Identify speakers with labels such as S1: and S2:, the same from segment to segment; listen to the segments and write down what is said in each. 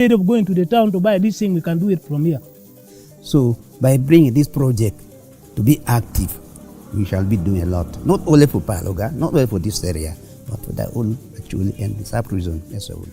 S1: Instead of going to the town to buy this thing, we can do it from here.
S2: So by bringing this project to be active, we shall be doing a lot. Not only for Paloga, not only for this area, but for the whole actually and the sub-region as a whole.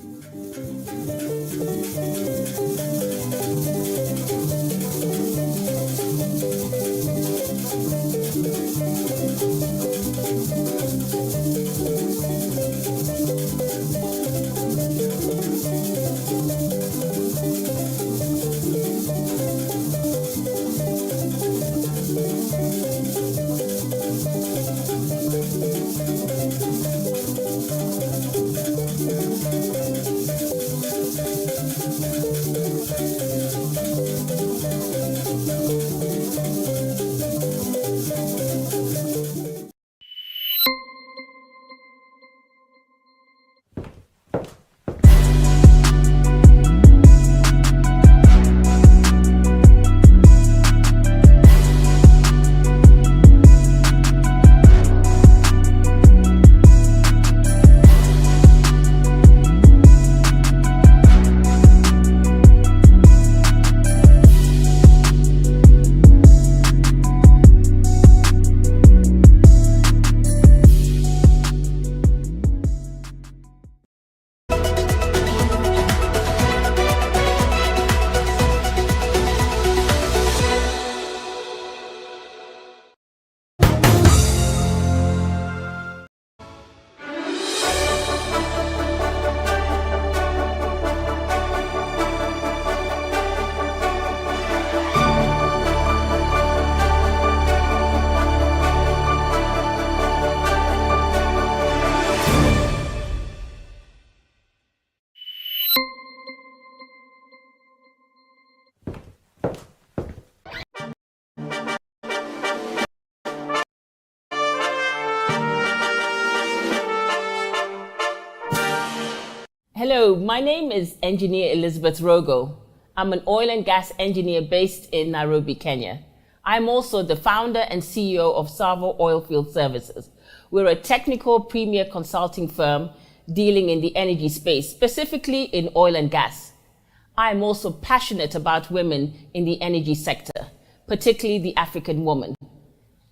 S3: Hello, my name is Engineer Elizabeth Rogo. I'm an oil and gas engineer based in Nairobi, Kenya. I'm also the founder and CEO of Savo Oilfield Services. We're a technical premier consulting firm dealing in the energy space, specifically in oil and gas. I'm also passionate about women in the energy sector, particularly the African woman.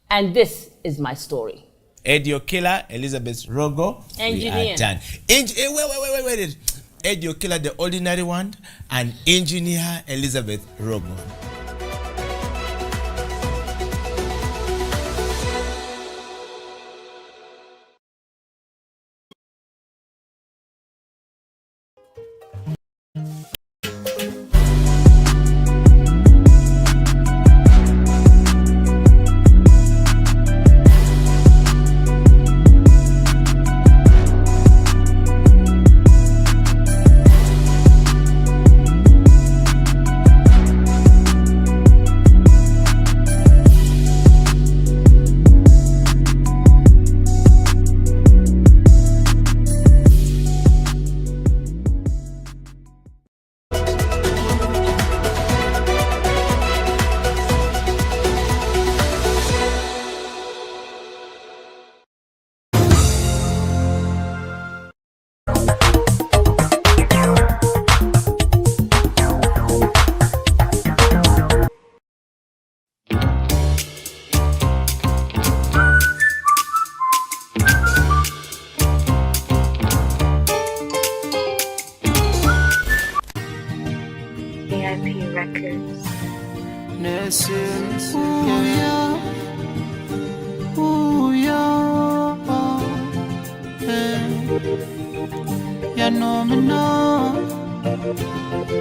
S3: And this is my story.
S4: Edio Killer, Elizabeth Rogo.
S3: Engineer.
S4: We are done. Wait. Edio Killer, the ordinary one, and Engineer Elizabeth Rogo.
S5: Records.
S6: You know me now.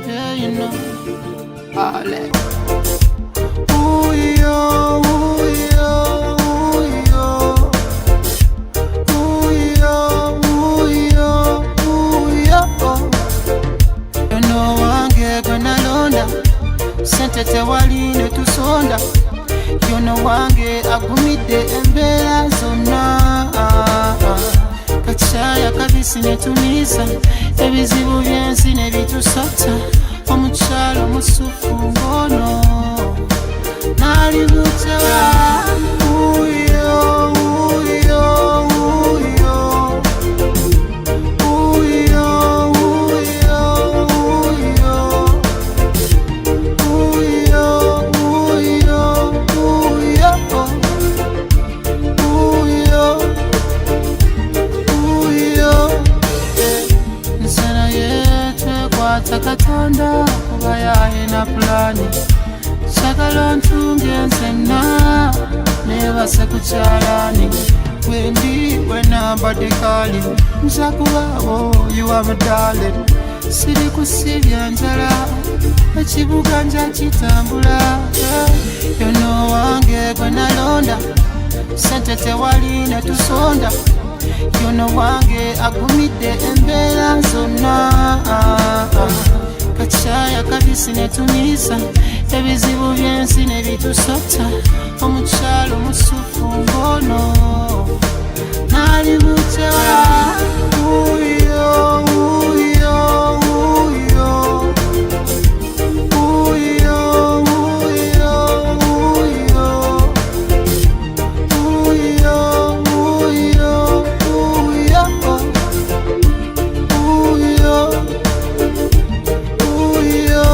S6: Yeah, you know. Alex. Ooh, yo, ooh, yo, ooh, yo. Ooh, yo, ooh, yo, ooh, yo. You know wange gonna londa. Sente tewali ne tusonda. You know wange agumide embera zonna. Kachaya kabisi netumisa. Ebizibu byensi nebitusata. Omuchalo musufu ngono. Nali butewa. Uyo, uyo, uyo. Uyo, uyo, uyo. kwata Katonda kuba yalina pulani njagala ontunge nzenna neebase ku kyalaani wendi wenambadde kaali nza kubaawo you are my darling siri kusibya njala ekibuga nja kitambula yono wange gwe nalonda sente tewali ne tusonda yono wange agumidde embeera zonna kakyaya kabisi ne tumiisa ebizibu byensi ne bitusota omukyalo musufu ngono nali mutewa uyo uyo uyo uyo uyo uyo uyo uyo uyo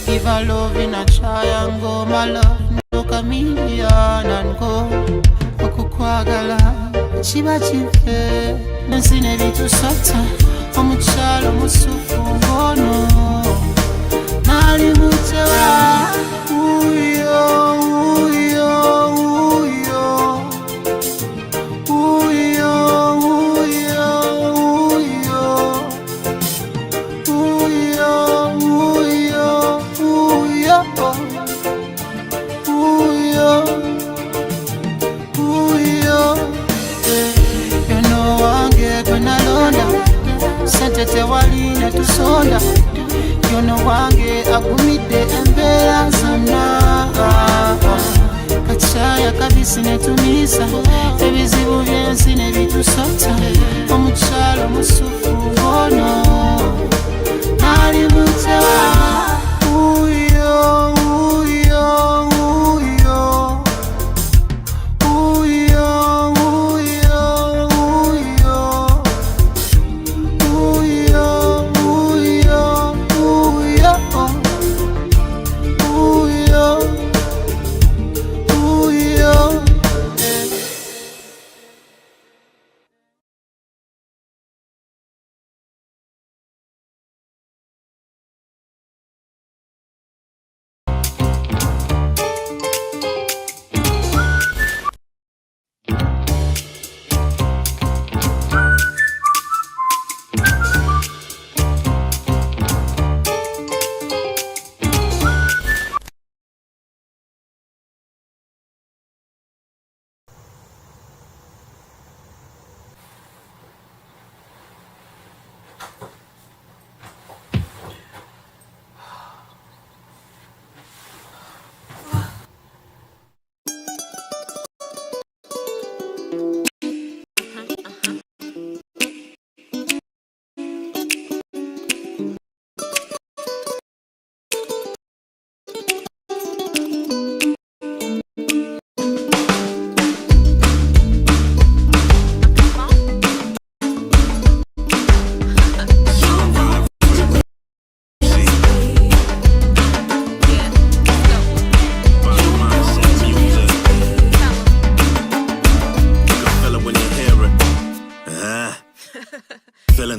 S6: if I love in a triangle my love no chameleon and go okukwagala kiba kife nensi ne bitusota omukyalo musufu ngono nali mutewa uyo uyo uyo uyo uyo uyo uyo uyo uyo uyo yono wange gwe nalonda sente tewali ne tusonda yono wange agumidde embeera zonna kakyaya kabisi ne tumiisa ebizibu byensi ne bitusota omukyalo musufu ngono nali mutewa uyo uyo uyo uyo uyo uyo uyo uyo uyo uyo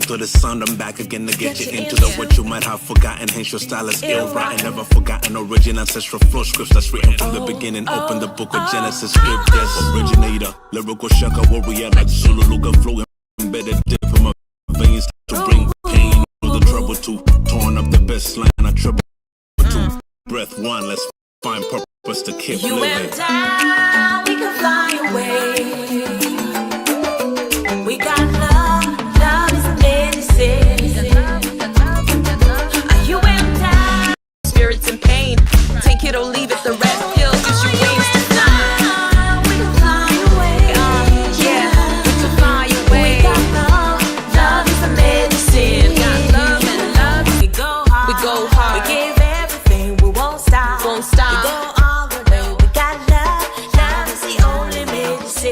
S5: To the sound, I'm back again to get you into the what you might have forgotten. Hence your style is ill rotten, never forgotten. Origin ancestral flow scripts that's written from the beginning. Open the book of Genesis script. Yes, originator, lyrical shaka warrior like Zulu Luga flow embedded dip in my veins to bring pain through the trouble too. Torn up the best line I trouble two. Breath one, let's find purpose to keep
S7: you
S5: living.
S7: and I, we can fly away. We got love, love is medicine. You and I, spirits in pain. Take it or leave it, the red pill gives you wings to fly. We can fly away. Yeah, to fly away. We got love, love is the medicine. We got love and love, we go hard. We give everything, we won't stop. We go all the way. We got love, love is the only medicine.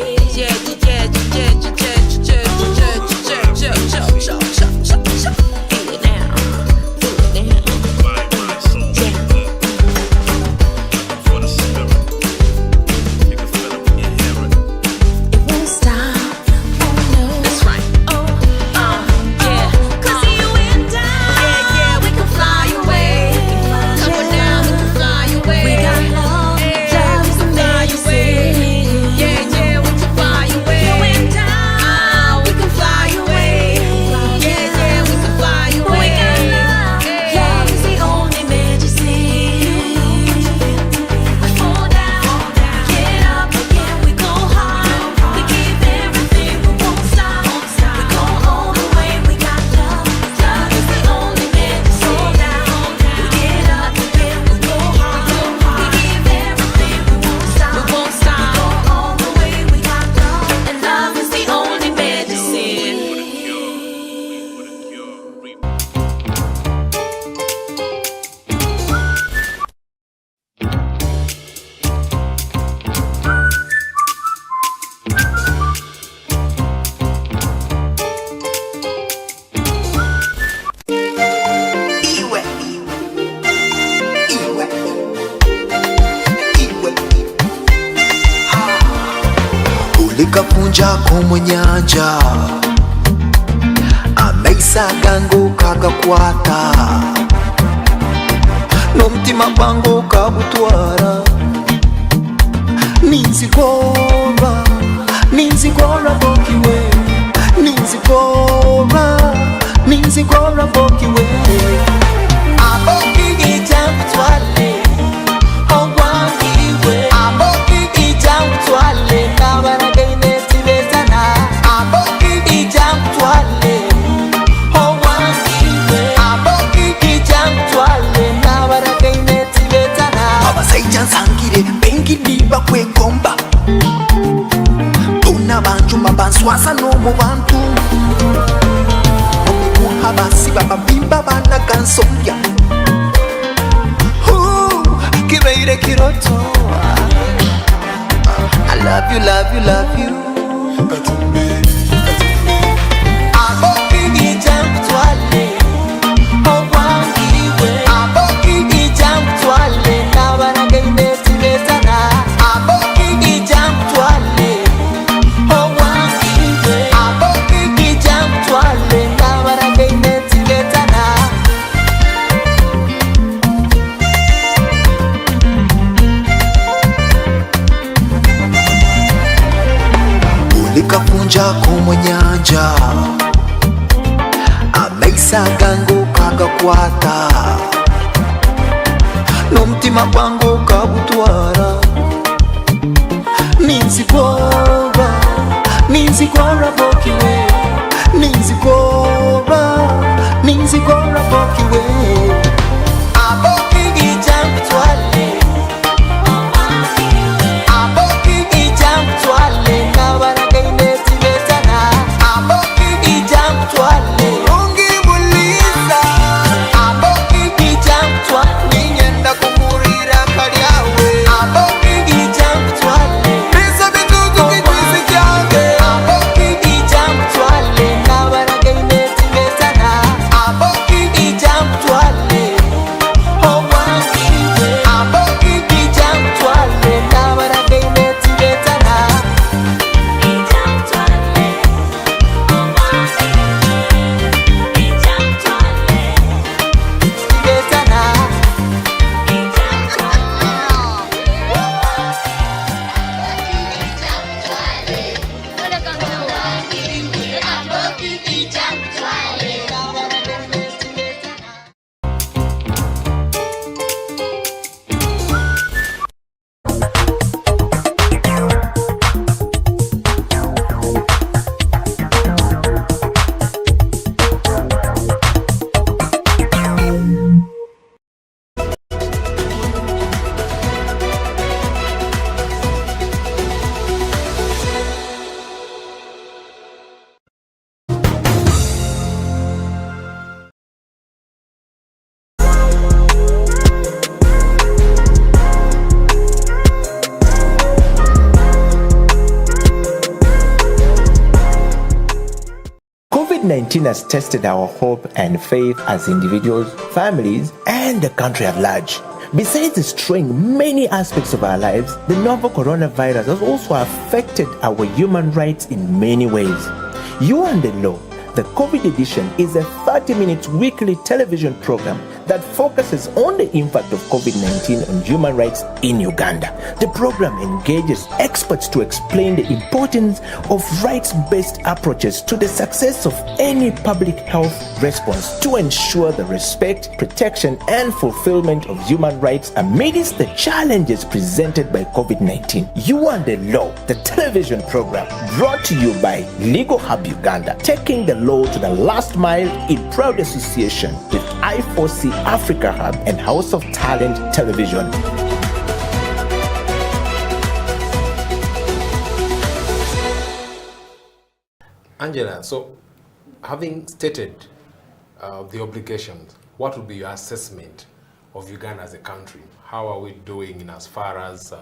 S8: kunjako mu nyanja amaiso gange kagakwata n'omutima gwange okagutwara ninzigora bokiwe ninzigora bokiwe abokigija mutwale ogwangiwe abokigija mutwale nabaragaine tibetana abokigija mutwale ogwangiwe abokigija mutwale nabaragaine tibetana abasaija nsangire bengini bakwegomba tuna banjuma banswasa no mu bantu abasiba babimba bana kansomya kibeire kiroto I love you, love you, love you. Abokigija mutwale ogwangiwe abokigija mutwale nabaragaine tibetana abokigija mutwale ogwangiwe abokigija mutwale nabaragaine tibetana likakunjako mu nyanja amaiso gange kagakwata n'omutima gwange okagutwara ninzigora bokiwe ninzigora bokiwe abokigija mutwale abokigija mutwale nabaragaine tibetana abokigija mutwale ungibuliza abokigija mutwale ninyenda kumurira kalyawe abokigija mutwale bisa bitutu kitwisi kyange abokigija mutwale nabaragaine tibetana abokigija mutwale ogwangiwe abokigija mutwale nabaragaine tibetana
S9: COVID-19 has tested our hope and faith as individuals, families, and the country at large. Besides destroying many aspects of our lives, the novel coronavirus has also affected our human rights in many ways. You and the Law, the COVID edition, is a 30-minute weekly television program that focuses on the impact of COVID-19 on human rights in Uganda. The program engages experts to explain the importance of rights-based approaches to the success of any public health response to ensure the respect, protection, and fulfillment of human rights amidst the challenges presented by COVID-19. You and the Law, the television program, brought to you by Legal Hub Uganda, taking the law to the last mile in proud association with I4C Africa Hub and House of Talent Television.
S10: Angela, so having stated the obligations, what would be your assessment of Uganda as a country? How are we doing in as far as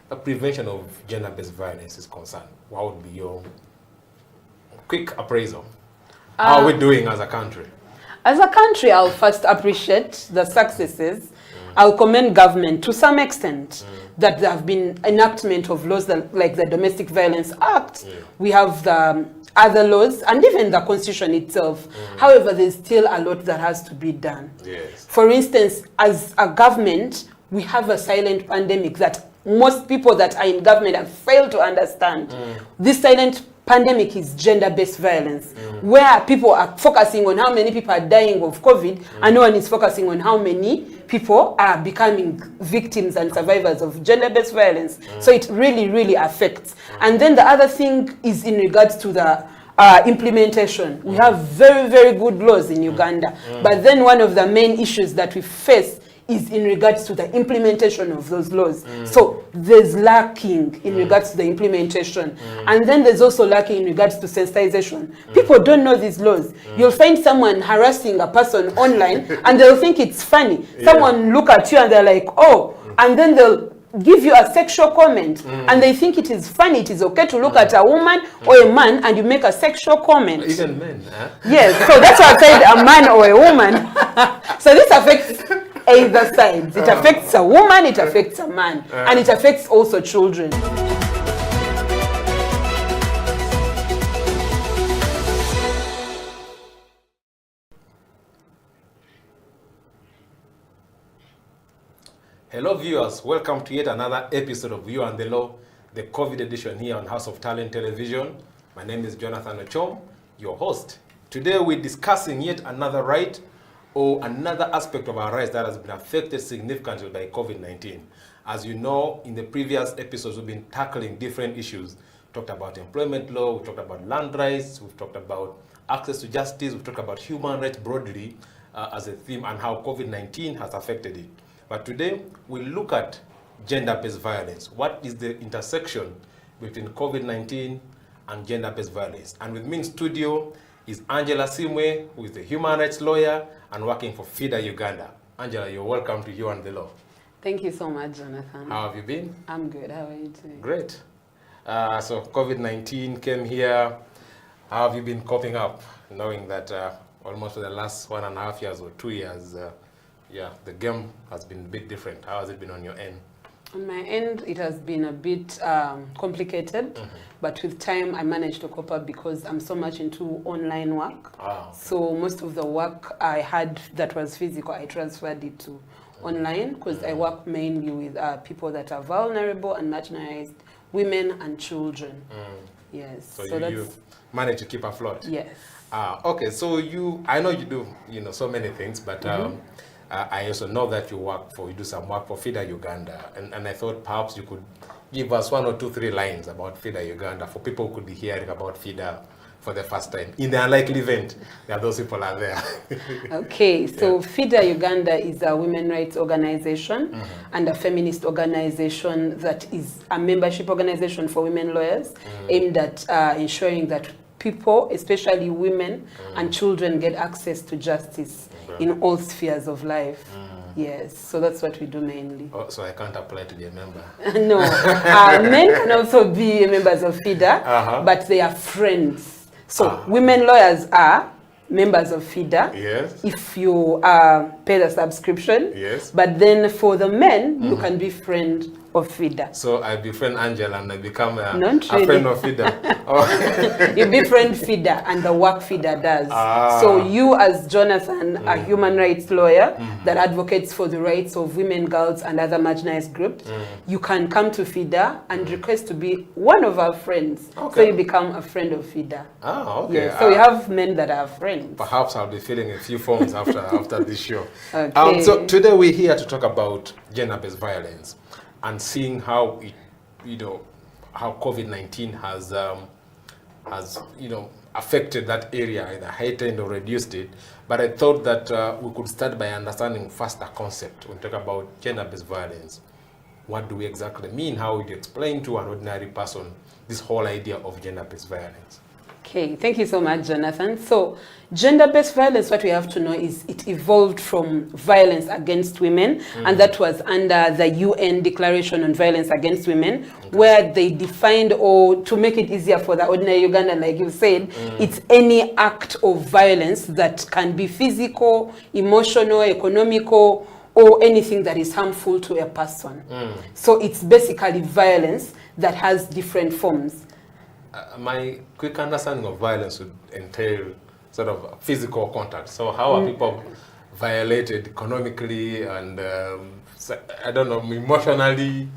S10: the prevention of gender-based violence is concerned? What would be your quick appraisal? How are we doing as a country?
S11: As a country, I'll first appreciate the successes I'll commend government to some extent that there have been enactment of laws that, like the Domestic Violence Act. We have the other laws and even the Constitution itself. However, there's still a lot that has to be done. For instance, as a government, we have a silent pandemic that most people that are in government have failed to understand. This silent pandemic is gender-based violence, where people are focusing on how many people are dying of COVID, and no one is focusing on how many people are becoming victims and survivors of gender-based violence. So it really, really affects. And then the other thing is in regards to the implementation. We have very, very good laws in Uganda, but then one of the main issues that we face is in regards to the implementation of those laws. So there's lacking in regards to the implementation. And then there's also lacking in regards to sensitization. People don't know these laws. You'll find someone harassing a person online and they'll think it's funny. Someone look at you and they're like, oh, and then they'll give you a sexual comment and they think it is funny, it is okay to look at a woman or a man and you make a sexual comment.
S10: Even men, huh?
S11: Yes, so that's why I said a man or a woman. So this affects either sides. It affects a woman, it affects a man, and it affects also children.
S10: Hello viewers, welcome to yet another episode of You and the Law, the COVID edition here on House of Talent Television. My name is Jonathan Ochom, your host. Today we're discussing yet another right or another aspect of our rights that has been affected significantly by COVID-19. As you know, in the previous episodes, we've been tackling different issues. Talked about employment law, we've talked about land rights, we've talked about access to justice, we've talked about human rights broadly as a theme and how COVID-19 has affected it. But today, we look at gender-based violence. What is the intersection between COVID-19 and gender-based violence? And with me in studio is Angela Simwe, who is a human rights lawyer and working for FIDA Uganda. Angela, you're welcome to You and the Law.
S11: Thank you so much, Jonathan.
S10: How have you been?
S11: I'm good. How are you doing?
S10: Great. So COVID-19 came here. How have you been coping up, knowing that almost for the last 1.5 years or 2 years, the game has been a bit different. How has it been on your end?
S11: On my end, it has been a bit complicated, but with time I managed to cope up because I'm so much into online work. So most of the work I had that was physical, I transferred it to online because I work mainly with people that are vulnerable and marginalized, women and children. Yes.
S10: So you managed to keep afloat?
S11: Yes.
S10: Okay, so I know you do, so many things, but I also know that you do some work for FIDA Uganda, and I thought perhaps you could give us 1 or 2, 3 lines about FIDA Uganda for people who could be hearing about FIDA for the first time. In the unlikely event that those people are there.
S11: Okay, so FIDA Uganda is a women's rights organization and a feminist organization that is a membership organization for women lawyers aimed at ensuring that people, especially women and children, get access to justice in all spheres of life. Yes, so that's what we do mainly.
S10: Oh, so I can't apply to be a member?
S11: No, men can also be members of FIDA, but they are friends. So women lawyers are members of FIDA if you pay the subscription. But then for the men, you can be friend of FIDA.
S10: So I befriend Angela and I become a friend of FIDA.
S11: You befriend FIDA and the work FIDA does. So you as Jonathan, a human rights lawyer that advocates for the rights of women, girls and other marginalized groups, you can come to FIDA and request to be one of our friends. So you become a friend of FIDA. So we have men that are friends.
S10: Perhaps I'll be filling a few forms after this show. So today we're here to talk about gender-based violence and seeing how how COVID-19 has affected that area, either heightened or reduced it. But I thought that we could start by understanding first the concept. When we talk about gender-based violence, what do we exactly mean? How would you explain to an ordinary person this whole idea of gender-based violence?
S11: Okay, thank you so much, Jonathan. So gender-based violence, what we have to know is it evolved from violence against women, and that was under the UN Declaration on Violence Against Women, where they defined, or to make it easier for the ordinary Ugandan, like you said, it's any act of violence that can be physical, emotional, economical, or anything that is harmful to a person. So it's basically violence that has different forms.
S10: My quick understanding of violence would entail sort of physical contact. So how are people violated economically and I don't know, emotionally?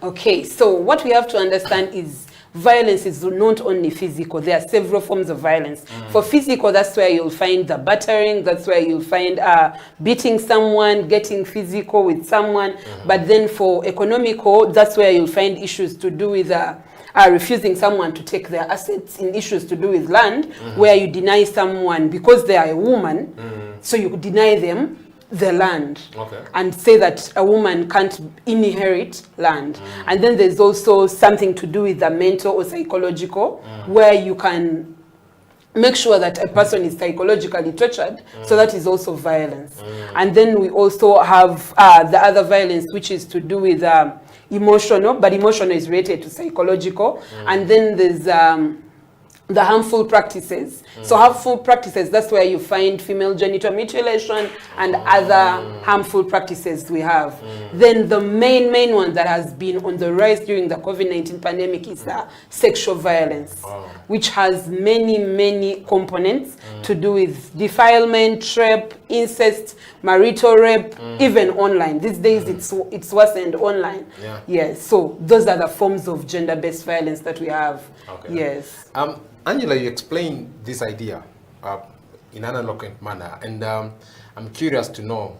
S11: Okay, so what we have to understand is violence is not only physical. There are several forms of violence. For physical, that's where you'll find the battering, that's where you'll find beating someone, getting physical with someone. But then for economical, that's where you'll find issues to do with refusing someone to take their assets, in issues to do with land, where you deny someone because they are a woman, so you deny them the land and say that a woman can't inherit land. And then there's also something to do with the mental or psychological, where you can make sure that a person is psychologically tortured, so that is also violence. And then we also have the other violence, which is to do with emotional, but emotional is related to psychological. And then there's the harmful practices. So harmful practices, that's where you find female genital mutilation and other harmful practices we have. Then the main one that has been on the rise during the COVID-19 pandemic is sexual violence, which has many components to do with defilement, rape, incest, marital rape, even online. These days it's worsened online. Yes, so those are the forms of gender-based violence that we have. Yes.
S10: Angela, you explained this idea in an eloquent manner, and I'm curious to know,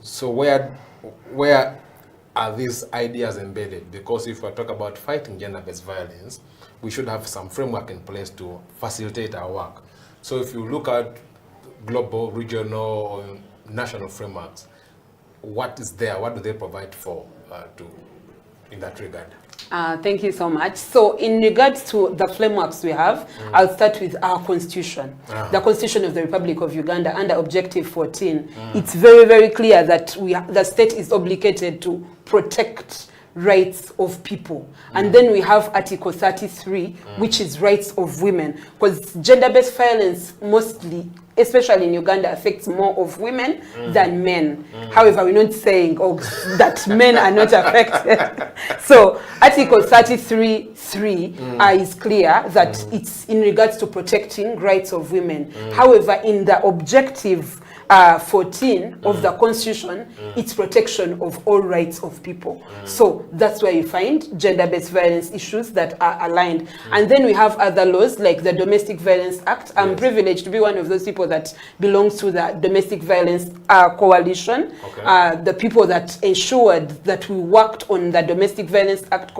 S10: so where are these ideas embedded? Because if we talk about fighting gender-based violence, we should have some framework in place to facilitate our work. So if you look at global, regional, or national frameworks, what is there? What do they provide for in that regard?
S11: Thank you so much. So in regards to the frameworks we have, I'll start with our constitution. The Constitution of the Republic of Uganda under Objective 14. It's very clear that the state is obligated to protect rights of people. And then we have Article 33, which is rights of women. Because gender-based violence mostly, especially in Uganda, affects more of women than men. However, we're not saying that men are not affected. So Article 33(3) is clear that it's in regards to protecting rights of women. However, in the Objective 14 of the Constitution, it's protection of all rights of people. So that's where you find gender-based violence issues that are aligned. And then we have other laws like the Domestic Violence Act. I'm privileged to be one of those people that belongs to the Domestic Violence Coalition. The people that ensured that we worked on the Domestic Violence Act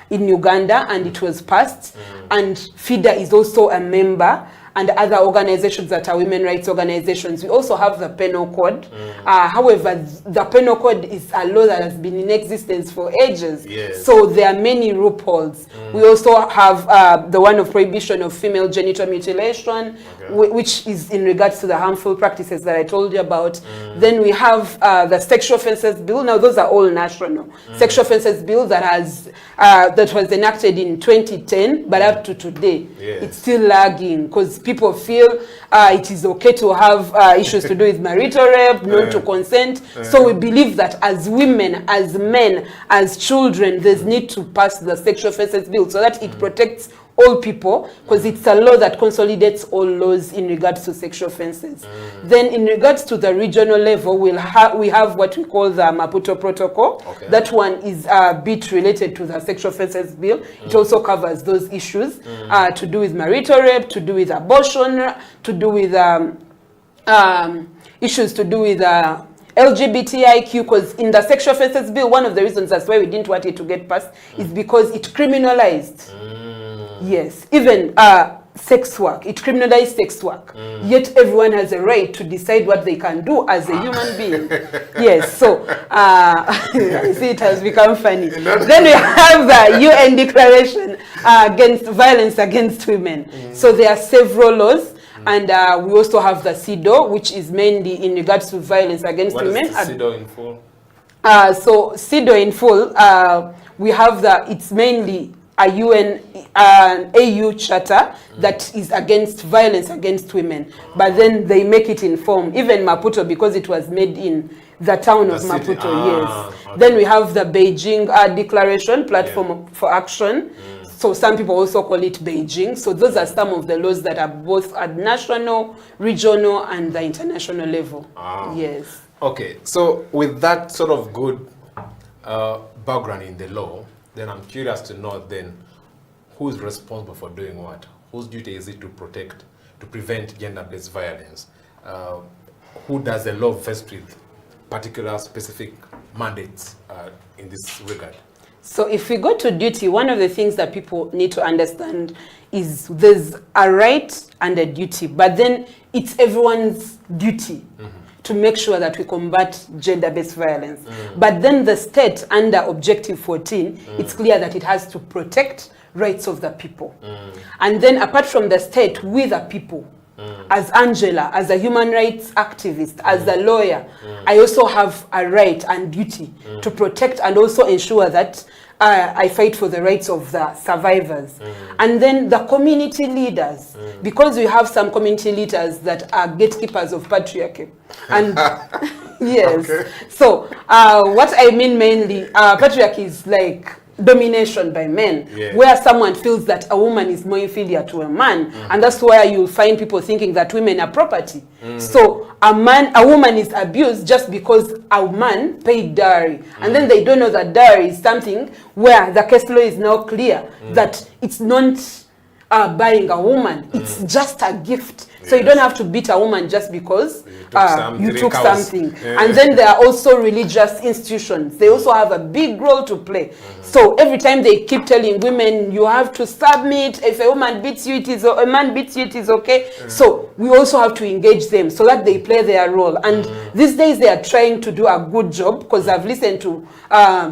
S11: in Uganda, and it was passed. And FIDA is also a member, and other organizations that are women rights organizations. We also have the Penal Code. However, the Penal Code is a law that has been in existence for ages. So there are many loopholes. We also have the one of prohibition of female genital mutilation, which is in regards to the harmful practices that I told you about. Then we have the Sexual Offences Bill. Now those are all national. Sexual Offences Bill that was enacted in 2010, but up to today, it's still lagging because people feel it is okay to have issues to do with marital rape, not to consent. So we believe that as women, as men, as children, there's need to pass the Sexual Offences Bill so that it protects all people, because it's a law that consolidates all laws in regards to sexual offences. Then in regards to the regional level, we have what we call the Maputo Protocol. That one is a bit related to the Sexual Offences Bill. It also covers those issues to do with marital rape, to do with abortion, to do with issues to do with LGBTIQ, because in the Sexual Offences Bill, one of the reasons that's why we didn't want it to get passed is because it criminalized. Yes, even sex work. It criminalized sex work. Yet everyone has a right to decide what they can do as a human being. Yes, so see, it has become funny. Then we have the UN Declaration against violence against women. So there are several laws. And we also have the CEDAW, which is mainly in regards to violence against women.
S10: What is the CEDAW in full?
S11: So CEDAW in full, we have it's mainly a UN, AU charter that is against violence against women, but then they make it in form. Even Maputo, because it was made in the town of Maputo, yes.
S10: Okay.
S11: Then we have the Beijing Declaration, Platform for Action. So some people also call it Beijing. So those are some of the laws that are both at national, regional, and the international level. Yes.
S10: Okay, so with that sort of good background in the law, then I'm curious to know then who's responsible for doing what? Whose duty is it to protect, to prevent gender-based violence? Who does the law vest with particular specific mandates in this regard?
S11: So if we go to duty, one of the things that people need to understand is there's a right and a duty, but then it's everyone's duty to make sure that we combat gender-based violence. But then the state, under Objective 14, it's clear that it has to protect rights of the people. And then apart from the state, we the people, as Angela, as a human rights activist, as a lawyer, I also have a right and duty to protect and also ensure that I fight for the rights of the survivors. And then the community leaders, because we have some community leaders that are gatekeepers of patriarchy. And yes, so what I mean mainly, patriarchy is like domination by men, where someone feels that a woman is more inferior to a man, and that's where you find people thinking that women are property. So a woman is abused just because a man paid dowry, and then they don't know that dowry is something where the case law is now clear that it's not buying a woman, it's just a gift. So you don't have to beat a woman just because you took something. And then there are also religious institutions. They also have a big role to play. So every time they keep telling women, you have to submit. If a woman beats you, a man beats you, it is okay. So we also have to engage them so that they play their role. And these days they are trying to do a good job, because I've listened to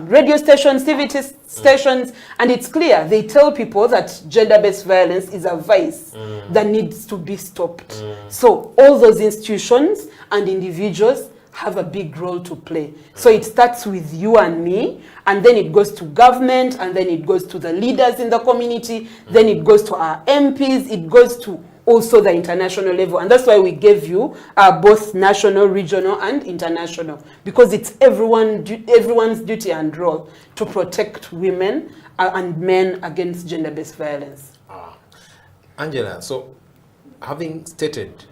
S11: radio stations, TV stations, and it's clear. They tell people that gender-based violence is a vice that needs to be stopped. So all those institutions and individuals have a big role to play. So it starts with you and me, and then it goes to government, and then it goes to the leaders in the community, then it goes to our MPs, it goes to also the international level. And that's why we gave you both national, regional, and international, because it's everyone's duty and role to protect women and men against gender-based violence.
S10: Angela, so having stated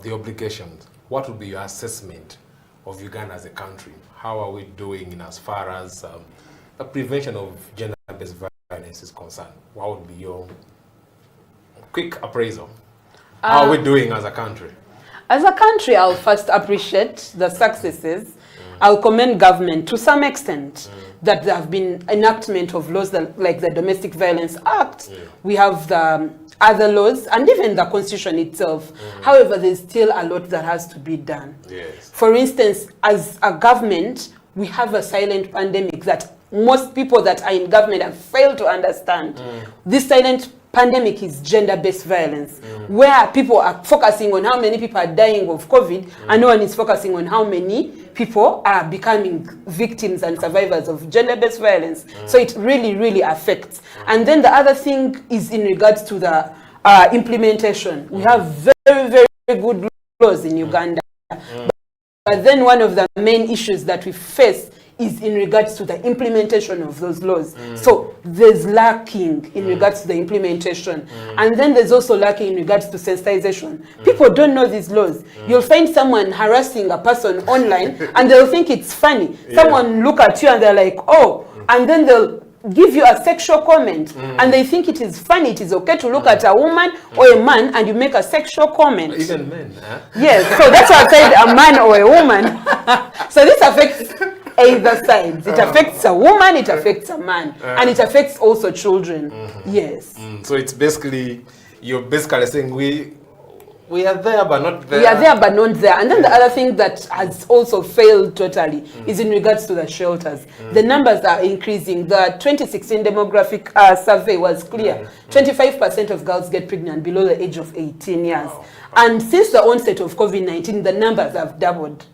S10: the obligations, what would be your assessment of Uganda as a country? How are we doing in as far as the prevention of gender-based violence is concerned? What would be your quick appraisal? How are we doing as a country?
S11: As a country, I'll first appreciate the successes. I'll commend government to some extent that there have been enactment of laws that, like the Domestic Violence Act. We have the other laws and even the Constitution itself. However, there's still a lot that has to be done. For instance, as a government, we have a silent pandemic that most people that are in government have failed to understand. This silent pandemic is gender-based violence, where people are focusing on how many people are dying of COVID, and no one is focusing on how many people are becoming victims and survivors of gender-based violence. So it really, really affects. And then the other thing is in regards to the implementation. We have very, very good laws in Uganda. But then one of the main issues that we face is in regards to the implementation of those laws. So there's lacking in regards to the implementation. And then there's also lacking in regards to sensitization. People don't know these laws. You'll find someone harassing a person online and they'll think it's funny. Someone look at you and they're like, oh, and then they'll give you a sexual comment and they think it is funny, it is okay to look at a woman or a man and you make a sexual comment.
S10: Even men, huh?
S11: Yes, so that's why I said a man or a woman. So this affects either sides. It affects a woman, it affects a man, and it affects also children. Yes.
S10: So it's basically, you're basically saying we are there but not there.
S11: We are there but not there. And then the other thing that has also failed totally is in regards to the shelters. The numbers are increasing. The 2016 demographic survey was clear. 25% of girls get pregnant below the age of 18 years. And since the onset of COVID-19, the numbers have doubled.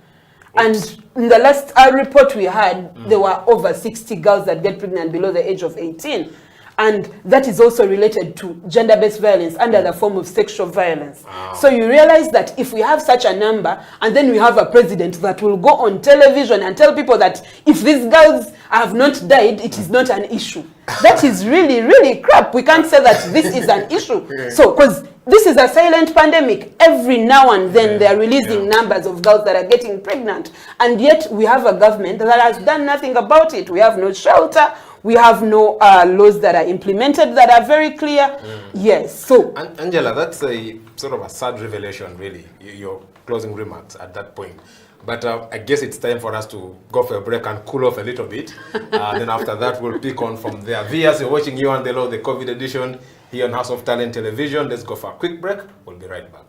S11: And in the last report we had, there were over 60 girls that get pregnant below the age of 18. and that is also related to gender-based violence under the form of sexual violence. So you realize that if we have such a number, and then we have a president that will go on television and tell people that if these girls have not died, it is not an issue. That is really, really crap. We can't say that this is an issue. So, because this is a silent pandemic. Every now and then they are releasing numbers of girls that are getting pregnant. And yet we have a government that has done nothing about it. We have no shelter. We have no laws that are implemented that are very clear. Yes. So,
S10: Angela, that's a sort of a sad revelation, really, your closing remarks at that point. But I guess it's time for us to go for a break and cool off a little bit. Then after that, we'll pick on from there. Viewers, you're watching You and the Law, the COVID edition here on House of Talent Television. Let's go for a quick break. We'll be right back.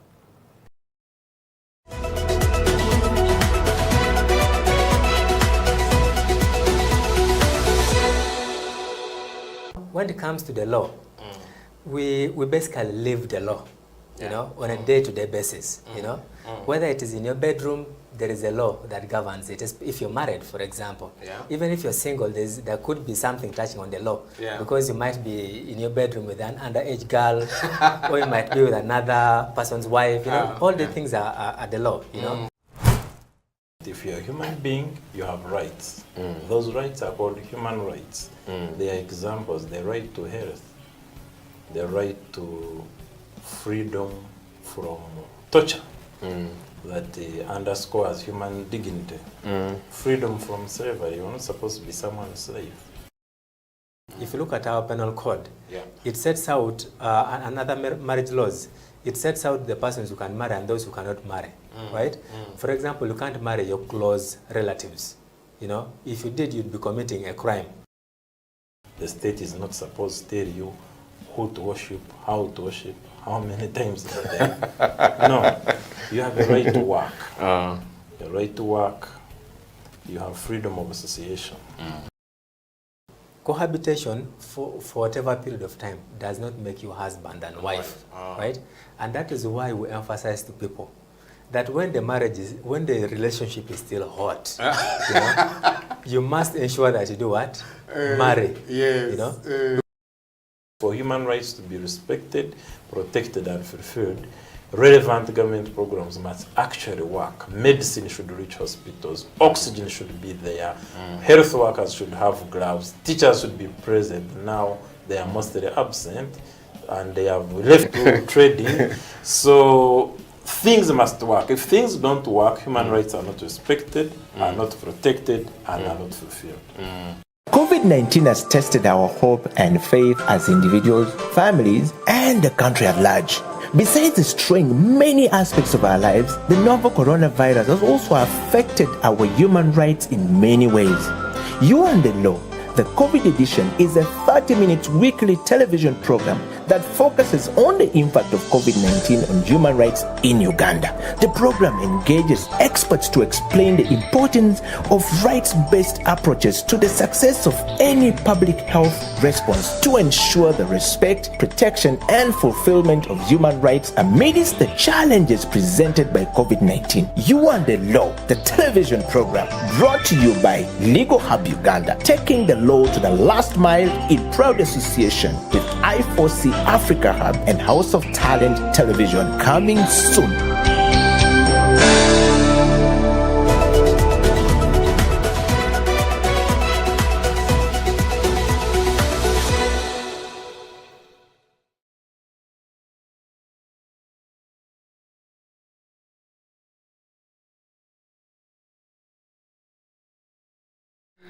S12: When it comes to the law, we basically live the law, you know, on a day-to-day basis, you know. Whether it is in your bedroom, there is a law that governs it. If you're married, for example, even if you're single, there could be something touching on the law, because you might be in your bedroom with an underage girl, or you might be with another person's wife, you know. All the things are the law, you know.
S13: If you're a human being, you have rights. Those rights are called human rights. They are examples: the right to health, the right to freedom from torture, that underscores human dignity. Freedom from slavery. You're not supposed to be someone's slave.
S12: If you look at our penal code, it sets out another marriage laws. It sets out the persons who can marry and those who cannot marry, right? For example, you can't marry your close relatives. You know, if you did, you'd be committing a crime.
S13: The state is not supposed to tell you who to worship, how many times a day. No, you have a right to work. The right to work, you have freedom of association.
S12: Cohabitation for whatever period of time does not make you husband and wife, right? And that is why we emphasize to people that when the relationship is still hot, you know, you must ensure that you do what? Marry.
S13: Yes.
S12: You know?
S13: For human rights to be respected, protected, and fulfilled, relevant government programs must actually work. Medicine should reach hospitals, oxygen should be there, health workers should have gloves, teachers should be present. Now they are mostly absent and they have left to trading. So things must work. If things don't work, human rights are not respected, are not protected, and are not fulfilled.
S9: COVID-19 has tested our hope and faith as individuals, families, and the country at large. Besides destroying many aspects of our lives, the novel coronavirus has also affected our human rights in many ways. You and the Law, the COVID edition, is a 30-minute weekly television program that focuses on the impact of COVID-19 on human rights in Uganda. The program engages experts to explain the importance of rights-based approaches to the success of any public health response to ensure the respect, protection, and fulfillment of human rights amidst the challenges presented by COVID-19. You and the Law, the television program, brought to you by Legal Hub Uganda, taking the law to the last mile in proud association with I4C Africa Hub and House of Talent Television, coming soon.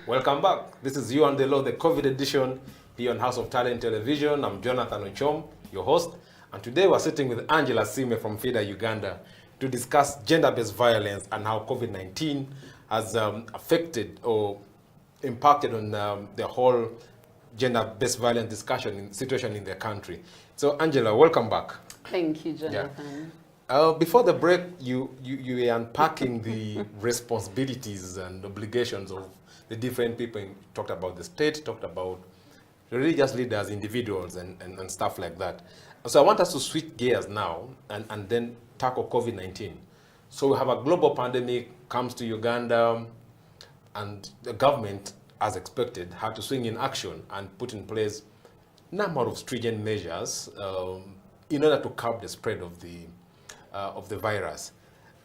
S10: Welcome back. This is You and the Law, the COVID edition here on House of Talent Television. I'm Jonathan Ochom, your host. And today we're sitting with Angela Sime from FIDA Uganda to discuss gender-based violence and how COVID-19 has affected or impacted on the whole gender-based violence situation in the country. So Angela, welcome back.
S11: Thank you, Jonathan.
S10: Before the break, you were unpacking the responsibilities and obligations of the different people. You talked about the state, talked about religious leaders, individuals, and stuff like that. So I want us to switch gears now and then tackle COVID-19. So we have a global pandemic comes to Uganda, and the government, as expected, had to swing in action and put in place number of stringent measures in order to curb the spread of the virus.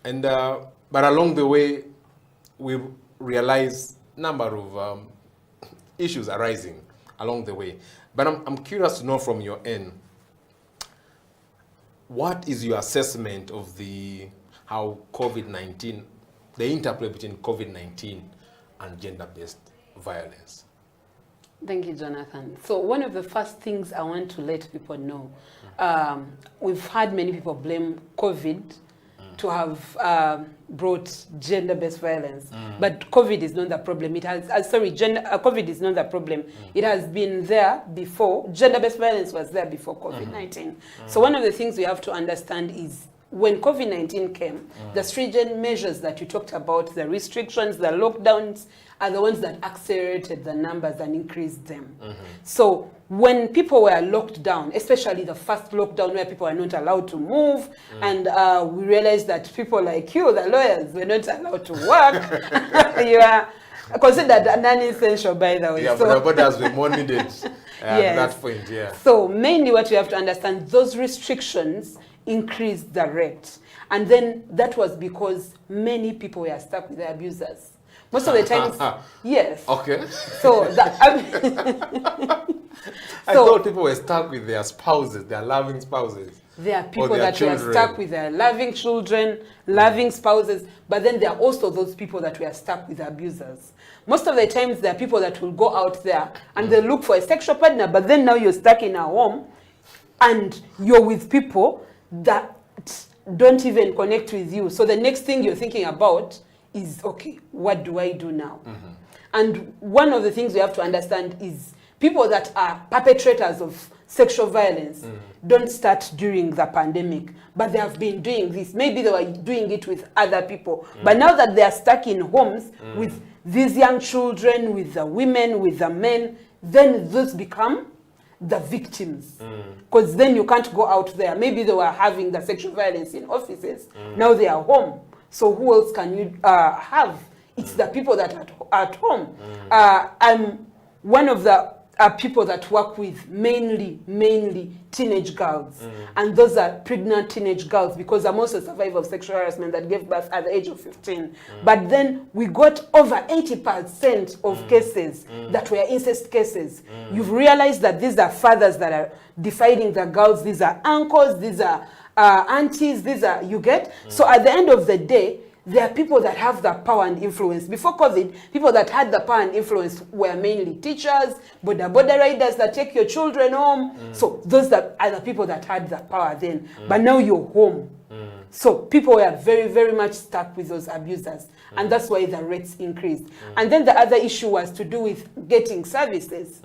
S10: And but along the way, we realized number of issues arising along the way. But I'm curious to know from your end, what is your assessment of how COVID-19, the interplay between COVID-19 and gender-based violence?
S11: Thank you, Jonathan. So one of the first things I want to let people know, we've had many people blame COVID to have brought gender-based violence, but COVID is not the problem. It has, COVID is not the problem. It has been there before. Gender-based violence was there before COVID-19. So one of the things we have to understand is when COVID-19 came, the stringent measures that you talked about, the restrictions, the lockdowns, are the ones that accelerated the numbers and increased them. So when people were locked down, especially the first lockdown where people are not allowed to move, and we realized that people like you, the lawyers, were not allowed to work, you are considered non-essential, by the way.
S10: Yeah,
S11: so,
S10: but as we more needed at that point, yeah.
S11: So mainly what you have to understand, those restrictions increased the rate. And then that was because many people were stuck with their abusers. Most of the times, yes.
S10: Okay.
S11: So,
S10: I thought people were stuck with their spouses, their loving spouses.
S11: There are people that were stuck with their loving children, loving spouses, but then there are also those people that were stuck with abusers. Most of the times, there are people that will go out there and they look for a sexual partner, but then now you're stuck in a home and you're with people that don't even connect with you. So the next thing you're thinking about is, okay, what do I do now? And one of the things we have to understand is people that are perpetrators of sexual violence don't start during the pandemic, but they have been doing this. Maybe they were doing it with other people. But now that they are stuck in homes with these young children, with the women, with the men, then those become the victims. Because then you can't go out there. Maybe they were having the sexual violence in offices. Now they are home. So who else can you have? It's the people that are at home. I'm one of the people that work with mainly teenage girls. And those are pregnant teenage girls, because I'm also a survivor of sexual harassment that gave birth at the age of 15. But then we got over 80% of cases that were incest cases. You've realized that these are fathers that are defining the girls. These are uncles, these are aunties, these are, you get? So at the end of the day, there are people that have the power and influence. Before COVID, people that had the power and influence were mainly teachers, border riders that take your children home. So those that are the people that had the power then. But now you're home. So people were very much stuck with those abusers. And that's why the rates increased. And then the other issue was to do with getting services.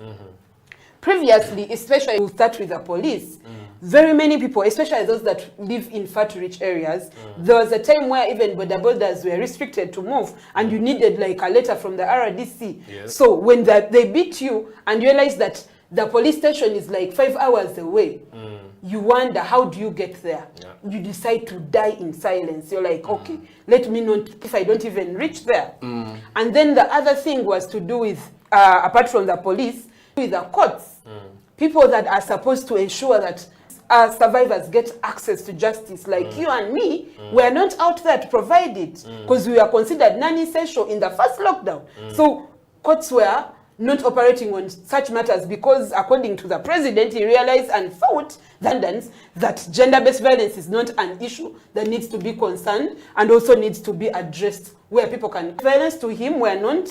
S11: Previously, especially we'll start with the police, very many people, especially those that live in far-to-reach areas, there was a time where even borders were restricted to move, and you needed like a letter from the RDC. So when they beat you and you realize that the police station is like 5 hours away, you wonder, how do you get there? You decide to die in silence. You're like, okay, let me know if I don't even reach there. And then the other thing was to do with, apart from the police, with the courts. People that are supposed to ensure that survivors get access to justice, like you and me, we're not out there to provide it, because we are considered non-essential in the first lockdown. So courts were not operating on such matters because, according to the president, he realized and thought that gender-based violence is not an issue that needs to be concerned and also needs to be addressed, where people can violence to him were not.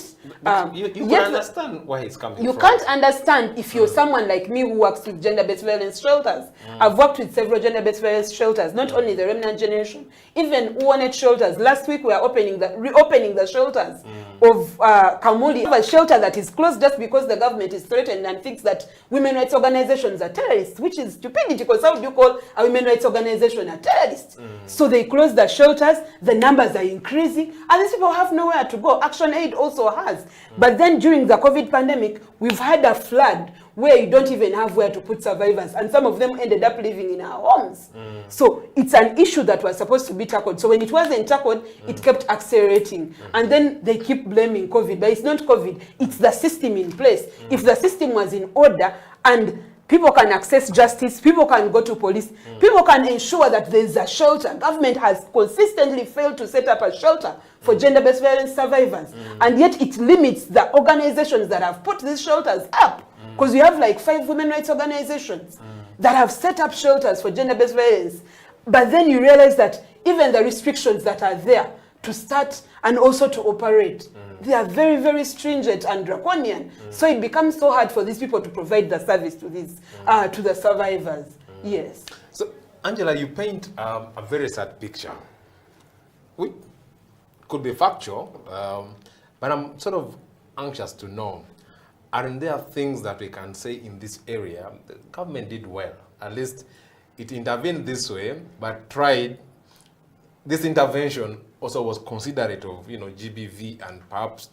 S10: You can understand where he's coming from.
S11: You can't understand if you're someone like me who works with gender-based violence shelters. I've worked with several gender-based violence shelters, not only the Remnant Generation, even Ugandan shelters. Last week we are reopening the shelters of Kamuli, a shelter that is closed just because the government is threatened and thinks that women rights organizations are terrorists, which is stupidity, because how do you call a women rights organization a terrorist? So they close the shelters, the numbers are increasing, and these people have nowhere to go. Action Aid also has. But then during the COVID pandemic, we've had a flood where you don't even have where to put survivors, and some of them ended up living in our homes. So it's an issue that was supposed to be tackled. So when it wasn't tackled, it kept accelerating. And then they keep blaming COVID, but it's not COVID, it's the system in place. If the system was in order and people can access justice, people can go to police, people can ensure that there's a shelter. Government has consistently failed to set up a shelter for gender-based violence survivors. And yet it limits the organizations that have put these shelters up. Because we have like 5 women rights organizations that have set up shelters for gender-based violence. But then you realize that even the restrictions that are there to start and also to operate, they are very, very stringent and draconian. So it becomes so hard for these people to provide the service to these, to the survivors. Yes.
S10: So, Angela, you paint a very sad picture. We could be factual, but I'm sort of anxious to know, aren't there things that we can say in this area? The government did well. At least it intervened this way, but tried. This intervention also was considerate of, GBV, and perhaps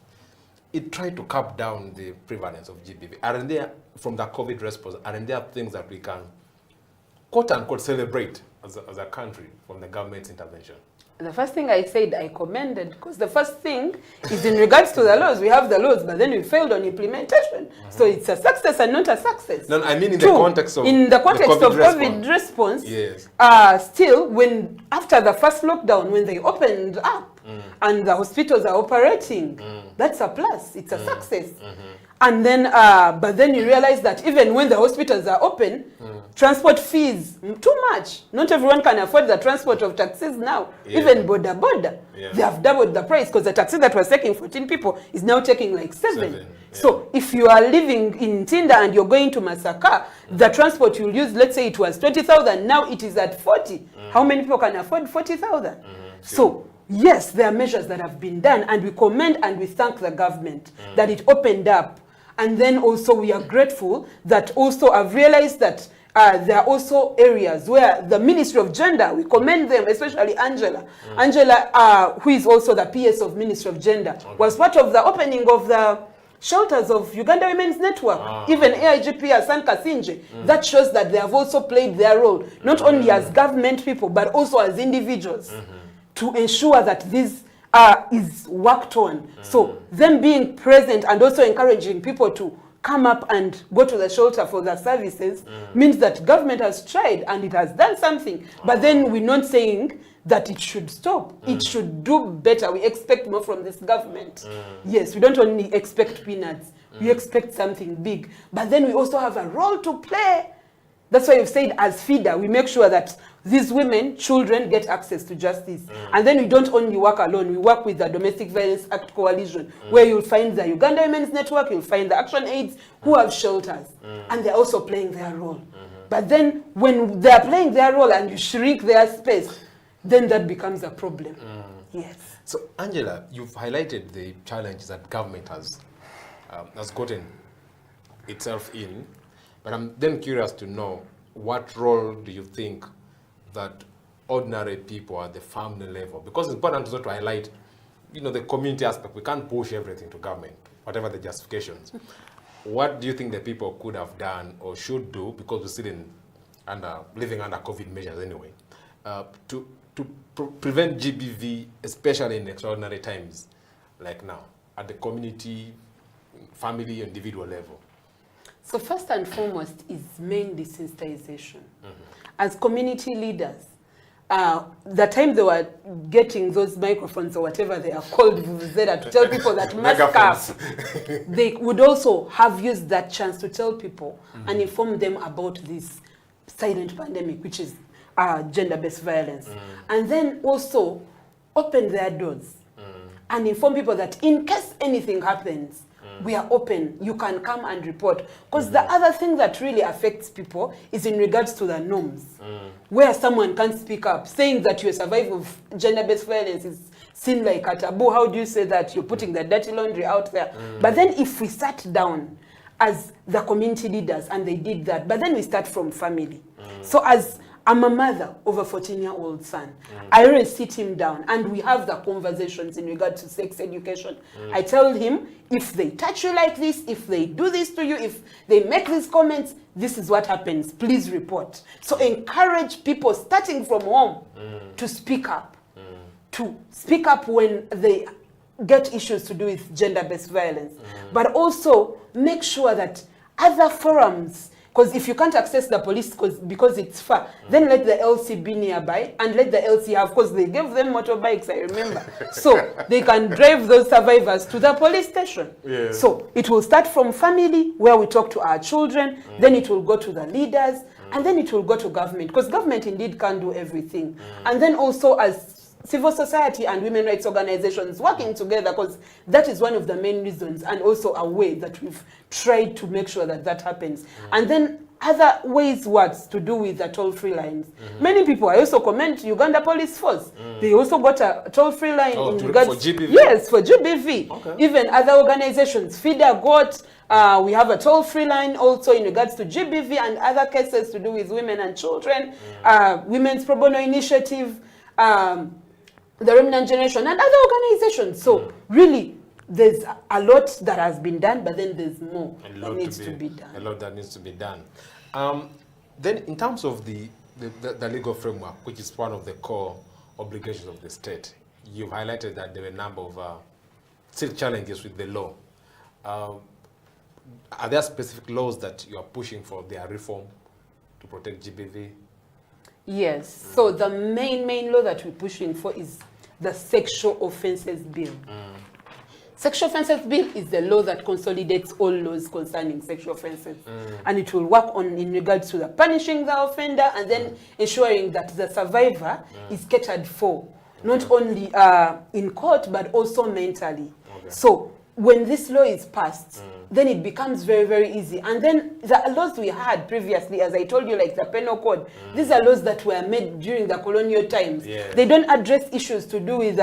S10: it tried to cap down the prevalence of GBV. Aren't there, from the COVID response, aren't there things that we can, quote unquote, celebrate as a country from the government's intervention?
S11: The first thing I said, I commended, because the first thing is in regards to the laws. We have the laws, but then we failed on implementation. So it's a success and not a success.
S10: No, I mean in the context of
S11: COVID response.
S10: Yes.
S11: Still, when after the first lockdown, when they opened up and the hospitals are operating, that's a plus. It's a success. And then, but then you realize that even when the hospitals are open, transport fees, too much. Not everyone can afford the transport of taxis now. Even border. They have doubled the price, because the taxi that was taking 14 people is now taking like 7. So if you are living in Tinda and you're going to Masaka, the transport you'll use, let's say it was 20,000, now it is at 40. How many people can afford 40,000? So yes, there are measures that have been done, and we commend and we thank the government that it opened up. And then also we are grateful that also I've realized that there are also areas where the Ministry of Gender, we commend them, especially Angela. Angela, who is also the PS of Ministry of Gender, was part of the opening of the shelters of Uganda Women's Network, even AIGP Hassan Kasinje. That shows that they have also played their role, not only as government people, but also as individuals, to ensure that this is worked on. So them being present and also encouraging people to come up and go to the shelter for their services means that government has tried and it has done something. But then we're not saying that it should stop. It should do better. We expect more from this government. Yes, we don't only expect peanuts. We expect something big. But then we also have a role to play. That's why you've said as feeder, we make sure that these women, children get access to justice. And then we don't only work alone, we work with the Domestic Violence Act Coalition, where you'll find the Uganda Women's Network, you'll find the Action Aids, who have shelters. And they're also playing their role. But then when they're playing their role and you shrink their space, then that becomes a problem. Yes.
S10: So Angela, you've highlighted the challenge that government has gotten itself in. But I'm then curious to know, what role do you think that ordinary people at the family level, because it's important also to highlight, the community aspect. We can't push everything to government, whatever the justifications. What do you think the people could have done or should do, because we're still living under COVID measures anyway, to prevent GBV, especially in extraordinary times like now, at the community, family, individual level?
S11: So first and foremost is main desensitization. As community leaders, the time they were getting those microphones or whatever they are called, to tell people that mask up, they would also have used that chance to tell people and inform them about this silent pandemic, which is gender-based violence. And then also open their doors and inform people that in case anything happens, we are open, you can come and report. Because the other thing that really affects people is in regards to the norms, where someone can't speak up, saying that you're a survivor of gender-based violence is seen like a taboo. How do you say that? You're putting the dirty laundry out there. But then if we sat down as the community leaders, and they did that, but then we start from family. So as I'm a mother of a 14-year-old son. I always sit him down and we have the conversations in regard to sex education. I tell him, if they touch you like this, if they do this to you, if they make these comments, this is what happens. Please report. So encourage people starting from home to speak up. To speak up when they get issues to do with gender-based violence. But also make sure that other forums Because if you can't access the police because it's far, then let the LC be nearby and let the LC have, because they gave them motorbikes, I remember. So they can drive those survivors to the police station.
S10: Yeah.
S11: So it will start from family, where we talk to our children, then it will go to the leaders, and then it will go to government, because government indeed can't do everything. And then also as civil society and women rights organizations working together, because that is one of the main reasons and also a way that we've tried to make sure that that happens. And then other ways works to do with the toll-free lines. Many people, I also commend Uganda Police Force. They also got a toll-free line in regards
S10: for GBV?
S11: Yes, for GBV.
S10: Okay.
S11: Even other organizations, FIDA got, we have a toll-free line also in regards to GBV and other cases to do with women and children, Women's Pro Bono Initiative, the Remnant Generation, and other organizations. So really, there's a lot that has been done, but then there's more that needs to be done.
S10: A lot that needs to be done. Then in terms of the legal framework, which is one of the core obligations of the state, you've highlighted that there were a number of still challenges with the law. Are there specific laws that you are pushing for their reform to protect GBV?
S11: Yes. So the main law that we're pushing for is the Sexual Offences Bill. Sexual Offences Bill is the law that consolidates all laws concerning sexual offences. And it will work on in regards to the punishing the offender and then ensuring that the survivor is catered for, not only in court, but also mentally. So when this law is passed, then it becomes very, very easy. And then the laws we had previously, as I told you, like the penal code, these are laws that were made during the colonial times. They don't address issues to do with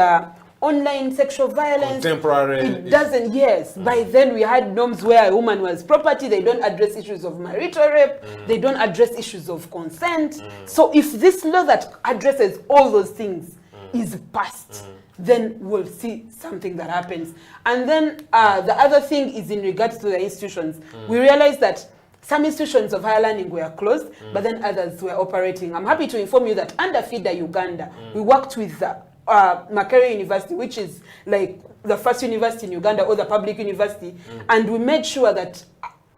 S11: online sexual violence.
S10: Contemporary.
S11: It doesn't, yes. By then we had norms where a woman was property. They don't address issues of marital rape. They don't address issues of consent. So if this law that addresses all those things is passed, then we'll see something that happens. And then the other thing is in regards to the institutions. We realized that some institutions of higher learning were closed, but then others were operating. I'm happy to inform you that under FIDA Uganda, we worked with Makerere University, which is like the first university in Uganda or the public university, and we made sure that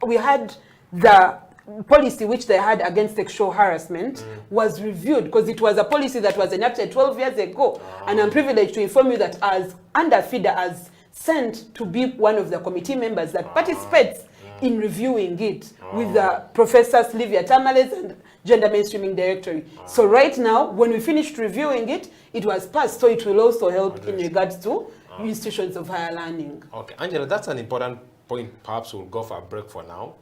S11: we had the policy which they had against sexual harassment was reviewed, because it was a policy that was enacted 12 years ago. And I'm privileged to inform you that as under FIDA as sent to be one of the committee members that participates in reviewing it with Professors Livia Tamales and Gender Mainstreaming Directory. So right now, when we finished reviewing it, it was passed, so it will also help in regards to institutions of higher learning.
S10: Okay, Angela, that's an important point. Perhaps we'll go for a break for now,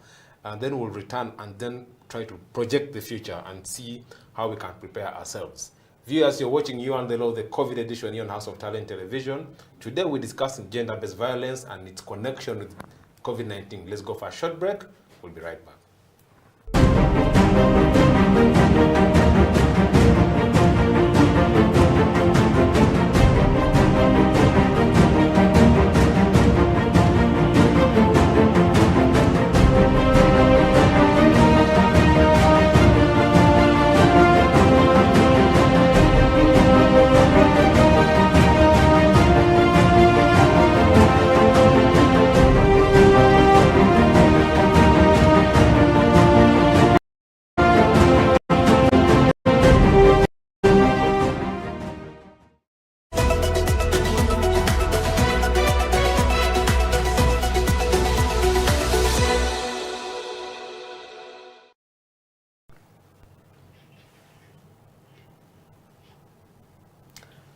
S10: and then we'll return and then try to project the future and see how we can prepare ourselves. Viewers, you're watching You and the Law, the COVID edition here on House of Talent Television. Today we're discussing gender-based violence and its connection with COVID-19. Let's go for a short break. We'll be right back.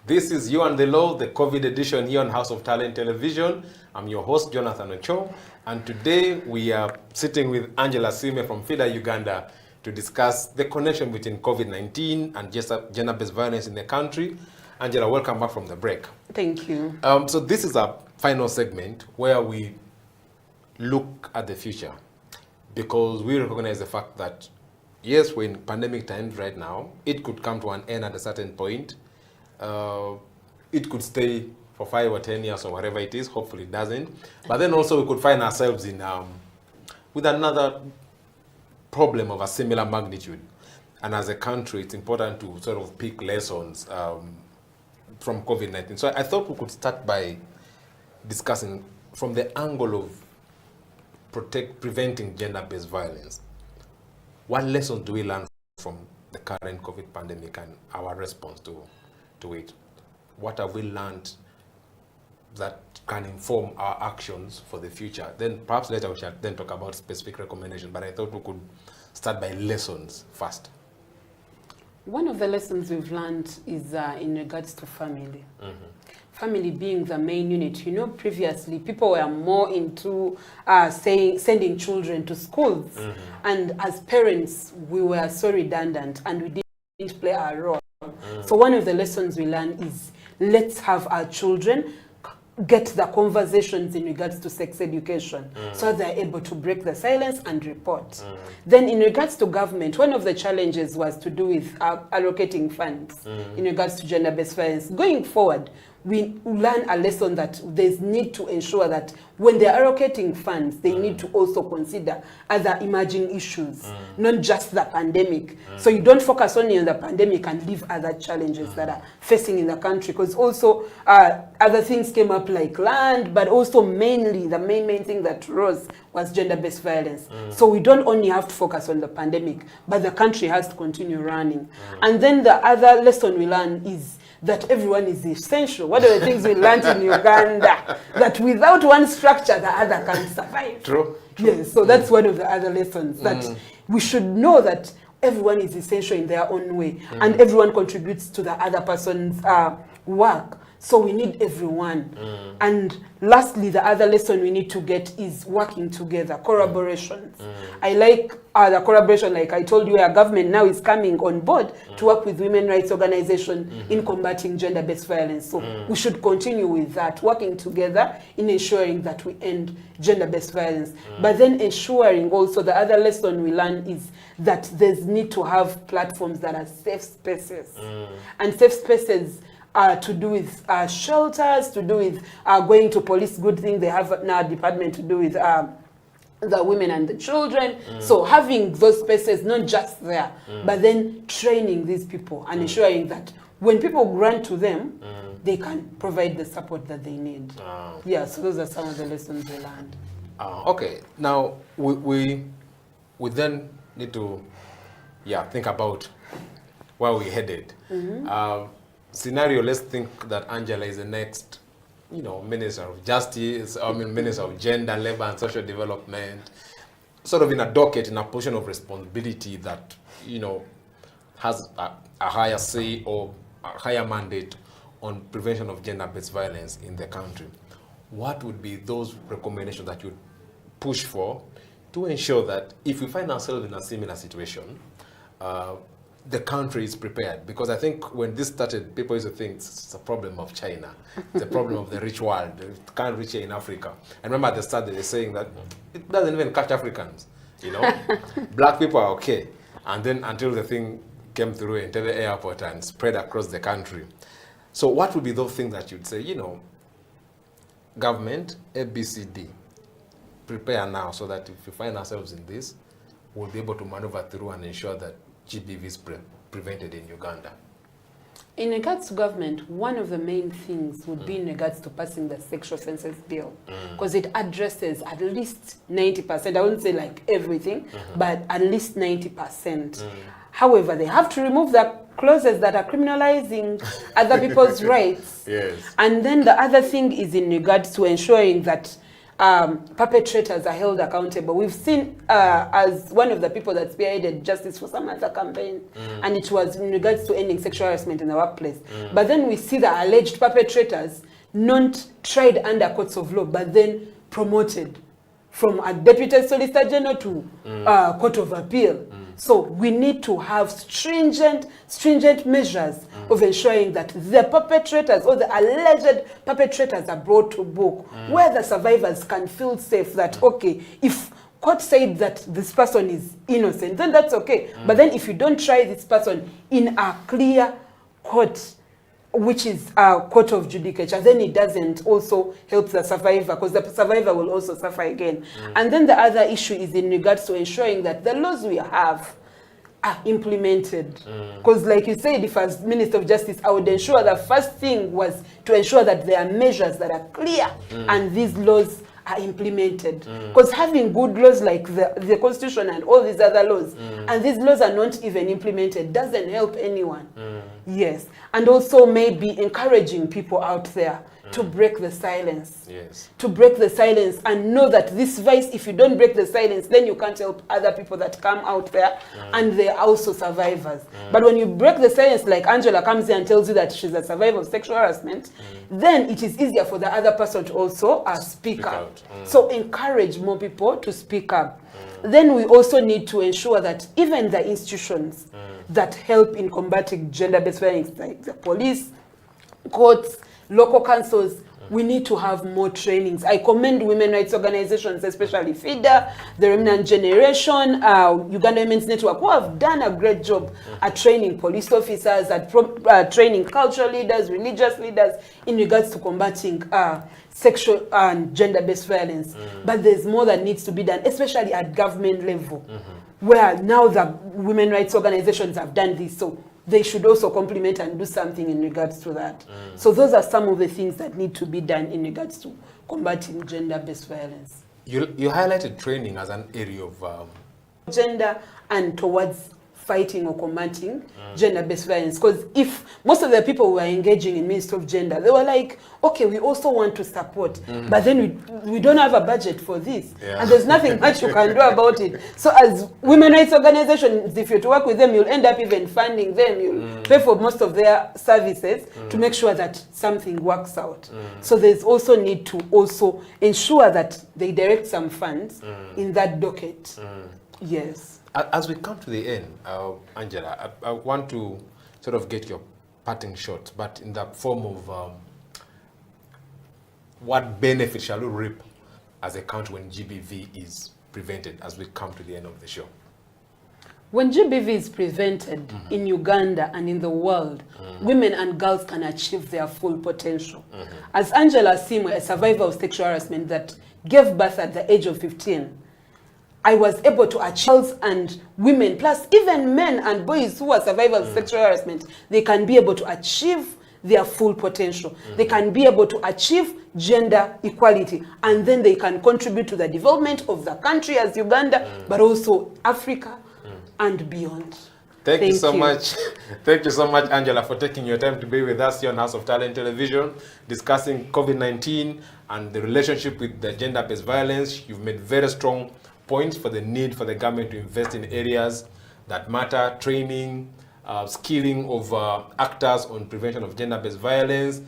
S10: This is You and the Law, the COVID edition here on House of Talent Television. I'm your host, Jonathan Ocho, and today we are sitting with Angela Sime from FIDA Uganda to discuss the connection between COVID-19 and gender-based violence in the country. Angela, welcome back from the break.
S11: Thank you.
S10: So this is our final segment where we look at the future, because we recognize the fact that, yes, we're in pandemic times right now. It could come to an end at a certain point. It could stay for 5 or 10 years or whatever it is. Hopefully it doesn't. But then also we could find ourselves in with another problem of a similar magnitude. And as a country, it's important to sort of pick lessons from COVID-19. So I thought we could start by discussing from the angle of preventing gender-based violence. What lessons do we learn from the current COVID pandemic and our response to it? What have we learned that can inform our actions for the future? Then perhaps later we shall then talk about specific recommendations, but I thought we could start by lessons first.
S11: One of the lessons we've learned is in regards to family. Family being the main unit. You know, previously people were more into sending children to schools. And as parents, we were so redundant and we didn't play our role. So one of the lessons we learned is let's have our children get the conversations in regards to sex education so they're able to break the silence and report. Then in regards to government, one of the challenges was to do with allocating funds in regards to gender-based violence. Going forward, we learn a lesson that there's need to ensure that when they're allocating funds, they need to also consider other emerging issues, not just the pandemic. So you don't focus only on the pandemic and leave other challenges that are facing in the country, because also other things came up like land, but also mainly the main thing that rose was gender-based violence. So we don't only have to focus on the pandemic, but the country has to continue running. And then the other lesson we learn is that everyone is essential. What are the things we learned in Uganda? That without one structure, the other can't survive.
S10: True.
S11: Yes, so that's one of the other lessons, that we should know that everyone is essential in their own way, and everyone contributes to the other person's work. So we need everyone. And lastly, the other lesson we need to get is working together, collaborations. I like the collaboration, like I told you, our government now is coming on board to work with women rights organizations in combating gender-based violence. So we should continue with that, working together in ensuring that we end gender-based violence. But then ensuring also, the other lesson we learn is that there's need to have platforms that are safe spaces. And safe spaces to do with shelters, to do with going to police. Good thing they have now a department to do with the women and the children. So having those spaces, not just there, but then training these people and ensuring that when people grant to them, they can provide the support that they need. Yeah, so those are some of the lessons we learned.
S10: Okay, now we then need to think about where we're headed. Scenario, let's think that Angela is the next, Minister of Justice, Minister of Gender, Labor and Social Development, sort of in a docket, in a position of responsibility that, has a higher say or a higher mandate on prevention of gender-based violence in the country. What would be those recommendations that you'd push for to ensure that if we find ourselves in a similar situation, the country is prepared? Because I think when this started, people used to think it's a problem of China. It's a problem of the rich world. It can't reach here in Africa. And remember at the start, they were saying that it doesn't even catch Africans. Black people are okay. And then until the thing came through into the airport and spread across the country. So what would be those things that you'd say, government, ABCD, prepare now so that if we find ourselves in this, we'll be able to maneuver through and ensure that GBV is prevented in Uganda?
S11: In regards to government, one of the main things would be in regards to passing the sexual offences bill, because it addresses at least 90%. I wouldn't say like everything, but at least 90%. However, they have to remove the clauses that are criminalizing other people's rights.
S10: Yes.
S11: And then the other thing is in regards to ensuring that perpetrators are held accountable. We've seen as one of the people that spearheaded Justice for Samantha campaign, and it was in regards to ending sexual harassment in the workplace. But then we see the alleged perpetrators not tried under courts of law, but then promoted from a deputy solicitor general to court of appeal. So we need to have stringent measures of ensuring that the perpetrators or the alleged perpetrators are brought to book, where the survivors can feel safe that, okay, if court said that this person is innocent, then that's okay. But then if you don't try this person in a clear court, which is a court of judicature, then it doesn't also help the survivor, because the survivor will also suffer again. And then the other issue is in regards to ensuring that the laws we have are implemented. Because like you said, if as Minister of Justice, I would ensure the first thing was to ensure that there are measures that are clear and these laws are implemented. Because having good laws like the Constitution and all these other laws, and these laws are not even implemented, doesn't help anyone. Yes. And also maybe encouraging people out there to break the silence.
S10: Yes.
S11: To break the silence and know that this vice, if you don't break the silence, then you can't help other people that come out there and they're also survivors. But when you break the silence, like Angela comes here and tells you that she's a survivor of sexual harassment, then it is easier for the other person to also speak up. So encourage more people to speak up. Then we also need to ensure that even the institutions that help in combating gender-based violence, like the police, courts, local councils, we need to have more trainings. I commend women rights organizations, especially FIDA, the Remnant Generation, Uganda Women's Network, who have done a great job at training police officers, at training cultural leaders, religious leaders in regards to combating sexual and gender-based violence. But there's more that needs to be done, especially at government level, where now the women rights organizations have done this. So they should also complement and do something in regards to that. So those are some of the things that need to be done in regards to combating gender-based violence.
S10: You highlighted training as an area of
S11: gender and towards fighting or combating gender-based violence. Because if most of the people who are engaging in Ministry of Gender, they were like, okay, we also want to support, but then we don't have a budget for this. And there's nothing much you can do about it. So as women rights organizations, if you're to work with them, you'll end up even funding them. You'll pay for most of their services to make sure that something works out. So there's also need to also ensure that they direct some funds in that docket. Yes.
S10: As we come to the end, Angela, I want to sort of get your parting shot, but in the form of what benefit shall we reap as a country when GBV is prevented, as we come to the end of the show?
S11: When GBV is prevented in Uganda and in the world, women and girls can achieve their full potential. As Angela Simwe, a survivor of sexual harassment that gave birth at the age of 15, I was able to achieve, and women, plus even men and boys who are survivors of sexual harassment, they can be able to achieve their full potential. They can be able to achieve gender equality, and then they can contribute to the development of the country as Uganda, but also Africa and beyond.
S10: Thank you so much. Thank you so much, Angela, for taking your time to be with us here on House of Talent Television, discussing COVID-19 and the relationship with the gender-based violence. You've made very strong points for the need for the government to invest in areas that matter: training, skilling of actors on prevention of gender-based violence.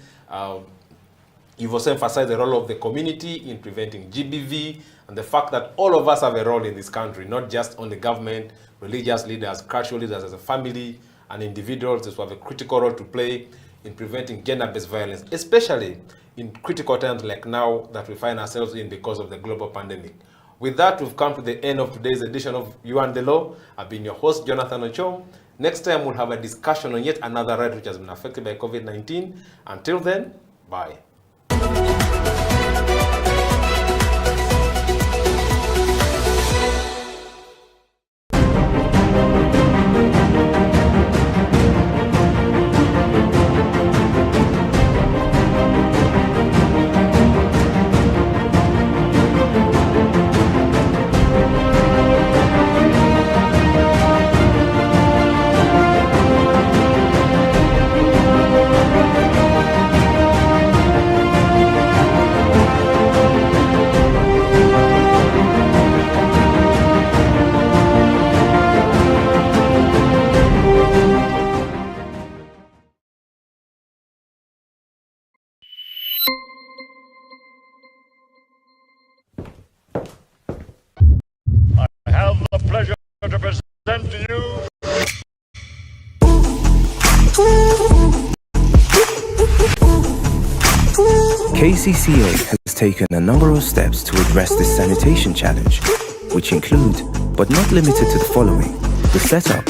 S10: You've also emphasized the role of the community in preventing GBV and the fact that all of us have a role in this country, not just on the government, religious leaders, cultural leaders, as a family and individuals who have a critical role to play in preventing gender-based violence, especially in critical times like now that we find ourselves in because of the global pandemic. With that, we've come to the end of today's edition of You and the Law. I've been your host, Jonathan Ochom. Next time, we'll have a discussion on yet another right which has been affected by COVID-19. Until then, bye.
S14: KCCA has taken a number of steps to address this sanitation challenge, which include, but not limited to the following: the setup,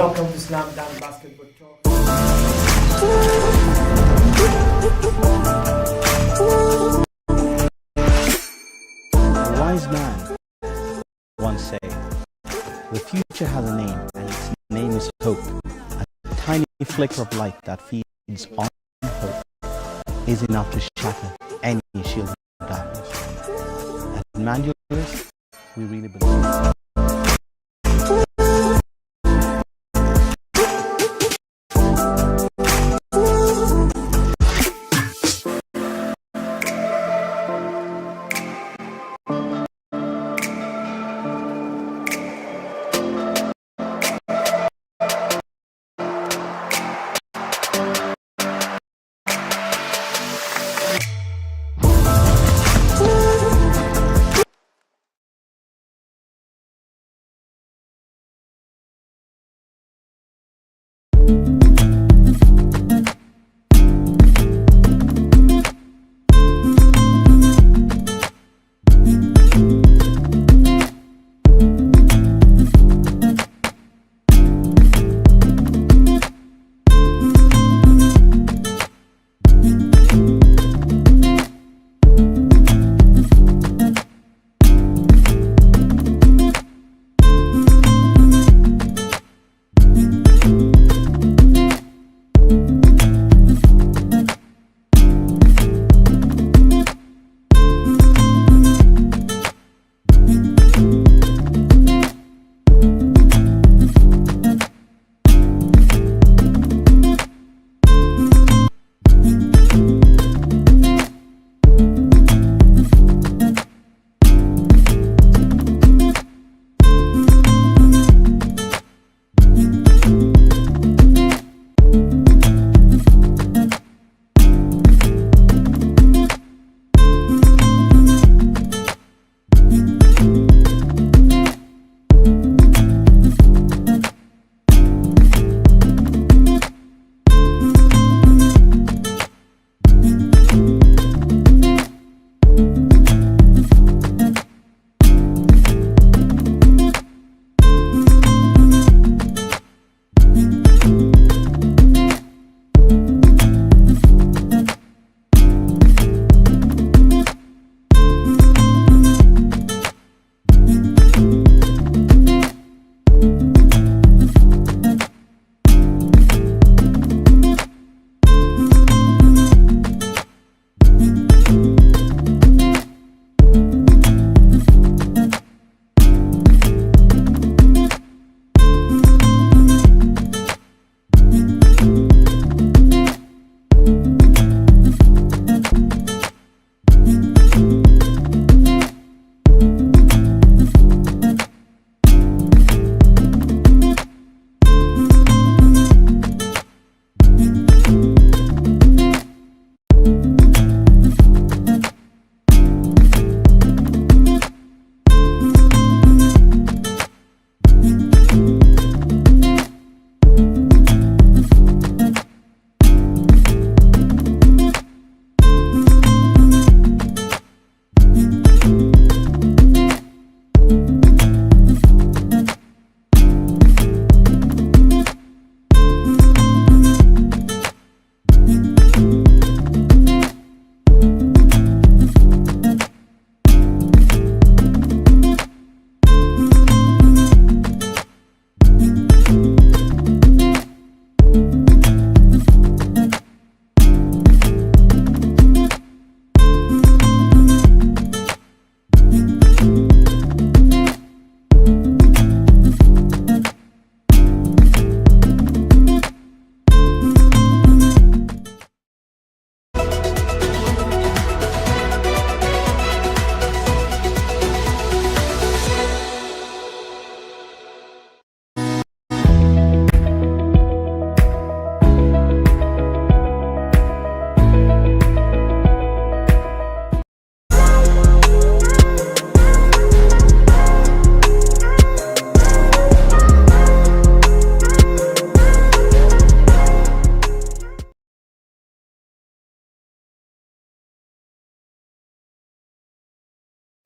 S15: Welcome to Slam Dunk Basketball Talk.
S16: A wise man once said, "The future has a name, and its name is hope. A tiny flicker of light that feeds on hope is enough to shatter any shield of darkness." At Mandulus, we really believe.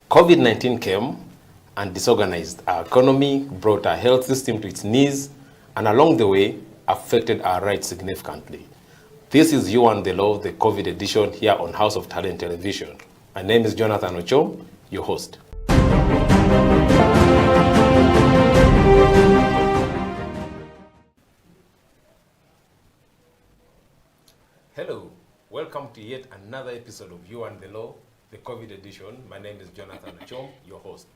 S10: COVID-19 came and disorganized our economy, brought our health system to its knees, and along the way, affected our rights significantly. This is You and the Law, the COVID edition here on House of Talent Television. My name is Jonathan Ochom, your host. Hello, welcome to yet another episode of You and the Law, the COVID edition. My name is Jonathan Ochom, your host.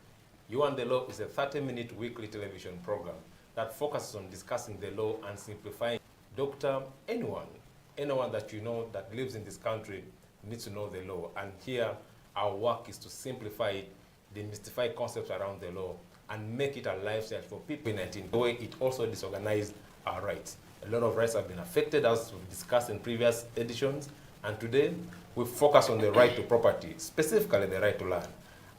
S10: You and the Law is a 30-minute weekly television program that focuses on discussing the law and simplifying. Doctor, anyone that you know that lives in this country needs to know the law. And here, our work is to simplify it, demystify concepts around the law, and make it a lifestyle for people in 19. The way it also disorganized our rights. A lot of rights have been affected, as we've discussed in previous editions, and today we focus on the right to property, specifically the right to land.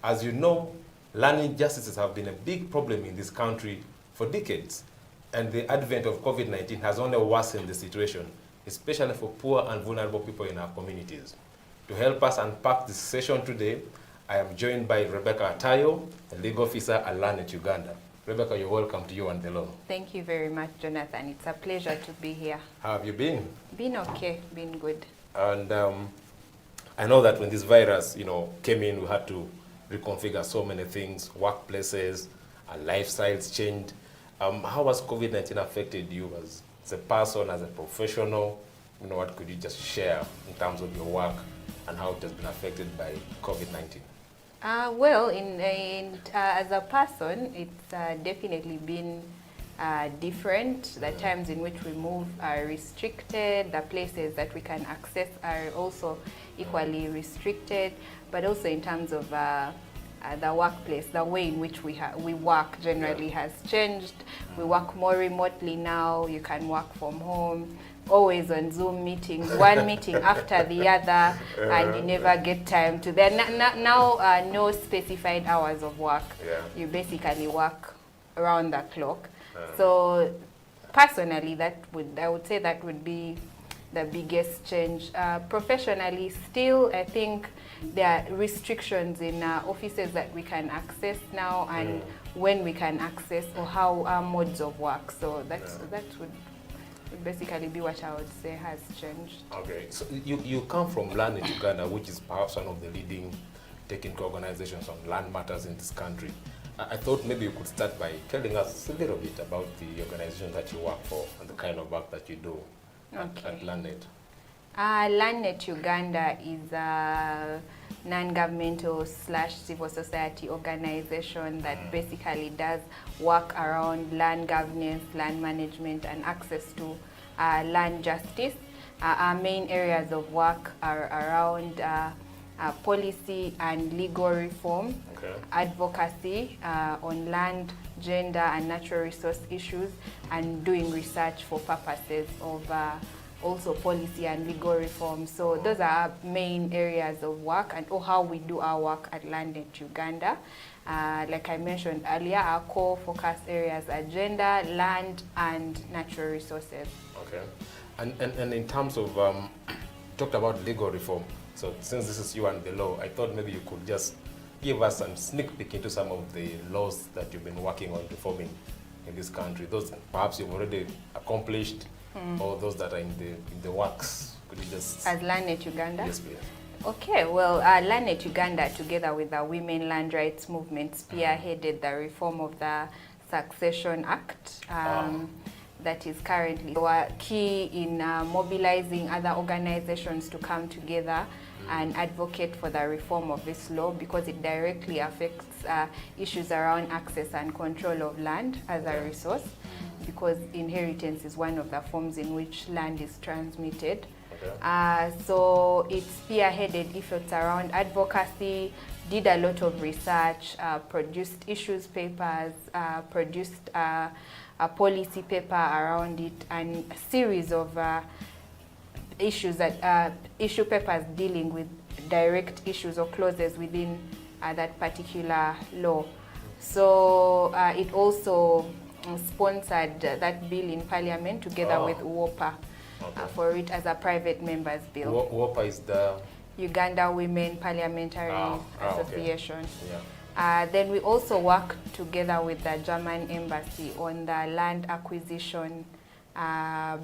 S10: As you know, land injustices have been a big problem in this country for decades, and the advent of COVID-19 has only worsened the situation, especially for poor and vulnerable people in our communities. To help us unpack this session today, I am joined by Rebecca Atayo, a legal officer at Land Uganda. Rebecca, you're welcome to You and the Law.
S17: Thank you very much, Jonathan. It's a pleasure to be here.
S10: How have you been?
S17: Been okay, been good.
S10: And I know that when this virus, came in, we had to reconfigure so many things, workplaces, and lifestyles changed. How has COVID-19 affected you as a person, as a professional? What could you just share in terms of your work and how it has been affected by COVID-19?
S17: Well, as a person, it's definitely been different. The times in which we move are restricted. The places that we can access are also equally restricted. But also in terms of the workplace, the way in which we work generally has changed. We work more remotely now. You can work from home. Always on Zoom meetings, one meeting after the other, and you never get time to now no specified hours of work. You basically work around the clock. So personally, I would say that would be the biggest change. Professionally, still, I think there are restrictions in offices that we can access now, and when we can access, or how our modes of work. So that would basically be what I would say has changed.
S10: Okay, so you come from Land Uganda, which is perhaps one of the leading technical organizations on land matters in this country. I thought maybe you could start by telling us a little bit about the organization that you work for and the kind of work that you do at LandNet.
S17: LandNet Uganda is a non-governmental / civil society organization that basically does work around land governance, land management, and access to land justice. Our main areas of work are around policy and legal reform, advocacy on land, gender, and natural resource issues, and doing research for purposes of also policy and legal reform. So those are our main areas of work, and how we do our work at LandNet Uganda. Like I mentioned earlier, our core focus areas are gender, land, and natural resources.
S10: Okay. And in terms of, talked about legal reform, so since this is You and the Law, I thought maybe you could just give us some sneak peek into some of the laws that you've been working on reforming in this country. Those perhaps you've already accomplished, or those that are in the works. Could you just...
S17: As LandNet Uganda?
S10: Yes, please.
S17: Okay, well, LandNet Uganda, together with the Women Land Rights Movement, spearheaded the reform of the Succession Act. That is currently key in mobilizing other organizations to come together and advocate for the reform of this law, because it directly affects issues around access and control of land as a resource, because inheritance is one of the forms in which land is transmitted. So it spearheaded efforts around advocacy, did a lot of research, produced issues papers, produced a policy paper around it, and a series of issues that issue papers dealing with direct issues or clauses within that particular law. So it also sponsored that bill in Parliament together with WOPA for it as a private members bill.
S10: WOPA is the
S17: Uganda Women Parliamentary Association. Then we also work together with the German embassy on the land acquisition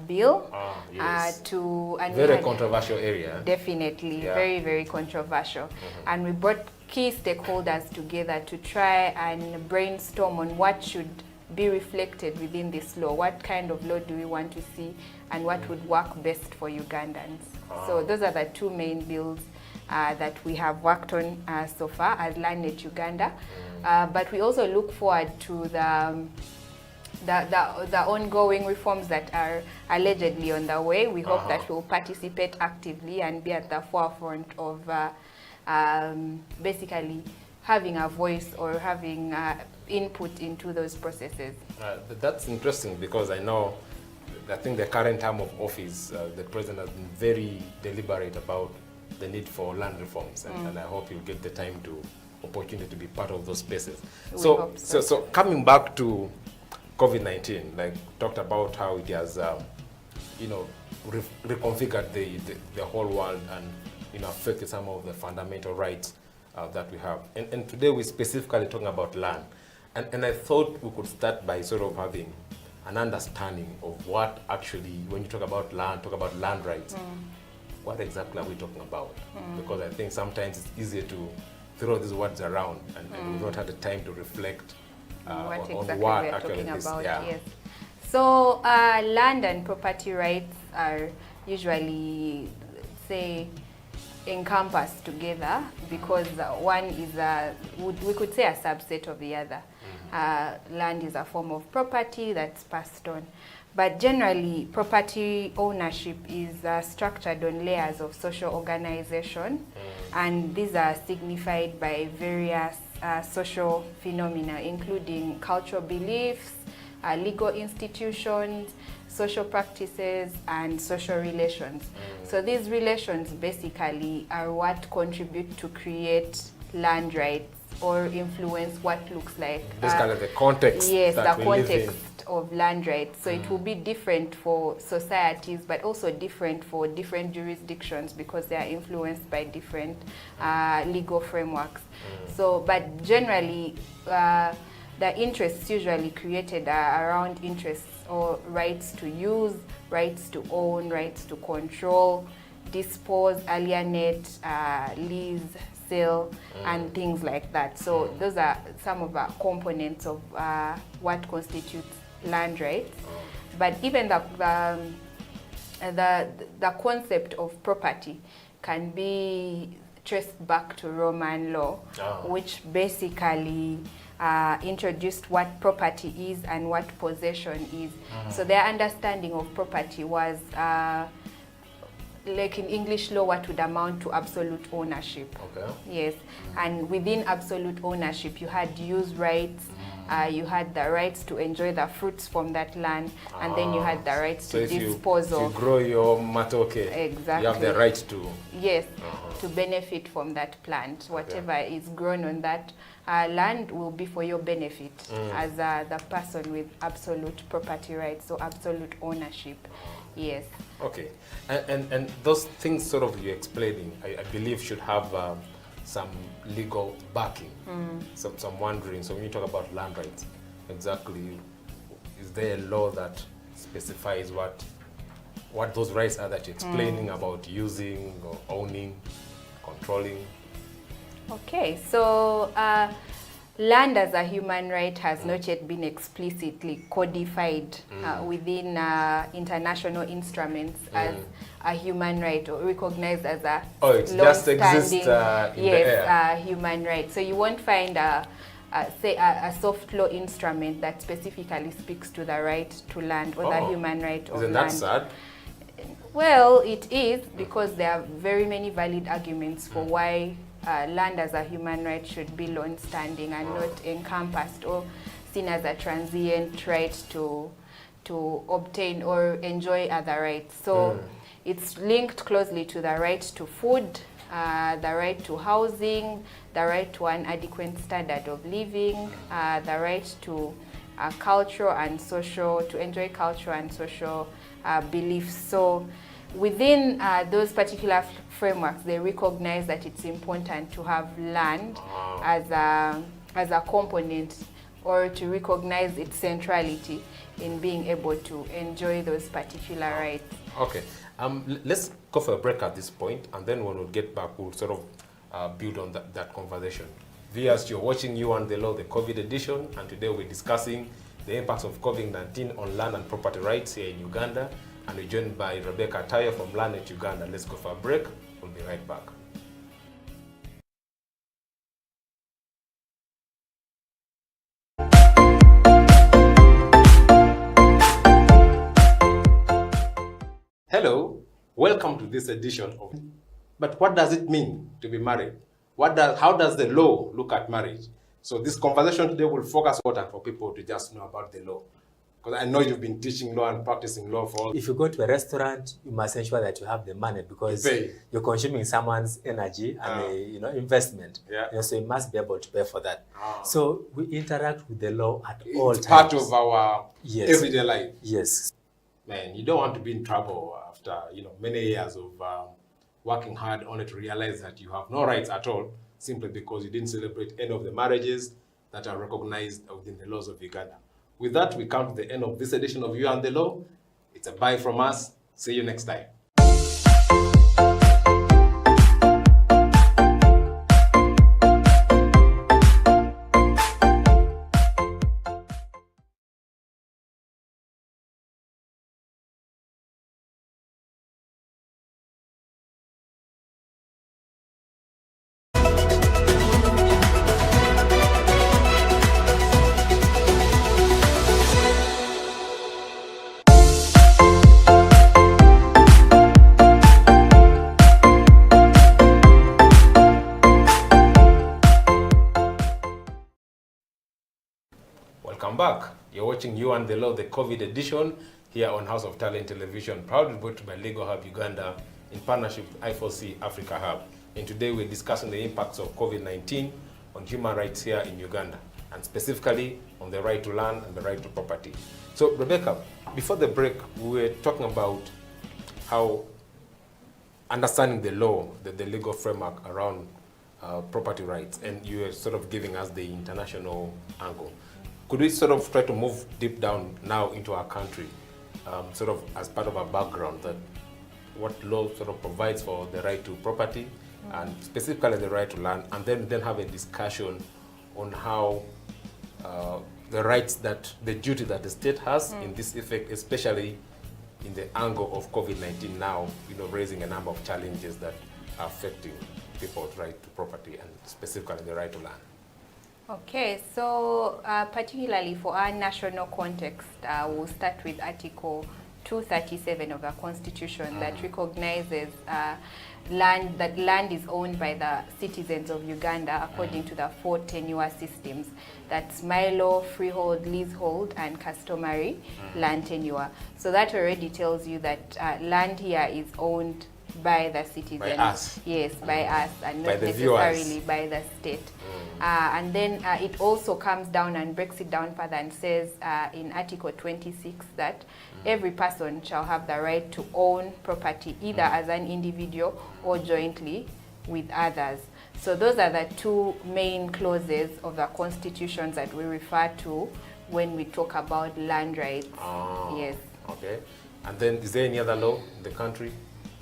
S17: bill.
S10: Yes.
S17: And
S10: very controversial area.
S17: Definitely,
S10: Yeah.
S17: very, very controversial. And we brought key stakeholders together to try and brainstorm on what should be reflected within this law. What kind of law do we want to see, and what would work best for Ugandans? So those are the two main bills that we have worked on so far as LandNet Uganda. But we also look forward to the ongoing reforms that are allegedly on the way. We hope that we'll participate actively and be at the forefront of basically having a voice or having input into those processes.
S10: That's interesting, because I think the current term of office, the president has been very deliberate about the need for land reforms, and I hope you'll get the opportunity to be part of those spaces. So coming back to COVID-19, like talked about how it has, reconfigured the whole world and affected some of the fundamental rights that we have. And today we're specifically talking about land, and I thought we could start by sort of having an understanding of what actually, when you talk about land rights, what exactly are we talking about? Because I think sometimes it's easier to throw these words around, and we've not had the time to reflect
S17: what
S10: on
S17: exactly
S10: what
S17: we are
S10: actually
S17: talking
S10: this,
S17: about.
S10: yeah.
S17: Yes. So land and property rights are usually, say, encompassed together, because one is we could say a subset of the other. Land is a form of property that's passed on. But generally, property ownership is structured on layers of social organization, and these are signified by various social phenomena, including cultural beliefs, legal institutions, social practices, and social relations. So these relations basically are what contribute to create land rights or influence what looks like.
S10: Basically the context.
S17: Yes,
S10: that
S17: the
S10: we live
S17: context
S10: in.
S17: of land rights. So it will be different for societies, but also different for different jurisdictions, because they are influenced by different legal frameworks. So, but generally, the interests usually created are around interests or rights to use, rights to own, rights to control, dispose, alienate, lease, sale, and things like that. So those are some of the components of what constitutes land rights. But even the concept of property can be traced back to Roman law, which basically introduced what property is and what possession is. So their understanding of property was like in English law, what would amount to absolute ownership.
S10: Okay.
S17: Yes, and within absolute ownership, you had use rights, you had the rights to enjoy the fruits from that land, and then you had the rights to dispose of.
S10: If you grow your matoke,
S17: exactly,
S10: you have the right to.
S17: Yes, to benefit from that plant. Whatever is grown on that land will be for your benefit as the person with absolute property rights, so absolute ownership. Yes.
S10: Okay, and those things sort of you're explaining, I believe should have some legal backing. So I'm wondering, so when you talk about land rights, exactly, is there a law that specifies what those rights are that you're explaining about using or owning, controlling?
S17: Okay, so land as a human right has not yet been explicitly codified within international instruments as a human right, or recognized as a
S10: it just exists in the air.
S17: Human right. So you won't find say a soft law instrument that specifically speaks to the right to land or the human right of land.
S10: Isn't that sad?
S17: Well, it is, because there are very many valid arguments for why land as a human right should be long-standing and not encompassed or seen as a transient right to obtain or enjoy other rights. So it's linked closely to the right to food, the right to housing, the right to an adequate standard of living, the right to culture and social, to enjoy culture and social beliefs. So within those particular frameworks, they recognize that it's important to have land as as a component, or to recognize its centrality in being able to enjoy those particular rights.
S10: Okay, let's go for a break at this point, and then when we get back, we'll sort of build on that conversation. Viewers, you're watching You and the Law, the COVID edition, and today we're discussing the impacts of COVID-19 on land and property rights here in Uganda, and we're joined by Rebecca Tayo from Land Uganda. Let's go for a break. We'll be right back. Hello, welcome to this edition of. But what does it mean to be married? How does the law look at marriage? So this conversation today will focus on for people to just know about the law. Because I know you've been teaching law and practicing law for.
S12: If you go to a restaurant, you must ensure that you have the money, because you're consuming someone's energy and investment.
S10: Yeah.
S12: So you must be able to pay for that. So we interact with the law at all times.
S10: It's part of our everyday life.
S12: Yes.
S10: Man, you don't want to be in trouble after many years of working hard only to realize that you have no rights at all, simply because you didn't celebrate any of the marriages that are recognized within the laws of Uganda. With that, we come to the end of this edition of You and the Law. It's a bye from us. See you next time. Welcome back. You're watching You and the Law, the COVID edition, here on House of Talent Television, proudly brought to by Legal Hub Uganda in partnership with I4C Africa Hub. And today we're discussing the impacts of COVID-19 on human rights here in Uganda, and specifically on the right to land and the right to property. So, Rebecca, before the break, we were talking about how understanding the law, the legal framework around property rights, and you were sort of giving us the international angle. Could we sort of try to move deep down now into our country, sort of as part of our background, that what law sort of provides for the right to property, and specifically the right to land, and then have a discussion on how the rights the duty that the state has in this effect, especially in the angle of COVID-19 now, raising a number of challenges that are affecting people's right to property, and specifically the right to land.
S17: Okay, so particularly for our national context, we'll start with Article 237 of the Constitution that recognizes that land is owned by the citizens of Uganda according to the 4 tenure systems. That's Milo, freehold, leasehold, and customary land tenure. So that already tells you that land here is owned by the citizens.
S10: By us.
S17: Yes, by us, and
S10: by
S17: not
S10: the
S17: necessarily
S10: viewers.
S17: by the state. And then it also comes down and breaks it down further and says in Article 26 that every person shall have the right to own property, either as an individual or jointly with others. So those are the 2 main clauses of the constitutions that we refer to when we talk about land rights. Yes.
S10: Okay. And then is there any other law in the country?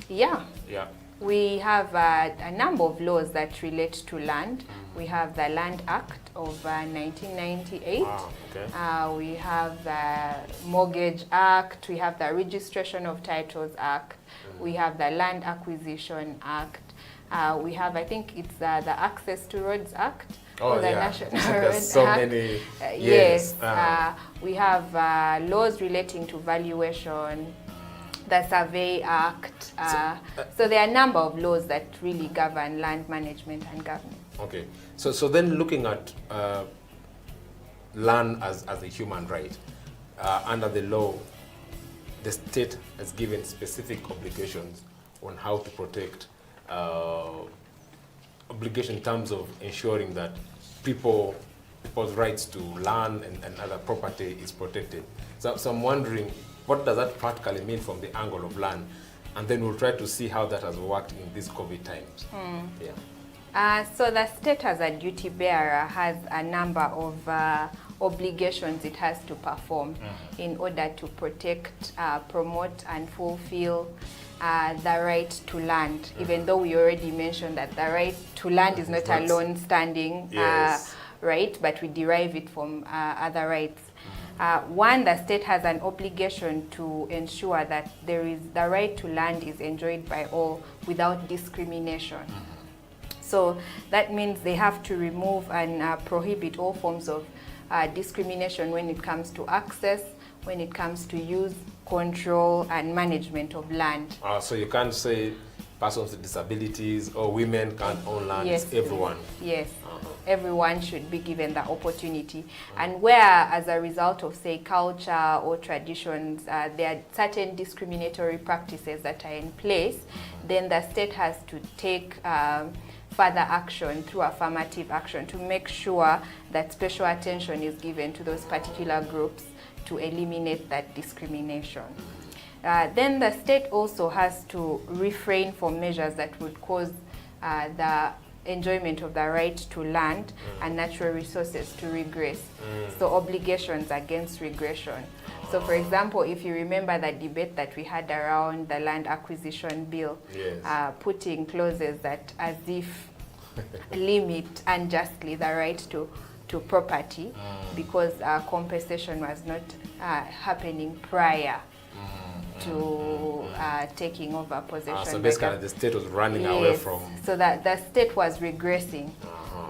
S17: Yeah.
S10: Yeah.
S17: We have a number of laws that relate to land. We have the Land Act of 1998.
S10: Okay.
S17: We have the Mortgage Act. We have the Registration of Titles Act. We have the Land Acquisition Act. We have, I think it's the Access to Roads Act.
S10: Oh,
S17: the
S10: yeah.
S17: National
S10: There's
S17: Road
S10: so
S17: Act.
S10: many.
S17: Yes. We have laws relating to valuation, the Survey Act. So there are a number of laws that really govern land management and governance.
S10: Okay. So then looking at land as a human right, under the law, the state has given specific obligations on how to protect obligation in terms of ensuring that people's rights to land and other property is protected. So I'm wondering, what does that practically mean from the angle of land? And then we'll try to see how that has worked in these COVID times.
S17: Mm.
S10: Yeah.
S17: So the state as a duty bearer has a number of obligations it has to perform in order to protect, promote and fulfill the right to land, even though we already mentioned that the right to land is not a lone-standing right, but we derive it from other rights. One, the state has an obligation to ensure that the right to land is enjoyed by all without discrimination. So that means they have to remove and prohibit all forms of discrimination when it comes to access, when it comes to use, control and management of land.
S10: So you can't say persons with disabilities or women can't own land, it's everyone.
S17: Yes, everyone should be given the opportunity. And where as a result of say culture or traditions, there are certain discriminatory practices that are in place, then the state has to take further action through affirmative action to make sure that special attention is given to those particular groups to eliminate that discrimination. Then the state also has to refrain from measures that would cause the enjoyment of the right to land and natural resources to regress. So obligations against regression. So for example, if you remember the debate that we had around the land acquisition bill, putting clauses that as if limit unjustly the right to property because compensation was not happening prior to taking over possession.
S10: So basically the state was running away from...
S17: So that the state was regressing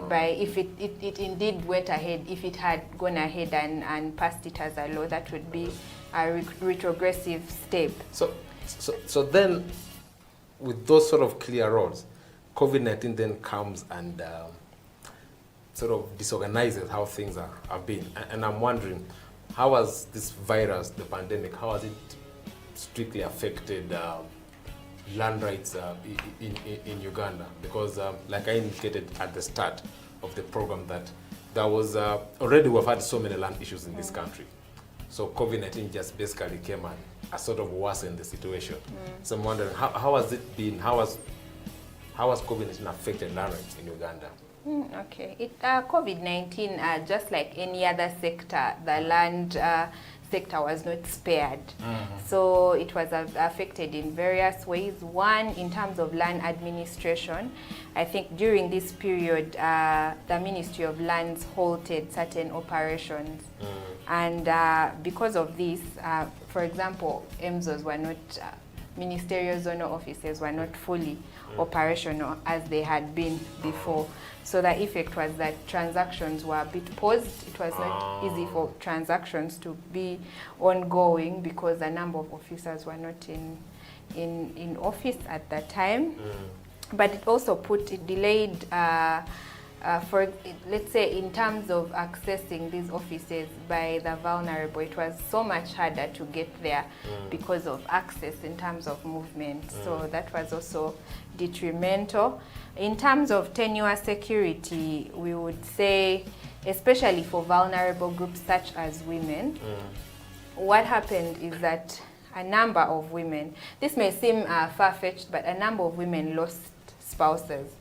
S17: by if it indeed went ahead, if it had gone ahead and passed it as a law, that would be a retrogressive step.
S10: So then with those sort of clear roads, COVID-19 then comes and sort of disorganizes how things have been. And I'm wondering, how has this virus, the pandemic, how has it strictly affected land rights in Uganda? Because like I indicated at the start of the program that there was, already we've had so many land issues in this country. So COVID-19 just basically came and sort of worsened the situation. So I'm wondering, how has it been, how has COVID-19 affected land rights in Uganda?
S17: Okay, COVID-19, just like any other sector, the land sector was not spared. So it was affected in various ways. One, in terms of land administration, I think during this period, the Ministry of Lands halted certain operations. And because of this, for example, MZOs were not, ministerial zonal offices were not fully operational as they had been before. So the effect was that transactions were a bit paused. It was not easy for transactions to be ongoing because a number of officers were not in office at that time. But it also delayed, for let's say in terms of accessing these offices by the vulnerable, it was so much harder to get there because of access in terms of movement. So that was also detrimental. In terms of tenure security, we would say, especially for vulnerable groups such as women, what happened is that a number of women, this may seem far-fetched, but a number of women lost spouses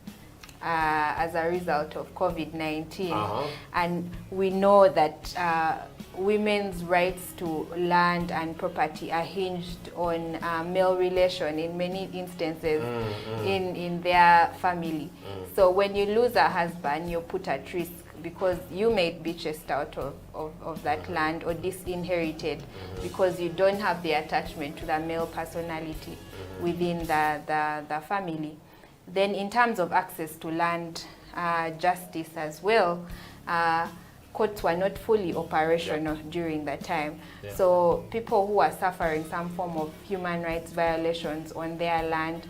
S17: as a result of COVID-19. And we know that women's rights to land and property are hinged on male relation in many instances in their family. So when you lose a husband, you're put at risk because you may be chased out of that land or disinherited because you don't have the attachment to the male personality within the family. Then in terms of access to land justice as well, courts were not fully operational during that time. So people who are suffering some form of human rights violations on their land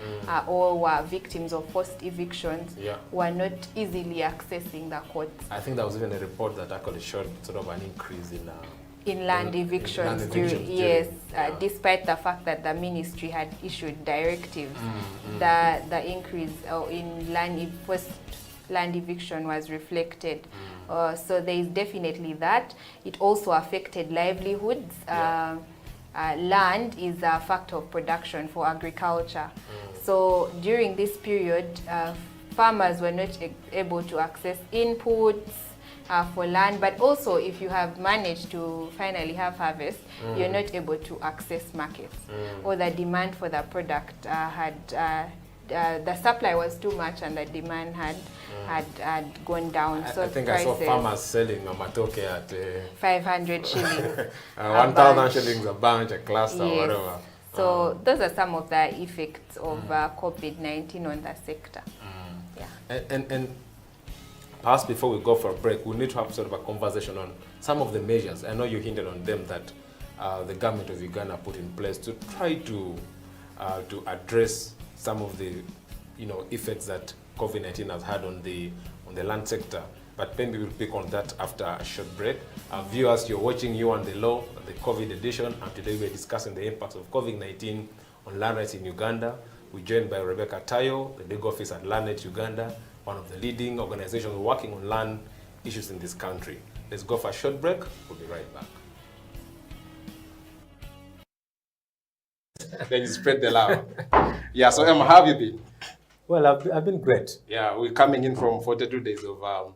S17: or were victims of forced evictions were not easily accessing the courts.
S10: I think there was even a report that actually showed sort of an increase in
S17: land evictions, despite the fact that the ministry had issued directives, the increase in forced land eviction was reflected. So there is definitely that. It also affected livelihoods. Land is a factor of production for agriculture. So during this period, farmers were not able to access inputs for land, but also if you have managed to finally have harvest, you're not able to access markets, or the demand for the product the supply was too much and the demand had gone down. So
S10: I think I saw farmers selling matoke at
S17: 500 shillings.
S10: 1,000 shillings a bunch, a cluster,
S17: yes.
S10: whatever.
S17: So those are some of the effects of COVID-19 on the sector.
S10: Yeah. And perhaps before we go for a break, we need to have sort of a conversation on some of the measures. I know you hinted on them that the government of Uganda put in place to try to address some of the effects that COVID-19 has had on the land sector. But maybe we'll pick on that after a short break. Viewers, you're watching You and the Law, the COVID edition, and today we're discussing the impacts of COVID-19 on land rights in Uganda. We're joined by Rebecca Tayo, the legal officer at Land Rights Uganda, one of the leading organizations working on land issues in this country. Let's go for a short break. We'll be right back. Then you spread the love. Yeah, so Emma, how have you been?
S12: Well, I've been great.
S10: Yeah, we're coming in from 42 days of a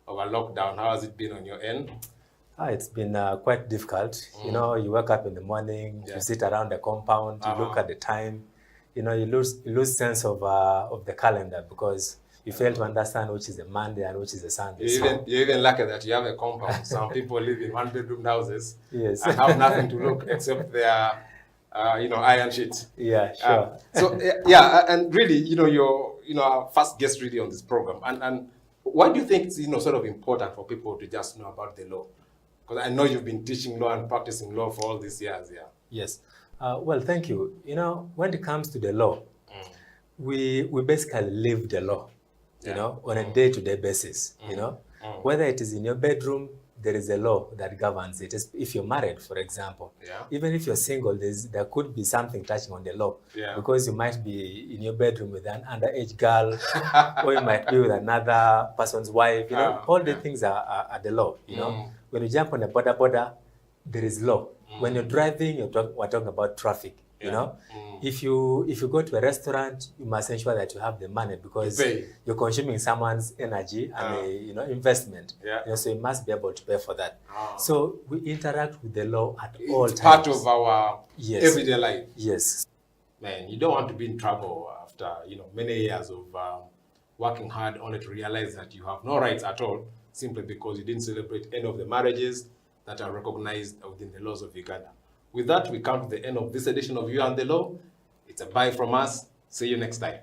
S10: lockdown. How has it been on your end?
S12: It's been quite difficult. You know, you wake up in the morning, you sit around the compound, you look at the time. You know, you lose sense of the calendar because you fail to understand which is a Monday and which is a Sunday.
S10: You're even lucky that you have a compound. Some people live in one-bedroom houses and
S12: yes.
S10: have nothing to look except their iron sheets.
S12: Yeah, sure.
S10: And really, you're our first guest really on this program. And why do you think it's sort of important for people to just know about the law? Because I know you've been teaching law and practicing law for all these years. Yeah.
S12: Yes. Well, thank you. You know, when it comes to the law, we basically live the law, on a day-to-day basis. Whether it is in your bedroom, there is a law that governs it. If you're married, for example, even if you're single, there could be something touching on the law because you might be in your bedroom with an underage girl, or you might be with another person's wife. All the things are the law. When you jump on a border, there is law. When you're driving, we're talking about traffic. If you go to a restaurant, you must ensure that you have the money because you're consuming someone's energy and investment. So you must be able to pay for that. So we interact with the law at all times.
S10: It's part of our everyday life.
S12: Yes.
S10: Man, you don't want to be in trouble after many years of working hard only to realize that you have no rights at all simply because you didn't celebrate any of the marriages that are recognized within the laws of Uganda. With that, we come to the end of this edition of You and the Law. It's a bye from us. See you next time.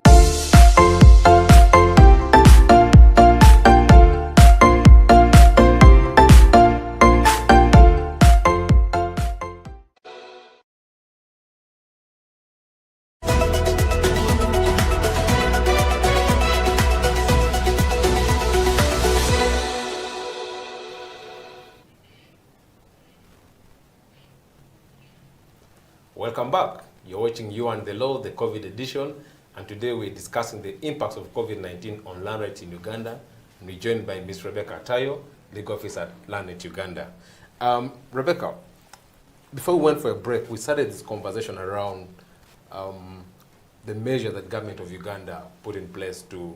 S10: Welcome back. You're watching You and the Law, the COVID edition, and today we're discussing the impacts of COVID-19 on land rights in Uganda. And we're joined by Ms. Rebecca Tayo, legal officer at Land Rights Uganda. Rebecca, before we went for a break, we started this conversation around the measure that government of Uganda put in place to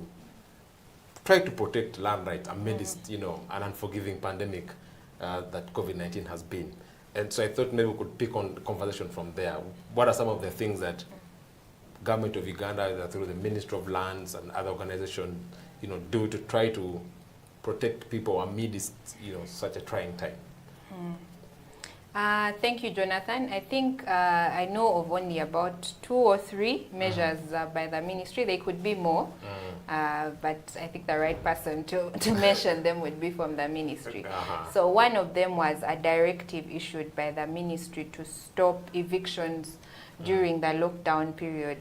S10: try to protect land rights amidst, an unforgiving pandemic that COVID-19 has been. And so I thought maybe we could pick on the conversation from there. What are some of the things that government of Uganda, either through the Ministry of Lands and other organizations, do to try to protect people amidst, such a trying time?
S17: Thank you, Jonathan. I think I know of only about 2 or 3 measures by the ministry. They could be more, but I think the right person to mention them would be from the ministry. So one of them was a directive issued by the ministry to stop evictions during the lockdown period.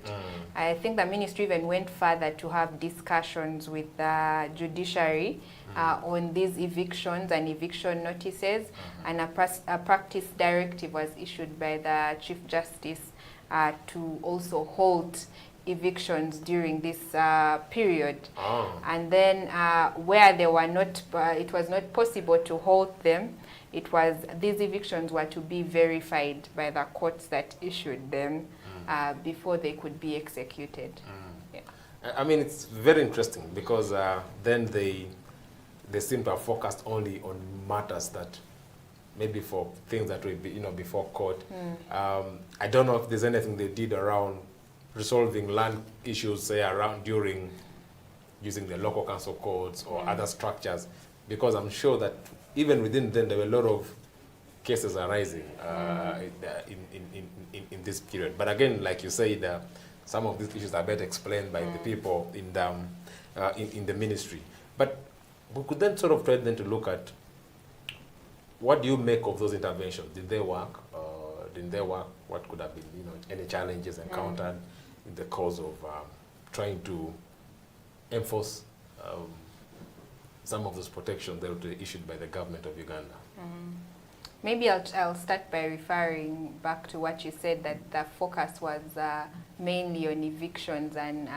S17: I think the ministry even went further to have discussions with the judiciary on these evictions and eviction notices, and a practice directive was issued by the Chief Justice to also halt evictions during this period. And then where they were not, it was not possible to halt them, these evictions were to be verified by the courts that issued them before they could be executed.
S10: I mean, it's very interesting because then they seem to have focused only on matters that maybe for things that will be, before court. I don't know if there's anything they did around resolving land issues, say, around during using the local council codes or other structures, because I'm sure that even within them, there were a lot of cases arising in this period. But again, like you said, some of these issues are better explained by the people in the ministry. But we could then sort of try then to look at what do you make of those interventions? Did they work? Didn't they work? What could have been, any challenges encountered in the course of trying to enforce some of those protections that were issued by the government of Uganda?
S17: Maybe I'll start by referring back to what you said, that the focus was mainly on evictions and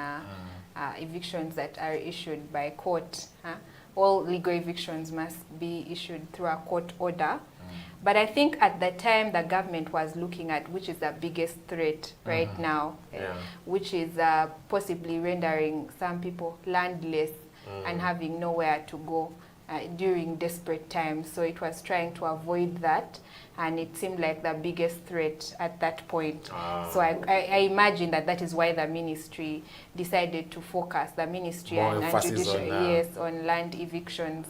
S17: evictions that are issued by court. All legal evictions must be issued through a court order. But I think at the time the government was looking at which is the biggest threat right now, which is possibly rendering some people landless and having nowhere to go during desperate times. So it was trying to avoid that, and it seemed like the biggest threat at that point. So I imagine that is why the ministry decided to focus, the ministry and judicial, on land evictions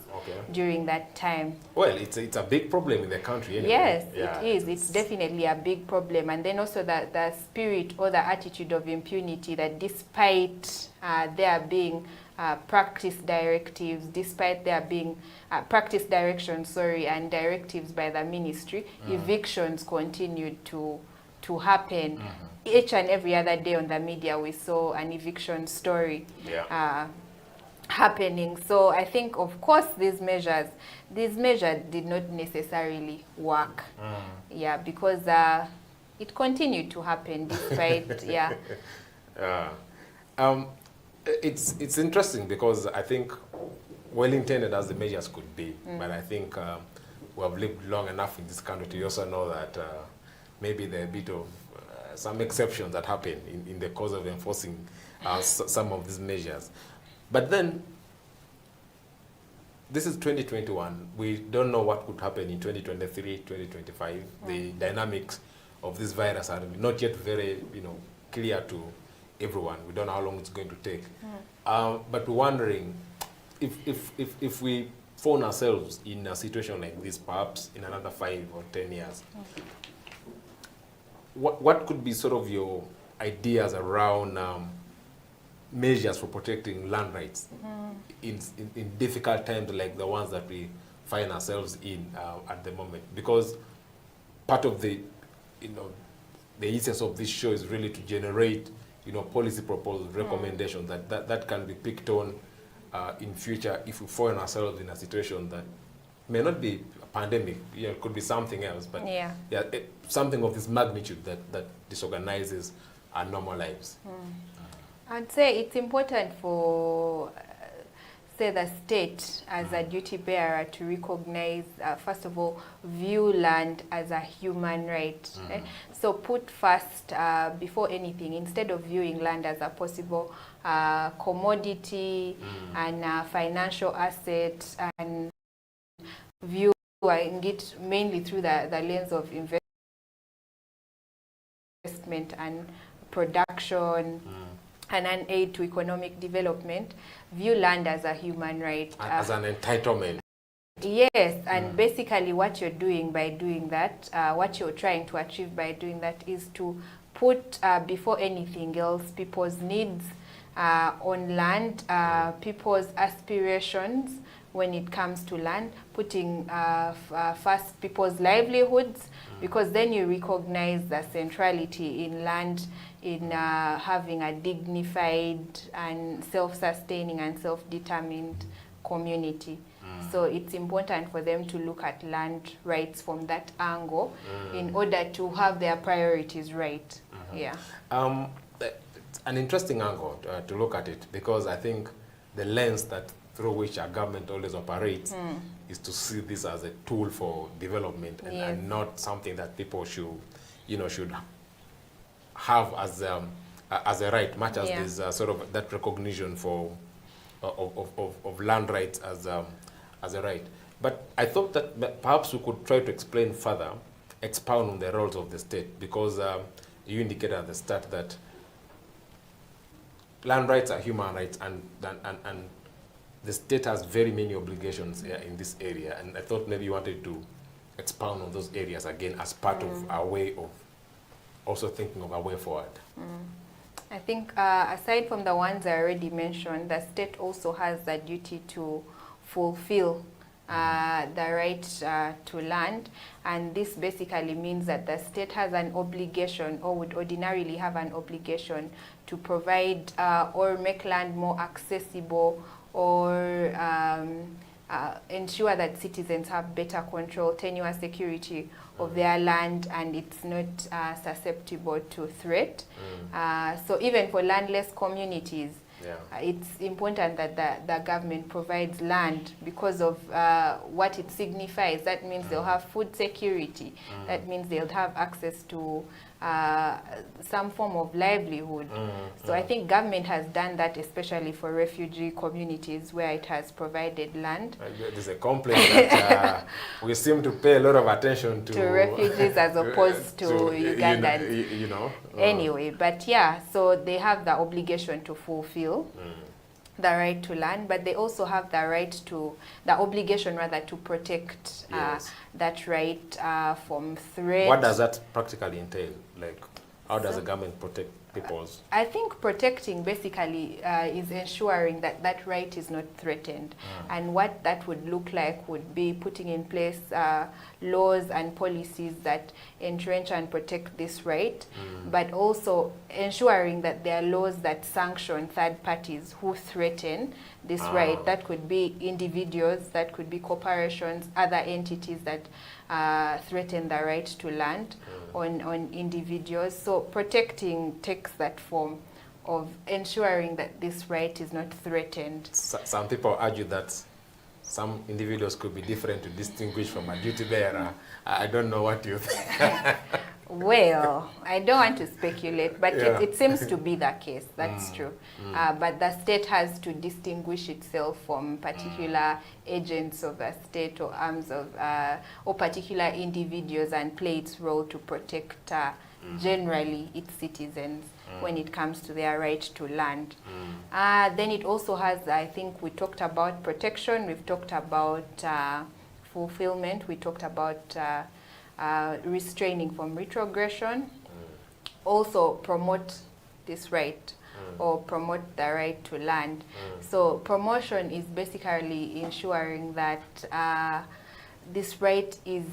S17: during that time.
S10: Well, it's a big problem in the country anyway.
S17: Yes, it is. It's definitely a big problem. And then also the spirit or the attitude of impunity, that despite there being practice directives, despite there being practice directions, and directives by the ministry, evictions continued to happen. Each and every other day on the media, we saw an eviction story happening. So I think, of course, these measures did not necessarily work. Because it continued to happen despite,
S10: It's interesting because I think, well-intended as the measures could be, but I think we have lived long enough in this country to also know that maybe there are a bit of some exceptions that happen in the course of enforcing some of these measures. But then, this is 2021. We don't know what could happen in 2023, 2025. The dynamics of this virus are not yet very, clear to everyone. We don't know how long it's going to take. But we're wondering if we found ourselves in a situation like this, perhaps in another 5 or 10 years, what could be sort of your ideas around measures for protecting land rights in difficult times like the ones that we find ourselves in at the moment? Because part of the essence of this show is really to generate policy proposals, recommendations that can be picked on in future if we find ourselves in a situation that may not be a pandemic, it could be something else, but something of this magnitude that disorganizes our normal lives.
S17: I'd say it's important for, say, the state as a duty bearer to recognize, first of all, view land as a human right. So put first, before anything, instead of viewing land as a possible commodity and financial asset, and viewing it mainly through the lens of investment and production, and an aid to economic development, view land as a human right.
S10: As an entitlement.
S17: Yes, and basically what you're doing by doing that, what you're trying to achieve by doing that is to put before anything else people's needs on land, people's aspirations when it comes to land, putting first people's livelihoods, because then you recognize the centrality in land, in having a dignified and self-sustaining and self-determined community. So it's important for them to look at land rights from that angle in order to have their priorities right.
S10: It's an interesting angle to look at it, because I think the lens through which our government always operates is to see this as a tool for development and not something that people should have as as a right, much as
S17: Yeah.
S10: there's sort of that recognition for of land rights as a right. But I thought that perhaps we could try to explain further, expound on the roles of the state, because you indicated at the start that land rights are human rights, and the state has very many obligations in this area. And I thought maybe you wanted to expound on those areas again as part of our way of also thinking of a way forward.
S17: I think aside from the ones I already mentioned, the state also has the duty to fulfill the right to land, and this basically means that the state has an obligation, or would ordinarily have an obligation, to provide or make land more accessible, or ensure that citizens have better control, tenure security of their land, and it's not susceptible to threat. So even for landless communities, it's important that the government provides land because of what it signifies. That means they'll have food security. That means they'll have access to some form of livelihood. So I think government has done that, especially for refugee communities where it has provided land.
S10: There's a complaint that we seem to pay a lot of attention to
S17: refugees as opposed to Ugandans.
S10: You know.
S17: Anyway, but yeah, so they have the obligation to fulfill the right to land, but they also have the obligation rather to protect that right from threat.
S10: What does that practically entail? Like, how does the government protect people's?
S17: I think protecting basically is ensuring that that right is not threatened. And what that would look like would be putting in place laws and policies that entrench and protect this right, but also ensuring that there are laws that sanction third parties who threaten this right. That could be individuals, that could be corporations, other entities that threaten the right to land on individuals. So protecting takes that form of ensuring that this right is not threatened.
S10: Some people argue that some individuals could be different to distinguish from a duty bearer. I don't know what you think.
S17: Well, I don't want to speculate, but it seems to be the case. That's true. But the state has to distinguish itself from particular agents of the state or arms of or particular individuals, and play its role to protect generally its citizens when it comes to their right to land. Then it also has, I think we talked about protection, we've talked about fulfillment, we talked about restraining from retrogression, also promote this right or promote the right to land. So promotion is basically ensuring that this right is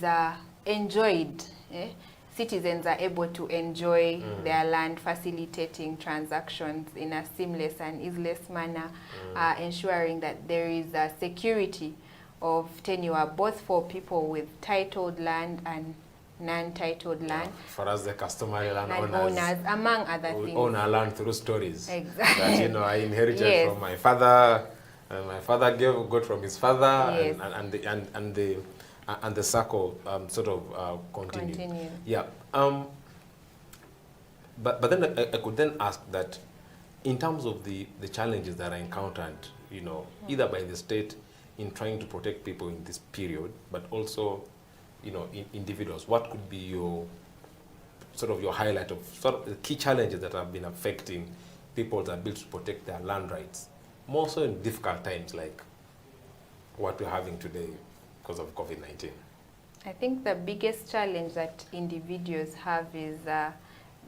S17: enjoyed. Citizens are able to enjoy their land, facilitating transactions in a seamless and easeless manner, ensuring that there is a security of tenure, both for people with titled land and non-titled land.
S10: For us, the customary land
S17: owners, among other things.
S10: We own our land through stories.
S17: Exactly.
S10: That, you know, I inherited from my father, and my father got from his father, and the circle sort of continued. Yeah. But then I could then ask that, in terms of the challenges that are encountered, you know, either by the state in trying to protect people in this period, but also, you know, individuals, what could be your sort of your highlight of sort of the key challenges that have been affecting people's ability to protect their land rights, more so in difficult times like what we're having today because of COVID-19?
S17: I think the biggest challenge that individuals have is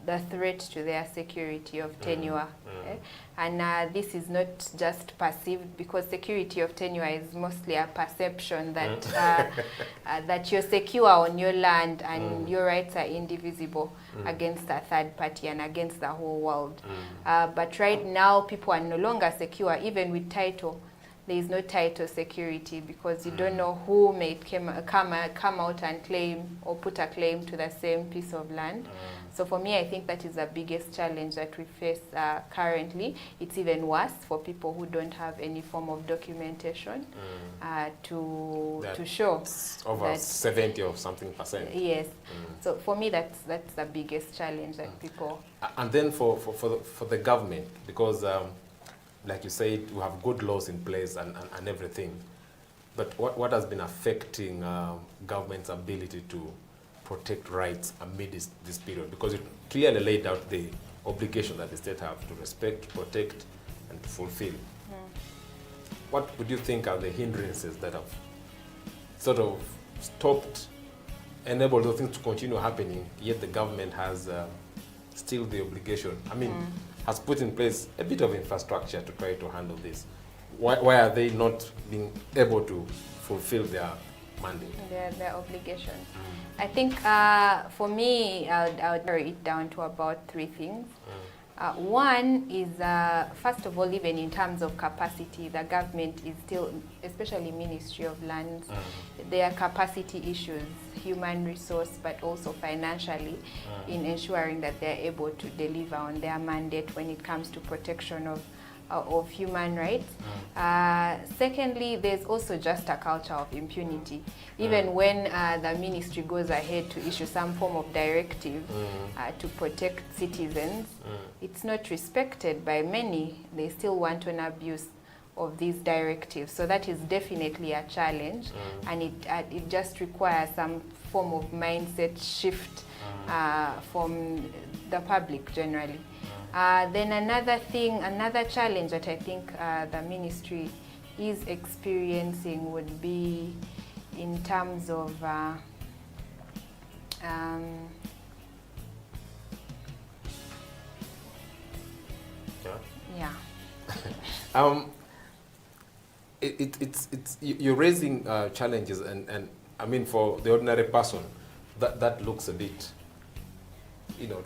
S17: the threat to their security of tenure. And this is not just perceived, because security of tenure is mostly a perception that that you're secure on your land and your rights are indivisible against a third party and against the whole world. But right now, people are no longer secure, even with title. there is no title security because you don't know who may come out and claim or put a claim to the same piece of land. So for me, I think that is the biggest challenge that we face currently. It's even worse for people who don't have any form of documentation to show.
S10: Over
S17: that
S10: 70 or something %.
S17: Yes. So for me, that's the biggest challenge that people.
S10: And then for the government, because like you said, we have good laws in place and everything. But what has been affecting government's ability to protect rights amid this period? Because it clearly laid out the obligation that the state have to respect, protect, and to fulfill. What would you think are the hindrances that have sort of stopped, enabled those things to continue happening, yet the government has still the obligation, has put in place a bit of infrastructure to try to handle this? Why are they not being able to fulfill their mandate?
S17: Their obligations. I think for me, I would narrow it down to about 3 things. One is, first of all, even in terms of capacity, the government is still, especially Ministry of Lands, there are capacity issues, human resource, but also financially, in ensuring that they're able to deliver on their mandate when it comes to protection of human rights. Secondly, there's also just a culture of impunity. Even when the ministry goes ahead to issue some form of directive to protect citizens, it's not respected by many. They still want an abuse of these directives. So that is definitely a challenge, and it just requires some form of mindset shift from the public generally. Then another challenge that I think the ministry is experiencing would be in terms of
S10: you're raising challenges, and I mean, for the ordinary person, that looks a bit,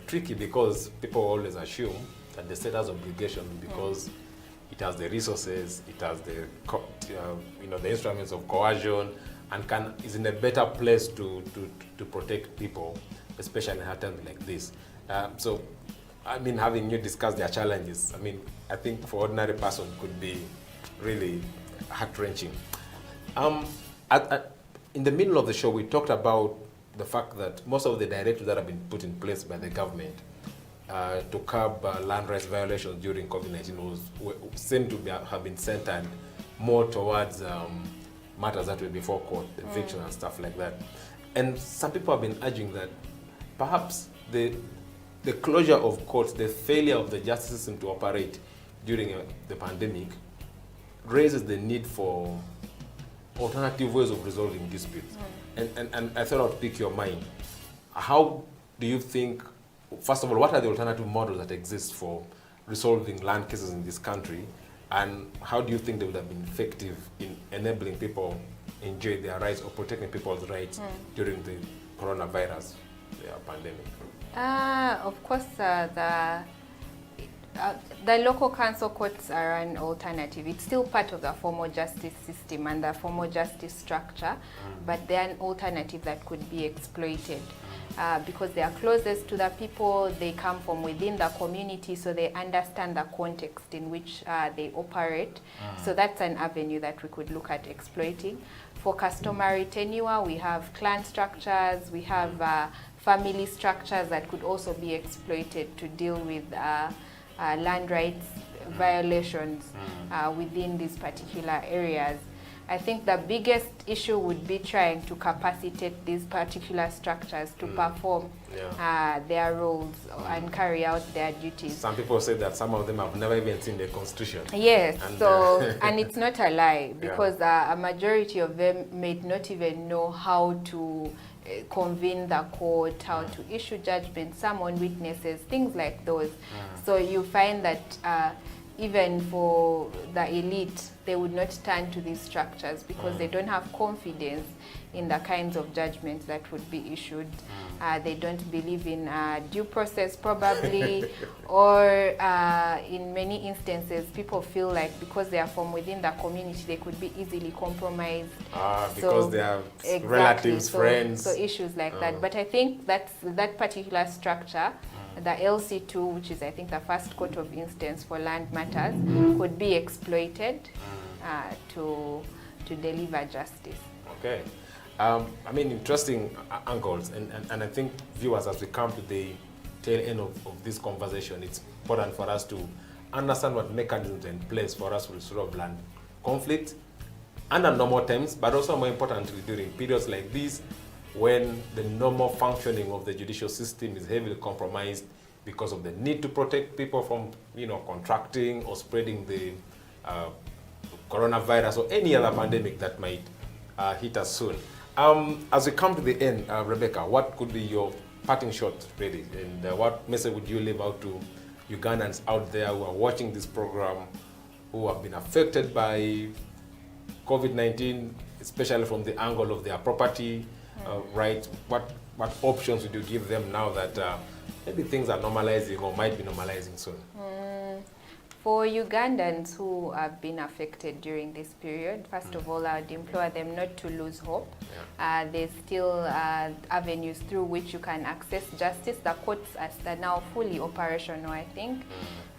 S10: tricky, because people always assume that the state has obligation because it has the resources, it has the the instruments of coercion, and is in a better place to protect people, especially in a time like this. So, I mean, having you discuss their challenges, I think for ordinary person could be really heart-wrenching. In the middle of the show, we talked about the fact that most of the directives that have been put in place by the government to curb land rights violations during COVID-19 seem to have been centered more towards matters that were before court, eviction and stuff like that. And some people have been urging that perhaps the closure of courts, the failure of the justice system to operate during the pandemic, raises the need for alternative ways of resolving disputes. And I thought I'd pick your mind. How do you think, first of all, what are the alternative models that exist for resolving land cases in this country? And how do you think they would have been effective in enabling people enjoy their rights or protecting people's rights during the coronavirus pandemic?
S17: Of course, the local council courts are an alternative. It's still part of the formal justice system and the formal justice structure, but they're an alternative that could be exploited because they are closest to the people, they come from within the community, so they understand the context in which they operate. So that's an avenue that we could look at exploiting. For customary tenure, we have clan structures, we have family structures that could also be exploited to deal with land rights violations within these particular areas. I think the biggest issue would be trying to capacitate these particular structures to perform their roles and carry out their duties.
S10: Some people say that some of them have never even seen the Constitution.
S17: Yes, and it's not a lie, because a majority of them may not even know how to convene the court, how to issue judgment, summon witnesses, things like those. So you find that even for the elite, they would not turn to these structures because they don't have confidence in the kinds of judgments that would be issued. They don't believe in due process probably, or in many instances people feel like because they are from within the community they could be easily compromised.
S10: Because they are relatives, friends.
S17: So issues like that. But I think that particular structure, the LC2, which is I think the first court of instance for land matters, could be exploited to deliver justice.
S10: Okay. I mean, interesting angles, and I think viewers, as we come to the tail end of this conversation, it's important for us to understand what mechanisms are in place for us to resolve land conflict under normal times, but also more importantly during periods like this when the normal functioning of the judicial system is heavily compromised because of the need to protect people from, contracting or spreading the coronavirus or any other pandemic that might hit us soon. As we come to the end, Rebecca, what could be your parting shot, really? And what message would you leave out to Ugandans out there who are watching this program, who have been affected by COVID-19, especially from the angle of their property rights? What options would you give them now that maybe things are normalizing or might be normalizing soon?
S17: For Ugandans who have been affected during this period, first of all, I would implore them not to lose hope. There's still avenues through which you can access justice. The courts are now fully operational, I think,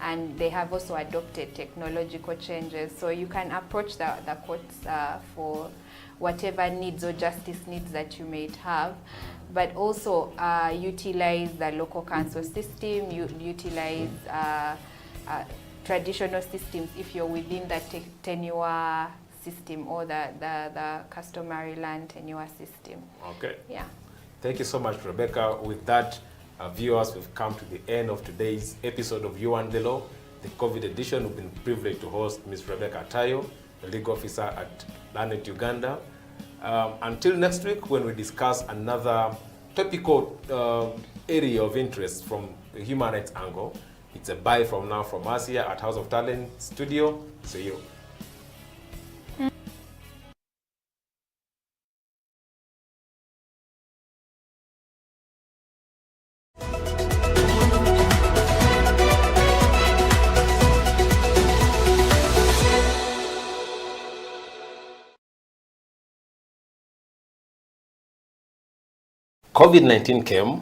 S17: and they have also adopted technological changes. So you can approach the courts for whatever needs or justice needs that you may have, but also utilize the local council system, utilize traditional systems if you're within the tenure system or the customary land tenure system.
S10: Okay.
S17: Yeah.
S10: Thank you so much, Rebecca. With that, viewers, we've come to the end of today's episode of You and the Law, the COVID edition. We've been privileged to host Ms. Rebecca Tayo, the legal officer at Lanet Uganda. Until next week, when we discuss another topical area of interest from the human rights angle. It's a bye from now from us here at House of Talent Studio. See you. COVID-19 came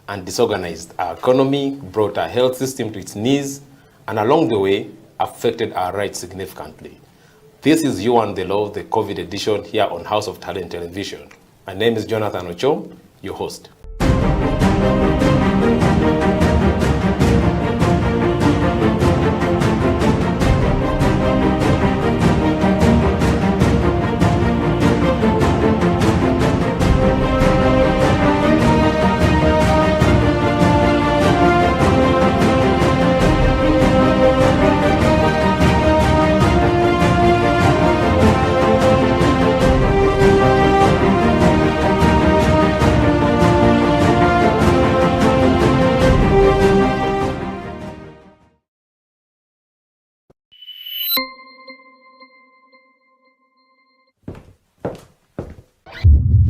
S10: and disorganized our economy, brought our health system to its knees, and along the way, affected our rights significantly. This is You and the Law, the COVID edition here on House of Talent Television. My name is Jonathan Ochom, your host.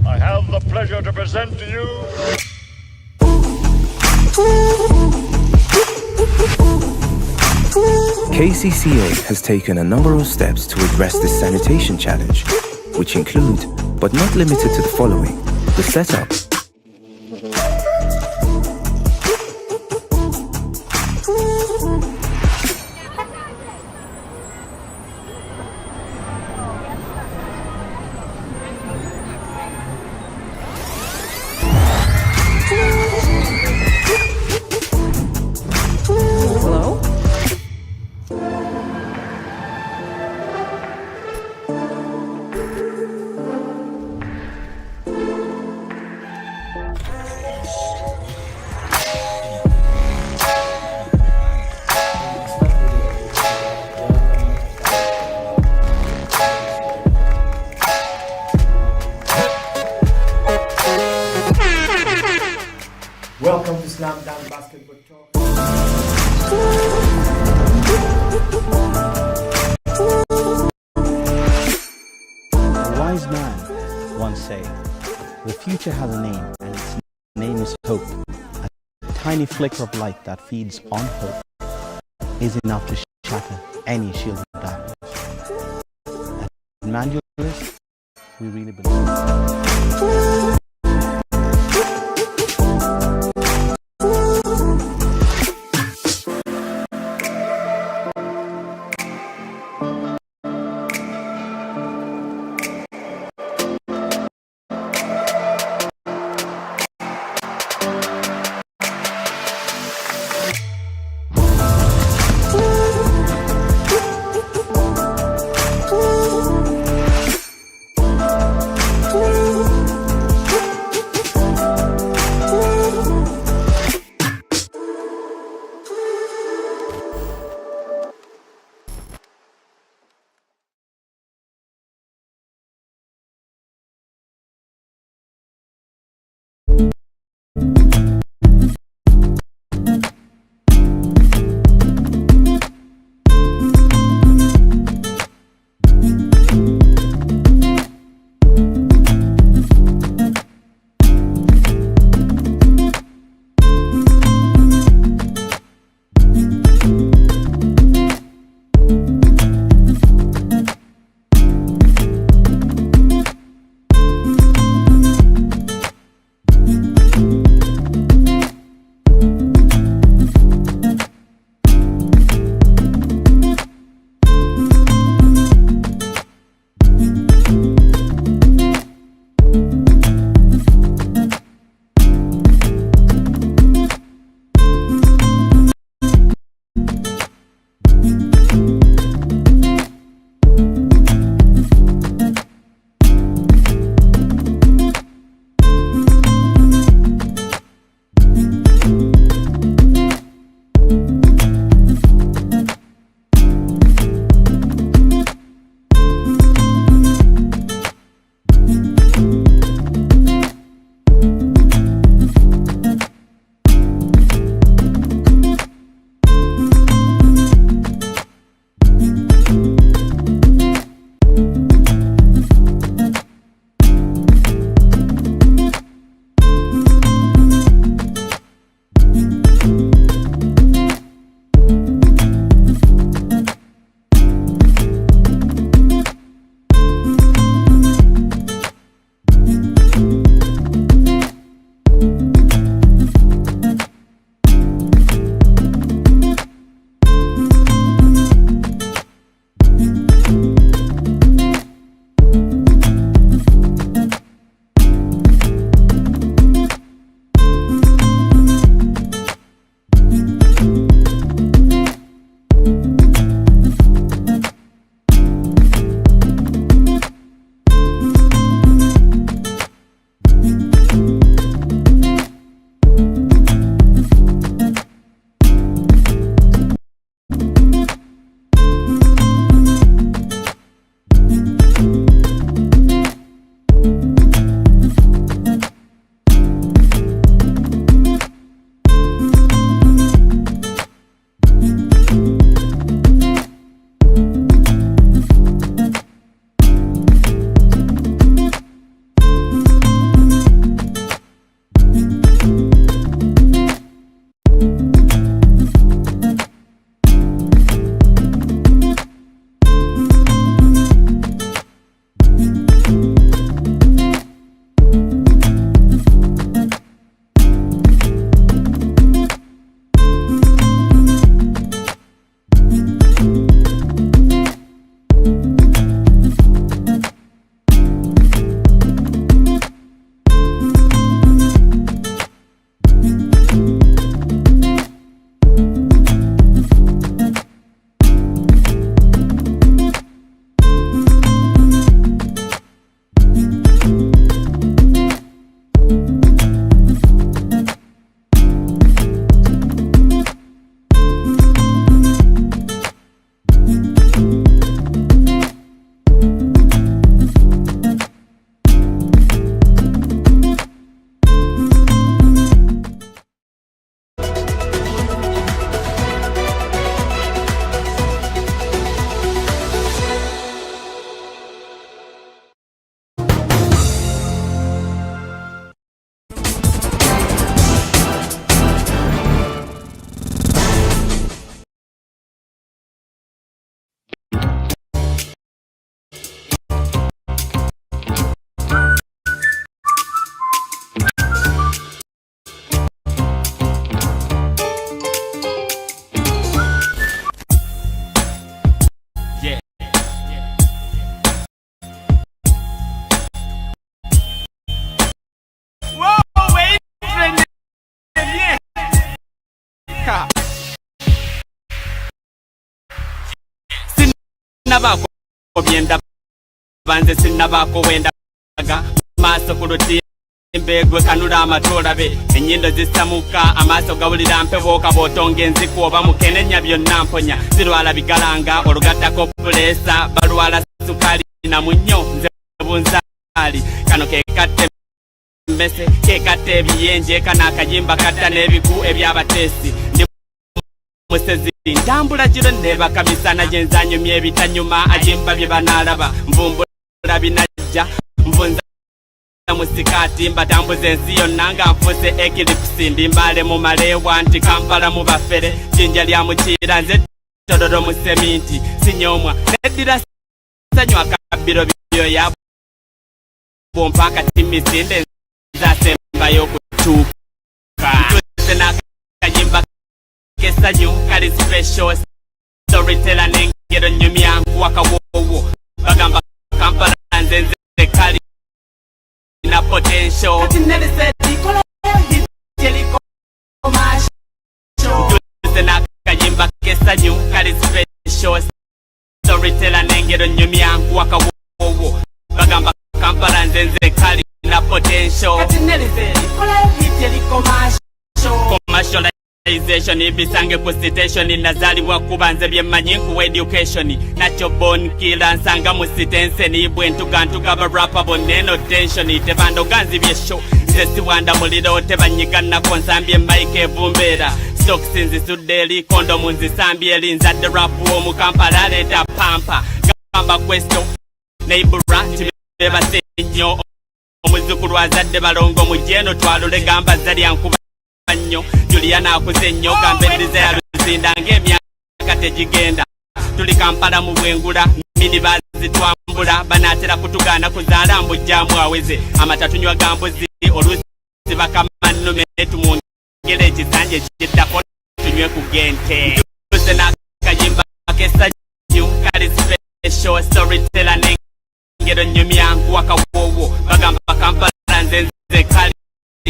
S18: I have the pleasure to present to you
S14: KCCA has taken a number of steps to address this sanitation challenge, which include, but not limited to the following: the setup,
S15: Welcome to Slam Dunk Basketball Talk.
S16: A wise man once said, "The future has a name, and its name is is hope. A tiny flicker of light that feeds on hope is enough to shatter any shield of darkness. At Mandulus, we really believe.
S19: nabako byenda banze sinabako wendaga maso kuluti mbegwe kanula amatola be enyindo zisamuka amaso gawulira mpevoka botonge nziku oba mukenenya byonna mponya zirwala bigalanga olugatako pulesa balwala sukali na munyo nze bunzali kano kekate mbese kekate ebiyenje kana akayimba kata n'ebiku ebyabatesi ndi musezi ntambula kiro nebaka misana gyenzanyumya ebitanyuma ajimba bye banalaba mvumbula binajja mvunza musikati mbatambuze ensi yonna nga nfuse ekilipsi ndimbale mu malewa nti Kampala mu bafere jinja lya mukira nze todoro mu seminti sinyomwa neddira sanywa kabiro byo mpaka timisinde zasembayo kutuka ntuze nakayimba kesanyu kali special storyteller nengero nyumya wakawowo bagamba Kampala nzenze kali na potential ntuze nakayimba kesanyu kali special storyteller nengero nyumya wakawowo bagamba Kampala nzenze kali na potential commercialization ibisange ku citation nazalibwa kubanze byemanyi ku education nacho born killer nsanga mu sitense ni bwentu gantu gaba rapper boneno tension tebando ganzi byesho nzesi wanda muliro tebanyigana konsambye mike evumbera stock sinzi sudeli kondo munzi sambye linza the rap wo mu Kampala leta pampa gamba questo neighbor beba senyo omuzukulu azadde balongo mujeno twalule gamba zali ankuba nnyo Juliana akuze nnyo gamba endize ya luzinda ng'emyaka tegigenda tuli Kampala mu bwengula minibazi twambula banatera kutugana kuzaala mbujjamu aweze amatatunywa gambuzi olusi bakamannume tumwongere ekisanje kiddako tunywe ku gente tuze n'akayimba kesanyu kali special storyteller ngero nyumya wakawowo bagamba Kampala nzenze kali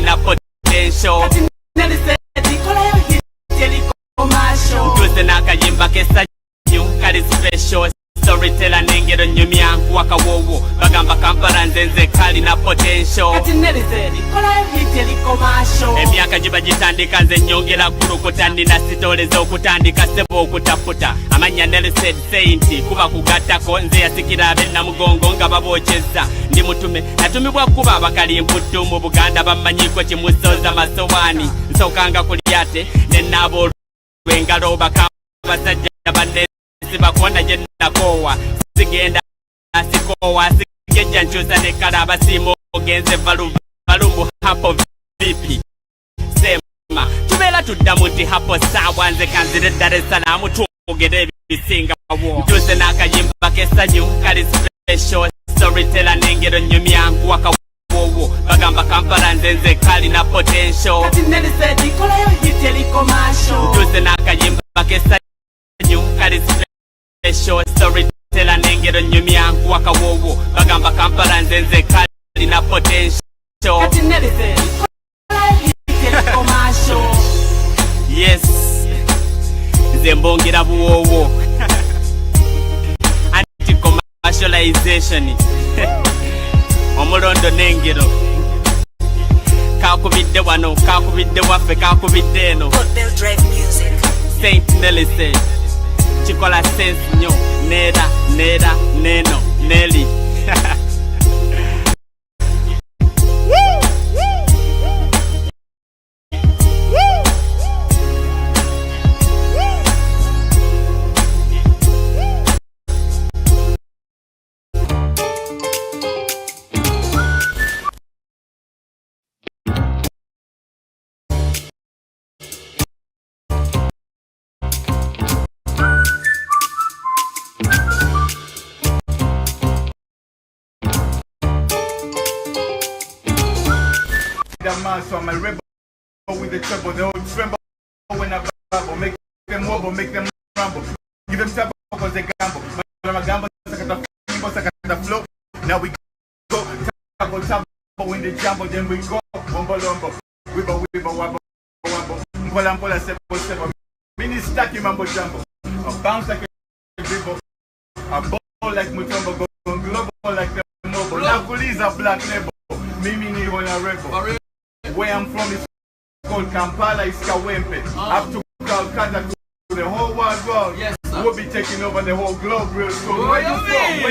S19: na potential ntuze nakayimba kesanyu kali special storyteller nengero nyumya wakawowo bagamba Kampala nzenze kali na potential emyaka giba gitandika nze nyongera kulukuta nina sitole z'okutandika sebo okutafuta amanya Nelson Saint kuba kugattako nze yasikira abennamugongo nga babokyeza ndi mutume natumibwa kuba abakalimputtu mu Buganda bamanyiko kimusoza masowani nsokanga kulyate nenabo lwengalo bakabasajja banesi bakona gye nakowa sigenda asikowa sigejja nkyusa nekala abasiima ogenze valumbu hapo vipi sema tubeera tuddamu nti hapo saawa nze kanzire Dar es Salaam twogere ebisinga wo ntuze n'akayimba kesanyu kali special storyteller nengero nyumya wakawowo bagamba Kampala nzenze kali na potential ntuze n'akayimba kesanyu kali special storyteller nengero nyumya wakawowo bagamba Kampala nzenze kali na potential yes nze mbongera buwowo anti-commercialization omulondo n'engero kakubidde wano kakubidde waffe kakubidde eno Saint Nelly kikola sense nnyo neera neno Nelly
S15: So I'm a rebel with the trouble. They all tremble when I babble. Make them wobble, make them rumble. Give them trouble because they gamble. But I'm a gamble, the flow. Now we go tabo when they jumble, then we go wumbo lumbo. Wibble, wabble, wabble. Mpola, sebo. Mini stacky mambo jumbo. Bounce like a dribble. I ball like Mutombo, go global like the mobile. Nakuliza black label, mimi ni wana rebel. Where I'm from is called Kampala, is Kawempe. Up to Calcutta to the whole wide world.
S20: Yes, sir.
S15: We'll be taking over the whole globe real soon.
S20: Where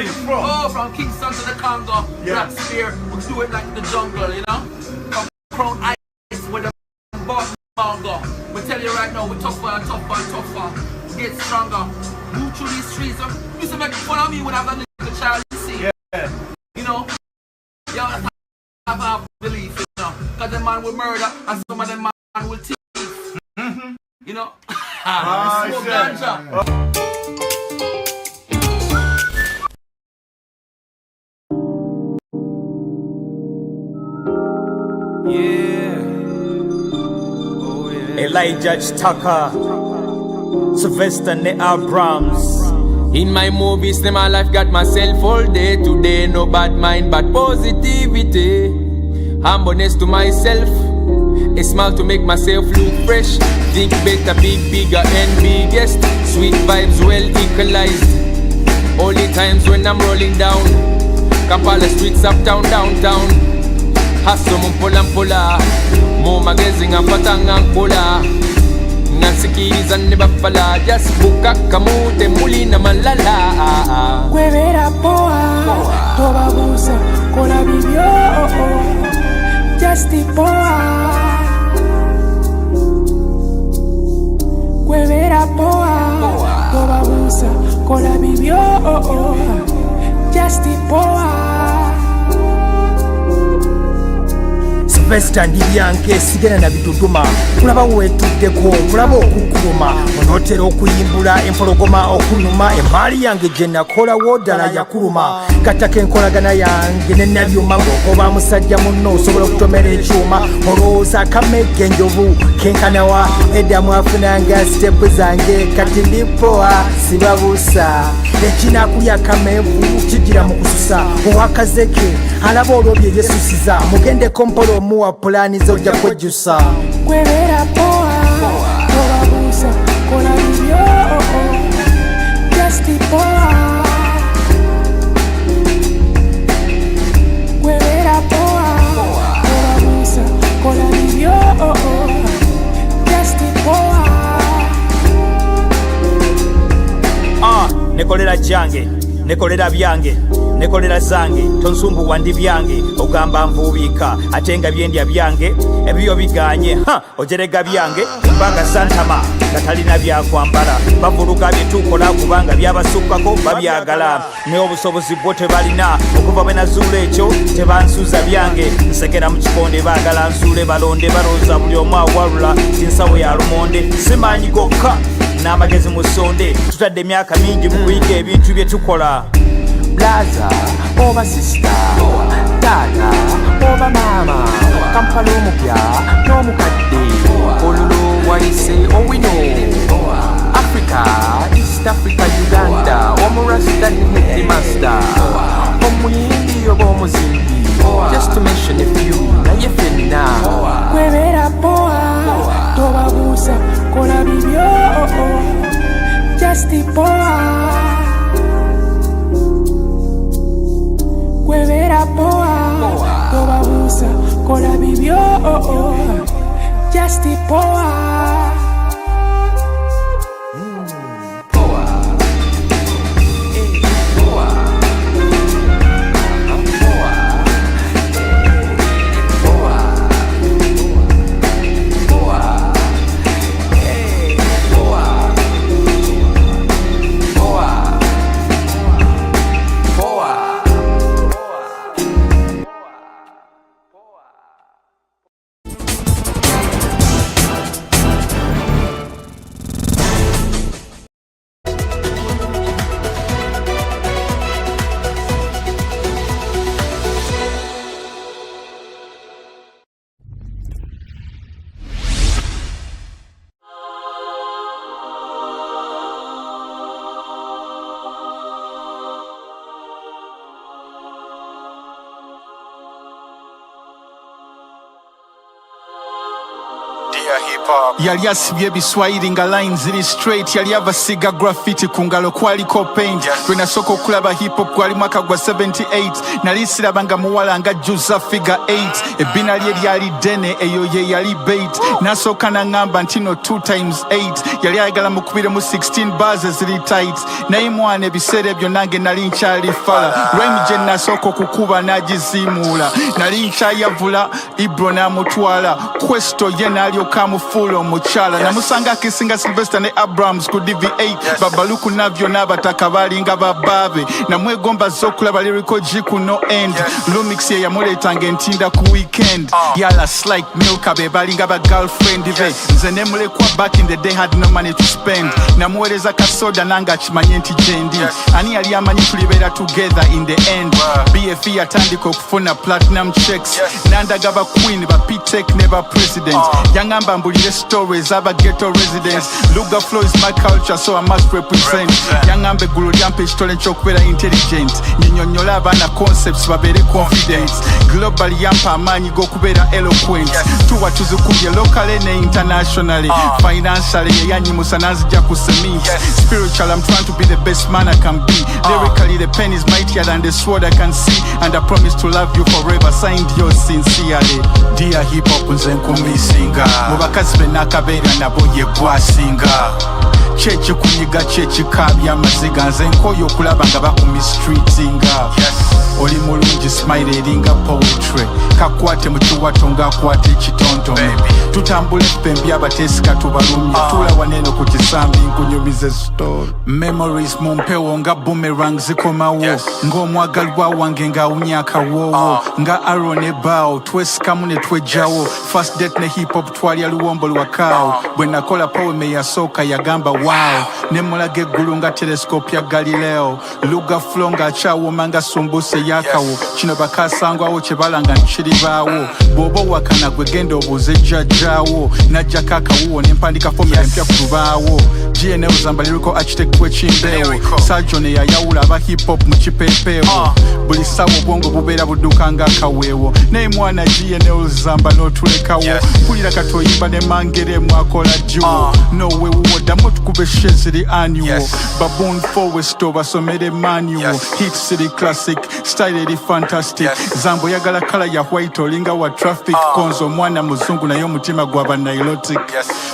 S20: you
S15: from?
S20: Oh, from Kingston to the Congo.
S15: Yeah.
S20: Black Spear, we do it like the jungle, you know? From Crown Ice with the bottom Congo. We tell you right now, we're tougher and tougher and tougher. Get stronger. Move through these streets. Used to make fun of me when I was a little child, you see.
S15: Yeah.
S20: You know? Y'all have belief, you know? Because the man will murder and some of them man will thief. You know? Smoke ganja.
S21: Elijah Tucker, Sylvester Ne Abrams.
S22: In my movies, my life got myself all day. Today, no bad mind, but positivity. Humbleness to myself, a smile to make myself look fresh. Think better, be bigger and biggest. Sweet vibes well equalized. Only times when I'm rolling down. Kampala streets uptown, downtown. Hustle mpola Mo magazine apatanga nkola Nasikiriza nebafala Just buka kamute mulina malala
S6: Kwebera poa Tobabusa Kola bibyo Just poa Kwebera poa Tobabusa Kola bibyo Just poa
S21: Sylvester ndibyanke sigena na bitutuma kulaba wetuddeko kulaba okukuluma onotera okuyimbula empologoma okunuma emaali yange gye nakolawo ddala yakuluma kataka enkolagana yange nenabyuma ng'okoba musajja munno osobola okutomera ekyuma olowooza kamegge enjovu kenkanawa eddamu afunanga sitepu zange kati ndipoa sibabuusa ekinakulya kamenvu kigira mu kususa owakazeke alaba olwo bye yesusiza mugendeko mpola omuwa pulaani zojja kwejjusa
S6: Kwebera poa Tobabusa Kola bibyo Just poa Kwebera poa Tobabusa Kola bibyo Just poa
S21: nekolera jange nekolera byange nekolera zange tonsumbuwa ndi byange ogamba nvuubika ate nga byendya byange ebyo biganye ojerega byange mbanga santama nga talina byakwambala bavuluga byetukola kubanga byabasukkako babyagala ne obusobozi bwo tebalina okuva bwe nazuula ekyo tebansuuza byange nsekera mu kikonde baagala nsuule balonde balooza buli omu awalula tinsawo ya lumonde simanyi gokka n'amagezi mu ssonde tutadde emyaka mingi mu kuyiga ebintu bye tukola
S8: Blaza, oba sister, tata, oba mama, Kampala omupya n'omukadde, olulu wayise owino, Africa, East Africa, Uganda, omurasta ne headmaster, omuyimbi oba omuzimbi, just to mention a few, naye ffenna.
S6: Kwebera poa Tobabusa Kola bibyo Just poa Kwebera poa Tobabusa Kola bibyo Just poa
S23: Dear hip
S1: yali asibye ebiswahili nga line ziri straight, yali avasiga graffiti ku ngalo kwaliko paint. Lwe nasooka okulaba hip hop gwali mwaka gwa 78, nali siraba nga muwala nga jjuza figure 8, ebbina lye lyali ddene, eyo ye yali bait. Nasooka naŋŋamba nti no 2 times 8, yali ayagala mukubiremu 16 bars eziri tight. Naye mwana ebiseera ebyo nange nali nkyali fala, rhyme gye nasooka okukuba n'agiziimuula, nali nkyayavula Ibro n'amutwala, Questo ye n'alyoka amufuula omukyala. Namusanga akisinga Sylvester ne Abrams ku DV8, Babaluku navyo n'abataka balinga babaabe. Namwegomba z'okulaba lyrical G ku no end, Lumix ye yamuleetanga entinda ku weekend. Yala Slike Milka be balinga ba girlfriend be, nze ne mulekwa back in the day had no money to spend. Namuweereza kasoda nanga akimanye nti gyendi, ani yali amanyi tulibeera together in the end. BFE yatandika okufuna platinum checks, nandaga ba queen ba P-Tech ne ba president. Yangamba mbulire stories aba ghetto residents, Luga flow is my culture so I must represent. Yangamba eggulu lyampa ekitole ky'okubeera intelligent, nyinyonnyola abaana concepts babeere confident. Global yampa amaanyi g'okubeera eloquent, tuwa tuzikubye locally ne internationally. Financially yeyanyimusa nanzija ku cement, spiritual I'm trying to be the best man I can be. Lyrically the pen is mightier than the sword I can see, and I promise to love you forever, signed yours sincerely. Dear hip hop nze nkumisinga, mu bakazi be nakabeera nabo ye gwasinga. Chechi kunyiga chechi kabya amaziga, nze nkoyo okulaba nga bakumistreetinga. Oli mulungi smile eringa poetry, kakwate mu kiwato ng'akwata ekitontome. Tutambule ppembi abateesika tubalumye, tula waneno ku kisambi nkunyumize story. Memories mu mpewo nga boomerang zikomawo, ng'omwagalwa wange ng'awunya akawoowo, nga arrow ne bow twesikamu ne twejjawo. First date ne hip hop twalya luwombo lwakaawo, bwe nakola poem eyasooka yagamba wow, ne mulaga eggulu nga telescope ya Galileo. Luga flow ng'akyawooma nga sumbuse yakawo, kino bakasangwawo kye balanga nkiribaawo. Bw'oba wakana gwe genda obuuze jjajjaawo, najjako akawuwo ne mpandika fomula empya ku lubaawo. GNL zamba lyrical architect w'ekimbeewo, Surgeon eyayawula aba hip hop mu kipeepeewo. Buli ssaawa obwongo bubeera budduka ng'akaweewo, naye mwana GNL zamba n'otulekawo. Mpulira kati oyimba ne mangere mwakola jjuwo, nowe wuwoddamu tukube shit ziri annual. Baboon forwest obasomere manual, hit city classic, style eri fantastic. Zambo yagala kala ya white olinga wa traffic, konzo mwana muzungu naye omutima gwaba nilotic.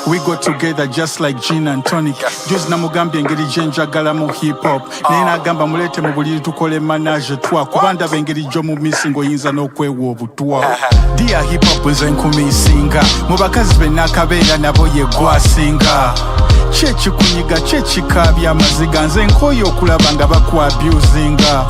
S1: We go together just like gin and tonic. Juzi namugambye engeri gye njagala mu hip hop, naye n'agamba muleete mu buliri tukole manage twa, kuba ndaba engeri gy'omu missing oyinza n'okwewa obutwa. Dear hip hop nze nkumisinga, mu bakazi be nakabeera nabo ye gwasinga. Chechi kunyiga chechi kabya amaziga, nze nkoyo okulaba nga bakwabusinga.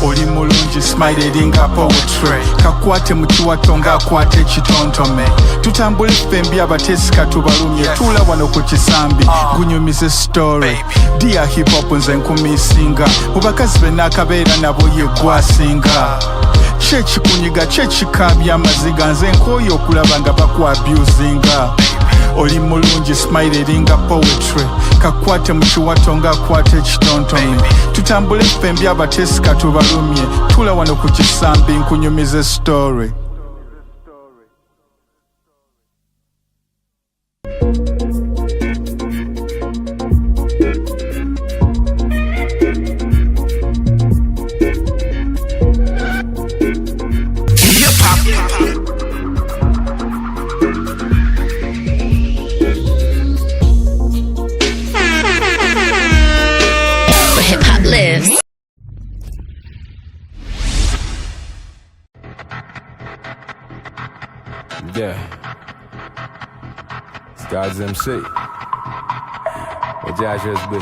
S1: Oli mulungi smile eringa poetry, kakwate mu kiwato ng'akwata ekitontome. Tutambule ffembi abateesika tubalumye, tula wano ku kisambi gunyumize story. Dear hip hop nze nkumisinga, mu bakazi be nakabeera nabo ye gwasinga. Chechi kunyiga chechi kabya amaziga, nze nkoyo okulaba nga bakwabusinga. Oli mulungi smile eringa poetry, kakwate mu kiwato ng'akwata ekitontome. Tutambule ffembi abateesika tubalumye, tula wano ku kisambi nkunyumize story.
S2: Yeah. It's God's MC. What Josh USB?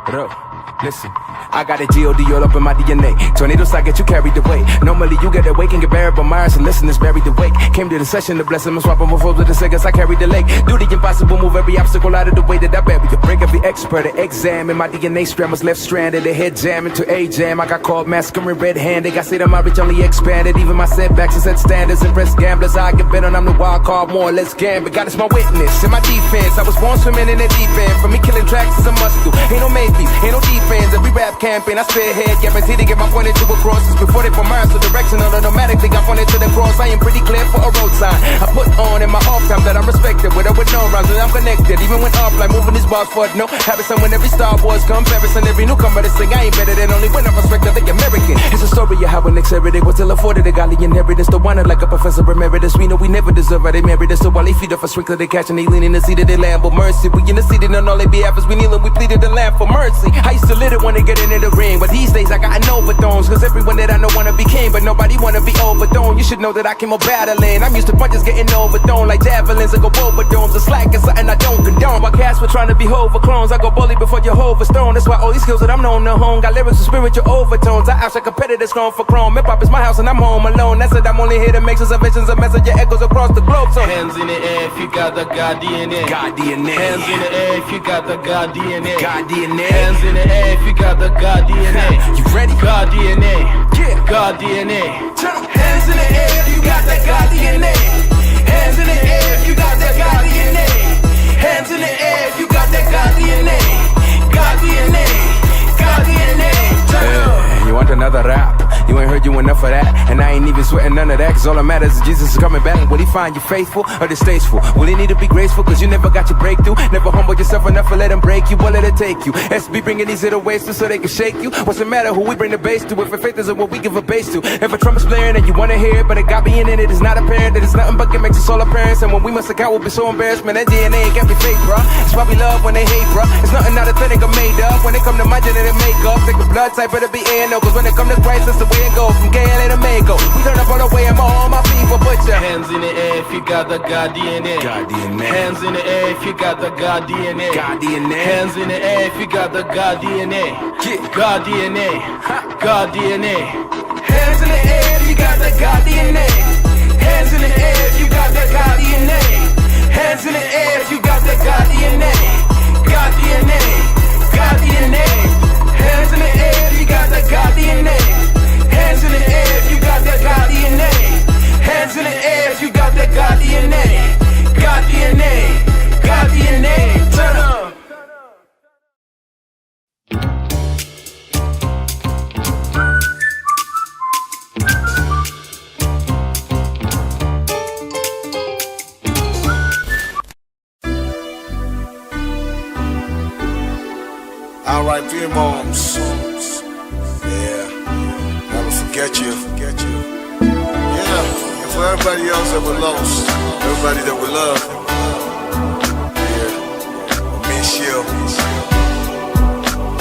S2: What up? Listen. I got a G.O.D. all up in my DNA. Tornadoes, I get you carried away. Normally you get awake and get buried, but Myers and listeners buried awake. Came to the session to bless him and swap him with foes with the seconds. I carried the lake. Do the impossible, move every obstacle out of the way that I bury. You break every expert, an exam. My DNA strand was left stranded. The head jam into a jam. I got called masculine red-handed. I say that my reach only expanded. Even my setbacks are set standards. Impressed gamblers, I get better. I'm the wild card, more or less gambit. God is my witness and my defense. I was born swimming in the deep end. For me, killing tracks is a must do. Ain't no maybe, ain't no defense. Every rap campaign, I spearhead, guaranteed to get my point into a cross. Before they put mine to direction, automatically got pointed to the cross. I am pretty clear for a road sign. I put on in my off time that I'm respected, with or with no rhymes, and I'm connected. Even when offline, moving these bars for it, no habits. And when every Star Wars comparison, every newcomer to sing, I ain't better than only when I respect the American. It's a story of how an ex-heritage was still afforded a godly inheritance. The one like a professor emeritus. We know we never deserve it, they married us. So while they feed off a sprinkler, they catch and they lean in the seat of their lamb. But mercy, we in the seat and on all they behalf as we kneel and we pleaded the lamb for mercy. I used to lit it when they get into the ring, but these days I got an overtones. Cause everyone that I know wanna be king, but nobody wanna be overthrown. You should know that I came up battling. I'm used to punches getting overthrown like javelins. I go over domes. The slack is something I don't condone. While cats were trying to be Hova clones, I go bully before Jehovah's throne. That's why all these skills that I'm known to hone got lyrics with spiritual overtones. I outside competitors grown for chrome. Hip hop is my house and I'm home alone. That's it, I'm only here to make observations and message your echoes across the globe. So
S20: hands in the air if you got the God DNA.
S2: God DNA.
S20: Hands in the air if you got the God DNA.
S2: God DNA.
S20: Hands in the air if you got the God DNA.
S2: You ready?
S20: God DNA.
S2: Yeah.
S20: God DNA.
S2: Hands in the air if you got that God DNA. Hands in the air if you got that God DNA. Hands in the air if you got that God DNA. God DNA. God DNA. Hey, you want another rap? You ain't heard you enough of that. And I ain't even sweating none of that. Cause all that matters is Jesus is coming back. Will he find you faithful or distasteful? Will he need to be graceful cause you never got your breakthrough? Never humble yourself enough to let him break you. What let it take you? SB bringing these little ways so they can shake you. What's the matter who we bring the bass to? If our faith isn't what we give a bass to. If a trumpet's blaring and you wanna hear it, but it got me in it is not apparent that it's nothing but gimmicks, it's all apparent. And when we must account, we'll be so embarrassed. Man, that DNA ain't got me fake, bruh. It's why we love when they hate, bruh. It's nothing out of authentic or made up. When they come to my genetic makeup, take a blood type, better be in. Cause when it come to Christ, that's the way it goes. From KLA to Mako, we turn up all the way, I'm all my people. Put your
S20: hands in the air if you got the God DNA.
S2: God DNA.
S20: Hands in the air if you got the God DNA.
S2: God DNA.
S20: Hands in the air if you got the God DNA. God DNA. God DNA.
S2: Hands in the air if you got the God DNA. Hands in the air if you got the God DNA. Hands in the air if you got the God DNA. God DNA. God DNA. Hands in the air if you got the God DNA. Hands in the air if you got that God DNA. Hands in the air if you got that God DNA. God DNA. God DNA. Turn up.
S3: R.I.P. moms. Yeah, never forget you. Yeah, and for everybody else that we lost, everybody that we love. Yeah, I miss you.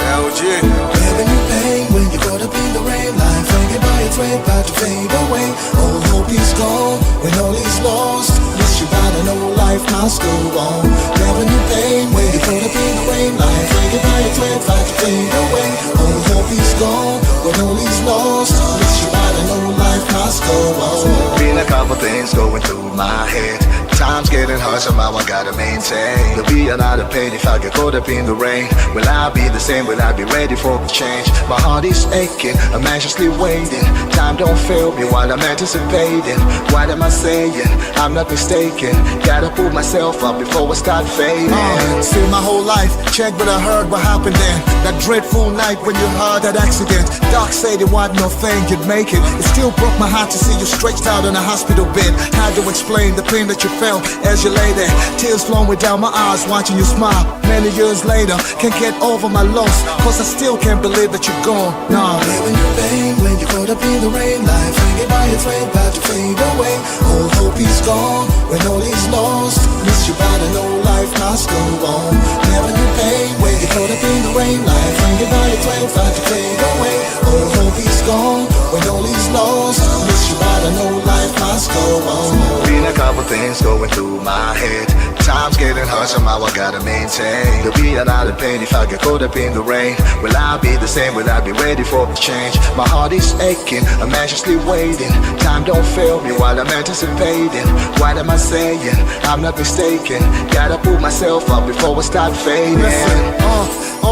S3: LG.
S4: Living in pain when you're caught up in the rain. Life hanging by a thread, about to fade away. All hope is gone when all is lost. Miss you, but I know life must go on. Living in pain when you're caught up in the rain. Life hanging by a thread, about to fade away. All hope is gone when all is lost. Miss you, but I know life must go on.
S3: Been a couple things going through my head. Time's getting hard, somehow I gotta maintain. There'll be another pain if I get caught up in the rain. Will I be the same? Will I be ready for the change? My heart is aching, I'm anxiously waiting. Time don't fail me while I'm anticipating. What am I saying? I'm not mistaken. Gotta pull myself up before I start fading.
S4: Still my whole life, check what I heard, what happened then. That dreadful night when you heard that accident. Doc said it wasn't no thing, you'd make it. It still broke my heart to see you stretched out on a hospital bed. How to explain the pain that you felt as you lay there? Tears flowing down my eyes, watching you smile. Many years later, can't get over my loss, cause I still can't believe that you're gone. Nah. Living in pain when you're caught up in the rain. Life hanging by a thread, about to fade away. All hope is gone when all is lost. Miss you, but I know life must go on. Living in pain when you're caught up in the rain. Life hanging by a thread, about to fade away. All hope is gone when all is lost. Miss you, but I know life must go on.
S3: Been a couple things going through my head. Time's getting hard, somehow I gotta maintain. There'll be another pain if I get caught up in the rain. Will I be the same? Will I be ready for the change? My heart is aching, I'm anxiously waiting. Time don't fail me while I'm anticipating. What am I saying? I'm not mistaken. Gotta pull myself up before I start fading.
S4: Listen,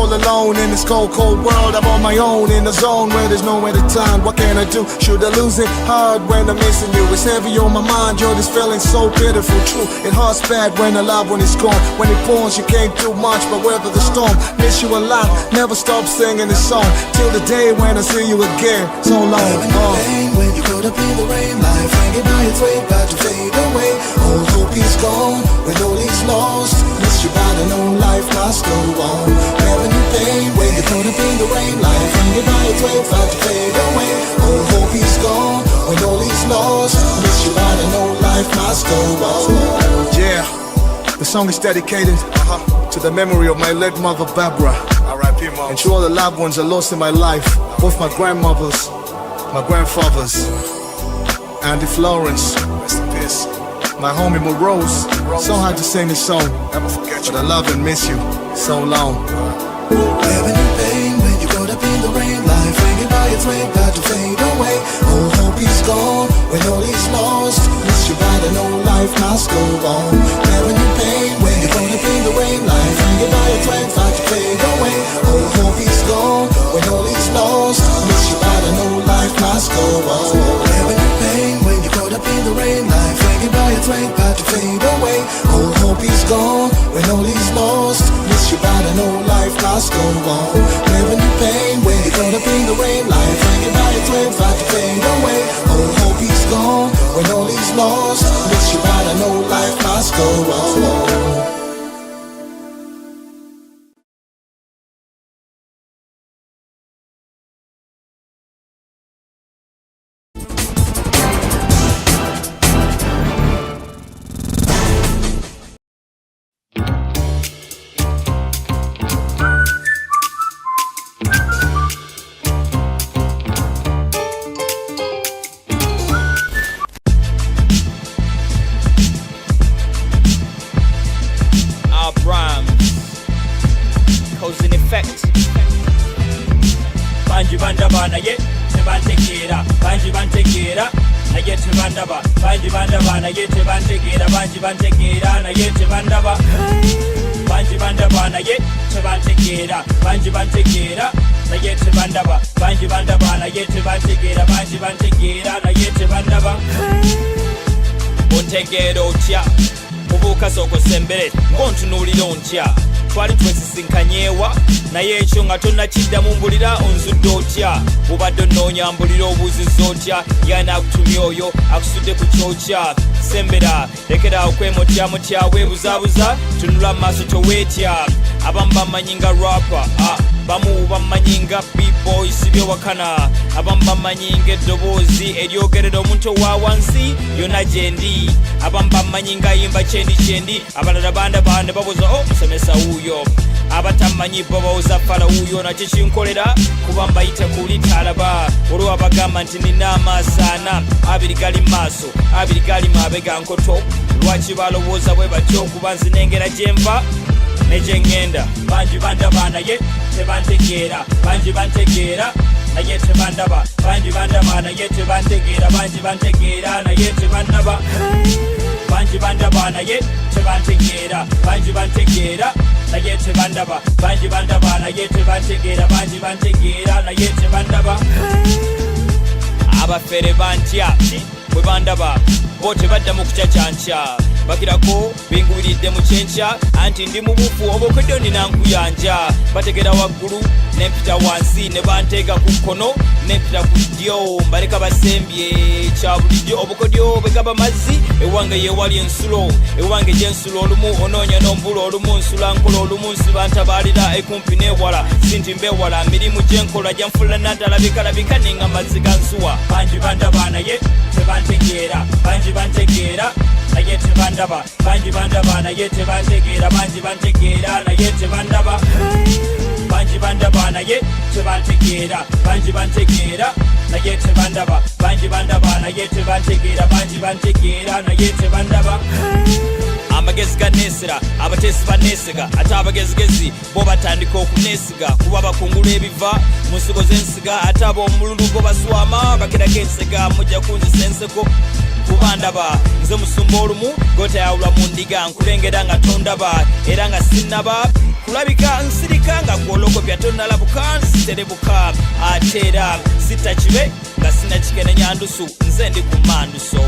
S4: all alone in this cold, cold world. I'm on my own in the zone where there's nowhere to turn. What can I do? Should I lose it? Hard when I'm missing you. It's heavy on my mind, yo, this feeling so pitiful. True, it hurts bad when a loved one is gone. When it pours, you can't do much but weather the storm. Miss you a lot, never stop singing this song till the day when I see you again. So long.
S3: When you caught up in the rain, life hanging by its way, about to fade away. All hope is gone, when all is lost. Miss you, but I know life must go on. Having you pain when you caught up in the rain, life hanging by its way, about to fade away. All hope is gone, when all is lost. Miss you, but I know life must go on.
S4: Yeah, the song is dedicated to the memory of my late mother Barbara. R.I.P. Mom. And to all the loved ones I lost in my life, both my grandmothers, my grandfathers, Auntie Florence, rest in peace. My homie Morose, so hard to sing this song, never forget you, but I love and miss you so long.
S3: Having you pain when you caught up in the rain, life hanging by its way, about to fade away. All hope is gone, when all is lost. Miss you, but I know life must go on. Having you pain when you caught up in the rain, life hanging by its way, about to fade away. All hope is gone, when all is lost. Miss you, but I know life must go on. Having you pain when you caught up in the rain, life hanging by its way, about to fade away. All hope is gone, when all is lost. Miss you, but I know life must go on. Having you pain when you caught up in the rain, life hanging by its way, about to fade away. All hope is gone, when all is lost. Miss you, but I know life must go on.
S5: ontegeera otya obuuka sokosembere ngontunuulira ontya twali twesisinkanyeewa naye ekyo nga tonnakiddamu mbulira onzudde otya bubadde onnoonya mbulira obuuzizza otya yana akutumye oyo akusudde ku kyokya sembera lekera okwemotya weebuzaabuza tunula mu maaso toweetya abamu bamanyi nga rapa bamu bamanyi nga b-boy sibyewakana abamu bamanyi nga eddoboozi eryogerera omuntu owa wansi yonna gyendi abamu bamanyi nga yimba kyendi abalala banda ne babuuza musomesa wuuyo abatamanyi bo bawuza fala wuuyo nakyo kinkolera kuba mbayita kuli talaba olwo abagamba nti nina amaaso ana abiri gali maaso abiri gali mabega nkoto lwaki balowooza bwe batyo kuba nzinengera gyenva nejengenda banji bandaba naye tebantegeera banji bantegeera naye tebandaba banji bandaba naye tebantegeera banji bantegeera naye tebandaba banji bandaba naye tebantegeera banji bantegeera naye tebandaba banji bandaba naye tebantegeera banji bantegeera naye tebandaba abafere bantya bwe bandaba bo tebadda mu kucacantya bakirako bingubiridde mu kyenkya anti ndi mu bufu obukodyo nina nkuyanja bategera waggulu nempita wansi ne banteeka ku kkono nempita ku ddyo mbaleka basembye kya bulijjo obukodyo bwe gaba mazzi ewange yewali ensulo ewange gyensulo olumu onoonya n'ombula olumu nsula nkola olumu nsiba ntabaalira ekumpi n'ewala sinti mbewala mirimu gyenkola gyanfula naddalabikalabika nenga mazzi gansuwa banji bandaba naye tebantegeera banji bantegeera naye tebandaba banji bandaba naye tebantegeera banji bantegeera naye tebandaba banji bandaba naye tebantegeera banji bantegeera naye tebandaba banji bandaba naye tebantegeera banji bantegeera naye tebandaba amagezi ganeesera abateesi baneesiga ate abagezigezi bo batandika okuneesiga kuba bakungula ebiva mu nsigo z'ensiga ate ab'omululu go baswama bakerako ensega mujja kunzisa enseko kuba ndaba nze musumba olumu gotayawula mu ndiga nkulengera nga tondaba era nga sinnaba kulabika nsirika nga gwolokopya tonnalabuka nsiterebuka ate era sitakibe nga sinakikenenya ndusu nze ndi ku manduso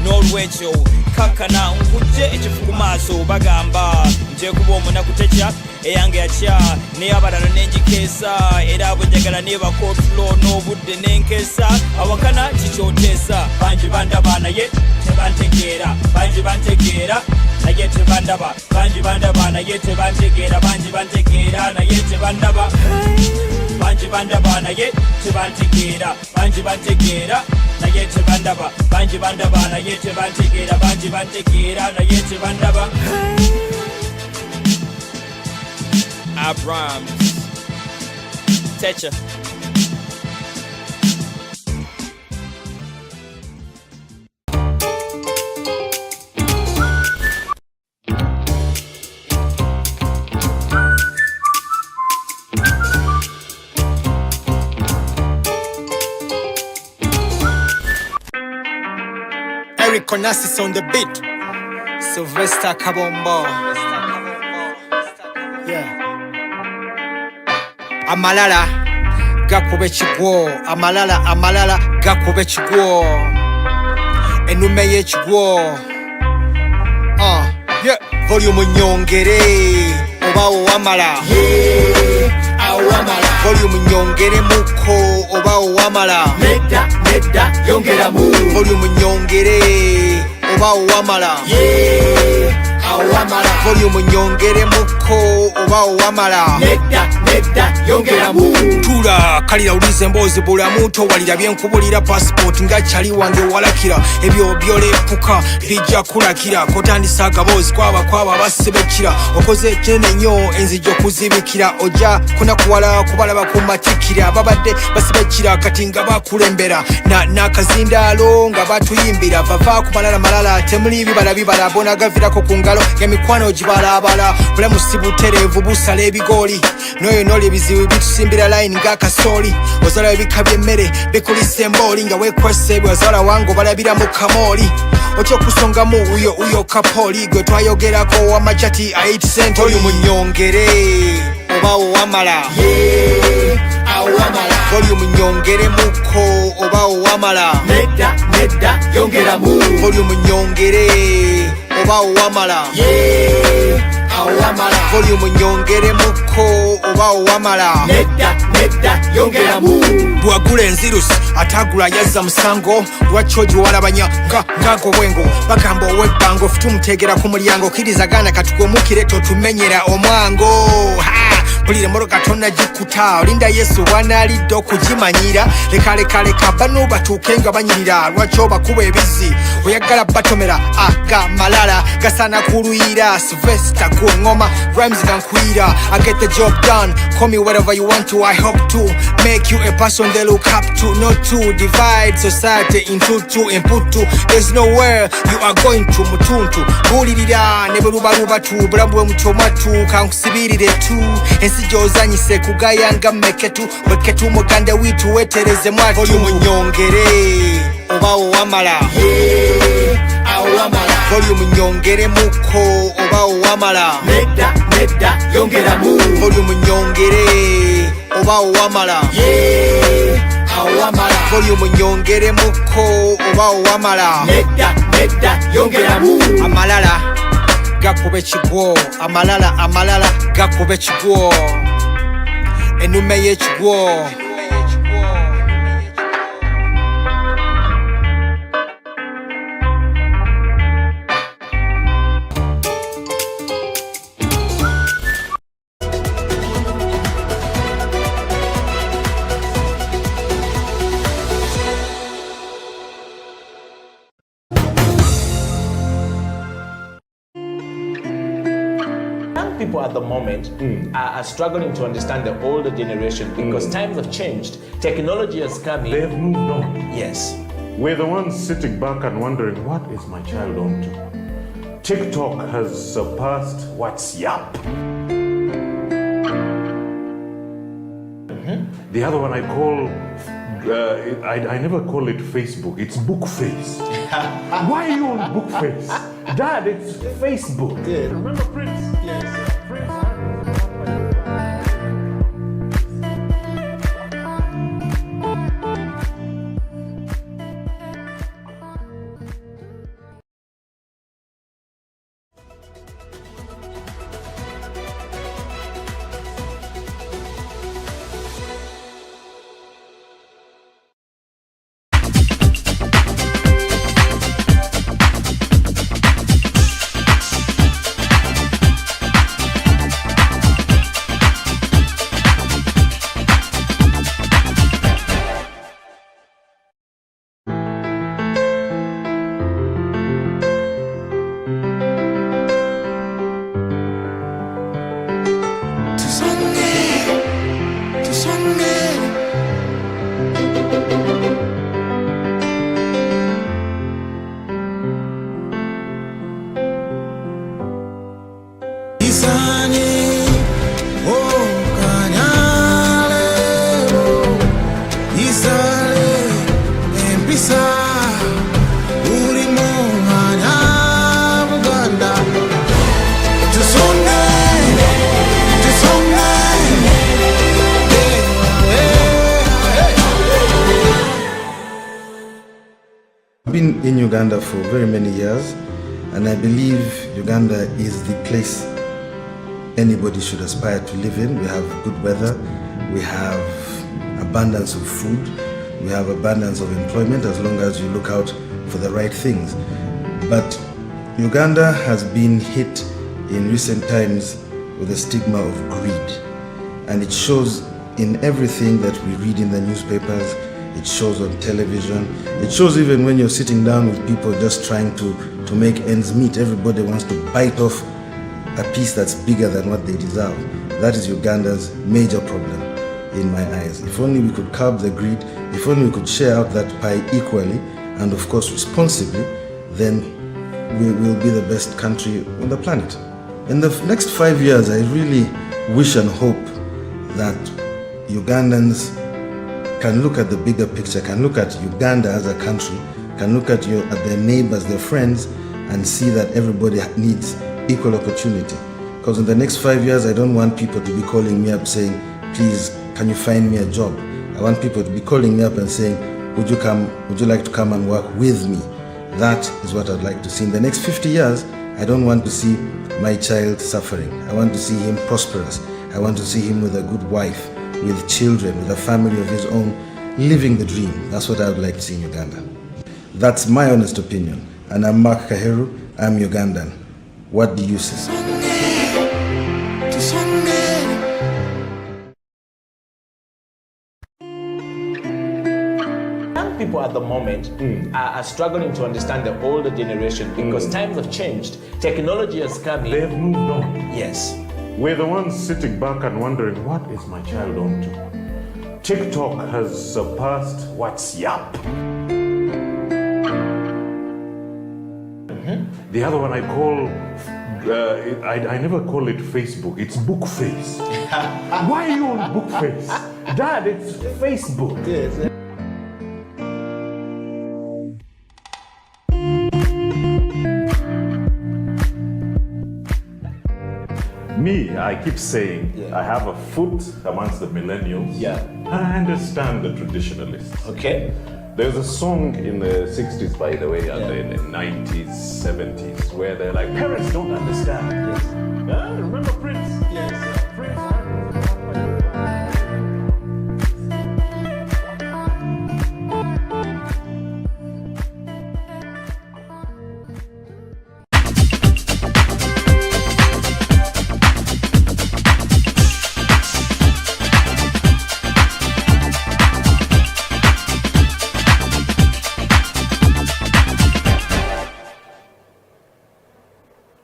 S5: n'olwekyo kakkana nkujje ekifu ku maaso bagamba ngyekuba omunaku tekya eyange yakya naye abalala n'engikeesa era bwe njagala neebakootulo n'obudde n'enkeesa awakana kikyoteesa bangi bandaba naye tebantegeera bangi bantegeera naye tebandaba bangi bandaba naye tebantegeera bangi bantegeera naye tebandaba bangi bandaba naye tebantegeera bangi bantegeera naye tebandaba bangi bandaba naye tebantegeera bangi bantegeera naye tebandaba Abrams Techa
S21: Eric Onassis on the beat. Sylvester Kabombo. Yeah. Amalala gakube kigwo. Amalala gakube kigwo. Enume y'ekigwo. Yeah. Volume nyongere. Oba owamala. Yeah. Awamala. Volume nyongere muko. Oba owamala. Nedda yongera mu. Volume nyongere. Oba owamala. Yeah. Awamala. Volume nyongere muko. Oba owamala. Nedda yongera mu. Tula kalira ulize mbozi bulamu towalira byenkubulira passport nga kyali wange walakira ebyo byolepuka bijja kulakira kotandisa akabozi kwaba basibekira okoze kinene nnyo enzijjo kuzibikira ojja kunakuwala kubalaba ku matikira babadde basibekira kati nga bakulembera n'akazindaalo nga batuyimbira vava ku malala temuli bibala bona gavirako ku ngalo emikwano gibalabala bulamu si butereevu busala ebigooli noyo noli ebizibu bitusimbira line ng'akasooli ozala ebika by'emmere bikulisa embooli nga weekwese bwe ozala wange obalabira mu kamooli otya okusongamu uyo kapooli gwe twayogerako wamajati 8 cent oli mu nnyongere oba owamala oli mu nnyongere muko oba owamala nedda yongeramu oli mu nnyongere oba owamala awamala volume nyongere muko oba owamala nedda yongeramu bwagula enzirusi atagula yazza musango lwachoji walabanya ngago bwengo bagamba owebbango futumutegera ku mulyango kirizagana katukomukire totumenyera omwango pulire moroka tonna jikuta olinda yesu wanalidde okugimanyira leka bano batuuke nga banyirira lwaki obakuba ebizi oyagala batomera aga malala gasana kuluyira Sylvester ku ngoma rhymes gankwira I get the job done call me whatever you want to I hope to make you a person they look up to not to divide society into two input to there's nowhere you are going to mutuntu bulirira ne berubaruba tu bulambwe mutomatu kankusibirire tu ensijozanyise kugayanga meketu weketu muganda witu wetereze mwatu volume nyongere oba owamala awamala volume nyongere muko oba owamala nedda yongeramu volume nyongere oba owamala awamala volume nyongere muko oba owamala nedda yongeramu amalala gakube kigwo amalala gakube kigwo enume y'ekigwo
S7: People at the moment are struggling to understand the older generation because times have changed. Technology has come in.
S13: They have moved on.
S7: Yes.
S13: We're the ones sitting back and wondering, what is my child on to? TikTok has surpassed WhatsApp. The other one I call, I never call it Facebook, it's Bookface. Why are you on Bookface? Dad, it's Facebook.
S7: Good.
S13: Remember Prince?
S7: Yes.
S13: Prince had
S9: I've been in Uganda for very many years, and I believe Uganda is the place anybody should aspire to live in. We have good weather, we have abundance of food, we have abundance of employment as long as you look out for the right things. But Uganda has been hit in recent times with a stigma of greed, and it shows in everything that we read in the newspapers, it shows on television, it shows even when you're sitting down with people just trying to make ends meet. Everybody wants to bite off a piece that's bigger than what they deserve. That is Uganda's major problem in my eyes. If only we could curb the greed, if only we could share out that pie equally and of course responsibly, then we will be the best country on the planet. In the next 5 years, I really wish and hope that Ugandans can look at the bigger picture, can look at Uganda as a country, can look at their neighbors, their friends, and see that everybody needs equal opportunity. Because in the next 5 years, I don't want people to be calling me up saying, please, can you find me a job? I want people to be calling me up and saying, would you like to come and work with me? That is what I'd like to see. In the next 50 years, I don't want to see my child suffering. I want to see him prosperous. I want to see him with a good wife, with children, with a family of his own, living the dream. That's what I would like to see in Uganda. That's my honest opinion. And I'm Mark Kaheru, I'm Ugandan. What do you say?
S7: Young people at the moment are struggling to understand the older generation because times have changed. Technology has come in.
S13: They've moved on.
S7: Yes.
S13: We're the ones sitting back and wondering, what is my child on to? TikTok has surpassed WhatsApp. The other one I call, I never call it Facebook, it's Bookface. Why are you on Bookface? Dad, it's Facebook.
S7: Yes.
S13: Me, I keep saying, I have a foot amongst the millennials.
S7: Yeah.
S13: I understand the traditionalists.
S7: Okay.
S13: There's a song in the 60s, by the way, and in the 90s, 70s, where they're like, parents don't understand.
S7: Yes.
S13: Remember Prince?
S7: Yes.
S13: Prince.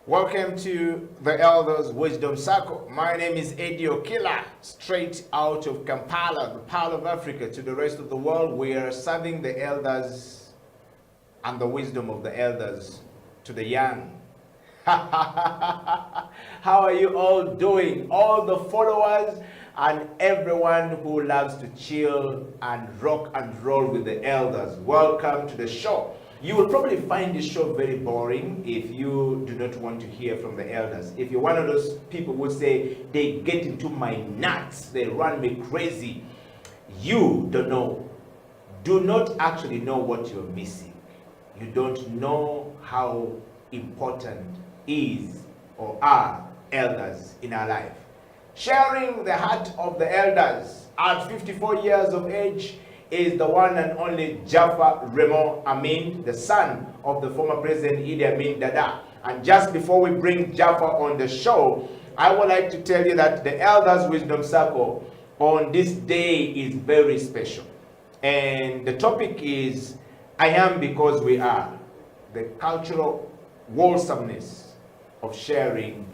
S11: Welcome to the Elders Wisdom Circle. My name is Eddie Okila, straight out of Kampala, the Pearl of Africa. To the rest of the world, we are serving the elders and the wisdom of the elders to the young. How are you all doing? All the followers and everyone who loves to chill and rock and roll with the elders. Welcome to the show. You will probably find this show very boring if you do not want to hear from the elders. If you're one of those people who say, they get into my nuts, they run me crazy, you don't know. Do not actually know what you're missing. You don't know how important is or are elders in our life. Sharing the heart of the elders at 54 years of age is the one and only Jaffa Raymond Amin, the son of the former President Idi Amin Dada. And just before we bring Jaffa on the show, I would like to tell you that the Elders Wisdom Circle on this day is very special. And the topic is, I am because we are. The cultural wholesomeness of sharing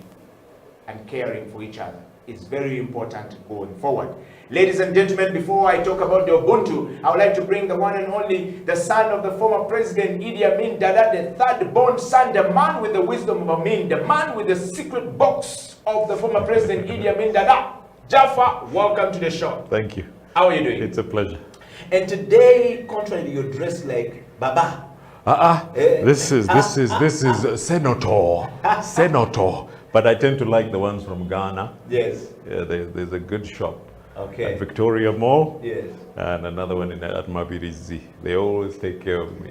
S11: and caring for each other is very important going forward. Ladies and gentlemen, before I talk about the Ubuntu, I would like to bring the one and only, the son of the former President Idi Amin Dada, the third born son, the man with the wisdom of Amin, the man with the secret box of the former President Idi Amin Dada. Jaffa, welcome to the show.
S13: Thank you.
S11: How are you doing?
S13: It's a pleasure.
S11: And today, contrary, you're dressed like Baba.
S13: This is Senator. But I tend to like the ones from Ghana.
S11: Yes.
S13: Yeah, there's a good shop. at Victoria Mall.
S11: Yes.
S13: And another one at Mabirizi. They always take care of me.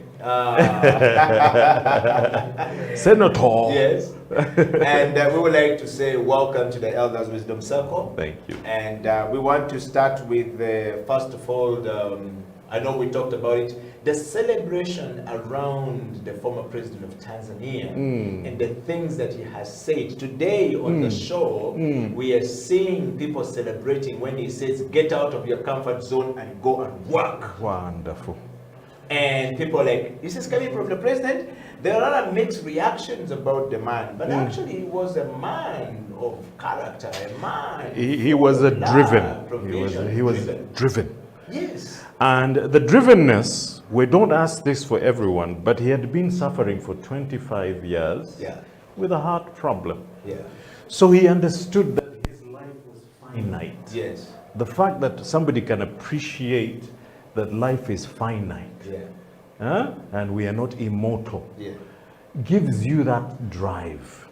S13: Senator.
S11: Yes. And we would like to say welcome to the Elders Wisdom Circle.
S13: Thank you.
S11: And we want to start with, first of all, I know we talked about it, the celebration around the former president of Tanzania and the things that he has said. Today on the show, we are seeing people celebrating when he says, get out of your comfort zone and go and work.
S13: Wonderful.
S11: And people are like, this is coming from the president. There are a lot of mixed reactions about the man, but actually he was a man of character, a man.
S13: He was a driven. He was driven.
S11: Yes.
S13: And the drivenness, we don't ask this for everyone, but he had been suffering for 25 years with a heart problem.
S11: Yeah.
S13: So he understood that his life was finite.
S11: Yes.
S13: The fact that somebody can appreciate that life is finite and we are not immortal gives you that drive.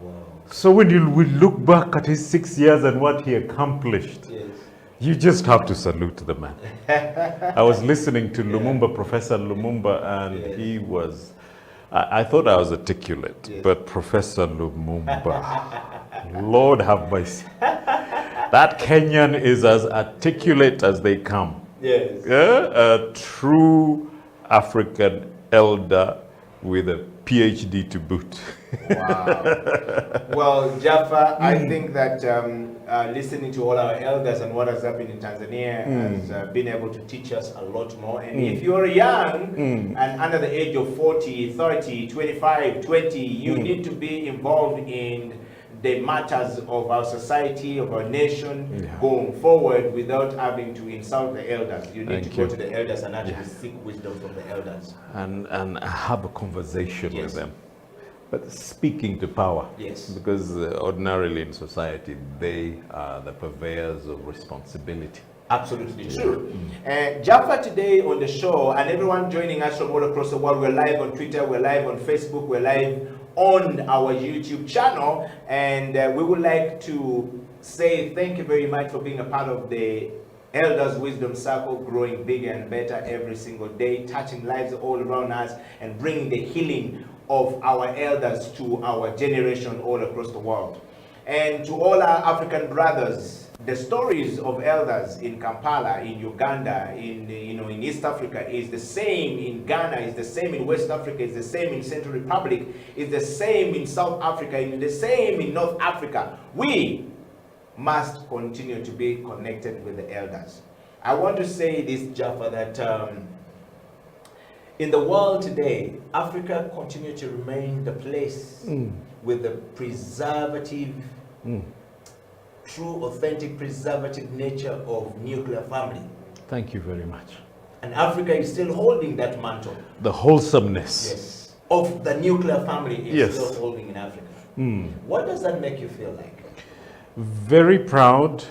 S11: Wow.
S13: So when you look back at his 6 years and what he accomplished, you just have to salute the man. I was listening to Lumumba, Professor Lumumba, and he was, I thought I was articulate, but Professor Lumumba, Lord have mercy. That Kenyan is as articulate as they come.
S11: Yes.
S13: A true African elder with a PhD to boot.
S11: Wow. Well, Jaffa, I think that listening to all our elders and what has happened in Tanzania has been able to teach us a lot more. And if you're young and under the age of 40, 30, 25, 20, you need to be involved in the matters of our society, of our nation, going forward without having to insult the elders. You need to go to the elders and actually seek wisdom from the elders.
S13: And have a conversation with them. But speaking to power.
S11: Yes.
S13: Because ordinarily in society, they are the purveyors of responsibility.
S11: Absolutely true. Jaffa today on the show, and everyone joining us from all across the world, we're live on Twitter, we're live on Facebook, we're live on our YouTube channel, and we would like to say thank you very much for being a part of the Elders Wisdom Circle, growing bigger and better every single day, touching lives all around us and bringing the healing of our elders to our generation all across the world. And to all our African brothers, the stories of elders in Kampala, in Uganda, in East Africa is the same in Ghana, is the same in West Africa, is the same in Central Republic, is the same in South Africa, is the same in North Africa. We must continue to be connected with the elders. I want to say this, Jaffa, that in the world today, Africa continues to remain the place with the preservative, true, authentic, preservative nature of nuclear family.
S13: Thank you very much.
S11: And Africa is still holding that mantle.
S13: The wholesomeness.
S11: Yes. Of the nuclear family is still holding in Africa. What does that make you feel like?
S13: Very proud,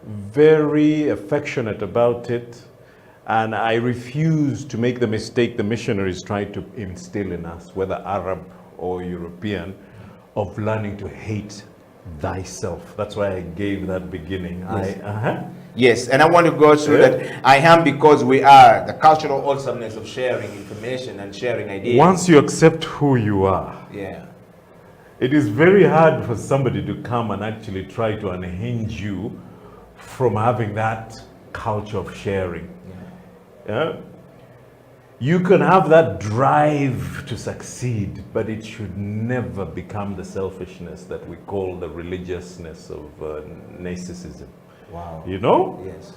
S13: very affectionate about it. And I refuse to make the mistake the missionaries tried to instill in us, whether Arab or European, of learning to hate thyself. That's why I gave that beginning.
S11: Yes. Yes, and I want to go through that. I am because we are the cultural awesomeness of sharing information and sharing ideas.
S13: Once you accept who you are, it is very hard for somebody to come and actually try to unhinge you from having that culture of sharing. You can have that drive to succeed, but it should never become the selfishness that we call the religiousness of narcissism.
S11: Wow.
S13: You know?
S11: Yes.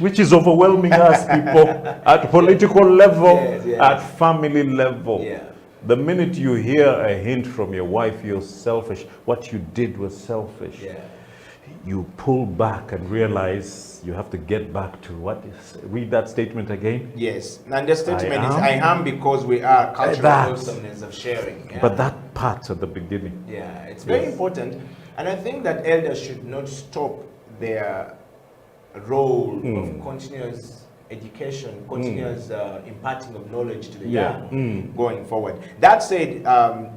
S13: Which is overwhelming us people at political level, at family level. The minute you hear a hint from your wife, you're selfish, what you did was selfish. You pull back and realize you have to get back to what is, read that statement again.
S11: Yes, and the statement is, I am because we are cultural awesomeness of sharing.
S13: But that part at the beginning.
S11: Yeah, it's very important. And I think that elders should not stop their role of continuous education, continuous imparting of knowledge to the
S13: Yeah.
S11: young going forward. That said,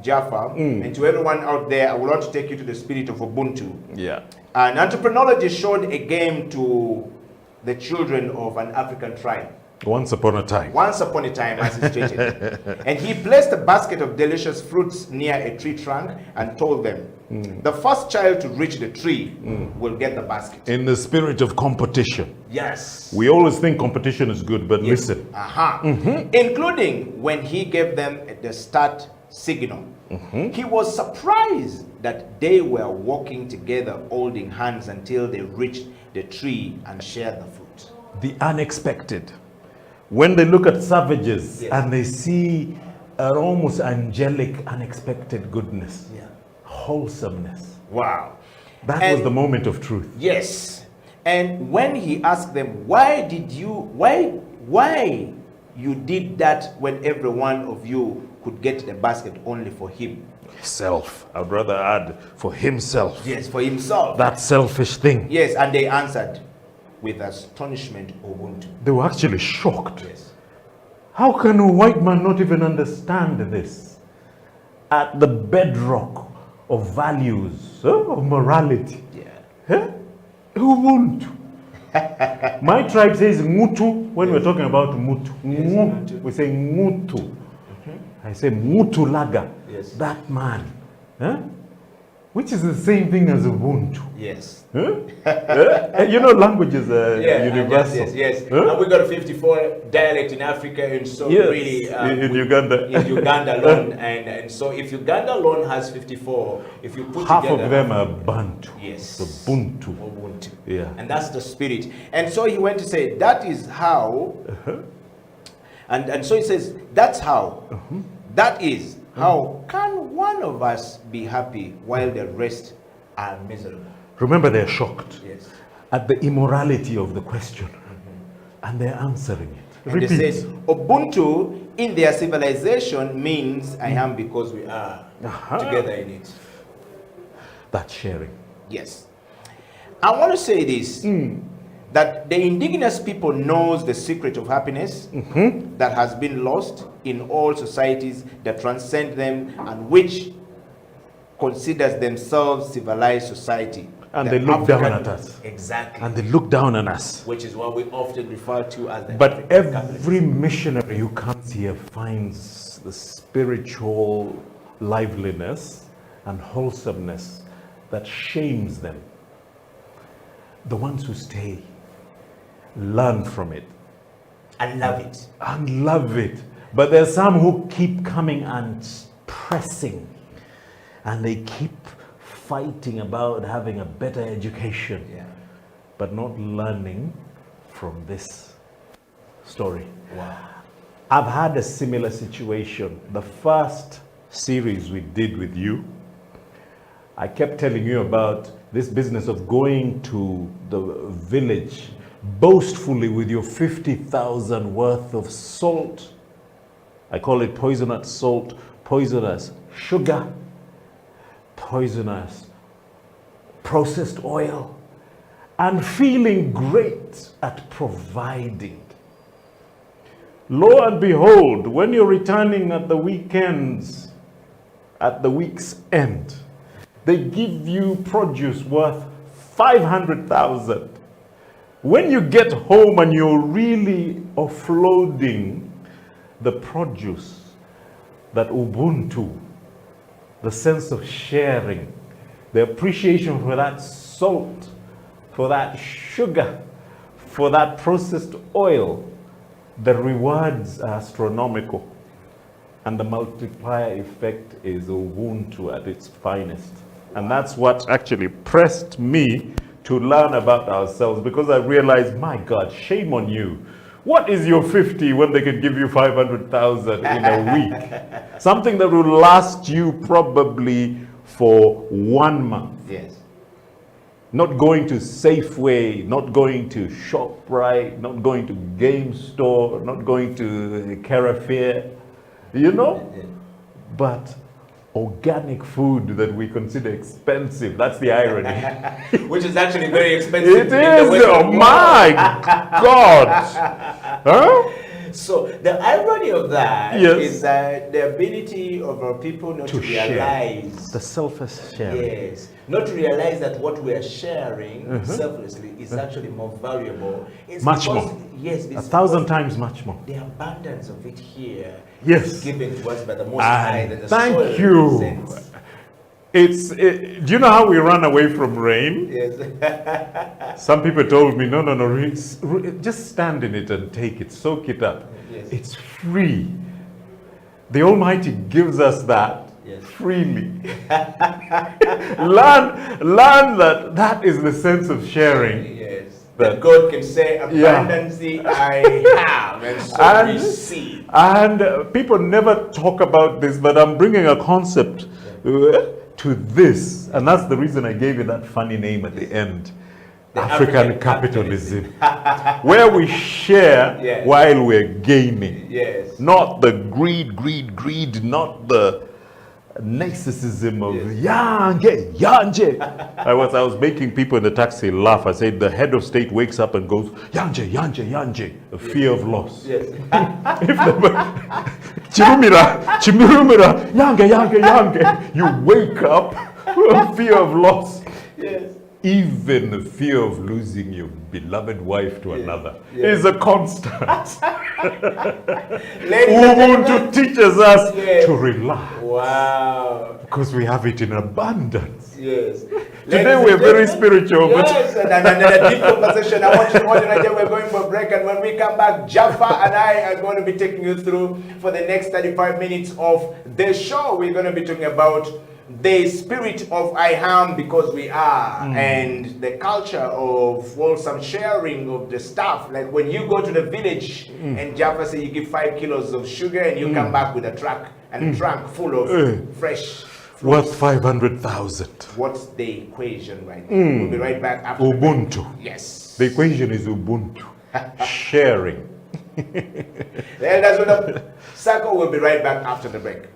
S11: Jaffa, and to everyone out there, I would want to take you to the spirit of Ubuntu.
S13: Yeah.
S11: An anthropologist showed a game to the children of an African tribe.
S13: Once upon a time.
S11: Once upon a time, as he stated. And he placed a basket of delicious fruits near a tree trunk and told them, the first child to reach the tree will get the basket.
S13: In the spirit of competition.
S11: Yes.
S13: We always think competition is good, but listen.
S11: Including when he gave them the start signal. He was surprised that they were walking together holding hands until they reached the tree and shared the fruit.
S13: The unexpected. When they look at savages and they see an almost angelic, unexpected goodness, wholesomeness.
S11: Wow.
S13: That was the moment of truth.
S11: Yes. And when he asked them, why you did that when every one of you could get the basket only for him?
S13: Self. I'd rather add for himself.
S11: Yes, for himself.
S13: That selfish thing.
S11: Yes, and they answered with astonishment, Ubuntu.
S13: They were actually shocked. Yes. How can a white man not even understand this? At the bedrock of values, of morality. Ubuntu. My tribe says Mutu when we're talking about Mutu. Mutu. We say Mutu. I say Mutu Laga.
S11: Yes.
S13: That man. Which is the same thing as Ubuntu.
S11: Yes.
S13: You know, language is universal.
S11: Yes. And we got 54 dialect in Africa, and so really
S13: in Uganda.
S11: In Uganda alone, and so if Uganda alone has 54, if you put
S13: half
S11: together,
S13: of them are Bantu.
S11: Yes.
S13: Ubuntu.
S11: Ubuntu.
S13: Yeah.
S11: And that's the spirit. And so he went to say that is how. And so he says that's how. That is how can one of us be happy while the rest are miserable?
S13: Remember, they're shocked
S11: at
S13: the immorality of the question, and they're answering it.
S11: And they says Ubuntu in their civilization means I am because we are together in it.
S13: That's sharing.
S11: Yes. I want to say this, that the indigenous people knows the secret of happiness that has been lost in all societies that transcend them and which considers themselves civilized society.
S13: And they look down at us.
S11: Exactly.
S13: And they look down on us.
S11: Which is what we often refer to as the
S13: But every missionary who comes here finds the spiritual liveliness and wholesomeness that shames them. The ones who stay learn from it.
S11: And love it.
S13: And love it. But there's some who keep coming and pressing. And they keep fighting about having a better education. But not learning from this story.
S11: Wow.
S13: I've had a similar situation. The first series we did with you, I kept telling you about this business of going to the village boastfully with your 50,000 worth of salt. I call it poisonous salt, poisonous sugar, poisonous processed oil, and feeling great at providing. Lo and behold, when you're returning at the weekends, at the week's end, they give you produce worth 500,000. When you get home and you're really offloading the produce, that Ubuntu, the sense of sharing, the appreciation for that salt, for that sugar, for that processed oil, the rewards are astronomical. And the multiplier effect is Ubuntu at its finest. And that's what actually pressed me to learn about ourselves, because I realized, my God, shame on you. What is your 50 when they can give you 500,000 in a week? Something that will last you probably for 1 month.
S11: Yes.
S13: Not going to Safeway, not going to ShopRite, not going to Game Store, not going to Carrefour, you know? But organic food that we consider expensive. That's the irony.
S7: Which is actually very expensive.
S13: It is. Oh my God. Huh?
S7: So the irony of that
S13: Yes.
S7: is that the ability of our people not to realize
S13: the selfless sharing.
S7: Yes, not to realize that what we are sharing
S13: Mhm.
S7: selflessly is actually more valuable. It's
S13: Much
S7: because-
S13: more.
S7: Yes, it's
S13: 1,000
S7: because
S13: times much more.
S7: The abundance of it here
S13: Yes.
S7: is given to us by the Most High. That the soil
S13: Thank you.
S7: represents.
S13: Do you know how we run away from rain?
S7: Yes.
S13: Some people told me, no, just stand in it and take it, soak it up.
S7: Yes.
S13: It's free. The Almighty gives us that
S7: Yes.
S13: freely. learn that is the sense of sharing.
S7: Yes. That God can say, abundance I have, and so receive.
S13: And people never talk about this, but I'm bringing a concept to this, and that's the reason I gave you that funny name at the end.
S7: The
S13: African capitalism, where we share
S7: Yes.
S13: while we're gaining.
S7: Yes.
S13: Not the greed, not the narcissism of yanje. I was making people in the taxi laugh. I said the head of state wakes up and goes yanje, a fear of loss.
S7: Yes.
S13: Chimurumira, yange. You wake up a fear of loss.
S7: Yes.
S13: Even the fear of losing your beloved wife to another is a constant. Ubuntu teaches us to relax.
S7: Wow.
S13: Because we have it in abundance.
S7: Yes.
S13: Today we're very spiritual.
S7: Yes, and a deep conversation. I want you all to know we're going for a break, and when we come back, Jaffa and I are going to be taking you through for the next 35 minutes of the show. We're going to be talking about the spirit of I am because we are, and the culture of wholesome sharing of the stuff. Like when you go to the village and Jaffa say you give 5 kilos of sugar and you come back with a truck and a trunk full of fresh fruits.
S13: Worth 500,000.
S7: What's the equation right now? We'll be right back after
S13: Ubuntu.
S7: the break. Yes.
S13: The equation is Ubuntu. Sharing.
S7: The elders with the circle will be right back after the break.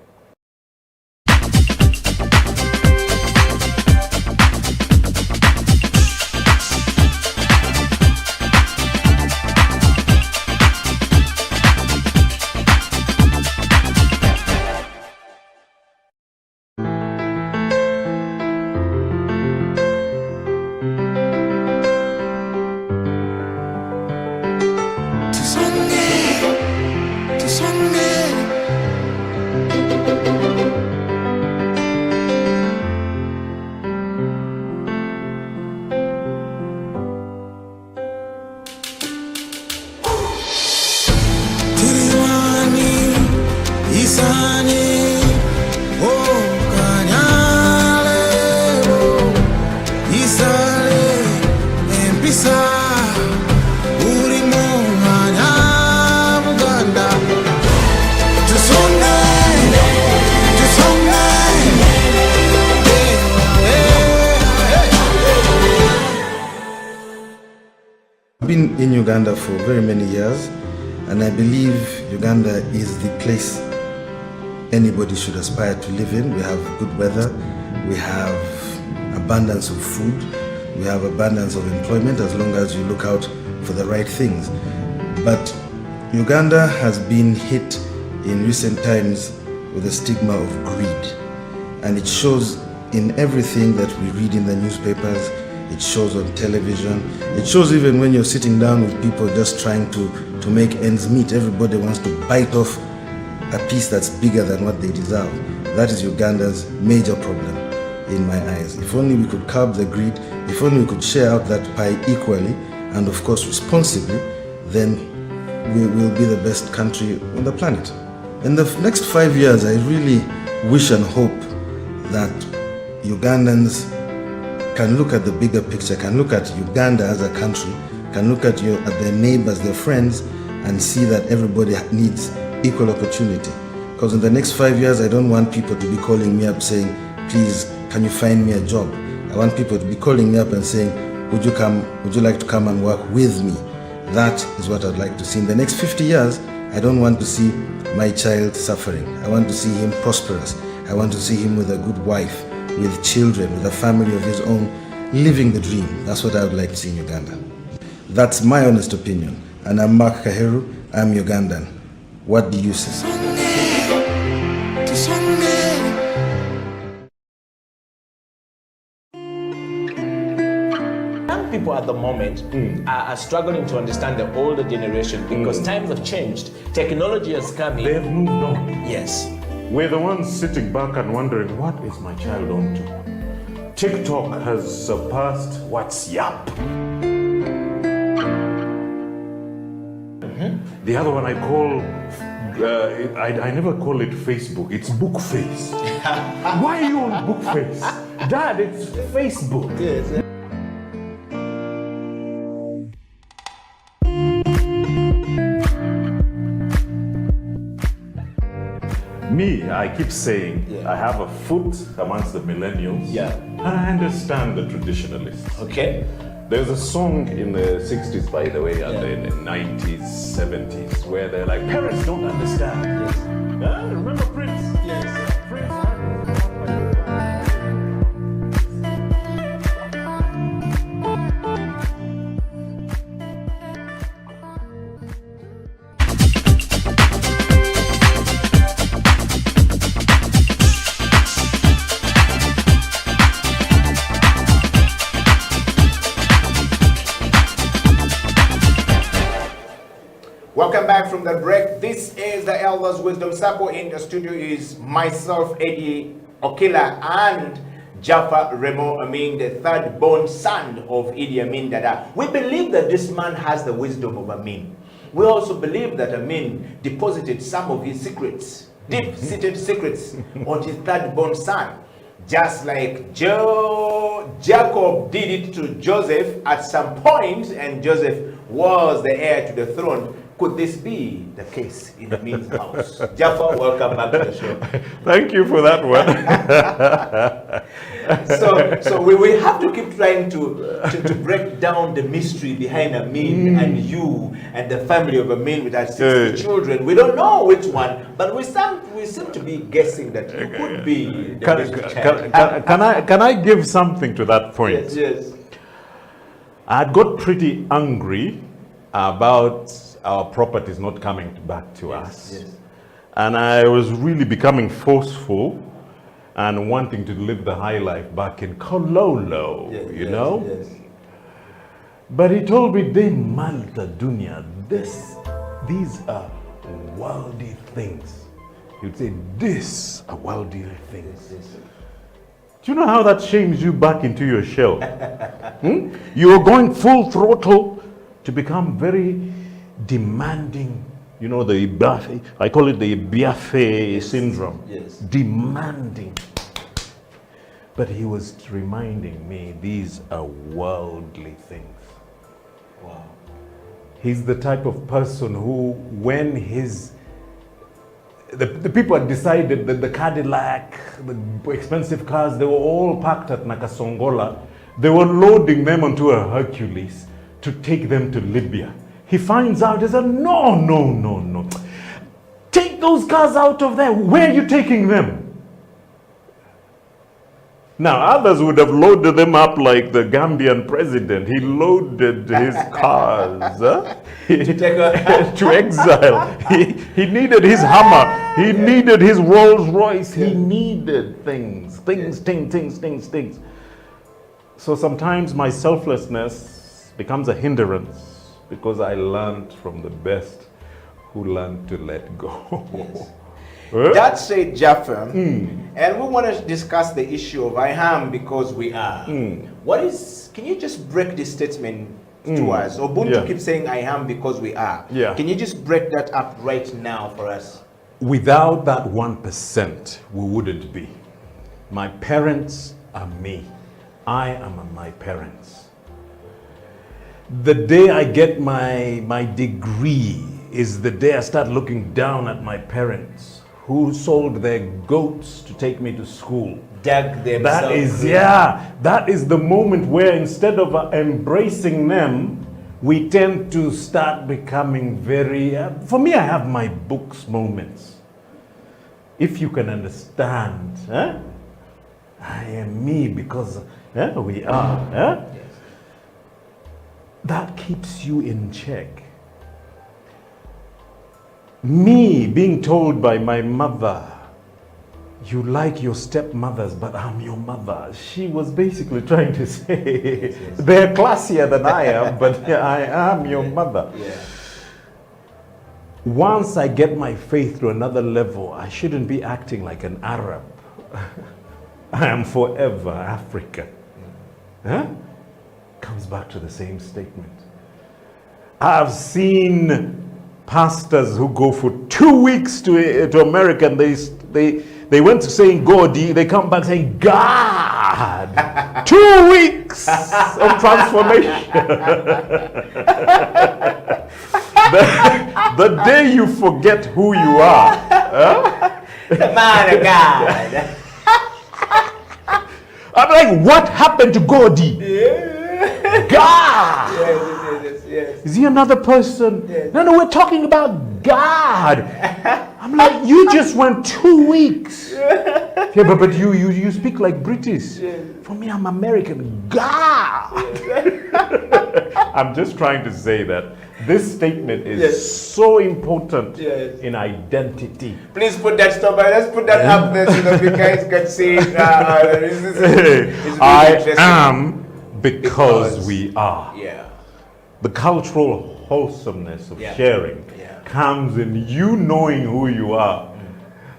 S9: I've been in Uganda for very many years, and I believe Uganda is the place anybody should aspire to live in. We have good weather, we have abundance of food, we have abundance of employment as long as you look out for the right things. But Uganda has been hit in recent times with the stigma of greed, and it shows in everything that we read in the newspapers. It shows on television. It shows even when you're sitting down with people just trying to make ends meet. Everybody wants to bite off a piece that's bigger than what they deserve. That is Uganda's major problem in my eyes. If only we could curb the greed, if only we could share out that pie equally and of course responsibly, then we will be the best country on the planet. In the next 5 years, I really wish and hope that Ugandans can look at the bigger picture, can look at Uganda as a country, can look at their neighbors, their friends, and see that everybody needs equal opportunity. Because in the next 5 years, I don't want people to be calling me up saying, please, can you find me a job? I want people to be calling me up and saying, would you like to come and work with me? That is what I'd like to see. In the next 50 years, I don't want to see my child suffering. I want to see him prosperous. I want to see him with a good wife, with children, with a family of his own, living the dream. That's what I would like to see in Uganda. That's my honest opinion. And I'm Mark Kaheru, I'm Ugandan. What do you say?
S11: Young people at the moment are struggling to understand the older generation because times have changed. Technology has come in.
S13: They've moved on.
S11: Yes.
S13: We're the ones sitting back and wondering, what is my child on to? TikTok has surpassed WhatsApp. The other one I call, I never call it Facebook, it's Bookface. Why are you on Bookface? Dad, it's Facebook.
S11: Yes.
S13: Me, I keep saying, I have a foot amongst the millennials.
S11: Yeah.
S13: And I understand the traditionalists.
S11: Okay.
S13: There's a song in the 60s, by the way, and in the 90s, 70s, where they're like, parents don't understand.
S11: Yes.
S13: Remember Prince?
S11: Yes. Welcome back from the break. This is the Elders Wisdom Circle. In the studio is myself, Eddie Okila, and Jaffa Remo Amin, the third born son of Idi Amin Dada. We believe that this man has the wisdom of Amin. We also believe that Amin deposited some of his secrets, deep-seated secrets, on his third born son. Just like Jacob did it to Joseph at some point, and Joseph was the heir to the throne. Could this be the case in Amin's house? Jaffa, welcome back to the show.
S13: Thank you for that one.
S11: So we have to keep trying to break down the mystery behind Amin and you and the family of Amin with our 60 children. We don't know which one, but we seem to be guessing that you could be the mystery child.
S13: Can I give something to that point?
S11: Yes, yes.
S13: I got pretty angry about our properties not coming back to us.
S11: Yes.
S13: And I was really becoming forceful and wanting to live the high life back in Kololo, you know?
S11: Yes.
S13: But he told me, "De Malta Dunya, these are worldly things." He would say, "These are worldly things."
S11: Yes.
S13: Do you know how that shames you back into your shell? You're going full throttle to become very demanding, you know, I call it the Biaffe syndrome.
S11: Yes.
S13: Demanding. But he was reminding me, these are worldly things.
S11: Wow.
S13: He's the type of person who, when the people had decided that the Cadillac, the expensive cars, they were all parked at Nakasongola. They were loading them onto a Hercules to take them to Libya. He finds out, he said, no. Take those cars out of there. Where are you taking them? Now, others would have loaded them up like the Gambian president. He loaded his cars to exile. He needed his Hummer. He needed his Rolls Royce. He needed things. So sometimes my selflessness becomes a hindrance because I learned from the best who learned to let go.
S11: Yes. That said, Jaffa, and we want to discuss the issue of I am because we are. Can you just break this statement to us? Ubuntu keeps saying I am because we are.
S13: Yeah.
S11: Can you just break that up right now for us?
S13: Without that 1%, we wouldn't be. My parents are me. I am my parents. The day I get my degree is the day I start looking down at my parents who sold their goats to take me to school.
S11: Dug themselves.
S13: That is the moment where instead of embracing them, we tend to start becoming very, for me, I have my books moments. if you can understand, I am me because we are, that keeps you in check. Me being told by my mother, you like your stepmothers, but I'm your mother. She was basically trying to say, they're classier than I am, but I am your mother.
S11: Yeah.
S13: Once I get my faith to another level, I shouldn't be acting like an Arab. I am forever African. Comes back to the same statement. I've seen pastors who go for 2 weeks to America, and they went to saying God, they come back saying God. 2 weeks of transformation. The day you forget who you are,
S11: the man of God.
S13: I'm like, what happened to Gordy? God.
S11: Yes.
S13: Is he another person?
S11: Yes.
S13: No, we're talking about God. I'm like, you just went 2 weeks. Yeah, but you speak like British. For me, I'm American. God. I'm just trying to say that this statement is so important in identity.
S11: Please put that stop. Let's put that up there so that you guys can see it. It's really
S13: I am because we are.
S11: Yeah.
S13: The cultural wholesomeness of sharing comes in you knowing who you are.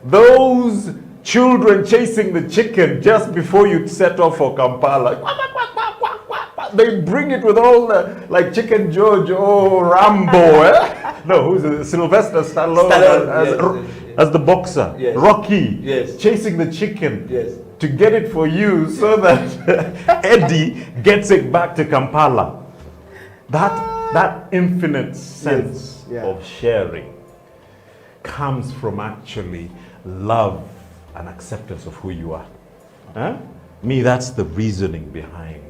S13: Those children chasing the chicken just before you set off for Kampala, they bring it with all the, like Chicken George or Rambo. No, who's it? Sylvester Stallone as the boxer. Rocky chasing the chicken to get it for you so that Eddie gets it back to Kampala. That infinite sense of sharing comes from actually love and acceptance of who you are. Me, that's the reasoning behind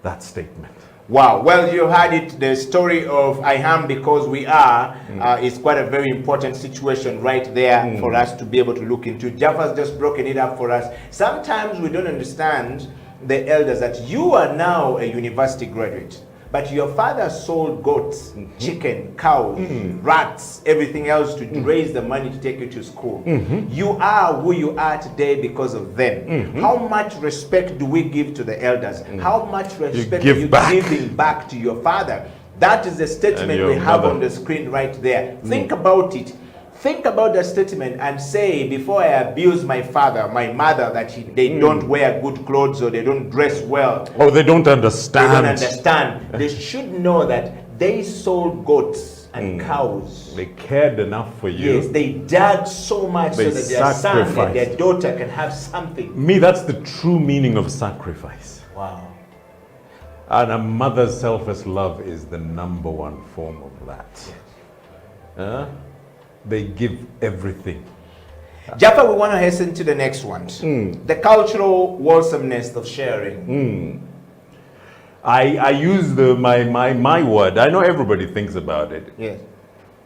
S13: that statement.
S11: Wow. Well, you had it. The story of I am because we are is quite a very important situation right there for us to be able to look into. Jaffa's just broken it up for us. Sometimes we don't understand the elders that you are now a university graduate, but your father sold goats, chicken, cows, rats, everything else to raise the money to take you to school. You are who you are today because of them. How much respect do we give to the elders? How much respect are you giving back to your father? That is the statement we have on the screen right there. Think about it. Think about the statement and say, before I abuse my father, my mother, that they don't wear good clothes or they don't dress well.
S13: Or they don't understand.
S11: They don't understand. They should know that they sold goats and cows.
S13: They cared enough for you.
S11: Yes, they dug so much so that their son and their daughter can have something.
S13: Me, that's the true meaning of sacrifice.
S11: Wow.
S13: And a mother's selfless love is the #1 form of that. They give everything.
S11: Jaffa, we want to hasten to the next one. The cultural wholesomeness of sharing.
S13: I use my word. I know everybody thinks about it.
S11: Yes.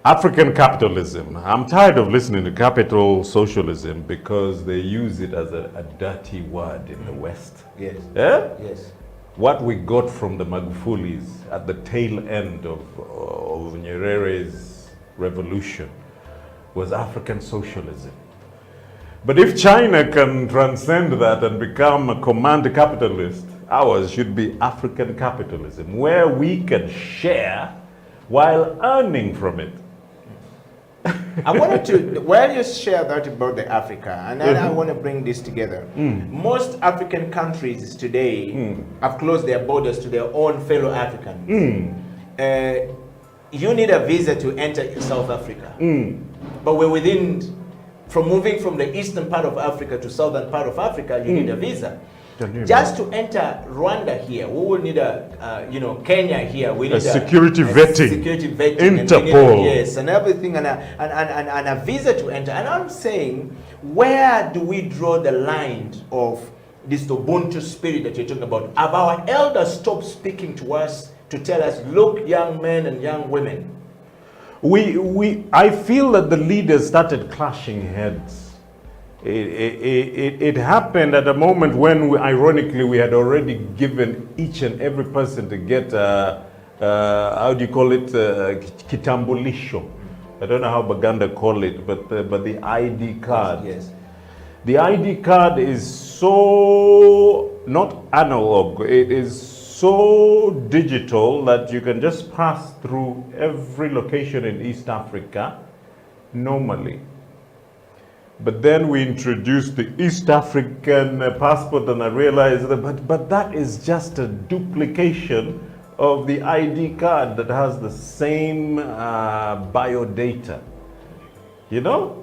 S13: African capitalism. I'm tired of listening to capital socialism because they use it as a dirty word in the West.
S11: Yes.
S13: Yes. What we got from the Magufulis at the tail end of Nyerere's revolution was African socialism. But if China can transcend that and become a command capitalist, ours should be African capitalism, where we can share while earning from it.
S11: I wanted to, while you share that about the Africa, and then I want to bring this together. Most African countries today have closed their borders to their own fellow Africans. You need a visa to enter South Africa. But we're from moving from the eastern part of Africa to southern part of Africa, you need a visa. Just to enter Rwanda here, we will need Kenya here. We need
S13: a security vetting. Interpol.
S11: And everything, and a visa to enter. And I'm saying, where do we draw the line of this Ubuntu spirit that you're talking about? Have our elders stopped speaking to us to tell us, look, young men and young women?
S13: I feel that the leaders started clashing heads. It happened at a moment when, ironically, we had already given each and every person to get, how do you call it, kitambulisho. I don't know how Baganda call it, but the ID card.
S11: Yes.
S13: The ID card is so, not analog, it is so digital that you can just pass through every location in East Africa normally. But then we introduced the East African passport, and I realized that, but that is just a duplication of the ID card that has the same biodata, you know?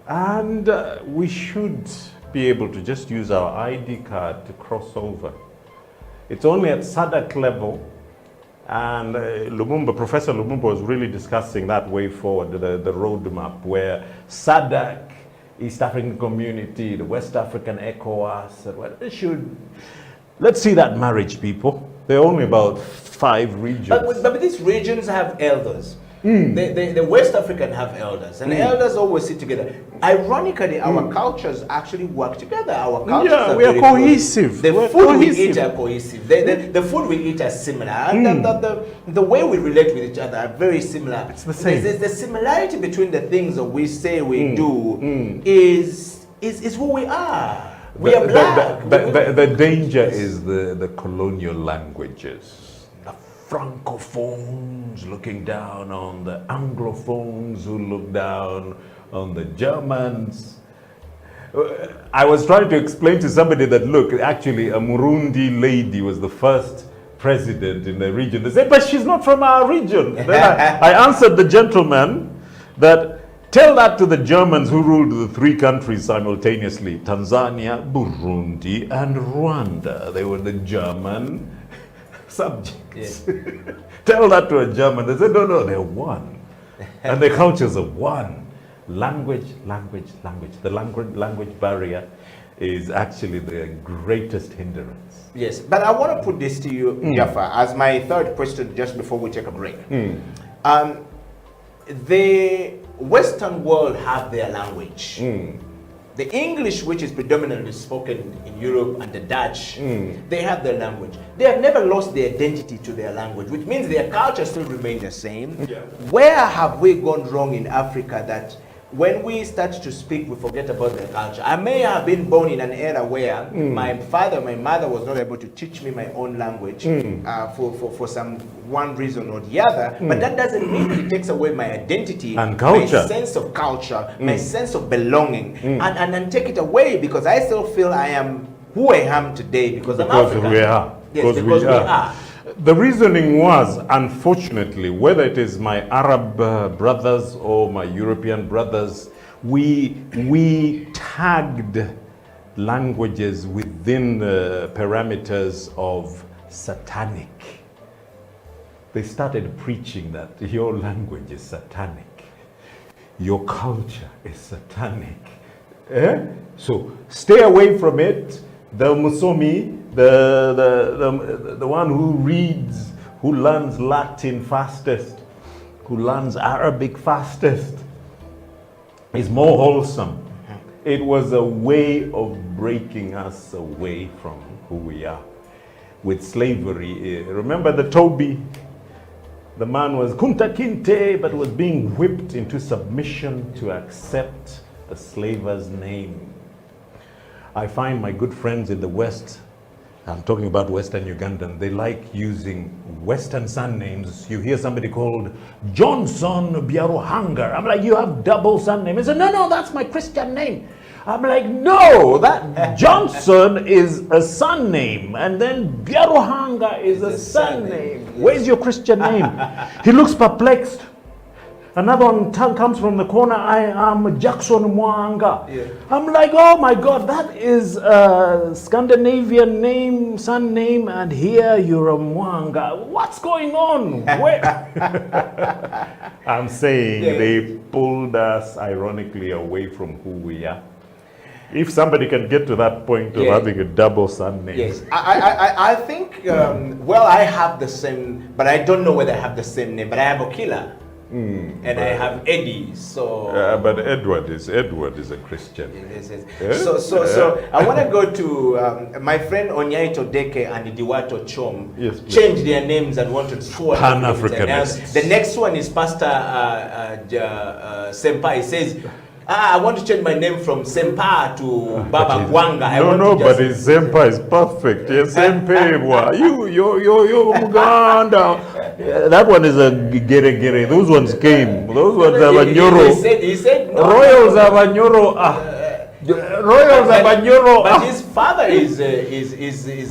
S13: And we should be able to just use our ID card to cross over. It's only at SADC level, and Professor Lumumba was really discussing that way forward, the roadmap, where SADC, East African Community, the West African ECOWAS, let's see that marriage, people. There are only about 5 regions.
S11: But these regions have elders. The West African have elders, and elders always sit together. Ironically, our cultures actually work together. Our cultures are
S13: we are cohesive.
S11: The food we eat are cohesive. The food we eat are similar, and the way we relate with each other are very similar.
S13: It's the same.
S11: The similarity between the things that we say we do is who we are. We are black.
S13: The danger is the colonial languages. Francophones looking down on the Anglophones who look down on the Germans. I was trying to explain to somebody that, look, actually a Murundi lady was the first president in the region. They said, but she's not from our region. Then I answered the gentleman that, tell that to the Germans who ruled the 3 countries simultaneously, Tanzania, Burundi, and Rwanda. They were the German subjects.
S11: Yes.
S13: Tell that to a German. They said, no, they're one. And their cultures are one. Language. The language barrier is actually the greatest hindrance.
S11: Yes, but I want to put this to you, Jaffa, as my third question just before we take a break. The Western world have their language. The English, which is predominantly spoken in Europe, and the Dutch, they have their language. They have never lost their identity to their language, which means their culture still remains the same. Where have we gone wrong in Africa that when we start to speak, we forget about the culture? I may have been born in an era where my father, my mother was not able to teach me my own language for some one reason or the other, but that doesn't mean it takes away my identity
S13: and culture,
S11: my sense of culture, my sense of belonging, and take it away, because I still feel I am who I am today because I'm African.
S13: We are.
S11: Yes, because we are.
S13: The reasoning was, unfortunately, whether it is my Arab brothers or my European brothers, we tagged languages within the parameters of satanic. They started preaching that your language is satanic, your culture is satanic. So stay away from it. The Musomi, the one who reads, who learns Latin fastest, who learns Arabic fastest, is more wholesome. It was a way of breaking us away from who we are. With slavery, remember the Toby? The man was Kunta Kinte, but was being whipped into submission to accept a slaver's name. I find my good friends in the West, I'm talking about Western Ugandan, they like using Western surnames. You hear somebody called Johnson Biaruhanga. I'm like, you have double surname. He said, no, that's my Christian name. I'm like, no, that Johnson is a surname, and then Biaruhanga is a surname. Yes. Where's your Christian name? He looks perplexed. Another one comes from the corner, I am Jackson Mwanga. Yeah. I'm like, oh my God, that is a Scandinavian name, son name, and here you're a Mwanga. What's going on? I'm saying they pulled us, ironically, away from who we are. If somebody can get to that point of having a double son name.
S11: Yes, I think, well, I have the same, but I don't know whether I have the same name, but I have Okila. and I have Eddie. So
S13: but Edward is a Christian.
S11: Yes.
S13: Yeah?
S11: So I want to go to my friend Onyaito Deke and Diwato Chom.
S13: Yes,
S11: change their names and want to swap
S13: Pan-Africanists.
S11: The next one is Pastor Senpai. He says, I want to change my name from Sempa to Baba Gwanga.
S13: But his Sempa is perfect. Yes, Sempa. You Uganda. That one is a gere. Those ones came. Those ones are Banyoro.
S11: He said no.
S13: Royals are Banyoro. Royals are Banyoro.
S11: But his father is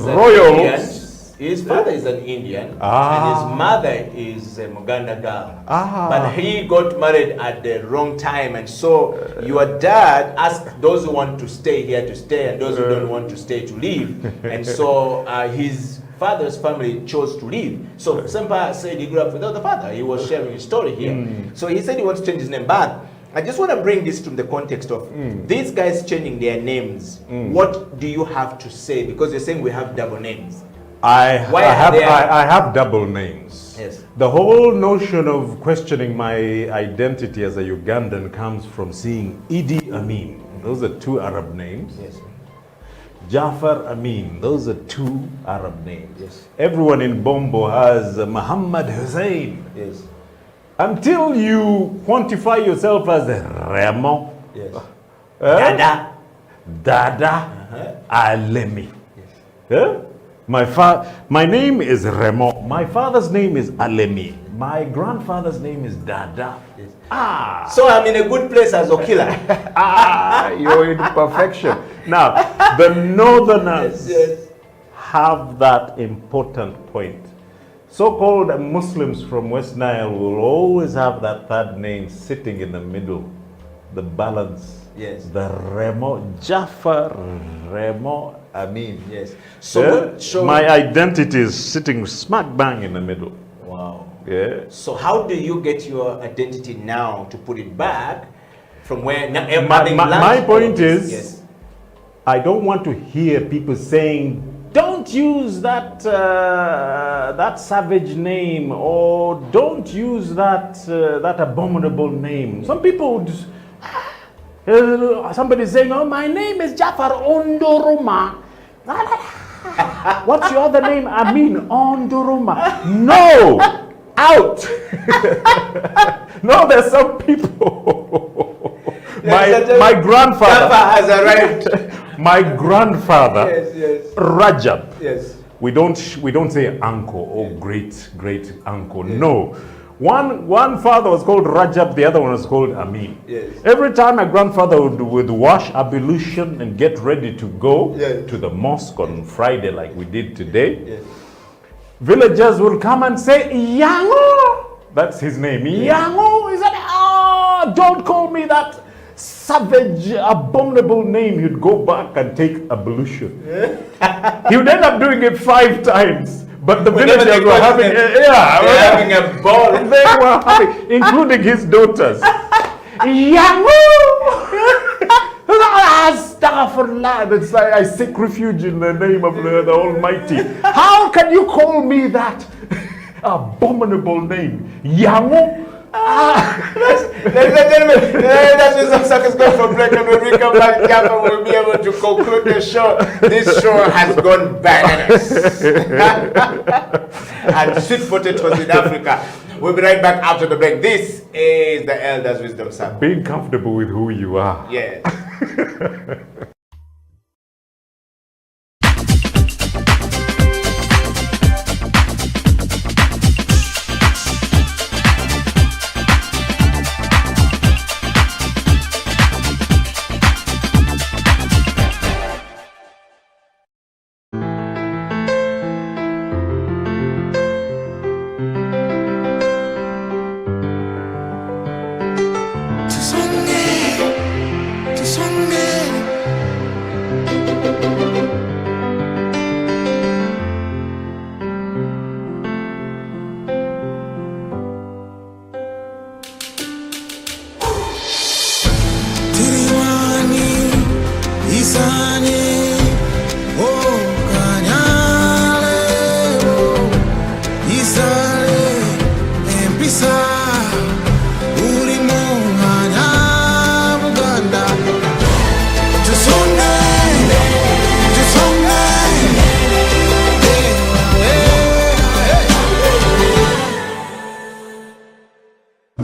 S13: Royals.
S11: Indian. His father is an Indian, and his mother is a Uganda girl. But he got married at the wrong time, and so your dad asked those who want to stay here to stay, and those who don't want to stay to leave. And so his father's family chose to leave. So Sempa said he grew up without the father. He was sharing his story here. So he said he wants to change his name. But I just want to bring this to the context of these guys changing their names. What do you have to say? Because you're saying we have double names.
S13: I have double names.
S11: Yes.
S13: The whole notion of questioning my identity as a Ugandan comes from seeing Idi Amin. Those are two Arab names.
S11: Yes.
S13: Jafar Amin. Those are two Arab names.
S11: Yes.
S13: Everyone in Bombo has Muhammad Hussein.
S11: Yes.
S13: Until you quantify yourself as Remo.
S11: Yes.
S13: Dada. Alemi. Yes. My name is Remo. My father's name is Alemi. My grandfather's name is Dada.
S11: Yes. So I'm in a good place as Okila.
S13: You're in perfection. Now, the Northerners have that important point. So-called Muslims from West Nile will always have that third name sitting in the middle, the balance.
S11: Yes.
S13: The Remo, Jafar Remo Amin.
S11: Yes.
S13: So my identity is sitting smack bang in the middle.
S11: Wow.
S13: Yeah.
S11: So how do you get your identity now to put it back from where?
S13: My point is, I don't want to hear people saying, "Don't use that that savage name," or "Don't use that that abominable name." Some people would. Somebody saying, "Oh, my name is Jafar Ondoroma." What's your other name? Amin Ondoroma. No, out. No, there's some people. My grandfather
S11: Jafar has arrived.
S13: My grandfather, Rajab.
S11: Yes.
S13: We don't say uncle or great uncle. No. One father was called Rajab, the other one was called Amin.
S11: Yes.
S13: Every time my grandfather would wash ablution and get ready to go to the mosque on Friday like we did today, villagers will come and say, "Yango!" That's his name. Yango! He said, don't call me that savage, abominable name. He'd go back and take ablution. He would end up doing it 5 times. But the villagers were having
S11: having a ball.
S13: They were having, including his daughters. Yango! Astaghfirullah. That's like I seek refuge in the name of the Almighty. How can you call me that abominable name? Yango?
S11: Ladies and gentlemen, that's Mr. Suckers going for break, and when we come back, Jaffa will be able to conclude the show. This show has gone bananas. And sweet potatoes in Africa. We'll be right back after the break. This is the Elders Wisdom Circle.
S13: Being comfortable with who you are.
S11: Yeah.
S6: Tusonge,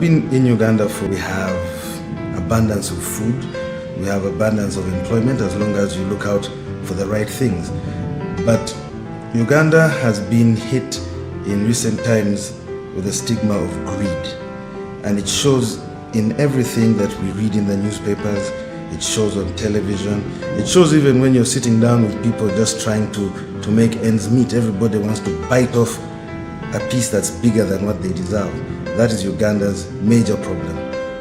S9: been in Uganda for, we have abundance of food, we have abundance of employment as long as you look out for the right things. But Uganda has been hit in recent times with a stigma of greed. And it shows in everything that we read in the newspapers, it shows on television, it shows even when you're sitting down with people just trying to make ends meet. Everybody wants to bite off a piece that's bigger than what they deserve. That is Uganda's major problem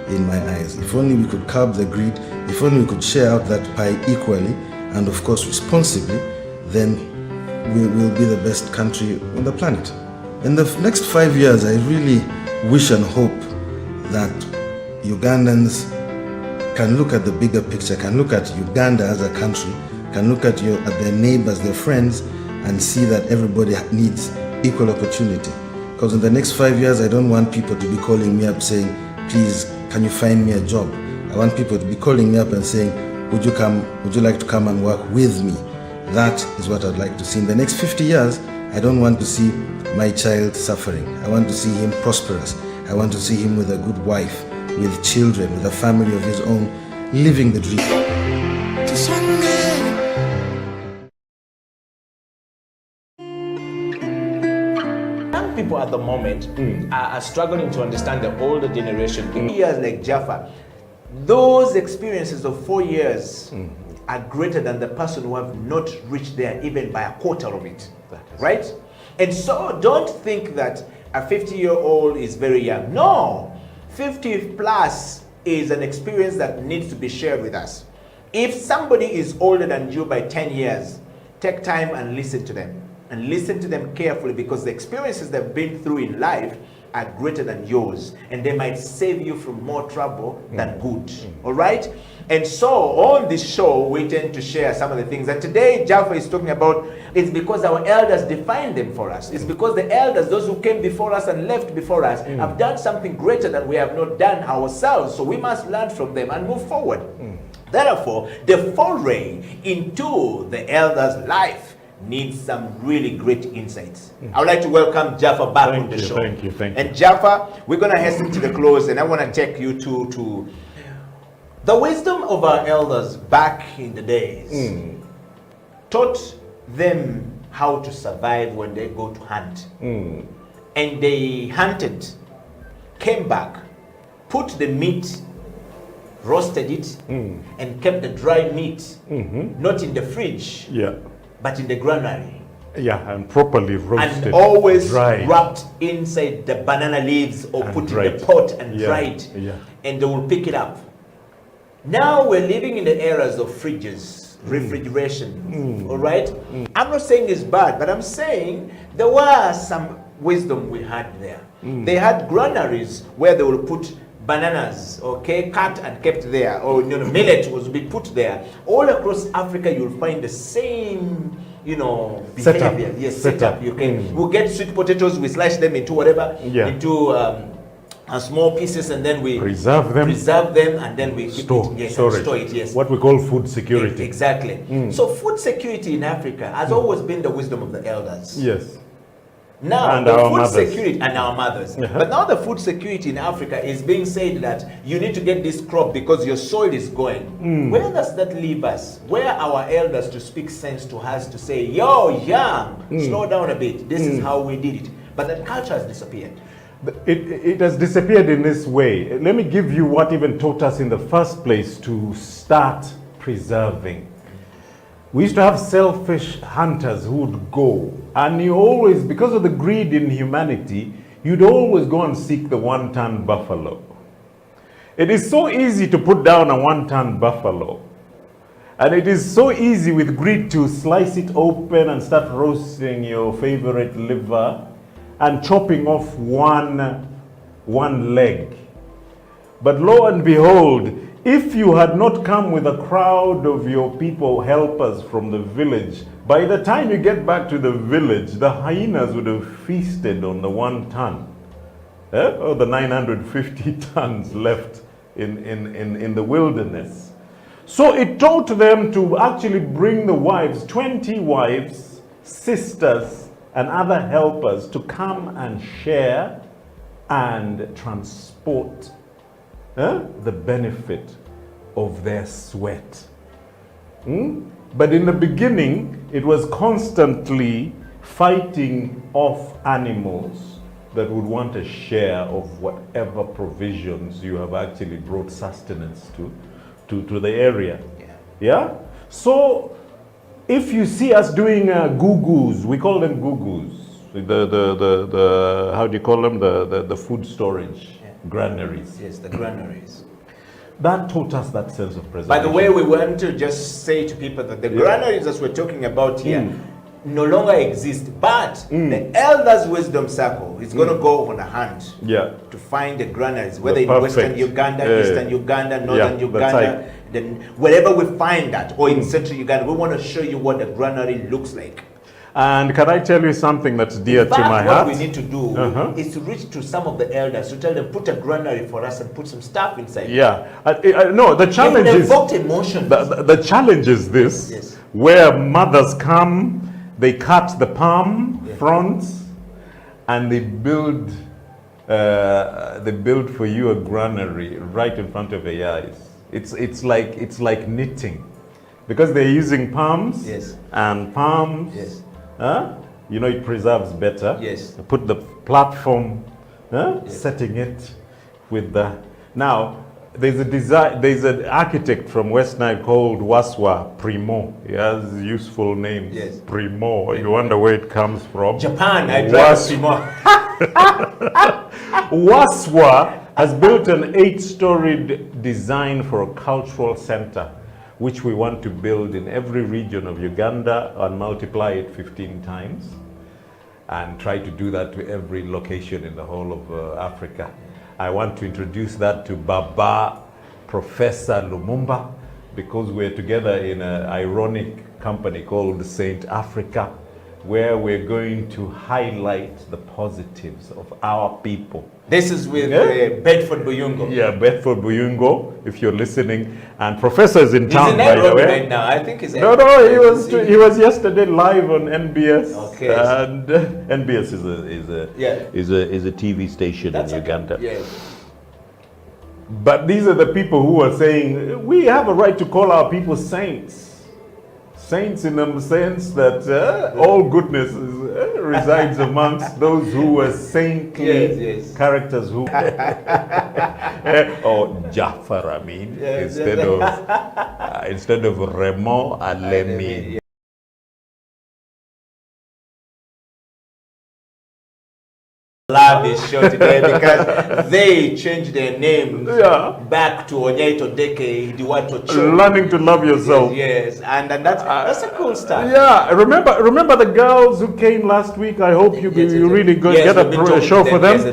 S9: in my eyes. If only we could curb the greed, if only we could share out that pie equally and of course responsibly, then we will be the best country on the planet. In the next 5 years, I really wish and hope that Ugandans can look at the bigger picture, can look at Uganda as a country, can look at their neighbors, their friends, and see that everybody needs equal opportunity. Because in the next 5 years, I don't want people to be calling me up saying, please, can you find me a job? I want people to be calling me up and saying, would you like to come and work with me? That is what I'd like to see. In the next 50 years, I don't want to see my child suffering. I want to see him prosperous. I want to see him with a good wife, with children, with a family of his own, living the dream.
S11: Young people at the moment are struggling to understand the older generation. Years like Jaffa, those experiences of 4 years are greater than the person who have not reached there even by a quarter of it, right? And so don't think that a 50-year-old is very young. No, 50 plus is an experience that needs to be shared with us. If somebody is older than you by 10 years, take time and listen to them. And listen to them carefully, because the experiences they've been through in life are greater than yours, and they might save you from more trouble than good. All right? And so on this show, we tend to share some of the things that today Jaffa is talking about. It's because our elders defined them for us. It's because the elders, those who came before us and left before us, have done something greater than we have not done ourselves. So we must learn from them and move forward. Therefore, the foray into the elders' life needs some really great insights. I would like to welcome Jaffa back on the show.
S13: Thank you.
S11: And Jaffa, we're going to hasten to the close, and I want to take you to the wisdom of our elders back in the days. Taught them how to survive when they go to hunt. And they hunted, came back, put the meat, roasted it, and kept the dry meat, not in the fridge, but in the granary.
S13: And properly roasted.
S11: And always
S13: dried.
S11: wrapped inside the banana leaves or put in the pot and dried. And they will pick it up. Now we're living in the eras of fridges, refrigeration, all right? I'm not saying it's bad, but I'm saying there was some wisdom we had there. They had granaries where they will put bananas, okay, cut and kept there, or millet was be put there. All across Africa, you'll find the same, behavior. Yes, setup. You can. We'll get sweet potatoes, we slice them into whatever, into small pieces, and then we
S13: preserve them,
S11: and then we
S13: store
S11: it. Yes,
S13: what we call food security.
S11: Exactly. So food security in Africa has always been the wisdom of the elders.
S13: Yes.
S11: Now
S13: and
S11: the
S13: our
S11: food
S13: mothers.
S11: security and our mothers. But now the food security in Africa is being said that you need to get this crop because your soil is going. Where does that leave us? Where are our elders to speak sense to us, to say, yo, young, slow down a bit. This is how we did it. But that culture has disappeared.
S13: It has disappeared in this way. Let me give you what even taught us in the first place to start preserving. We used to have selfish hunters who would go, and you always, because of the greed in humanity, you'd always go and seek the one-ton buffalo. It is so easy to put down a one-ton buffalo, and it is so easy with greed to slice it open and start roasting your favorite liver and chopping off one leg. But lo and behold, if you had not come with a crowd of your people, helpers from the village, by the time you get back to the village, the hyenas would have feasted on the 1 ton, or the 950 tons left in the wilderness. So it taught them to actually bring the wives, 20 wives, sisters, and other helpers to come and share and transport the benefit of their sweat. But in the beginning, it was constantly fighting off animals that would want a share of whatever provisions you have actually brought sustenance to the area. Yeah? So if you see us doing gugus, we call them gugus. The how do you call them? The food storage granaries.
S11: Yes, the granaries.
S13: That taught us that sense of preservation.
S11: By the way, we want to just say to people that the granaries that we're talking about here no longer exist, but the Elders Wisdom Circle is going to go on a hunt to find the granaries, whether in Western Uganda, Eastern Uganda, Northern Uganda, then wherever we find that, or in Central Uganda, we want to show you what the granary looks like.
S13: And can I tell you something that's dear to my heart?
S11: What we need to do is to reach to some of the elders to tell them, put a granary for us and put some stuff inside.
S13: Yeah. No, the challenge is... The challenge is this, where mothers come, they cut the palm fronds, and they build for you a granary right in front of your eyes. It's like knitting, because they're using palms and palms. You know, it preserves better. Put the platform, setting it with the... Now, there's an architect from West Nile called Waswa Primo. He has useful names. Primo. You wonder where it comes from.
S11: Japan, I drive Primo.
S13: Waswa has built an 8-storied design for a cultural center, which we want to build in every region of Uganda and multiply it 15 times and try to do that to every location in the whole of Africa. I want to introduce that to Baba Professor Lumumba, because we're together in an ironic company called Saint Africa, where we're going to highlight the positives of our people.
S11: This is with Bedford Buyungo.
S13: Yeah, Bedford Buyungo, if you're listening. And Professor is in town, by the way.
S11: Right now. I think he's
S13: he was yesterday live on NBS. Okay. And NBS is a TV station in Uganda. But these are the people who are saying, we have a right to call our people saints. Saints in the sense that all goodness resides amongst those who were saintly characters who... or Jafar, I mean, instead of Remo, Alemi.
S11: Love this show today because they changed their names back to Onyeto Deke Diwato Cho.
S13: Learning to love yourself.
S11: Yes, and that's a cool stuff.
S13: Yeah, remember the girls who came last week? I hope you really get a show for them.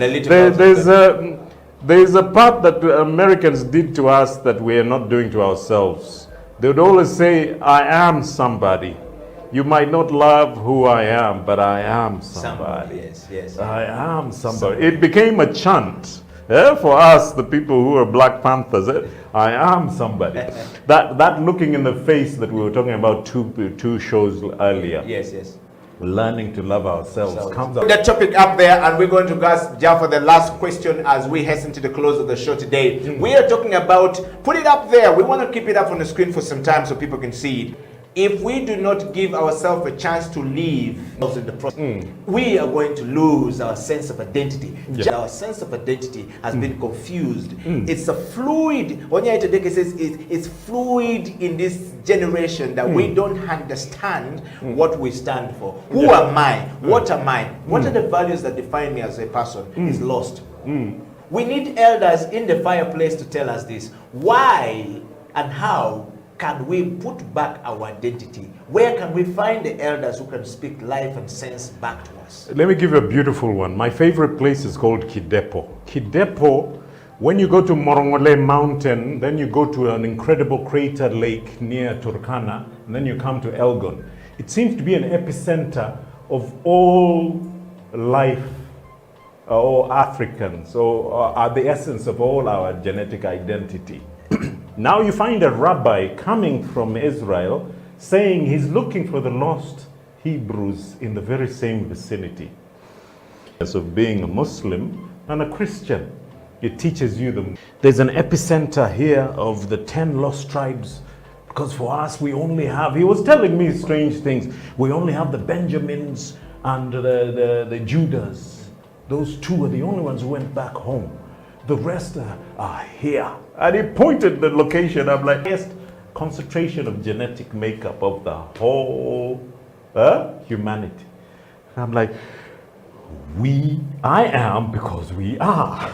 S13: There's a part that Americans did to us that we are not doing to ourselves. They would always say, I am somebody. You might not love who I am, but I am somebody.
S11: Yes.
S13: I am somebody. It became a chant for us, the people who are Black Panthers. I am somebody. that looking in the face that we were talking about two shows earlier.
S11: Yes.
S13: Learning to love ourselves comes up.
S11: The topic up there, and we're going to ask Jaffa the last question as we hasten to the close of the show today. We are talking about, put it up there. We want to keep it up on the screen for some time so people can see it. If we do not give ourselves a chance to live in the process, we are going to lose our sense of identity. Our sense of identity has been confused. It's a fluid. Onyaita Deke says it's fluid in this generation that we don't understand what we stand for. Who am I? What am I? What are the values that define me as a person? Is lost. We need elders in the fireplace to tell us this. Why and how can we put back our identity? Where can we find the elders who can speak life and sense back to us?
S13: Let me give you a beautiful one. My favorite place is called Kidepo. Kidepo, when you go to Morongole Mountain, then you go to an incredible crater lake near Turkana, and then you come to Elgon. It seems to be an epicenter of all life, all Africans, or the essence of all our genetic identity. Now you find a rabbi coming from Israel saying he's looking for the lost Hebrews in the very same vicinity. As of being a Muslim, and a Christian. It teaches you there's an epicenter here of the 10 lost tribes, because for us we only have, he was telling me strange things, we only have the Benjamins and the Judahs. Those two are the only ones who went back home. The rest are here. And he pointed the location. I'm like, yes, concentration of genetic makeup of the whole humanity. I'm like, I am because we are.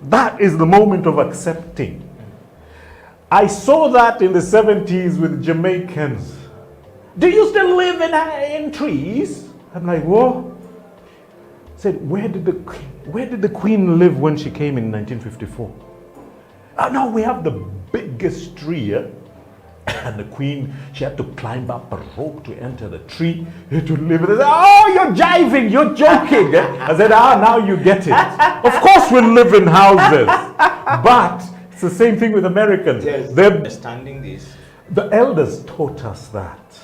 S13: That is the moment of accepting. I saw that in the 70s with Jamaicans. Do you still live in trees? I'm like, what? Said, where did the Queen live when she came in 1954? Oh no, we have the biggest tree here. And the Queen, she had to climb up a rope to enter the tree to live. They said, oh, you're jiving, you're joking. I said, now you get it. Of course we live in houses. But it's the same thing with Americans.
S11: Yes.
S13: They're
S11: Understanding this.
S13: The elders taught us that.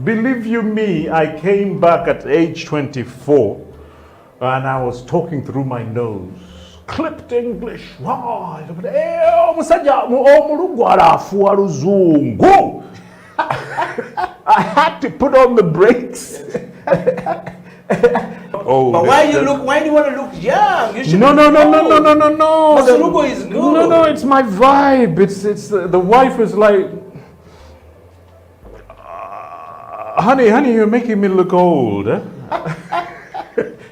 S13: Believe you me, I came back at age 24 and I was talking through my nose. Clipped English. I had to put on the brakes.
S11: But why do you want to look young? You should
S13: No.
S11: Masurugo is good.
S13: No, it's my vibe. It's the wife is like, honey, you're making me look old.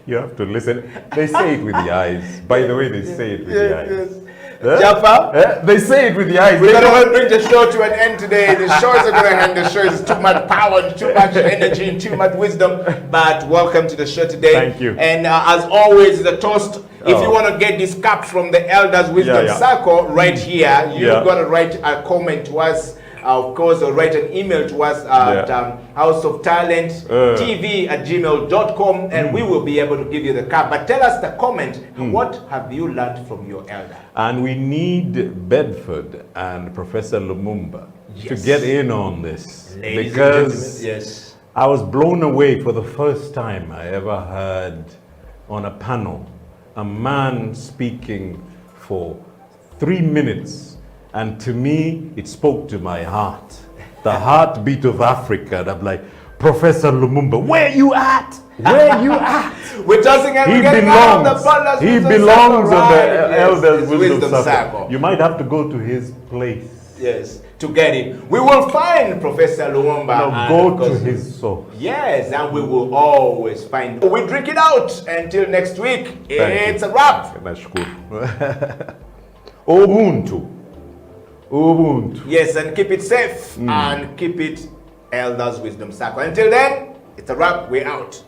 S13: You have to listen. They say it with the eyes. By the way, they say it with the eyes.
S11: Jaffa?
S13: They say it with the eyes.
S11: We're going to bring the show to an end today. The show is going to end. The show is too much power, too much energy, and too much wisdom. But welcome to the show today.
S13: Thank you.
S11: And as always, the toast. If you want to get this cup from the Elders Wisdom Circle right here, you've got to write a comment to us. Of course, or write an email to us at houseoftalenttv@gmail.com, and we will be able to give you the card. But tell us the comment, what have you learned from your elder?
S13: And we need Bedford and Professor Lumumba to get in on this.
S11: Ladies
S13: because
S11: and gentlemen,
S13: I was blown away for the first time I ever heard on a panel a man speaking for 3 minutes. And to me, it spoke to my heart. The heartbeat of Africa. And I'm like, Professor Lumumba, where you at? Where you at?
S11: We're tossing and
S13: He belongs on the Elders Wisdom Circle. You might have to go to his place.
S11: Yes, to get it. We will find Professor Lumumba.
S13: No, go to his source.
S11: Yes, and we will always find. We drink it out. Until next week, it's a wrap.
S13: Ubuntu.
S11: Yes, and keep it safe and keep it Elders Wisdom Circle. Until then, it's a wrap. We're out.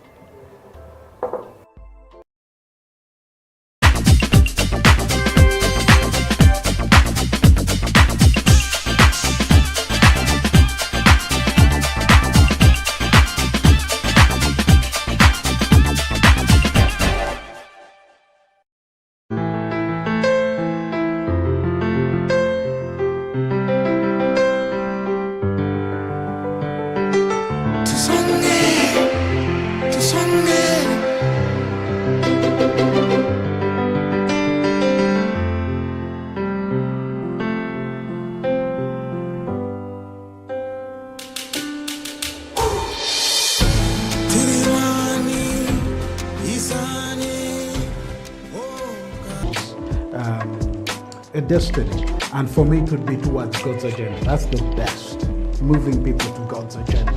S12: A destiny, and for me it would be towards God's agenda. That's the best, moving people to God's agenda.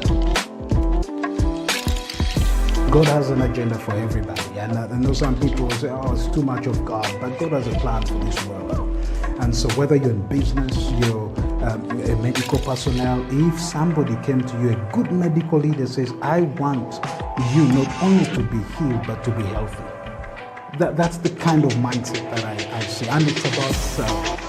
S12: God has an agenda for everybody, and I know some people will say, oh, it's too much of God, but God has a plan for this world. And so whether you're in business, you're a medical personnel, if somebody came to you, a good medical leader says, I want you not only to be healed, but to be healthy. That's the kind of mindset that I see, and it's about self.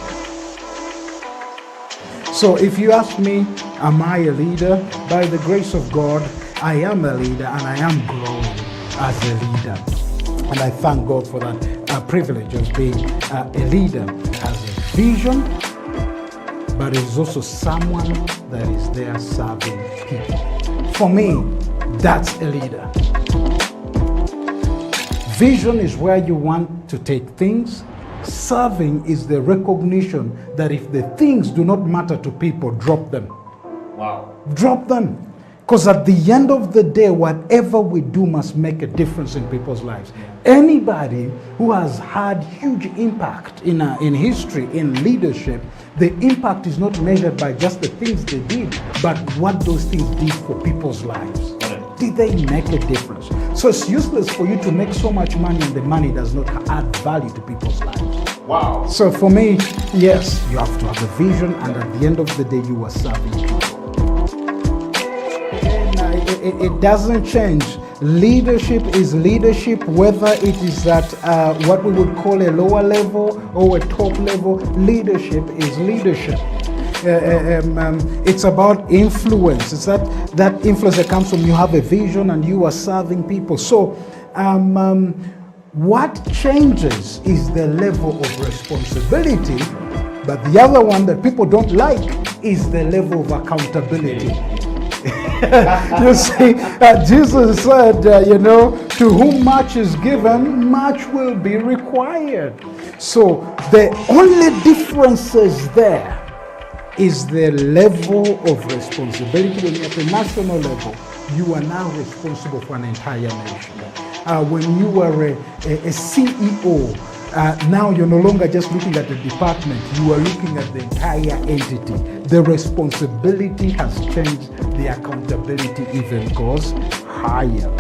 S12: So if you ask me, am I a leader? By the grace of God, I am a leader, and I am growing as a leader. And I thank God for that privilege of being a leader. Has a vision, but is also someone that is there serving people. For me, that's a leader. Vision is where you want to take things. Serving is the recognition that if the things do not matter to people, drop them.
S7: Wow.
S12: Drop them. Because at the end of the day, whatever we do must make a difference in people's lives. Anybody who has had huge impact in history, in leadership, the impact is not measured by just the things they did, but what those things did for people's lives. Did they make a difference? So it's useless for you to make so much money and the money does not add value to people's lives.
S7: Wow.
S12: So for me, yes, you have to have a vision, and at the end of the day, you are serving people. It doesn't change. Leadership is leadership, whether it is at what we would call a lower level or a top level. Leadership is leadership. It's about influence. It's that influence that comes from you have a vision and you are serving people. So what changes is the level of responsibility, but the other one that people don't like is the level of accountability. You see, Jesus said, to whom much is given, much will be required. So the only differences there is the level of responsibility. When you're at the national level, you are now responsible for an entire nation. When you are a CEO, now you're no longer just looking at the department, you are looking at the entire entity. The responsibility has changed, the accountability even goes higher.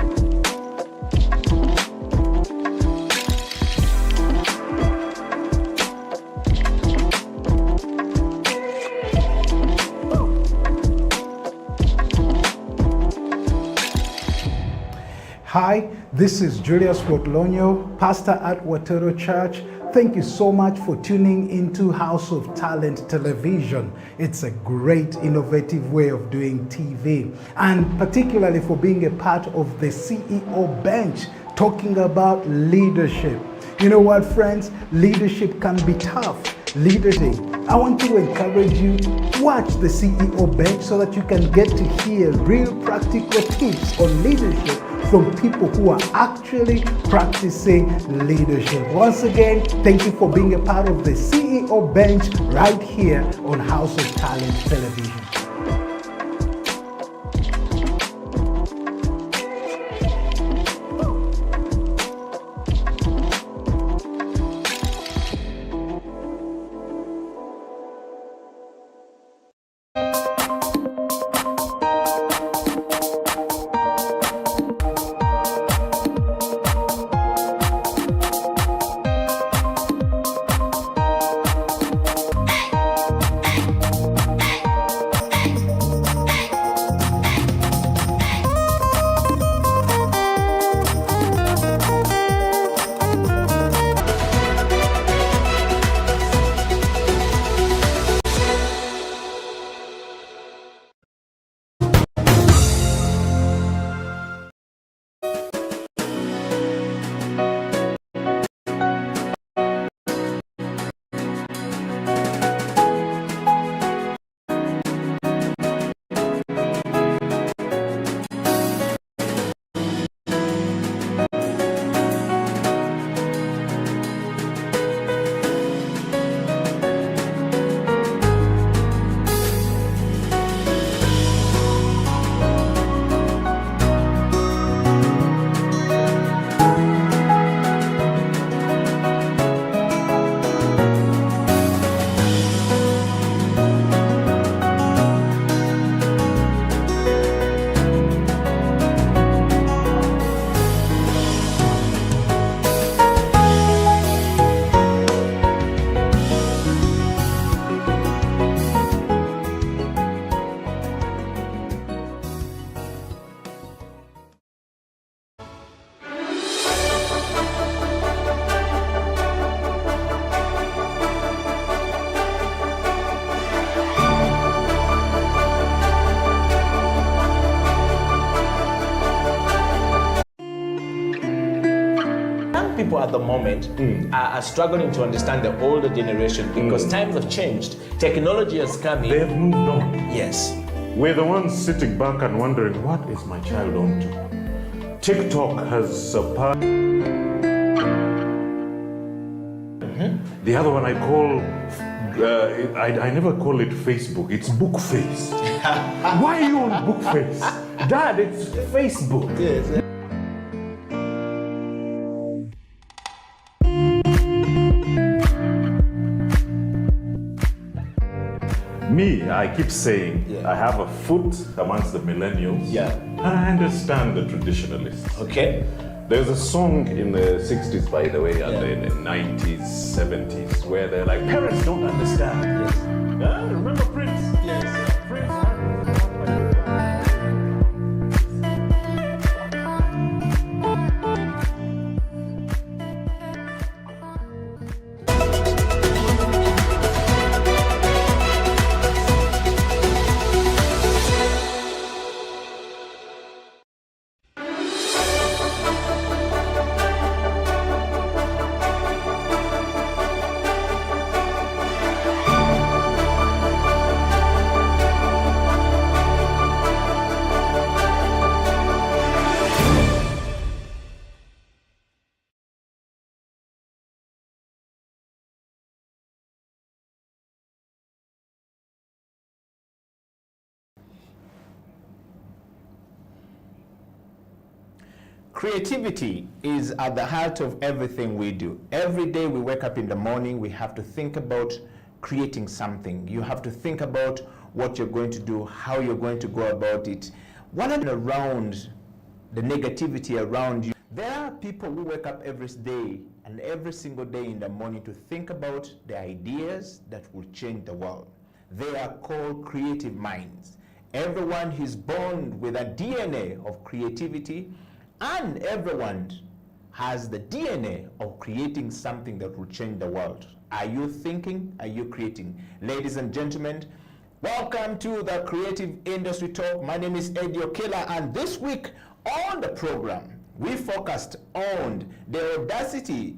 S12: Hi, this is Julius Wotlonyo, pastor at Watero Church. Thank you so much for tuning into House of Talent Television. It's a great, innovative way of doing TV, and particularly for being a part of the CEO bench, talking about leadership. You know what, friends? Leadership can be tough. Leadership. I want to encourage you, watch the CEO bench so that you can get to hear real practical tips on leadership from people who are actually practicing leadership. Once again, thank you for being a part of the CEO bench right here on House of Talent Television.
S7: People at the moment are struggling to understand the older generation because times have changed. Technology has come in.
S13: They've moved on.
S7: Yes.
S13: We're the ones sitting back and wondering, what is my child on to? TikTok has surpassed. The other one I call, I never call it Facebook, it's book face. Why are you on book face? Dad, it's Facebook.
S7: Yes.
S13: Me, I keep saying, I have a foot amongst the millennials.
S7: Yeah.
S13: And I understand the traditionalists.
S7: Okay.
S13: There's a song in the 60s, by the way, and in the 90s, 70s, where they're like, parents don't understand.
S7: Yes.
S13: Remember Prince?
S7: Yes.
S13: Prince.
S7: Creativity is at the heart of everything we do. Every day we wake up in the morning, we have to think about creating something. You have to think about what you're going to do, how you're going to go about it. What around the negativity around you? There are people who wake up every day and every single day in the morning to think about the ideas that will change the world. They are called creative minds. Everyone is born with a DNA of creativity, and everyone has the DNA of creating something that will change the world. Are you thinking? Are you creating? Ladies and gentlemen, welcome to the Creative Industry Talk. My name is Eddie Okela, and this week on the program, we focused on the audacity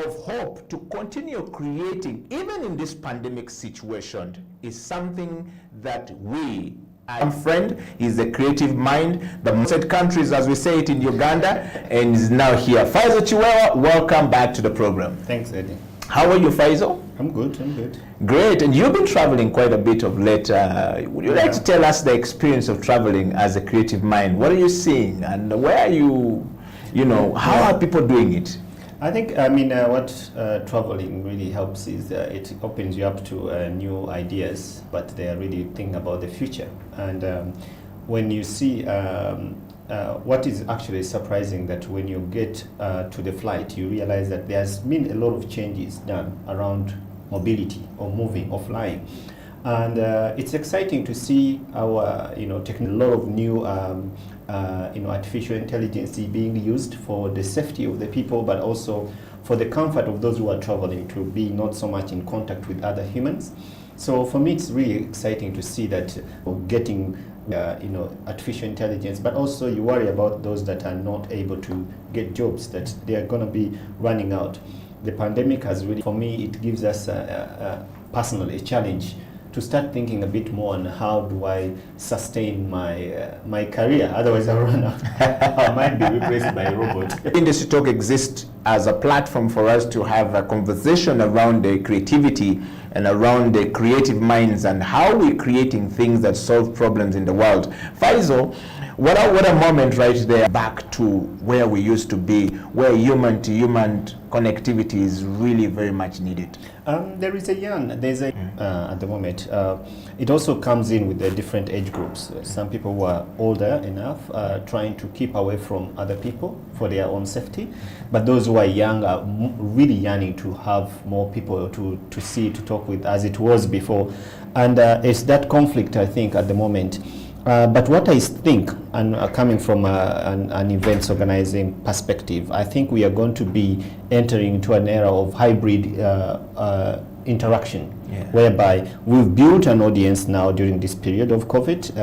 S7: of hope to continue creating, even in this pandemic situation, is something that we My friend is a creative mind, the most countries, as we say it in Uganda, and is now here. Faisal Chiwewa, welcome back to the program.
S10: Thanks, Eddie.
S7: How are you, Faisal?
S10: I'm good, I'm good.
S7: Great, and you've been traveling quite a bit of late. Would you like to tell us the experience of traveling as a creative mind? What are you seeing, and where are you, how are people doing it?
S10: I think, what traveling really helps is it opens you up to new ideas, but they are really thinking about the future. And when you see what is actually surprising, that when you get to the flight, you realize that there's been a lot of changes done around mobility or moving or flying. And it's exciting to see our, taking a lot of new artificial intelligence being used for the safety of the people, but also for the comfort of those who are traveling, to be not so much in contact with other humans. So for me, it's really exciting to see that getting artificial intelligence, but also you worry about those that are not able to get jobs, that they are going to be running out. The pandemic has really, for me, it gives us personally a challenge to start thinking a bit more on how do I sustain my career, otherwise I'll run out. I might be replaced by a robot.
S7: Industry Talk exists as a platform for us to have a conversation around the creativity and around the creative minds and how we're creating things that solve problems in the world. Faisal, what a moment right there, back to where we used to be, where human to human connectivity is really very much needed.
S10: There's at the moment, it also comes in with the different age groups. Some people who are older enough trying to keep away from other people for their own safety, but those who are young are really yearning to have more people to see, to talk with, as it was before. And it's that conflict, I think, at the moment. But what I think, and coming from an events organizing perspective, I think we are going to be entering into an era of hybrid interaction, whereby we've built an audience now during this period of COVID,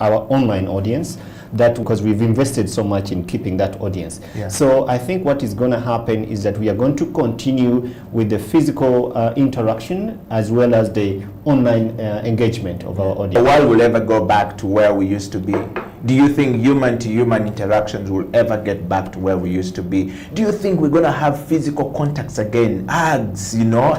S10: our online audience, that because we've invested so much in keeping that audience.
S7: Yeah.
S10: So I think what is going to happen is that we are going to continue with the physical interaction as well as the online engagement of our audience.
S7: The world will ever go back to where we used to be? Do you think human-to-human interactions will ever get back to where we used to be? Do you think we're going to have physical contacts again? Hugs, you know?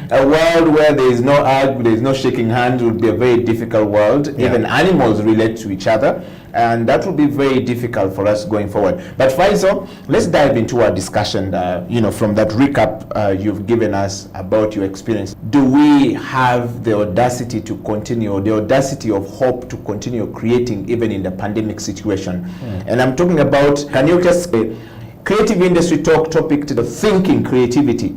S7: A world where there is no hug, there is no shaking hands would be a very difficult world.
S10: Yeah.
S7: Even animals relate to each other, and that will be very difficult for us going forward. But Faisal, let's dive into our discussion, from that recap you've given us about your experience. Do we have the audacity to continue, the audacity of hope to continue creating even in the pandemic situation? And I'm talking about, can you just say, creative industry talk topic to the thinking creativity,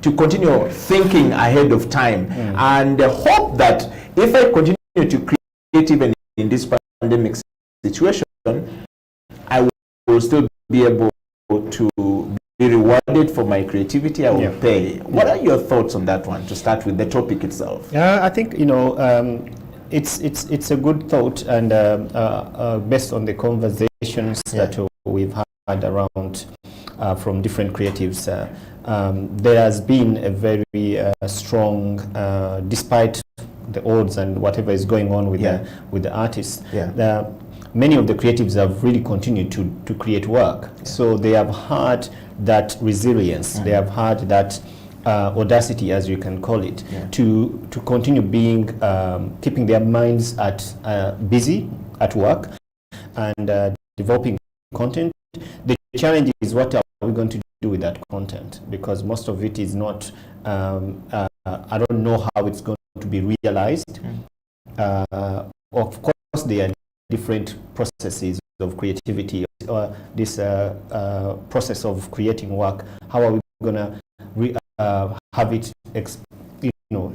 S7: to continue thinking ahead of time, and hope that if I continue to create even in this pandemic situation, I will still be able to be rewarded for my creativity. I will pay. What are your thoughts on that one, to start with the topic itself?
S10: I think, it's a good thought, and based on the conversations that we've had around from different creatives, there has been a very strong, despite the odds and whatever is going on with the artists, many of the creatives have really continued to create work. So they have had that resilience, they have had that audacity, as you can call it, to continue being, keeping their minds busy at work and developing content. The challenge is, what are we going to do with that content? Because most of it is not, I don't know how it's going to be realized. Of course, there are different processes of creativity, or this process of creating work. How are we going to have it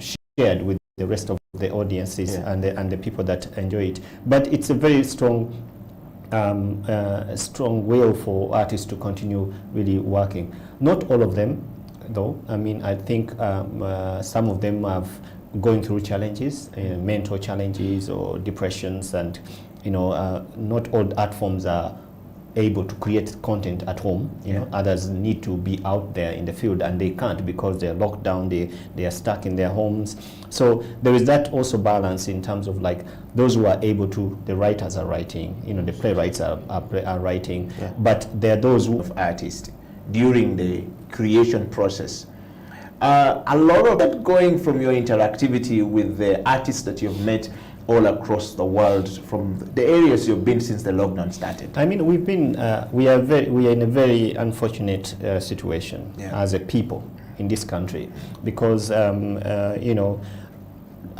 S10: shared with the rest of the audiences and the people that enjoy it? But it's a very strong will for artists to continue really working. Not all of them, though. I mean, I think some of them have going through challenges, mental challenges or depressions, and not all art forms are able to create content at home. Others need to be out there in the field, and they can't because they're locked down, they are stuck in their homes. So there is that also balance in terms of, like, those who are able to, the writers are writing, the playwrights are writing, but there are those who
S7: artists during the creation process. A lot of that going from your interactivity with the artists that you've met all across the world, from the areas you've been since the lockdown started.
S10: I mean, we've been, we are in a very unfortunate situation as a people in this country, because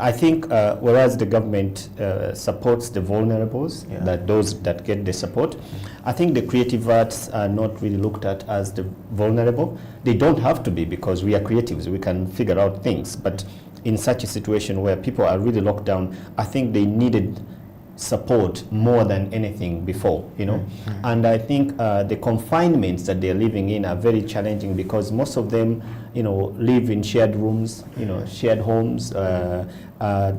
S10: I think whereas the government supports the vulnerables, that those that get the support, I think the creative arts are not really looked at as the vulnerable. They don't have to be, because we are creatives, we can figure out things. But in such a situation where people are really locked down, I think they needed support more than anything before, And I think the confinements that they're living in are very challenging, because most of them, live in shared rooms, shared homes. There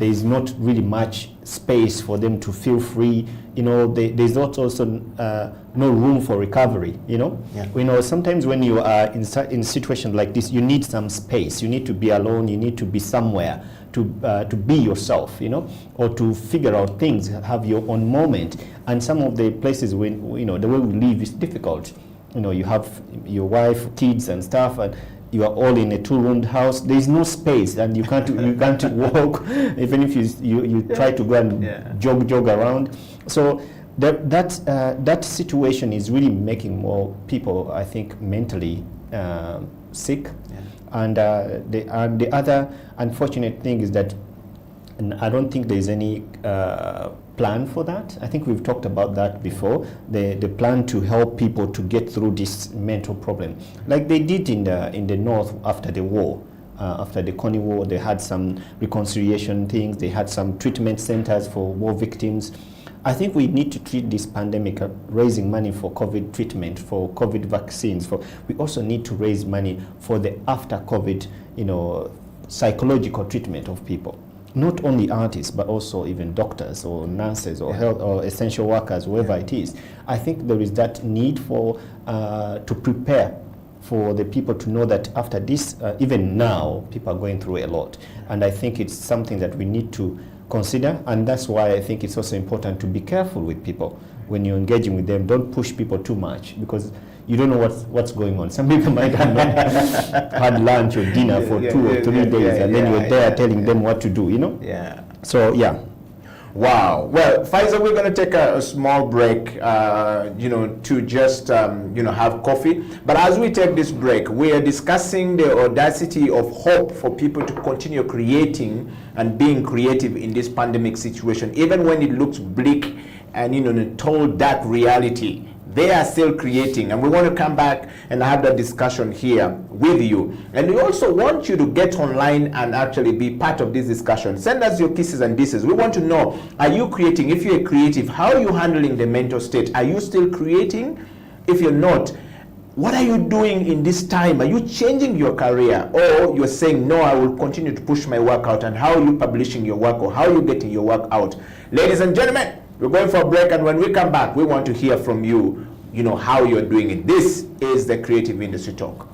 S10: is not really much space for them to feel free. There's not also no room for recovery. Sometimes when you are in situations like this, you need some space. You need to be alone. You need to be somewhere to be yourself, or to figure out things, have your own moment. And some of the places when the way we live is difficult. You have your wife, kids, and stuff, and you are all in a two-roomed house. There is no space, and you can't walk, even if you try to go and jog around. So that situation is really making more people, I think, mentally sick. And the other unfortunate thing is that, and I don't think there's any plan for that. I think we've talked about that before, the plan to help people to get through this mental problem, like they did in the North after the war. After the Coney War, they had some reconciliation things, they had some treatment centers for war victims. I think we need to treat this pandemic, raising money for COVID treatment, for COVID vaccines. We also need to raise money for the after COVID, psychological treatment of people. not only artists, but also even doctors or nurses or health or essential workers, whoever it is. I think there is that need for to prepare for the people to know that after this, even now, people are going through a lot. And I think it's something that we need to consider, and that's why I think it's also important to be careful with people. When you're engaging with them, don't push people too much, because you don't know what's going on. Some people might have not had lunch or dinner for 2 or 3 days, and then you're there telling them what to do, you know?
S7: Yeah.
S10: So, yeah.
S7: Wow. Well, Faisal, we're going to take a small break, to just, have coffee. But as we take this break, we are discussing the audacity of hope for people to continue creating and being creative in this pandemic situation, even when it looks bleak and, a total dark reality. They are still creating, and we want to come back and have that discussion here with you. And we also want you to get online and actually be part of this discussion. Send us your kisses and disses. We want to know, are you creating? If you're creative, how are you handling the mental state? Are you still creating? If you're not, what are you doing in this time? Are you changing your career? Or you're saying, no, I will continue to push my work out? And how are you publishing your work, or how are you getting your work out? Ladies and gentlemen, we're going for a break, and when we come back, we want to hear from you, how you're doing it. This is the Creative Industry Talk.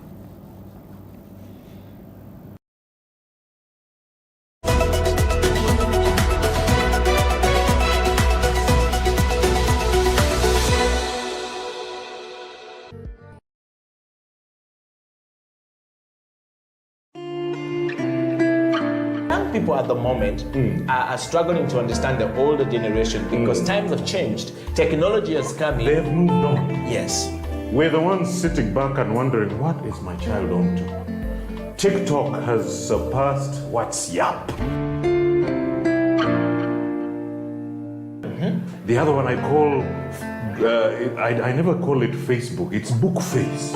S7: People at the moment are struggling to understand the older generation, because times have changed. Technology has come in.
S13: They've moved on.
S7: Yes.
S13: We're the ones sitting back and wondering, what is my child on to? TikTok has surpassed WhatsApp. The other one I call, I never call it Facebook, it's Bookface.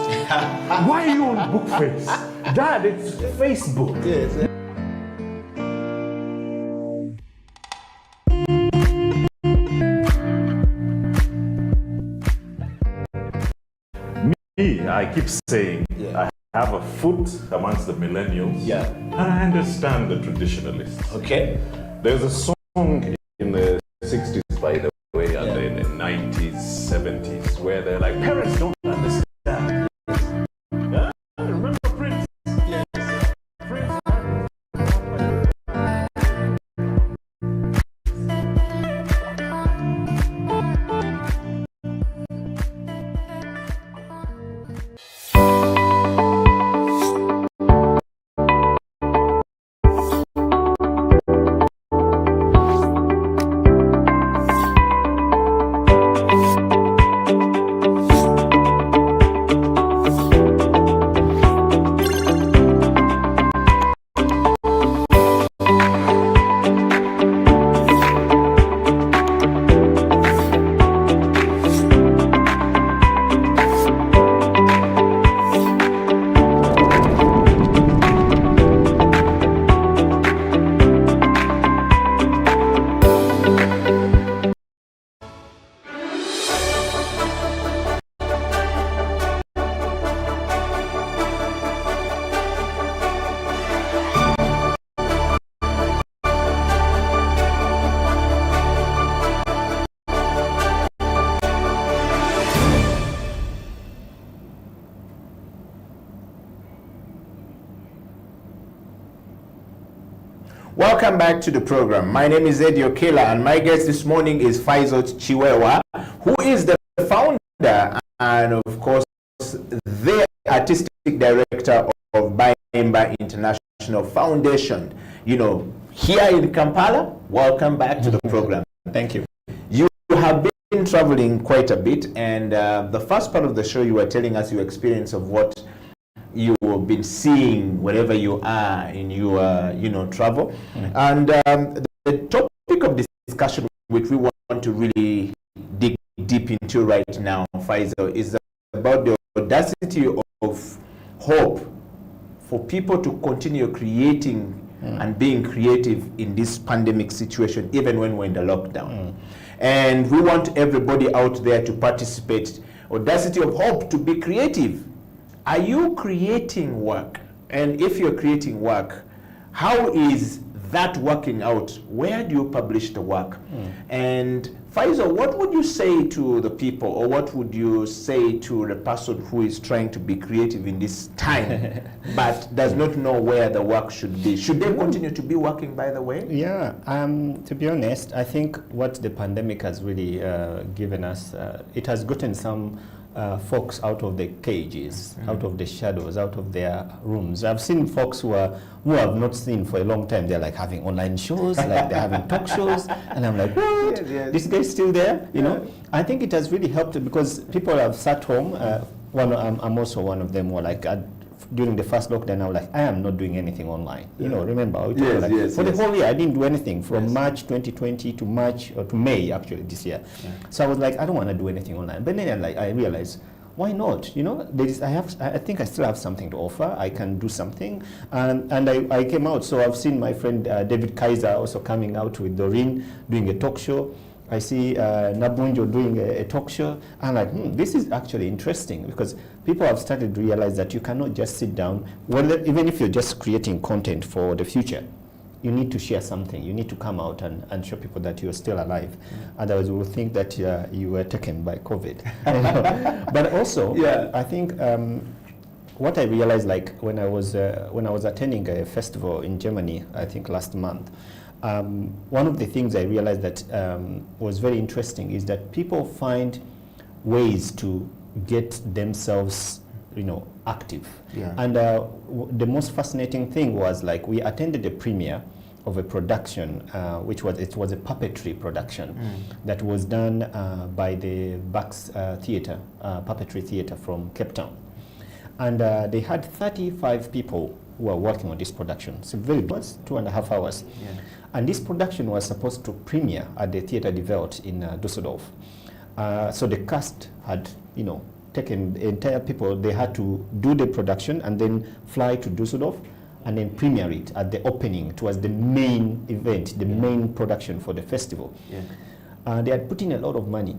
S13: Why are you on Bookface? Dad, it's Facebook.
S7: Yes.
S13: I keep saying I have a foot amongst the millennials, and I understand the traditionalists.
S7: Okay.
S13: There's a song in the 60s, by the way, and in the 90s, 70s, where they're like, parents don't understand. Remember Prince? Yes. Prince.
S7: Welcome back to the program. My name is Eddie Okela, and my guest this morning is Faisal Chiwewa, who is the founder and, of course, the artistic director of Baimba International Foundation. Here in Kampala. Welcome back to the program.
S10: Thank you.
S7: You have been traveling quite a bit, and the first part of the show, you were telling us your experience of what you've been seeing wherever you are in your travel. And the topic of discussion which we want to really dig deep into right now, Faisal, is about the audacity of hope for people to continue creating and being creative in this pandemic situation, even when we're in the lockdown. And we want everybody out there to participate. Audacity of hope to be creative. Are you creating work? And if you're creating work, how is that working out, where do you publish the work? And Faisal, what would you say to the people, or what would you say to the person who is trying to be creative in this time but does not know where the work should be? Should they continue to be working, by the way?
S10: Yeah, to be honest, I think what the pandemic has really given us, it has gotten some folks out of the cages, out of the shadows, out of their rooms. I've seen folks who have not seen for a long time. They're like having online shows, like they're having talk shows, and I'm like, what?
S7: Yes, yes.
S10: This guy's still there, you know? I think it has really helped because people have sat home. I'm also one of them who are like, during the first lockdown, I was like, I am not doing anything online. You know, remember? For the whole year, I didn't do anything from March 2020 to May, actually, this year. So I was like, I don't want to do anything online. But then I realized, why not? You know, I think I still have something to offer. I can do something. And I came out. So I've seen my friend David Kaiser also coming out with Doreen doing a talk show. I see Nabunjo doing a talk show. I'm like, this is actually interesting because people have started to realize that you cannot just sit down, even if you're just creating content for the future, you need to share something. You need to come out and show people that you're still alive. Otherwise, we will think that you were taken by COVID. But also, I think what I realized, like when I was attending a festival in Germany, I think last month, one of the things I realized that was very interesting is that people find ways to get themselves, you know, active. And the most fascinating thing was, like, we attended a premiere of a production, it was a puppetry production that was done by the Bax Theatre, Puppetry Theatre from Cape Town. And they had 35 people who were working on this production. So very good, 2.5 hours. And this production was supposed to premiere at the Theatre de Welt in Düsseldorf. So the cast had, you know, taken the entire people. They had to do the production and then fly to Düsseldorf and then premiere it at the opening. It was the main event, the main production for the festival. They had put in a lot of money.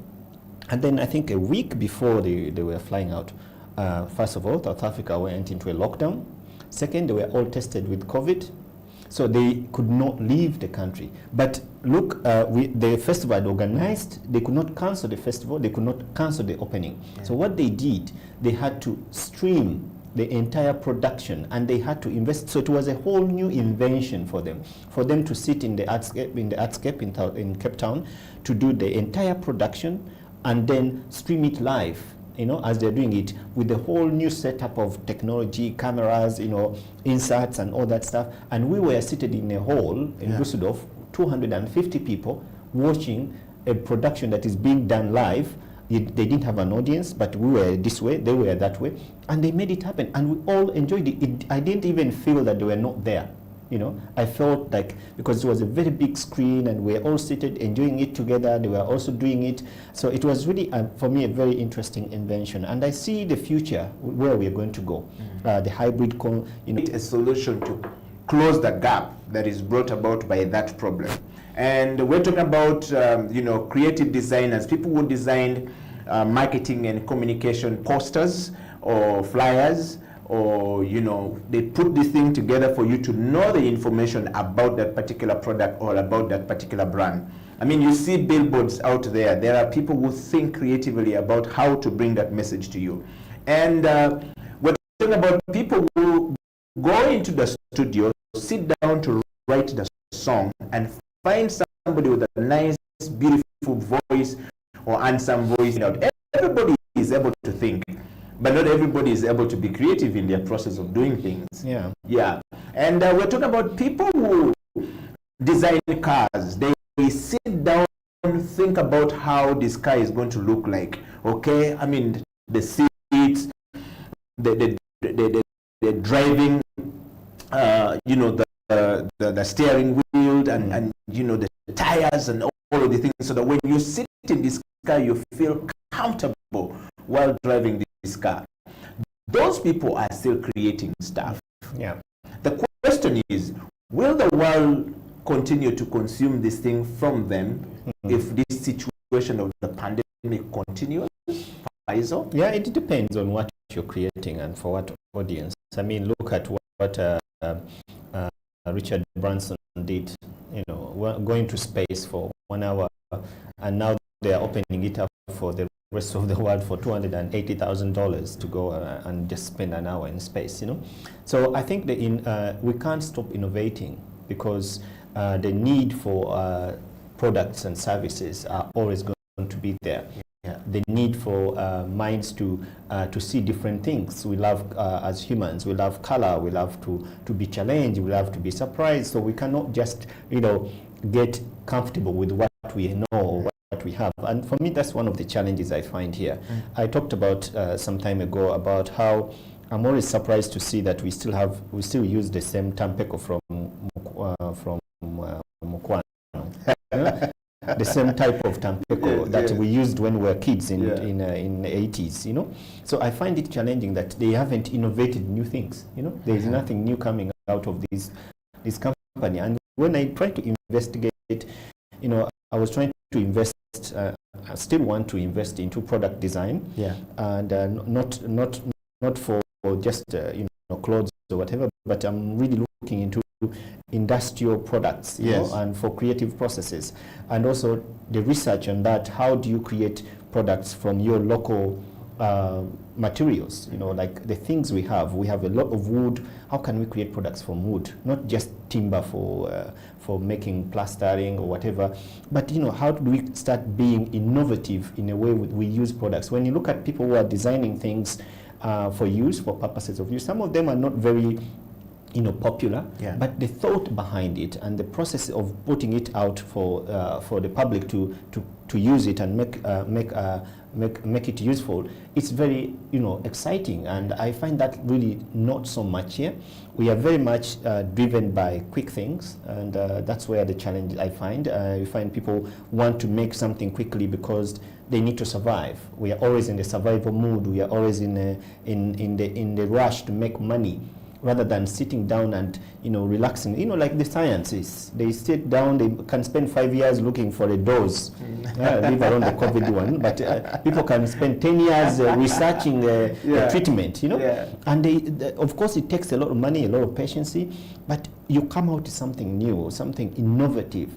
S10: And then I think a week before they were flying out, first of all, South Africa went into a lockdown. Second, they were all tested with COVID. So they could not leave the country. But look, the festival had organized, they could not cancel the festival, they could not cancel the opening. So what they did, they had to stream the entire production and they had to invest. So it was a whole new invention for them to sit in the artscape in Cape Town to do the entire production and then stream it live, you know, as they're doing it with the whole new setup of technology, cameras, you know, inserts and all that stuff. And we were seated in a hall in Düsseldorf, 250 people watching a production that is being done live. They didn't have an audience, but we were this way, they were that way, and they made it happen. And we all enjoyed it. I didn't even feel that they were not there. You know, I felt like, because it was a very big screen and we were all seated enjoying it together, they were also doing it. So it was really, for me, a very interesting invention. And I see the future, where we're going to go. The hybrid, you know.
S7: A solution to close the gap that is brought about by that problem. And we're talking about, you know, creative designers, people who designed marketing and communication posters or flyers, or, you know, they put this thing together for you to know the information about that particular product or about that particular brand. I mean, you see billboards out there. There are people who think creatively about how to bring that message to you. And we're talking about people who go into the studio, sit down to write the song, and find somebody with a nice, beautiful voice or handsome voice. Everybody is able to think, but not everybody is able to be creative in their process of doing things. And we're talking about people who design cars. They sit down and think about how this car is going to look like. Okay, I mean, the seats, the driving, you know, the steering wheel, and you know, the tires and all of the things, so that when you sit in this car, you feel comfortable while driving this car. Those people are still creating stuff. The question is, will the world continue to consume this thing from them if this situation of the pandemic continues? Faisal?
S10: Yeah, it depends on what you're creating and for what audience. I mean, look at what Richard Branson did, going to space for 1 hour, and now they are opening it up for the rest of the world for $280,000 to go and just spend an hour in space. So I think we can't stop innovating, because the need for products and services are always going to be there. The need for minds to see different things. We love, as humans, we love color, we love to be challenged, we love to be surprised. So we cannot just, get comfortable with what we know, what we have. And for me, that's one of the challenges I find here. I talked about some time ago about how I'm always surprised to see that we still use the same tampeko from Mukwano. The same type of tampeko that we used when we were kids in the 80s, So I find it challenging that they haven't innovated new things, There is nothing new coming out of this company. And when I try to investigate, I was trying to invest, I still want to invest into product design, and not for just clothes or whatever, but I'm really looking into industrial products, and for creative processes, and also the research on that. How do you create products from your local materials? Like the things we have a lot of wood. How can we create products from wood, not just timber for making plastering or whatever, but how do we start being innovative in a way we use products? When you look at people who are designing things for purposes of use, some of them are not very popular, but the thought behind it and the process of putting it out for the public to use it and make it useful, it's very exciting. And I find that really not so much here. We are very much driven by quick things, and that's where the challenge I find. You find people want to make something quickly because they need to survive. We are always in the survival mood. We are always in the rush to make money, rather than sitting down and relaxing. Like the scientists, they sit down, they can spend 5 years looking for a dose, leave alone the COVID one, but people can spend 10 years researching the treatment, and of course it takes a lot of money, a lot of patience, but you come out with something new, something innovative.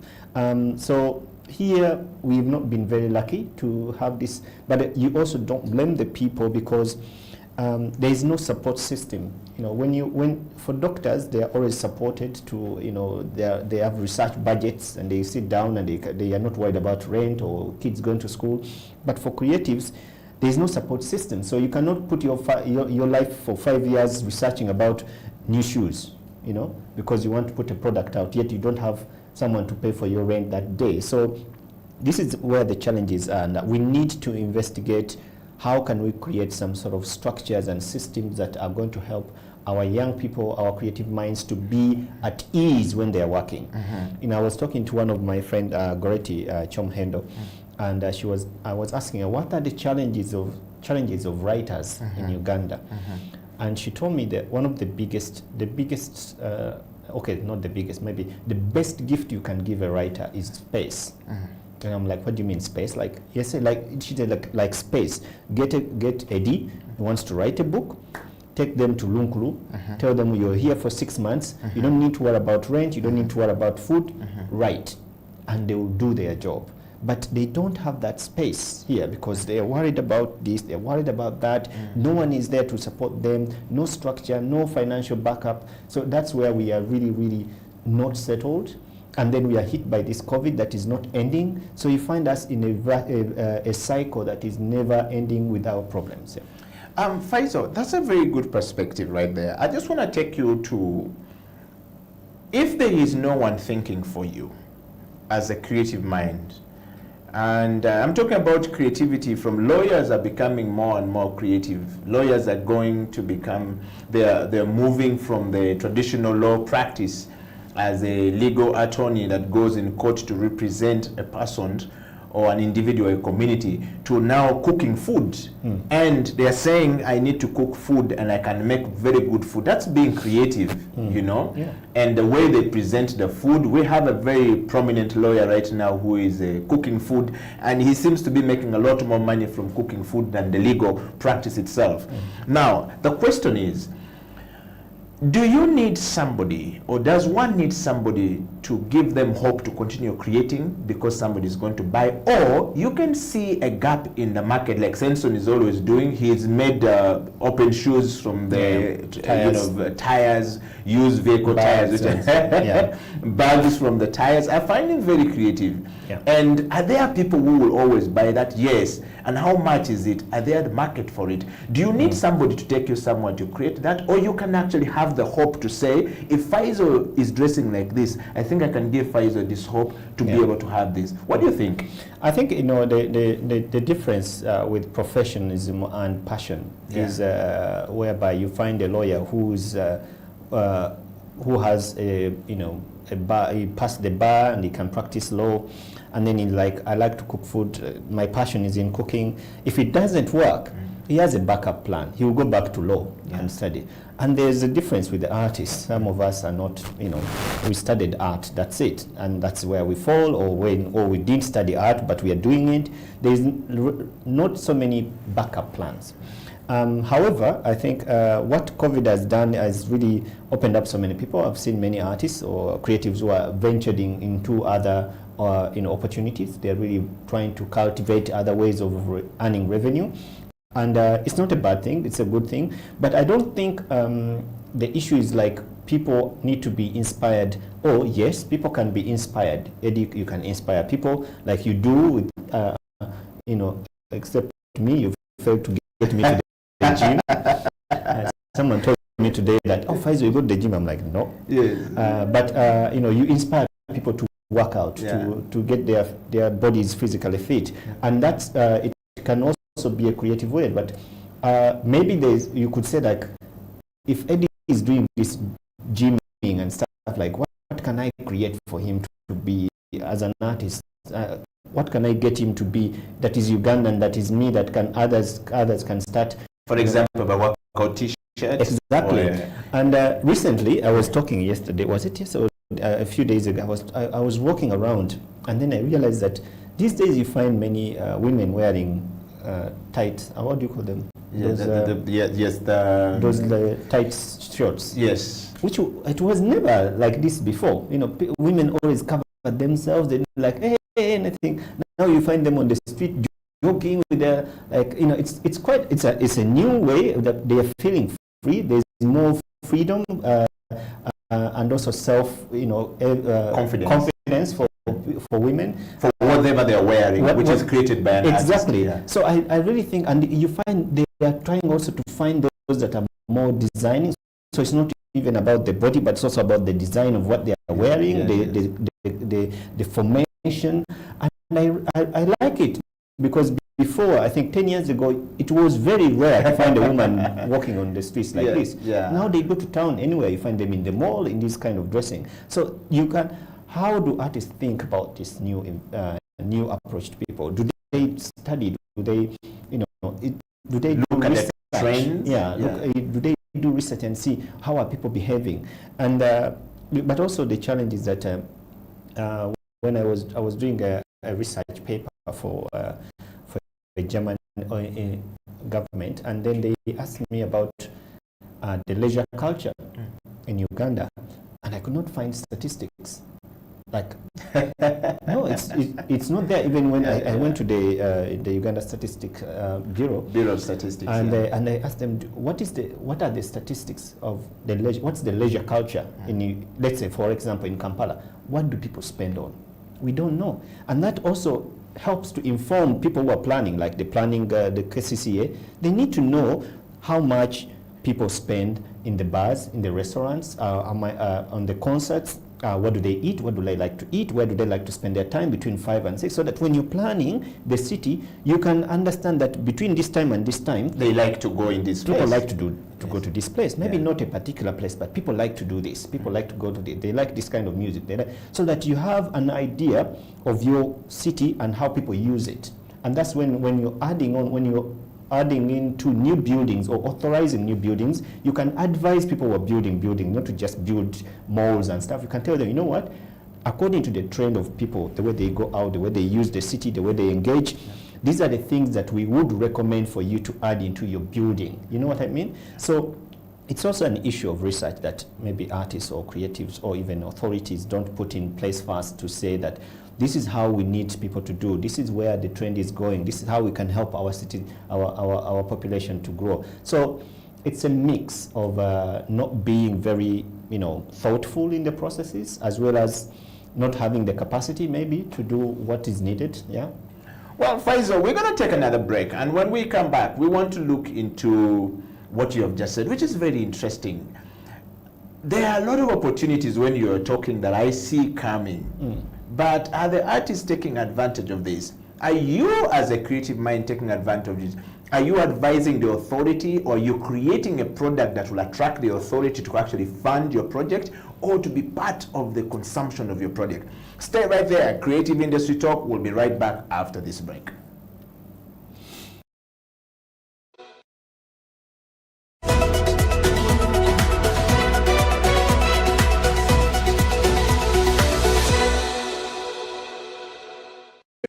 S10: So here we've not been very lucky to have this, but you also don't blame the people, because there is no support system. When for doctors, they are always supported to, they have research budgets, and they sit down and they are not worried about rent or kids going to school. But for creatives, there is no support system. So you cannot put your life for 5 years researching about new shoes, because you want to put a product out, yet you don't have someone to pay for your rent that day. So this is where the challenges are, and we need to investigate how can we create some sort of structures and systems that are going to help our young people, our creative minds, to be at ease when they are working. I was talking to one of my friend, Goreti Chomhendo, and I was asking her, what are the challenges of writers in Uganda? And she told me that one of the biggest, okay, not the biggest, maybe the best gift you can give a writer is space. And I'm like, what do you mean space? Like, yes, she said, like space. Get Eddie, who wants to write a book, take them to Lunkulu, tell them you're here for 6 months, you don't need to worry about rent, you don't need to worry about food, write. And they will do their job. But they don't have that space here, because they're worried about this, they're worried about that, no one is there to support them, no structure, no financial backup. So that's where we are really, really not settled. And then we are hit by this COVID that is not ending. So you find us in a cycle that is never ending with our problems.
S7: Faisal, that's a very good perspective right there. I just want to take you to, if there is no one thinking for you as a creative mind, and I'm talking about creativity from lawyers are becoming more and more creative. Lawyers are going to become, they're moving from the traditional law practice as a legal attorney that goes in court to represent a person or an individual, a community, to now cooking food. And they're saying, I need to cook food and I can make very good food. That's being creative, And the way they present the food, we have a very prominent lawyer right now who is cooking food, and he seems to be making a lot more money from cooking food than the legal practice itself. Now, the question is, Do you need somebody, or does one need somebody to give them hope to continue creating because somebody is going to buy? Or you can see a gap in the market, like Samson is always doing. He's made open shoes from the tires, used vehicle tires, bags from the tires. I find him very creative. Yeah. And are there people who will always buy that? Yes. And how much is it? Are there the market for it? Do you need somebody to take you somewhere to create that? Or you can actually have the hope to say, if Faisal is dressing like this, I think I can give Faisal this hope to be able to have this. What do you think?
S10: I think, you know, the difference with professionalism and passion is whereby you find a lawyer who has a, you know, a bar, he passed the bar and he can practice law, and then he's like, I like to cook food, my passion is in cooking. If it doesn't work, he has a backup plan. He will go back to law and study. And there's a difference with the artists. Some of us are not, you know, we studied art, that's it, and that's where we fall, or we did study art, but we are doing it. There's not so many backup plans. However, I think what COVID has done has really opened up so many people. I've seen many artists or creatives who are venturing into other opportunities. They're really trying to cultivate other ways of earning revenue. And it's not a bad thing, it's a good thing. But I don't think the issue is like people need to be inspired. Oh, yes, people can be inspired. Eddie, you can inspire people like you do with, except me, you failed to get me to the gym. Someone told me today that, oh, Faisal, you go to the gym. I'm like, no. Yes. But you inspire people to work out, to get their bodies physically fit. And that's, it can also be a creative way. But maybe you could say, like, if Eddie is doing this gymming and stuff, like, what can I create for him to be as an artist? What can I get him to be that is Ugandan, that is me, that can others can start? For example, by workout t-shirts. Exactly. And recently, I was talking yesterday. Was it yesterday? A few days ago, I was walking around, and then I realized that these days you find many women wearing tight. What do you call them?
S7: Yeah,
S10: those tight shorts. Yes. Which it was never like this before. You know, women always cover themselves. They like, hey, anything. Now you find them on the street joking with their, like, you know, it's a new way that they are feeling free. There's more freedom and also confidence for women for whatever they are wearing, which is created by an artist. Exactly. Yeah. So I really think, and you find they are trying also to find those that are more designing. So it's not even about the body, but it's also about the design of what they are wearing, the formation, and I like it, because before, I think 10 years ago, it was very rare to find a woman walking on the streets like this. Yeah. Now they go to town anywhere, you find them in the mall in this kind of dressing. So how do artists think about this new approach to people? Do they study? Do they, do they look at the trends? Yeah. Do they do research and see how are people behaving? And but also the challenge is that when I was doing a research paper for the German government, and then they asked me about the leisure culture in Uganda, and I could not find statistics. Like, no, it's not there. Even when I went to the Uganda Statistics Bureau of Statistics, and I asked them, what are the statistics of the leisure? What's the leisure culture in, let's say, for example, in Kampala? What do people spend on? We don't know, and that also helps to inform people who are planning, like the KCCA. They need to know how much people spend in the bars, in the restaurants, on the concerts. What do they eat? What do they like to eat? Where do they like to spend their time between 5 and 6? So that when you're planning the city, you can understand that between this time and this time, they like to go in this place. People like to go to this place. Maybe not a particular place, but people like to do this. People like to go to they like this kind of music. So that you have an idea of your city and how people use it. And that's when you're adding into new buildings or authorizing new buildings, you can advise people who are building, not to just build malls and stuff. You can tell them, you know what, according to the trend of people, the way they go out, the way they use the city, the way they engage, these are the things that we would recommend for you to add into your building. You know what I mean? So it's also an issue of research that maybe artists or creatives or even authorities don't put in place first to say that this is how we need people to do. This is where the trend is going. This is how we can help our city, our population to grow. So it's a mix of not being very, thoughtful in the processes, as well as not having the capacity maybe to do what is needed. Yeah.
S7: Well, Faisal, we're going to take another break, and when we come back, we want to look into what you have just said, which is very interesting. There are a lot of opportunities when you're talking that I see coming. But are the artists taking advantage of this? Are you, as a creative mind, taking advantage of this? Are you advising the authority, or are you creating a product that will attract the authority to actually fund your project or to be part of the consumption of your project? Stay right there. Creative Industry Talk. We'll be right back after this break.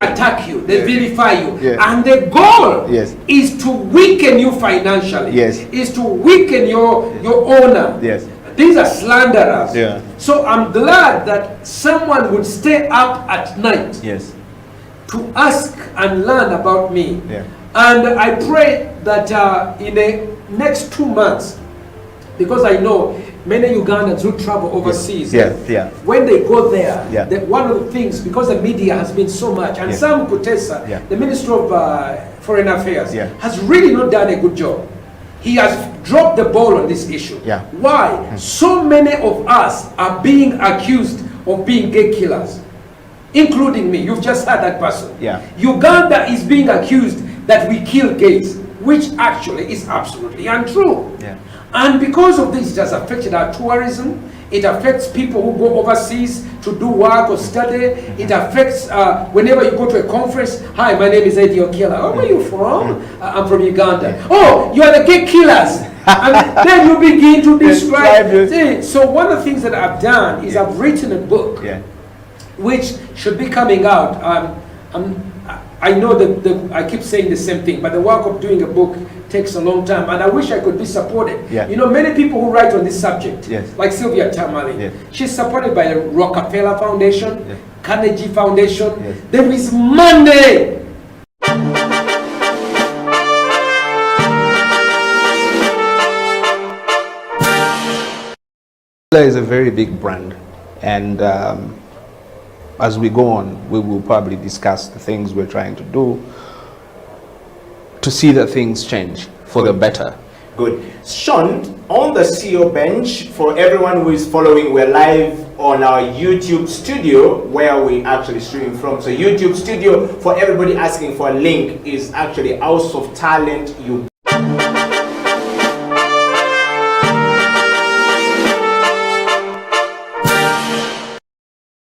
S17: Attack you, they vilify you, and the goal is to weaken you financially, is to weaken your honor. These are slanderers. So I'm glad that someone would stay up at night to ask and learn about me. And I pray that in the next 2 months, because I know many Ugandans who travel overseas, when they go there, one of the things, because the media has been so much, and Sam Kutesa, the Minister of Foreign Affairs, has really not done a good job. He has dropped the ball on this issue. Why? So many of us are being accused of being gay killers, including me. You've just heard that person. Uganda is being accused that we kill gays, which actually is absolutely untrue. And because of this, it has affected our tourism. It affects people who go overseas to do work or study. It affects whenever you go to a conference. Hi, my name is Eddie Okiela. Oh, where are you from? I'm from Uganda. Oh, you are the gay killers. And then you begin to describe. So one of the things that I've done is I've written a book, which should be coming out. I know that I keep saying the same thing, but the work of doing a book takes a long time, and I wish I could be supported. Many people who write on this subject, like Sylvia Tamale, she's supported by the Rockefeller Foundation, Carnegie Foundation. There is money.
S18: Is a very big brand, and as we go on, we will probably discuss the things we're trying to do to see that things change for the better.
S7: Good. Sean, on the CEO bench, for everyone who is following, we're live on our YouTube studio where we actually streaming from. So YouTube studio, for everybody asking for a link, is actually House of Talent Uganda.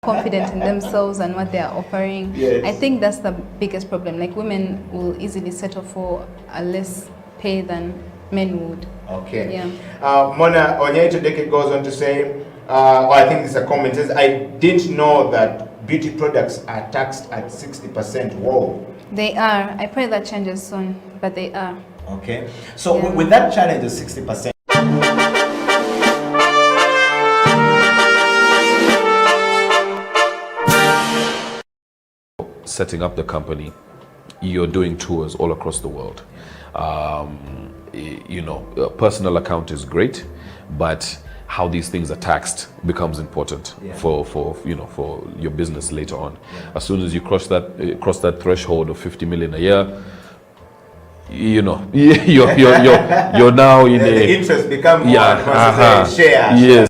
S23: Confident in themselves and what they are offering. I think that's the biggest problem. Like, women will easily settle for a less pay than men would.
S7: Mona Onyeitodeke goes on to say, I think it's a comment, says, I didn't know that beauty products are taxed at 60%. Whoa.
S23: They are. I pray that changes soon, but they are.
S7: So with that challenge of 60%,
S24: setting up the company, you're doing tours all across the world. A personal account is great, but how these things are taxed becomes important for your business later on. As soon as you cross that threshold of 50 million a year, you're now in
S7: the interest become more shares.
S24: Yes.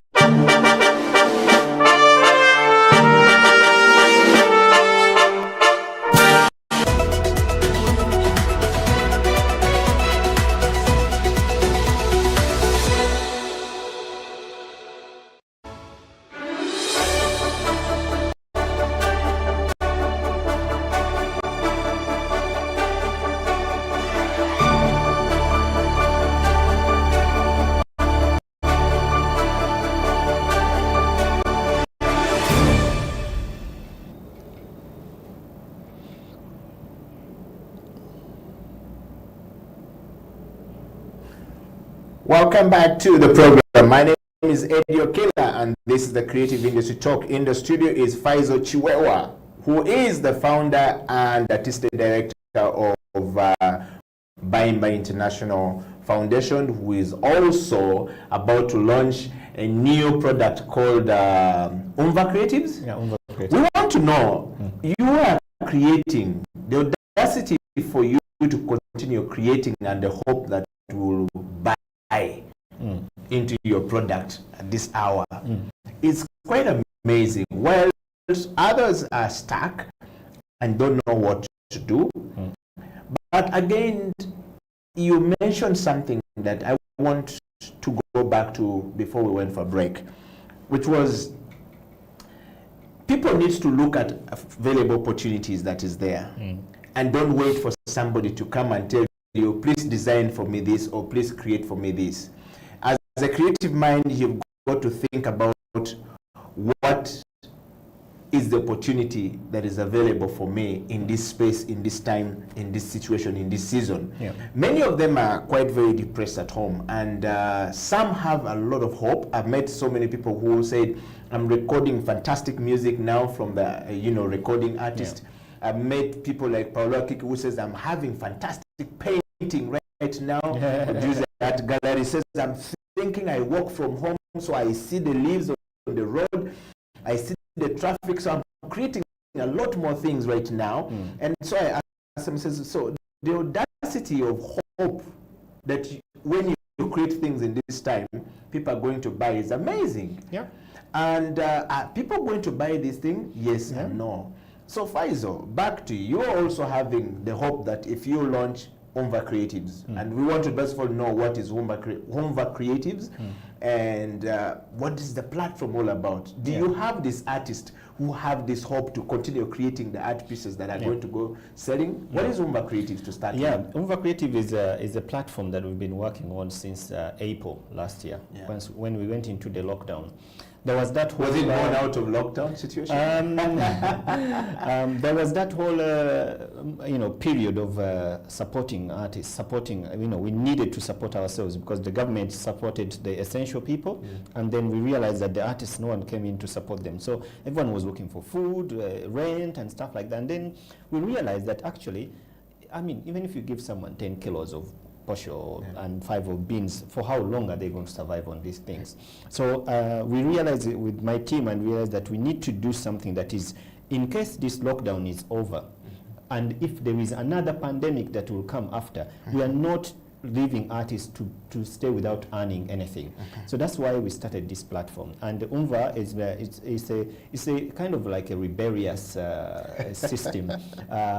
S7: Welcome back to the program. My name is Eddie Okila, and this is the Creative Industry Talk. In the studio is Faizo Chiwewa, who is the founder and artistic director of Buying International Foundation, who is also about to launch a new product called Umva Creatives.
S10: Yeah, Umva Creatives.
S7: We want to know, you are creating, the audacity for you to continue creating and the hope that will buy into your product at this hour. It's quite amazing. Well, others are stuck and don't know what to do. But again, you mentioned something that I want to go back to before we went for break, which was people need to look at available opportunities that is there and don't wait for somebody to come and tell you, please design for me this or please create for me this. As a creative mind, you've got to think about what is the opportunity that is available for me in this space, in this time, in this situation, in this season.
S10: Yeah.
S7: Many of them are quite very depressed at home, and some have a lot of hope. I've met so many people who said, I'm recording fantastic music now from the recording artist. Yeah. I've met people like Paolo Kiki who says, I'm having fantastic painting right now. Producer at gallery says, I'm thinking I work from home, so I see the leaves on the road, I see the traffic, so I'm creating a lot more things right now. And so I asked him, says, so the audacity of hope that when you create things in this time, people are going to buy is amazing.
S10: Yeah.
S7: And are people going to buy this thing? Yes and no. So Faizo, back to you. You're also having the hope that if you launch Umva Creatives, and we want to first of all know what is Umva Creatives, and what is the platform all about? Do you have these artists who have this hope to continue creating the art pieces that are going to go selling? What is Umva Creatives to start with?
S10: Umva Creative is a platform that we've been working on since April last year, when we went into the lockdown. There was that whole...
S7: Was it born out of lockdown situation?
S10: There was that whole, period of supporting artists, we needed to support ourselves because the government supported the essential people, and then we realized that the artists, no one came in to support them. So everyone was looking for food, rent, and stuff like that. And then we realized that actually, even if you give someone 10 kilos of posho and 5 of beans, for how long are they going to survive on these things? So we realized with my team and realized that we need to do something that is, in case this lockdown is over, and if there is another pandemic that will come after, we are not leaving artists to stay without earning anything. So that's why we started this platform. And Umva is a kind of like a rebellious system,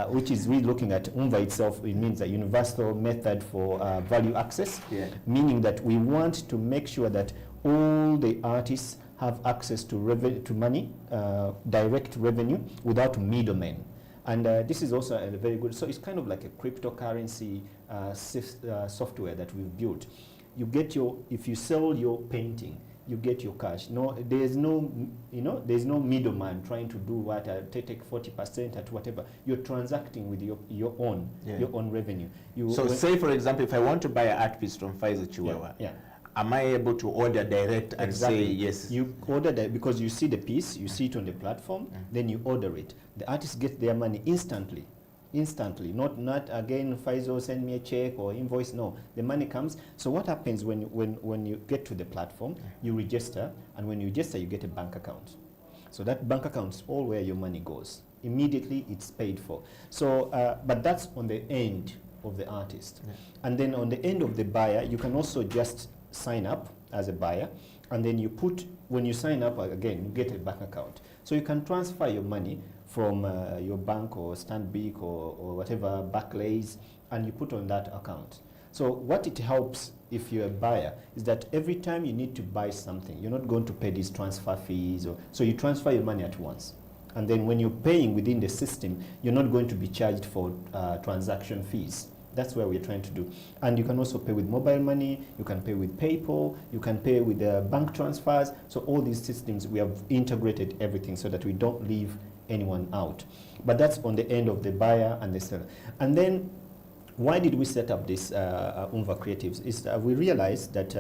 S10: which is really looking at Umva itself. It means a universal method for value access, meaning that we want to make sure that all the artists have access to money, direct revenue, without middlemen. And this is also a very good, so it's kind of like a cryptocurrency software that we've built. You get if you sell your painting, you get your cash. No, there's no middleman trying to do what, take 40% at whatever. You're transacting with your own revenue.
S7: So say, for example, if I want to buy an art piece from Faizo Chiwewa, am I able to order direct and say yes?
S10: You order that because you see the piece, you see it on the platform, then you order it. The artists get their money instantly. Not again, Faizo send me a check or invoice. No, the money comes. So what happens when you get to the platform, you register, and when you register, you get a bank account. So that bank account is all where your money goes. Immediately, it's paid for. So, but that's on the end of the artist. And then on the end of the buyer, you can also just sign up as a buyer, and then when you sign up again, you get a bank account. So you can transfer your money from your bank or Stanbic or whatever, Barclays, and you put on that account. So what it helps if you're a buyer is that every time you need to buy something, you're not going to pay these transfer fees, so you transfer your money at once. And then when you're paying within the system, you're not going to be charged for transaction fees. That's what we're trying to do. And you can also pay with mobile money, you can pay with PayPal, you can pay with bank transfers. So all these systems, we have integrated everything so that we don't leave anyone out. But that's on the end of the buyer and the seller. And then why did we set up this Umva Creatives? Is we realized that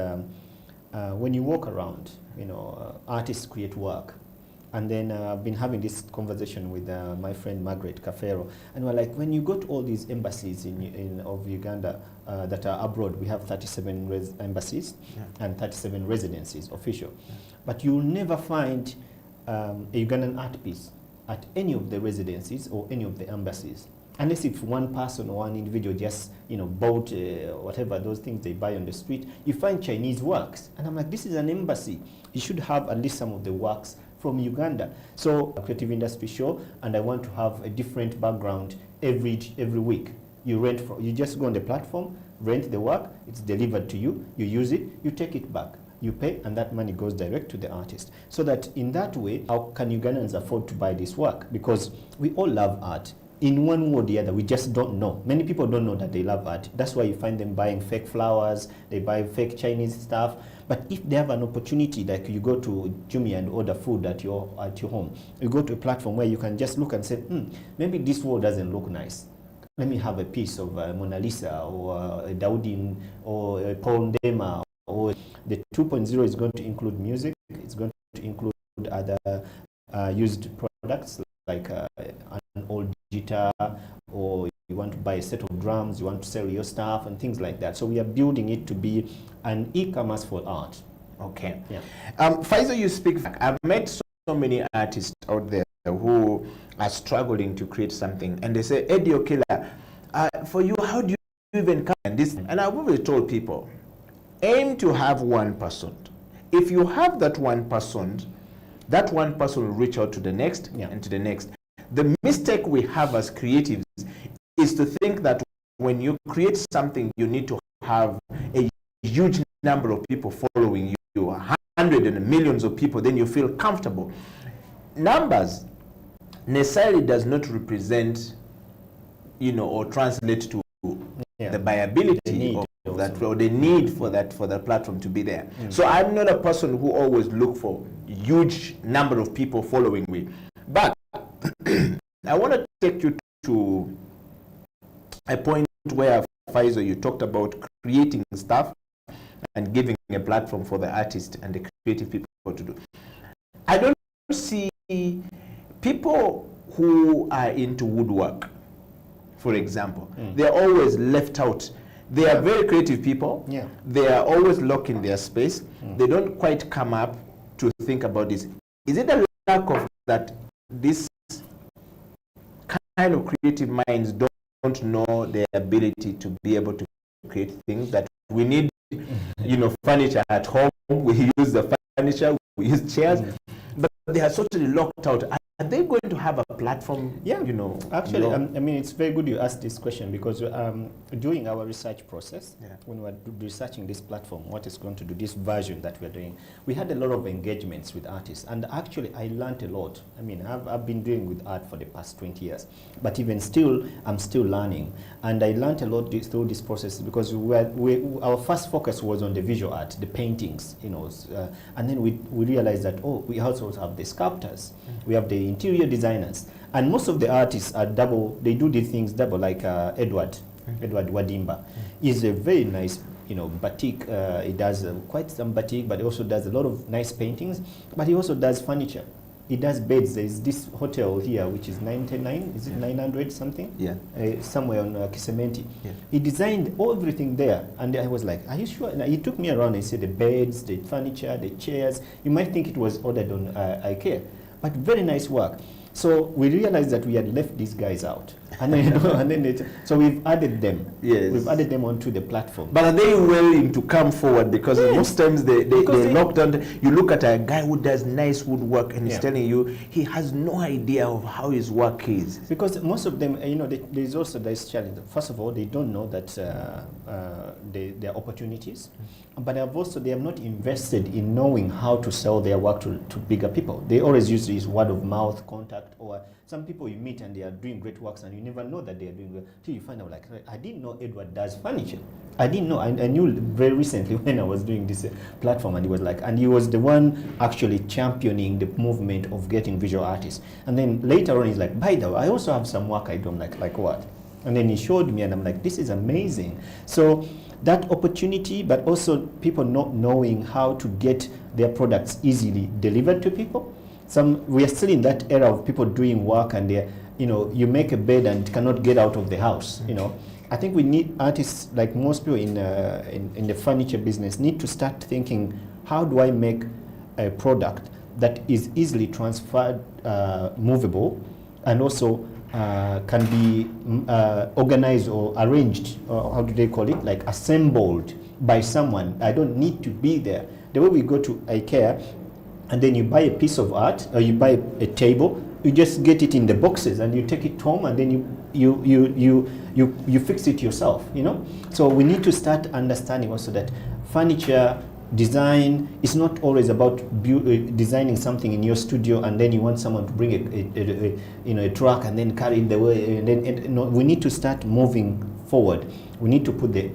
S10: when you walk around, artists create work. And then I've been having this conversation with my friend Margaret Kafero, and we're like, when you go to all these embassies of Uganda that are abroad, we have 37 embassies and 37 residencies, official. But you'll never find a Ugandan art piece at any of the residencies or any of the embassies. Unless if one person or one individual just bought whatever those things they buy on the street, you find Chinese works. And I'm like, this is an embassy. You should have at least some of the works from Uganda. So a creative industry show, and I want to have a different background every week. You just go on the platform, rent the work, it's delivered to you, you use it, you take it back. You pay, and that money goes direct to the artist. So that in that way, how can Ugandans afford to buy this work? Because we all love art. In one way or the other, we just don't know. Many people don't know that they love art. That's why you find them buying fake flowers, they buy fake Chinese stuff. But if they have an opportunity, like you go to Jumia and order food at your home, you go to a platform where you can just look and say, maybe this wall doesn't look nice. Let me have a piece of Mona Lisa or a Daudin or a Paul Dema. Or the 2.0 is going to include music. It's going to include other used products like an old guitar, or you want to buy a set of drums, you want to sell your stuff and things like that. So we are building it to be an e-commerce for art.
S11: Okay.
S10: Yeah.
S11: Faisal, you speak. I've met so many artists out there who are struggling to create something, and they say, Eddie Okila, for you, how do you even come and this? And I've always told people, aim to have 1%. If you have that 1%, that 1% will reach out to the next and to the next. The mistake we have as creatives is to think that when you create something, you need to have a huge number of people following you, hundreds and millions of people, then you feel comfortable. Numbers necessarily does not represent, or translate to the viability of that, or the need for that platform to be there. So I'm not a person who always look for huge number of people following me, but I want to take you to a point where, Faisal, you talked about creating stuff and giving a platform for the artist and the creative people to do. I don't see people who are into woodwork, for example, they're always left out. They are very creative people. Yeah. They are always locked in their space. They don't quite come up to think about this. Is it a lack of that this kind of creative minds don't know their ability to be able to create things that we need? Furniture at home, we use the furniture, we use chairs, but they are totally locked out. Are they going to have a platform?
S10: Yeah, actually, I mean, it's very good you asked this question, because during our research process, when we were researching this platform, what is going to do, this version that we're doing, we had a lot of engagements with artists, and actually I learned a lot. I mean, I've been doing with art for the past 20 years, but even still, I'm still learning, and I learned a lot through this process, because our first focus was on the visual art, the paintings, and then we realized that, we also have the sculptors, we have the interior designers, and most of the artists are double. They do these things double, like Edward Wadimba. He's a very nice, batik. He does quite some batik, but he also does a lot of nice paintings. But he also does furniture. He does beds. There's this hotel here, which is 99. Is it 900 something? Yeah. Somewhere on Kisementi. Yeah. He designed everything there, and I was like, "Are you sure?" And he took me around and said, the beds, the furniture, the chairs. You might think it was ordered on IKEA. But very nice work. So we realized that we had left these guys out, and then, so we've added them. Yes. We've added them onto the platform.
S11: But are they willing to come forward? Because most times they locked down. You look at a guy who does nice woodwork, and he's telling you he has no idea of how his work is.
S10: Because most of them, there's also this challenge. First of all, they don't know that there are opportunities, but they have not invested in knowing how to sell their work to bigger people. They always use this word of mouth contact, or some people you meet and they are doing great works and you never know that they are doing well till you find out, like, I didn't know Edward does furniture. I didn't know. I knew very recently when I was doing this platform, and he was the one actually championing the movement of getting visual artists. And then later on he's like, by the way, I also have some work I don't like what? And then he showed me, and I'm like, this is amazing. So that opportunity, but also people not knowing how to get their products easily delivered to people. We are still in that era of people doing work and they're, you make a bed and cannot get out of the house, I think we need artists, like most people in the furniture business, need to start thinking, how do I make a product that is easily transferred, movable, and also can be organized or arranged, or how do they call it, like assembled by someone. I don't need to be there. The way we go to IKEA, and then you buy a piece of art, or you buy a table, you just get it in the boxes and you take it home, and then you fix it yourself, So we need to start understanding also that furniture design is not always about designing something in your studio and then you want someone to bring a truck and then carry it the way, and then no, we need to start moving forward. We need to put the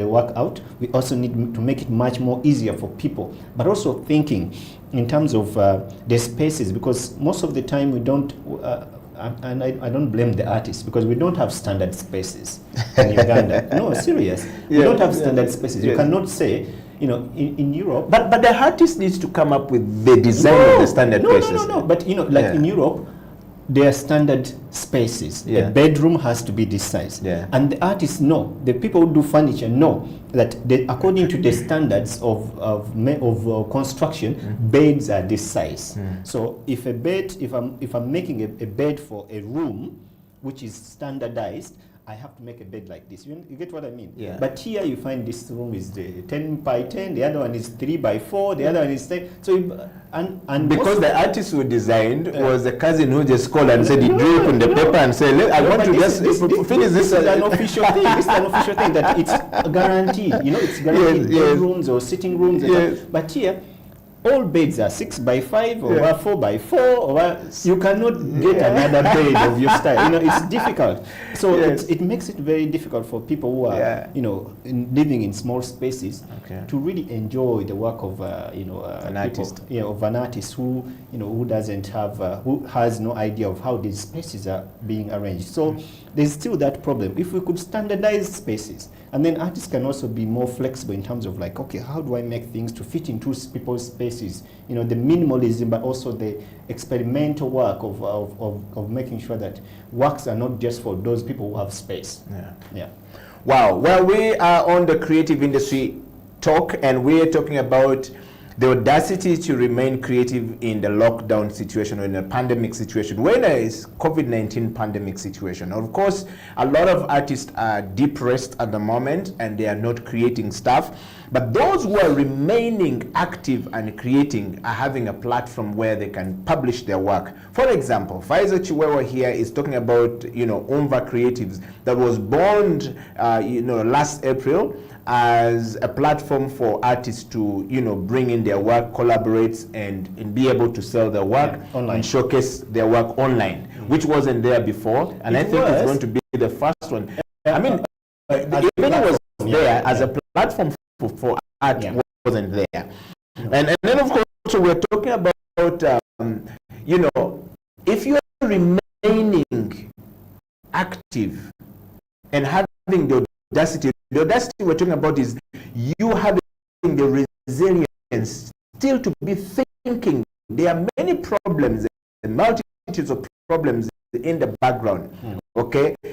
S10: work out. We also need to make it much more easier for people, but also thinking in terms of the spaces, because most of the time we don't, and I don't blame the artists, because we don't have standard spaces in Uganda. No, serious. We don't have standard spaces. You cannot say, in Europe.
S11: But the artist needs to come up with the design of the standard spaces.
S10: No. But in Europe, there are standard spaces. A bedroom has to be this size. And the artists know, the people who do furniture know that according to the standards of construction, beds are this size. So if I'm making a bed for a room, which is standardized, I have to make a bed like this. You get what I mean? Yeah. But here you find this room is 10 by 10, the other one is 3 by 4, the other one is 10. So and
S11: because the artist who designed was the cousin who just called and said he drew it on the paper and said, I want to just finish this.
S10: This is an official thing. This is an official thing that it's guaranteed. It's guaranteed bedrooms or sitting rooms. But here, all beds are 6 by 5 or 4 by 4, or you cannot get another bed of your style. It's difficult. So it makes it very difficult for people who are living in small spaces to really enjoy the work of an artist. Of an artist who who doesn't have who has no idea of how these spaces are being arranged. So there's still that problem. If we could standardize spaces, and then artists can also be more flexible in terms of like, okay, how do I make things to fit into people's spaces? The minimalism, but also the experimental work of making sure that works are not just for those people who have space. Yeah.
S11: Wow. Well, we are on the creative industry talk, and we're talking about the audacity to remain creative in the lockdown situation or in a pandemic situation, when there is COVID-19 pandemic situation. Of course, a lot of artists are depressed at the moment and they are not creating stuff, but those who are remaining active and creating are having a platform where they can publish their work. For example, Faiza Chiwewa here is talking about, Umva Creatives that was born, last April, as a platform for artists to bring in their work, collaborate, and be able to sell their work and showcase their work online, which wasn't there before, and I think it's going to be the first one. I mean, even it was there as a platform for art, wasn't there. And then of course we're talking about if you're remaining active and having the audacity we're talking about is you having the resilience still to be thinking. There are many problems and multitudes of problems in the background,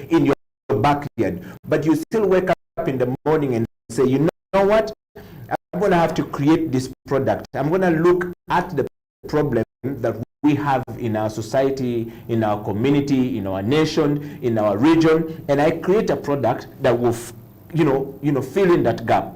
S11: in your backyard, but you still wake up in the morning and say, you know what, I'm going to have to create this product. I'm going to look at the problem that we have in our society, in our community, in our nation, in our region, and I create a product that will fill in that gap.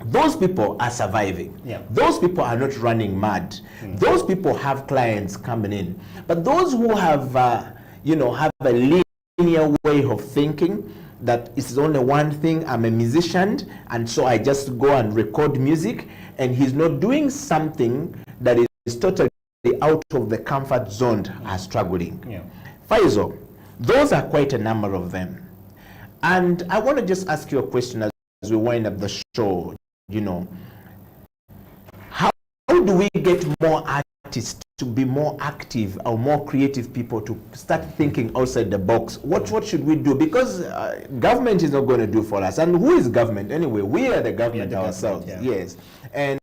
S11: Those people are surviving. Those people are not running mad. Those people have clients coming in. But those who have have a linear way of thinking, that it's only one thing, I'm a musician, and so I just go and record music, and he's not doing something that is totally out of the comfort zone, are struggling. Faizo, those are quite a number of them. And I want to just ask you a question as we wind up the show. How do we get more
S14: artists to be more active or more creative people to start thinking outside the box? What should we do? Because government is not going to do for us. And who is government anyway? We are the government ourselves. Yes. And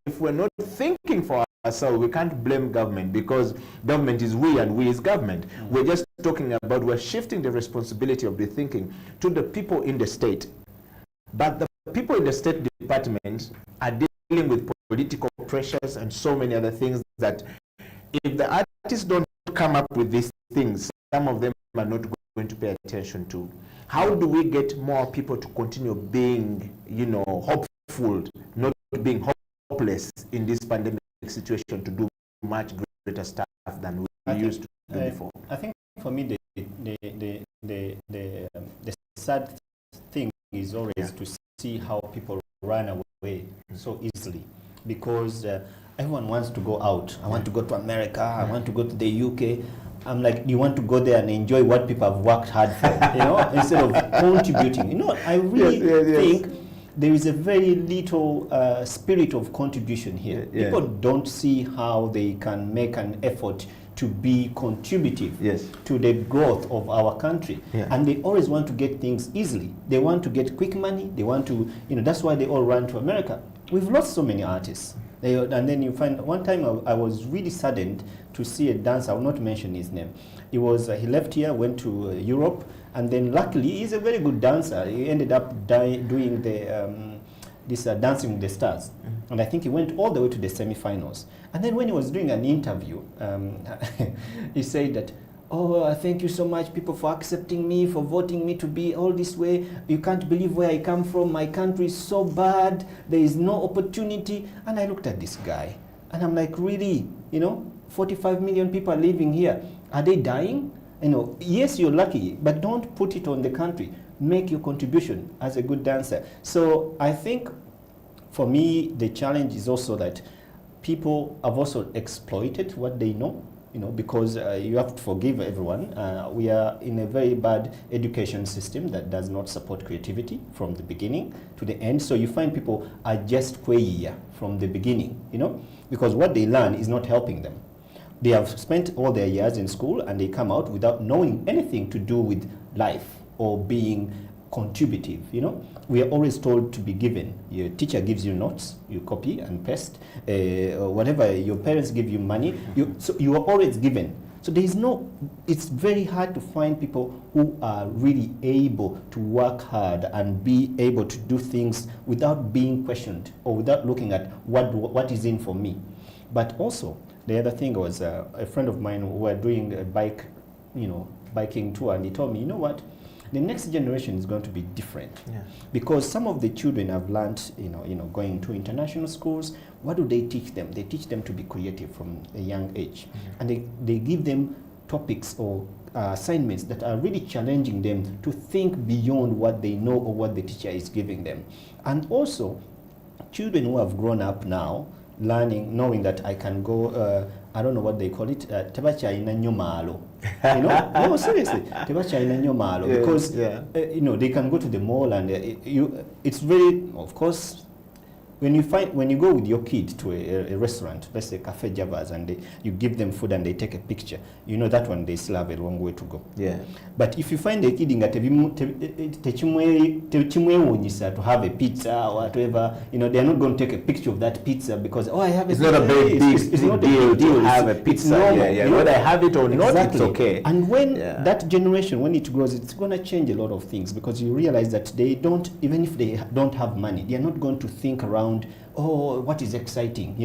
S14: if we're not thinking for ourselves, we can't blame government, because government is we and we is government. We're just talking about, we're shifting the responsibility of the thinking to the people in the state. But the people in the state departments are dealing with political pressures and so many other things that if the artists don't come up with these things, some of them are not going to pay attention to. How do we get more people to continue being, hopeful, not being hopeless in this pandemic situation, to do much greater stuff than we used to do before?
S10: I think for me, the sad thing is always to see how people run away so easily, because everyone wants to go out. I want to go to America. I want to go to the UK. I'm like, you want to go there and enjoy what people have worked hard for, instead of contributing. I really think there is a very little spirit of contribution here. People don't see how they can make an effort to be contributive to the growth of our country. And they always want to get things easily. They want to get quick money. They want to, that's why they all run to America. We've lost so many artists. And then you find, one time I was really saddened to see a dancer. I will not mention his name. He left here, went to Europe, and then luckily, he's a very good dancer. He ended up doing this Dancing with the Stars. And I think he went all the way to the semi-finals. And then when he was doing an interview, he said that, "Oh, thank you so much, people, for accepting me, for voting me to be all this way. You can't believe where I come from. My country is so bad. There is no opportunity." And I looked at this guy, and I'm like, really? 45 million people are living here. Are they dying? Yes, you're lucky, but don't put it on the country. Make your contribution as a good dancer. So I think, for me, the challenge is also that people have also exploited what they know. Because you have to forgive everyone. We are in a very bad education system that does not support creativity from the beginning to the end. So you find people are just queer from the beginning, because what they learn is not helping them. They have spent all their years in school and they come out without knowing anything to do with life or being contributive. We are always told to be given. Your teacher gives you notes, you copy and paste, whatever. Your parents give you money, so you are always given. So it's very hard to find people who are really able to work hard and be able to do things without being questioned or without looking at what is in for me. But also, the other thing was a friend of mine who were doing a biking tour, and he told me, you know what? The next generation is going to be different, because some of the children have learned, going to international schools. What do they teach them? They teach them to be creative from a young age, and they give them topics or assignments that are really challenging them to think beyond what they know or what the teacher is giving them. And also, children who have grown up now, knowing that I can go, I don't know what they call it, tebachaina nyomalo. No, seriously, tebachaina nyomalo, because they can go to the mall and it's very, of course, when you go with your kid to a restaurant, let's say Cafe Javas, and you give them food and they take a picture, that one they still have a long way to go. But if you find a kid to have a pizza or whatever, they are not going to take a picture of that pizza because, I have a
S14: It's
S10: pizza.
S14: not a big deal to have a pizza. Whether I have it or not, it's okay.
S10: And when that generation, when it grows, it's going to change a lot of things, because you realize that they don't, even if they don't have money, they are not going to think around, what is exciting,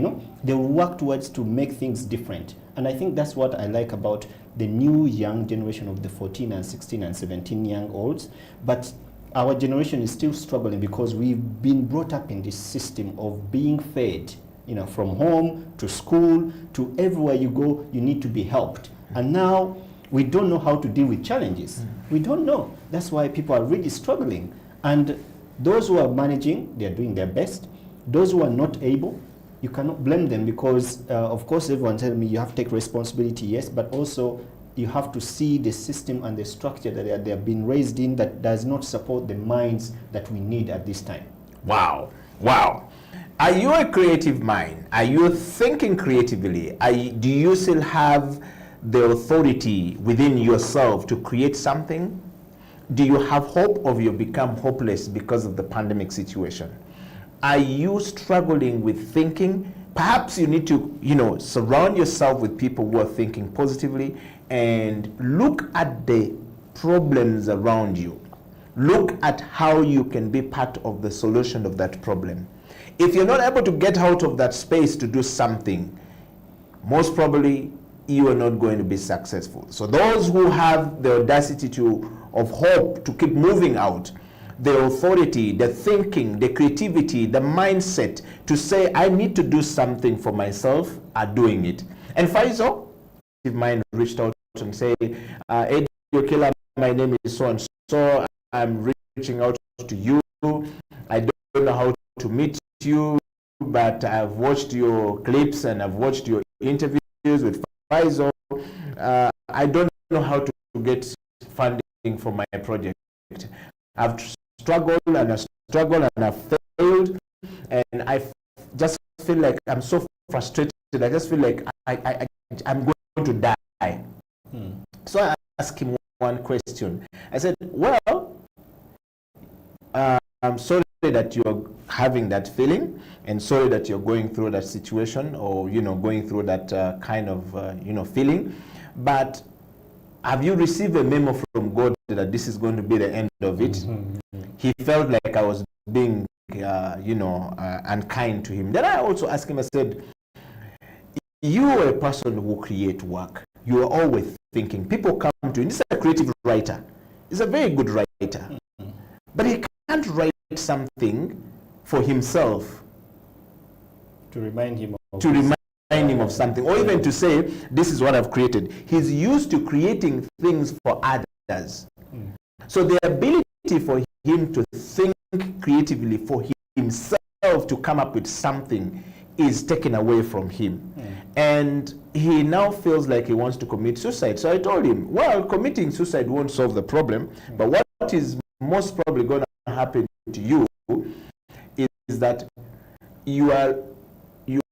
S10: They will work towards to make things different. And I think that's what I like about the new young generation of the 14 and 16 and 17 young olds. But our generation is still struggling because we've been brought up in this system of being fed, from home to school to everywhere you go, you need to be helped. And now we don't know how to deal with challenges. We don't know. That's why people are really struggling. And those who are managing, they're doing their best. Those who are not able, you cannot blame them, because of course everyone tells me you have to take responsibility, yes, but also you have to see the system and the structure that they have been raised in that does not support the minds that we need at this time.
S14: Wow. Are you a creative mind? Are you thinking creatively? Do you still have the authority within yourself to create something? Do you have hope, or you become hopeless because of the pandemic situation? Are you struggling with thinking? Perhaps you need to, surround yourself with people who are thinking positively and look at the problems around you. Look at how you can be part of the solution of that problem. If you're not able to get out of that space to do something, most probably you are not going to be successful. So those who have the audacity of hope to keep moving out, the authority, the thinking, the creativity, the mindset to say, I need to do something for myself, are doing it. And Faisal, if mine reached out and say, Eddie Okela, my name is so and so, I'm reaching out to you. I don't know how to meet you, but I've watched your clips and I've watched your interviews with Faisal. I don't know how to get funding for my project. I've struggled and I've failed, and I just feel like I'm so frustrated. I just feel like I'm going to die. So I asked him one question. I said, well, I'm sorry that you're having that feeling, and sorry that you're going through that situation, or going through that kind of feeling, but have you received a memo from God that this is going to be the end of it? He felt like I was being unkind to him. Then I also asked him, I said, you are a person who create work. You are always thinking. People come to you. This is a creative writer. He's a very good writer. But he can't write something for himself.
S10: To remind him
S14: of something, or even to say, this is what I've created. He's used to creating things for others. So the ability for him to think creatively for himself to come up with something is taken away from him. And he now feels like he wants to commit suicide. So I told him, well, committing suicide won't solve the problem, but what is most probably going to happen to you is that you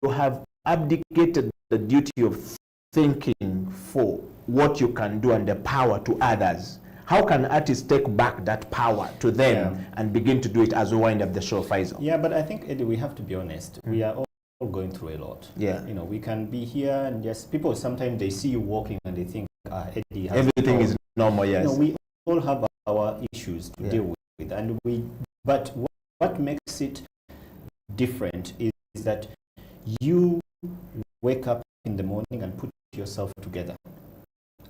S14: have abdicated the duty of thinking for what you can do and the power to others. How can artists take back that power to them and begin to do it as we wind up the show, Faisal?
S10: Yeah, but I think, Eddie, we have to be honest. We are all going through a lot.
S14: Yeah.
S10: We can be here and just, people sometimes they see you walking and they think, Eddie has
S14: everything is normal, yes.
S10: We all have our issues to deal with, and but what makes it different is that you wake up in the morning and put yourself together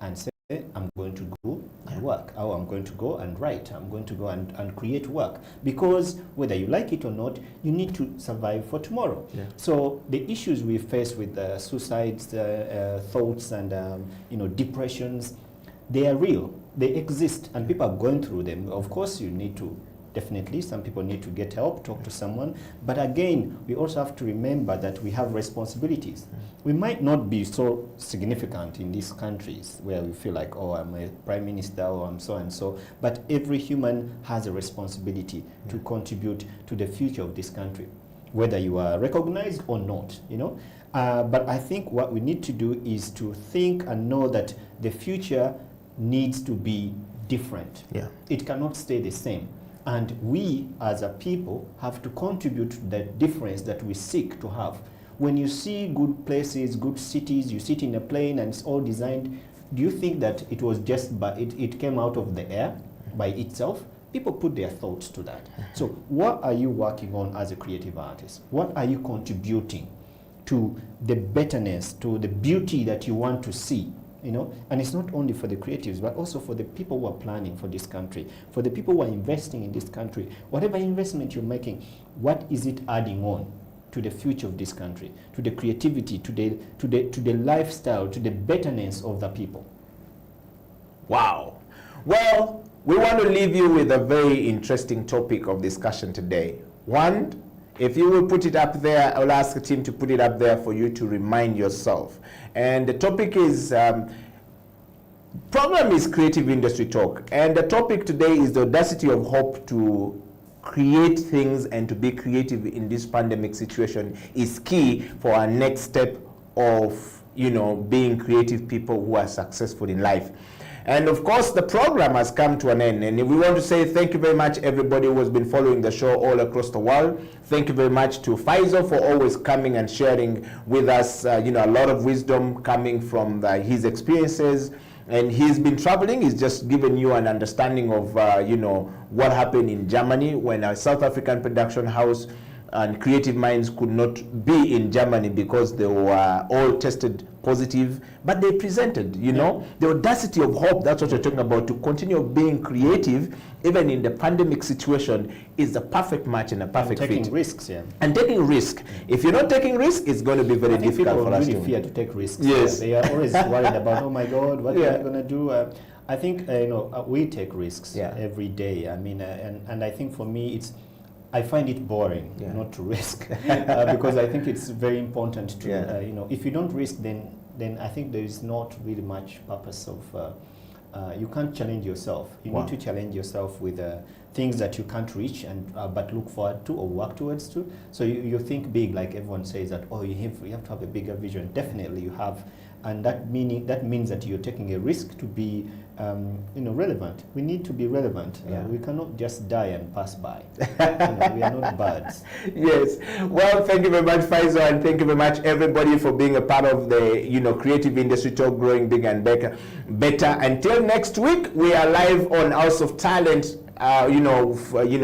S10: and say, I'm going to go and work, or I'm going to go and write, I'm going to go and create work. Because whether you like it or not, you need to survive for tomorrow. Yeah. So the issues we face with suicides, thoughts, and depressions, they are real, they exist, and people are going through them. Of course, you need to, definitely, some people need to get help, talk to someone. But again, we also have to remember that we have responsibilities. We might not be so significant in these countries where we feel like, oh, I'm a prime minister, or I'm so and so. But every human has a responsibility to contribute to the future of this country, whether you are recognized or not, But I think what we need to do is to think and know that the future needs to be different. Yeah. It cannot stay the same. And we, as a people, have to contribute to the difference that we seek to have. When you see good places, good cities, you sit in a plane and it's all designed, do you think that it was just it came out of the air by itself? People put their thoughts to that. So what are you working on as a creative artist? What are you contributing to the betterness, to the beauty that you want to see? And it's not only for the creatives, but also for the people who are planning for this country, for the people who are investing in this country. Whatever investment you're making, what is it adding on to the future of this country, to the creativity, to the lifestyle, to the betterness of the people?
S14: Wow. Well, we want to leave you with a very interesting topic of discussion today. One, if you will put it up there, I'll ask the team to put it up there for you to remind yourself. And the topic is, program is Creative Industry Talk. And the topic today is the audacity of hope to create things and to be creative in this pandemic situation is key for our next step of, you know, being creative people who are successful in life. And of course, the program has come to an end. And we want to say thank you very much, everybody who has been following the show all across the world. Thank you very much to Faisal for always coming and sharing with us, you know, a lot of wisdom coming from his experiences. And he's been traveling. He's just given you an understanding of, you know, what happened in Germany when a South African production house and Creative Minds could not be in Germany because they were all tested positive, but they presented, you know, the audacity of hope. That's what you're talking about, to continue being creative even in the pandemic situation is the perfect match and a perfect fit.
S10: Taking risks,
S14: and taking risk. If you're not taking risk, it's going to be very difficult for us
S10: really
S14: to
S10: fear to take risks.
S14: Yes.
S10: They are always worried about, oh my God, what am I going to do? I think, you know, we take risks every day. I mean, and I think for me, I find it boring not to risk because I think it's very important to, you know, if you don't risk, then I think there is not really much purpose of, you can't challenge yourself. You need to challenge yourself with things that you can't reach and but look forward to or work towards to. So you think big, like everyone says that, oh, you have to have a bigger vision. Definitely you have. And that means that you're taking a risk to be, you know, relevant. We need to be relevant. We cannot just die and pass by. You know, we are not birds.
S14: Yes. Well, thank you very much, Faisal, and thank you very much, everybody, for being a part of the, you know, creative industry talk, growing big and better. Until next week, we are live on House of Talent. Website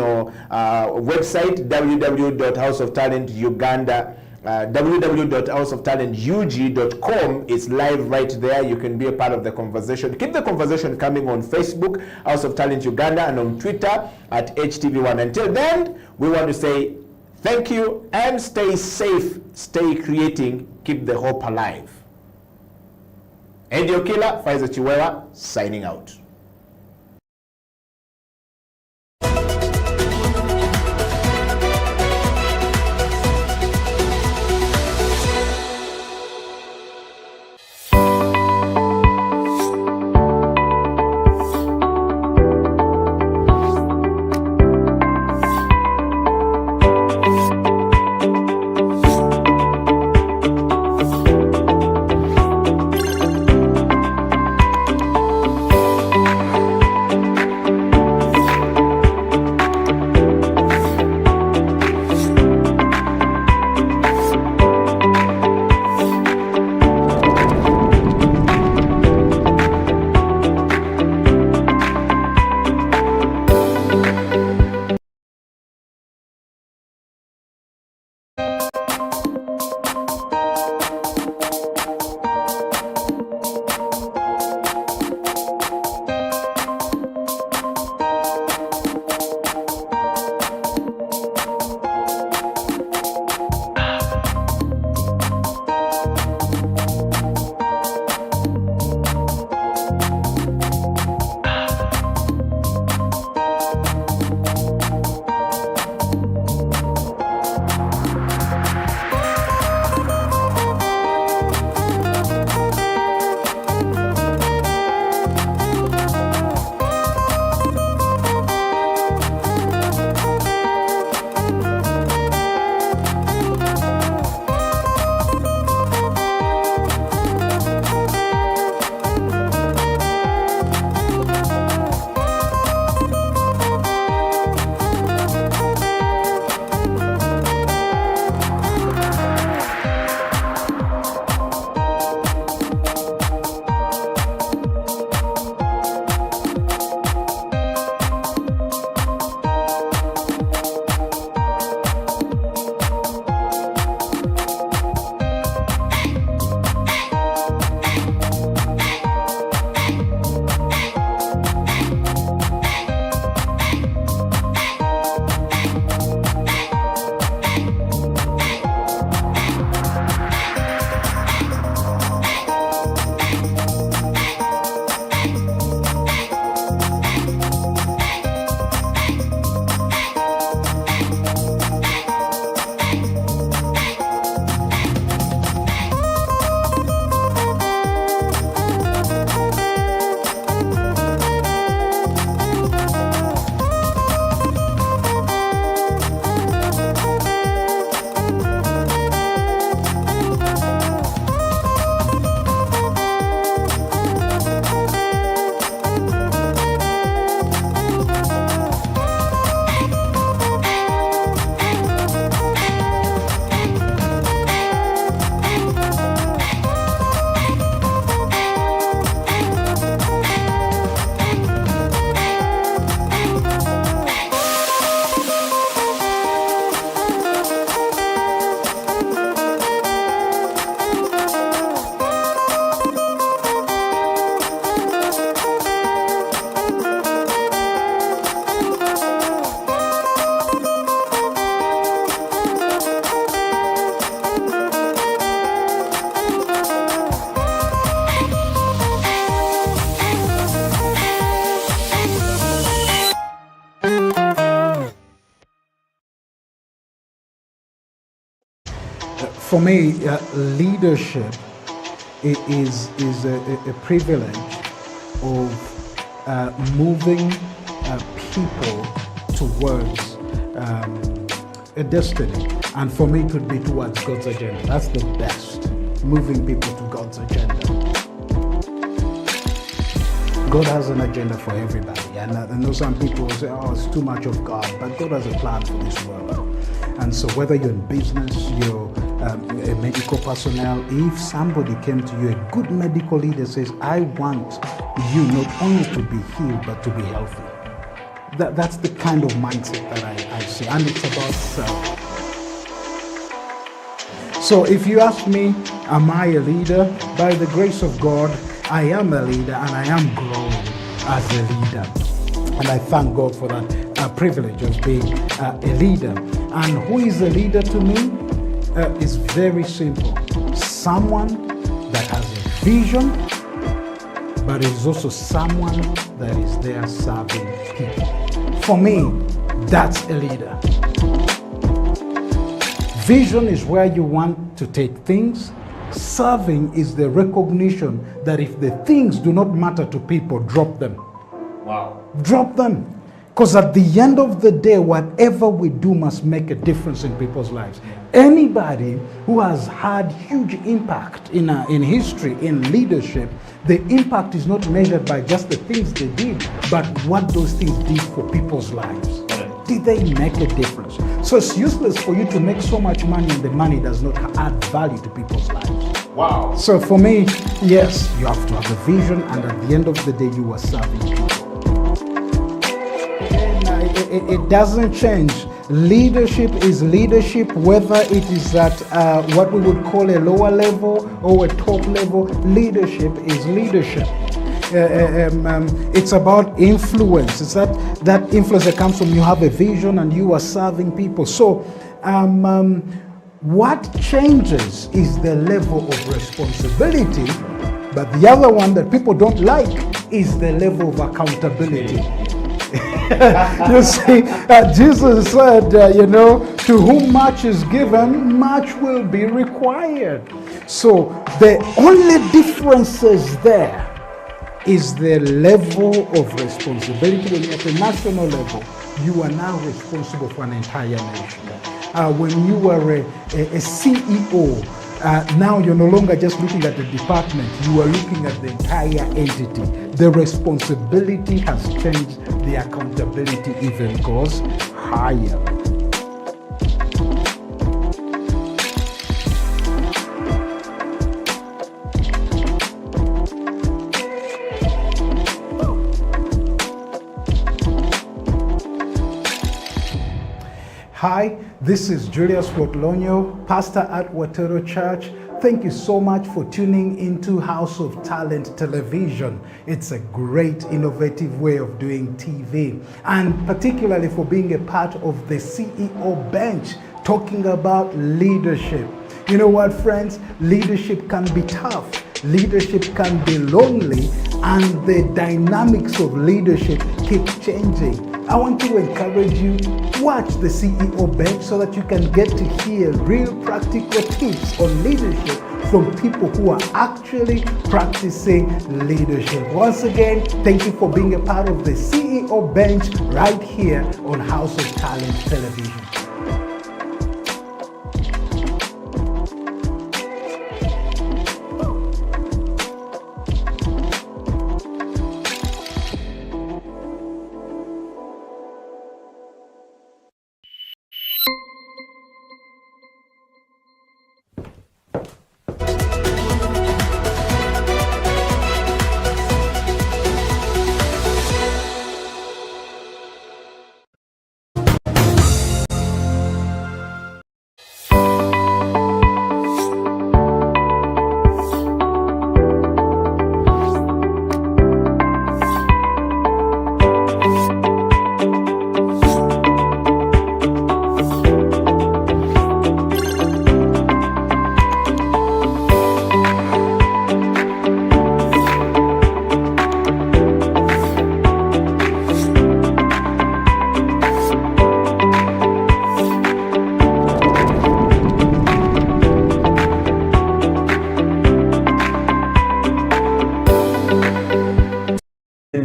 S14: www.houseoftalentuganda. www.houseoftalentug.com is live right there. You can be a part of the conversation. Keep the conversation coming on Facebook, House of Talent Uganda, and on Twitter at HTV1. Until then, we want to say thank you and stay safe, stay creating, keep the hope alive. Eddie Okila, Faisal Chiwewa, signing out.
S12: For me, leadership is a privilege of moving people towards a destiny. And for me, it would be towards God's agenda. That's the best, moving people to God's agenda. God has an agenda for everybody. And I know some people say, oh, it's too much of God, but God has a plan for this world. And so whether you're in business, you're a medical personnel, if somebody came to you, a good medical leader says, I want you not only to be healed, but to be healthy. That's the kind of mindset that I see. And it's about self. So if you ask me, am I a leader? By the grace of God, I am a leader and I am growing as a leader. And I thank God for that privilege of being a leader. And who is a leader to me? It's very simple. Someone that has a vision, but is also someone that is there serving people. For me, that's a leader. Vision is where you want to take things. Serving is the recognition that if the things do not matter to people, drop them.
S7: Wow.
S12: Drop them. Because at the end of the day, whatever we do must make a difference in people's lives. Anybody who has had huge impact in history, in leadership, the impact is not measured by just the things they did, but what those things did for people's lives. Did they make a difference? So it's useless for you to make so much money and the money does not add value to people's lives.
S7: Wow.
S12: So for me, yes, you have to have a vision, and at the end of the day, you are serving people. It doesn't change. Leadership is leadership, whether it is at what we would call a lower level or a top level. Leadership is leadership. It's about influence. It's that influence that comes from you have a vision and you are serving people. So what changes is the level of responsibility, but the other one that people don't like is the level of accountability. You see, Jesus said, to whom much is given, much will be required. So the only differences there is the level of responsibility. When you're at a national level, you are now responsible for an entire nation. When you are a CEO, now you're no longer just looking at the department, you are looking at the entire entity. The responsibility has changed, the accountability even goes higher. Hi, this is Julius Wotlonyo, pastor at Watero Church. Thank you so much for tuning into House of Talent Television. It's a great, innovative way of doing TV, and particularly for being a part of the CEO bench, talking about leadership. You know what, friends? Leadership can be tough. Leadership can be lonely, and the dynamics of leadership keep changing. I want to encourage you, watch the CEO bench so that you can get to hear real practical tips on leadership from people who are actually practicing leadership. Once again, thank you for being a part of the CEO bench right here on House of Talent Television.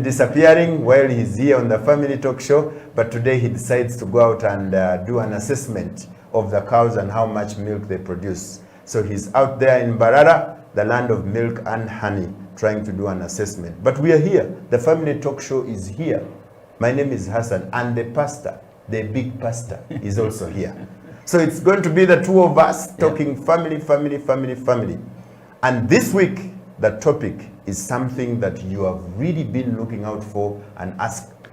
S7: disappearing while he's here on the Family Talk Show, but today he decides to go out and do an assessment of the cows and how much milk they produce. So he's out there in Barara, the land of milk and honey, trying to do an assessment. But we are here. The Family Talk Show is here. My name is Hassan, and the pastor, the big pastor, is also here. So it's going to be the two of us talking family, family, family, family. And this week, the topic is something that you have really been looking out for and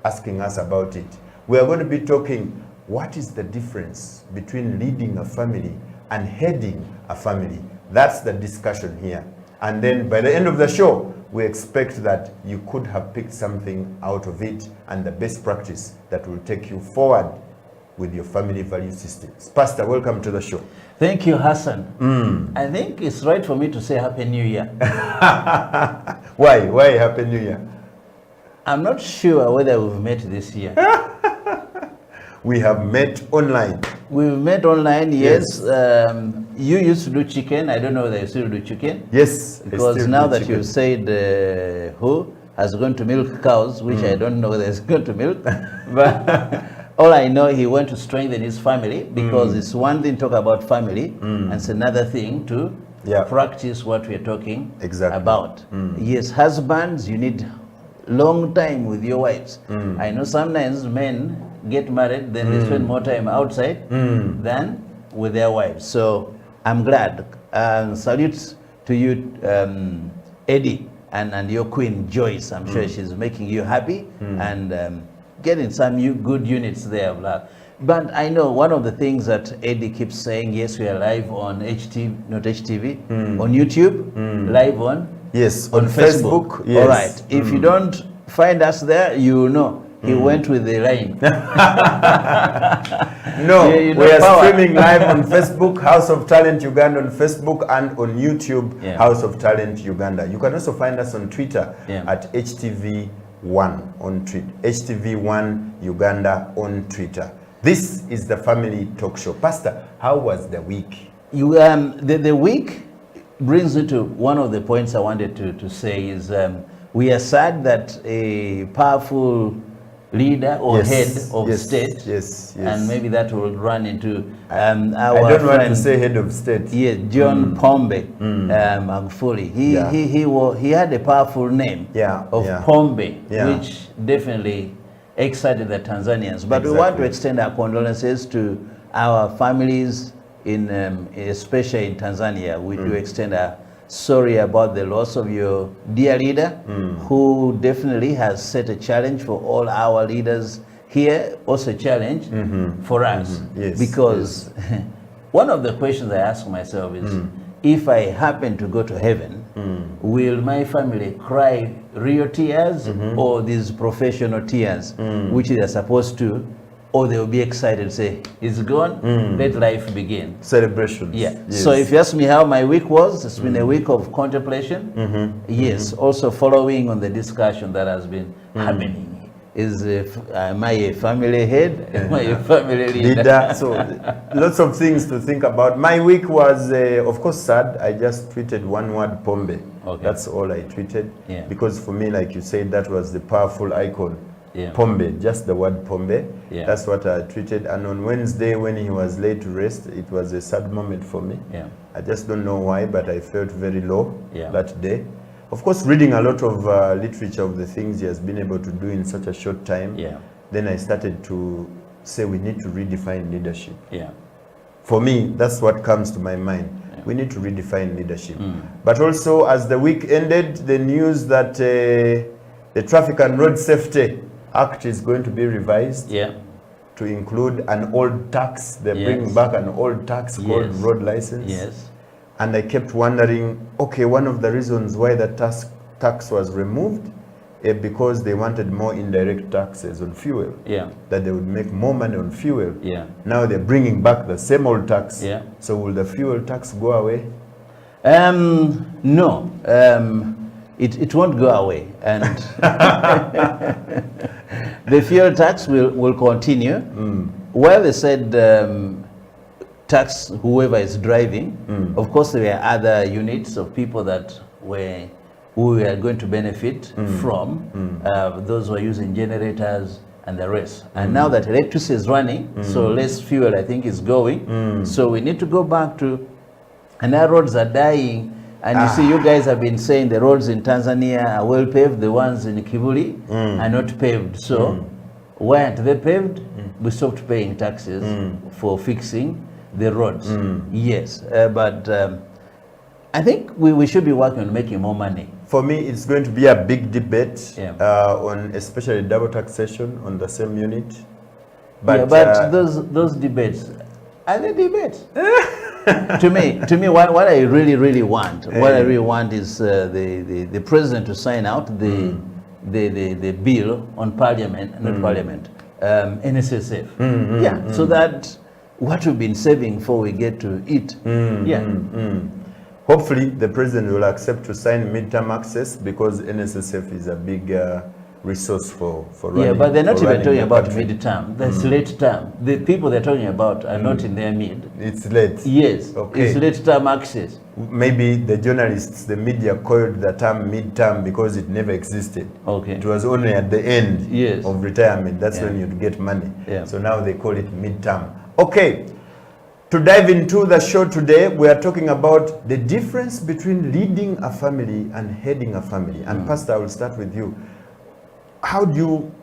S7: asking us about it. We are going to be talking, what is the difference between leading a family and heading a family? That's the discussion here. And then by the end of the show, we expect that you could have picked something out of it and the best practice that will take you forward with your family value systems. Pastor, welcome to the show.
S15: Thank you, Hassan. I think it's right for me to say Happy New Year.
S7: Why? Why Happy New Year?
S15: I'm not sure whether we've met this year.
S7: We have met online.
S15: We've met online, yes. You used to do chicken. I don't know whether you still do chicken.
S7: Yes.
S15: Because now that you've said who has gone to milk cows, which I don't know whether he's going to milk, but all I know, he went to strengthen his family, because it's one thing to talk about family, and it's another thing to practice what we're talking about. Yes, husbands, you need long time with your wives. I know sometimes men get married, then they spend more time outside than with their wives. So I'm glad. Salute to you, Eddie, and your queen, Joyce. I'm sure she's making you happy and getting some good units there. But I know one of the things that Eddie keeps saying, yes, we are live on HTV, not HTV, on YouTube, live on on Facebook.
S7: Yes.
S15: All right. If you don't find us there, you know. He went with the line.
S7: No, we are streaming live on Facebook, House of Talent Uganda on Facebook, and on YouTube, House of Talent Uganda. You can also find us on Twitter at HTV1 on Twitter, HTV1 Uganda on Twitter. This is the Family Talk Show. Pastor, how was the week?
S15: The week brings me to one of the points I wanted to say is we are sad that a powerful leader or head of state, and maybe that will run into our
S7: I don't
S15: friend,
S7: want to say head of state.
S15: Yes, John Pombe Magufuli. He had a powerful name of Pombe, which definitely excited the Tanzanians. But we want to extend our condolences to our families, especially in Tanzania. We do extend our sorry about the loss of your dear leader, who definitely has set a challenge for all our leaders here, also a challenge for us. Because one of the questions I ask myself is, if I happen to go to heaven, will my family cry real tears or these professional tears, which they are supposed to, or they will be excited and say, it's gone, let life begin.
S7: Celebrations.
S15: So if you ask me how my week was, it's been a week of contemplation. Also following on the discussion that has been happening. Am I a family head? Am I a family leader?
S7: So lots of things to think about. My week was, of course, sad. I just tweeted one word, Pombe. That's all I tweeted. Because for me, like you said, that was the powerful icon. Pombe, just the word Pombe. That's what I tweeted. And on Wednesday, when he was laid to rest, it was a sad moment for me. I just don't know why, but I felt very low that day. Of course, reading a lot of literature of the things he has been able to do in such a short time. Then I started to say we need to redefine leadership. For me, that's what comes to my mind. We need to redefine leadership. But also, as the week ended, the news that the Traffic and Road Safety Act is going to be revised to include an old tax. They're bringing back an old tax called road license. And I kept wondering, okay, one of the reasons why the tax was removed is because they wanted more indirect taxes on fuel. That they would make more money on fuel. Now they're bringing back the same old tax. So will the fuel tax go away?
S15: No. It won't go away, and the fuel tax will continue. Well, they said tax whoever is driving. Of course, there are other units of people that were we are going to benefit from those who are using generators and the rest. And now that electricity is running, so less fuel I think is going. So we need to go back to, and our roads are dying. And you see, you guys have been saying the roads in Tanzania are well paved, the ones in Kivuli are not paved. So why aren't they paved? We stopped paying taxes for fixing the roads. Yes, but I think we should be working on making more money.
S8: For me, it's going to be a big debate on especially double taxation on the same unit. But,
S15: but those debates, are they debates? to me, what I really want, is the president to sign out the bill on parliament, not parliament, NSSF. Yeah, so that what we've been saving for we get to eat.
S8: Hopefully, the president will accept to sign midterm access because NSSF is a big resource for running.
S15: Yeah, but they're not even talking about midterm. That's late term. The people they're talking about are not in their mid.
S8: It's late.
S15: Yes,
S8: okay.
S15: It's late term access.
S8: Maybe the journalists, the media coined the term midterm because it never existed.
S15: Okay.
S8: It was only at the end of retirement. That's when you'd get money.
S15: Yeah.
S8: So now they call it midterm. Okay. To dive into the show today, we are talking about the difference between leading a family and heading a family. And Pastor, I will start with you. How do you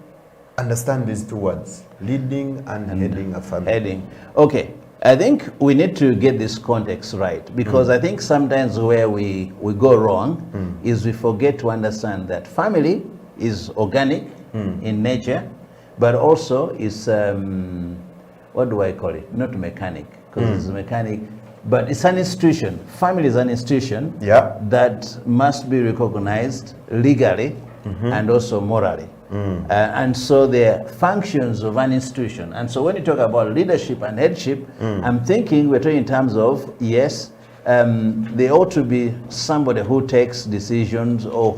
S8: understand these two words, leading and heading a family?
S15: Heading. Okay. I think we need to get this context right, because I think sometimes where we go wrong is we forget to understand that family is organic in nature, but also is, what do I call it? Not mechanic, because it's mechanic, but it's an institution. Family is an institution that must be recognized legally and also morally. And so the functions of an institution. And so when you talk about leadership and headship, I'm thinking we're talking in terms of, yes, there ought to be somebody who takes decisions or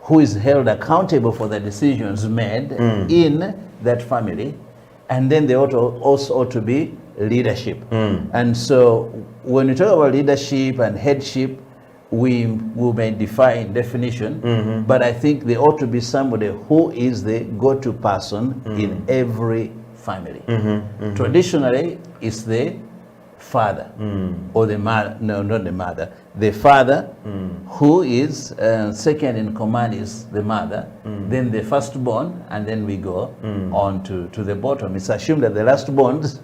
S15: who is held accountable for the decisions made in that family. And then there also ought to be leadership. And so when we talk about leadership and headship, we may define definition, but I think there ought to be somebody who is the go-to person in every family. Traditionally, it's the father or the mother, no, not the mother, the father who is second in command is the mother, then the firstborn, and then we go on to the bottom. It's assumed that the lastborns,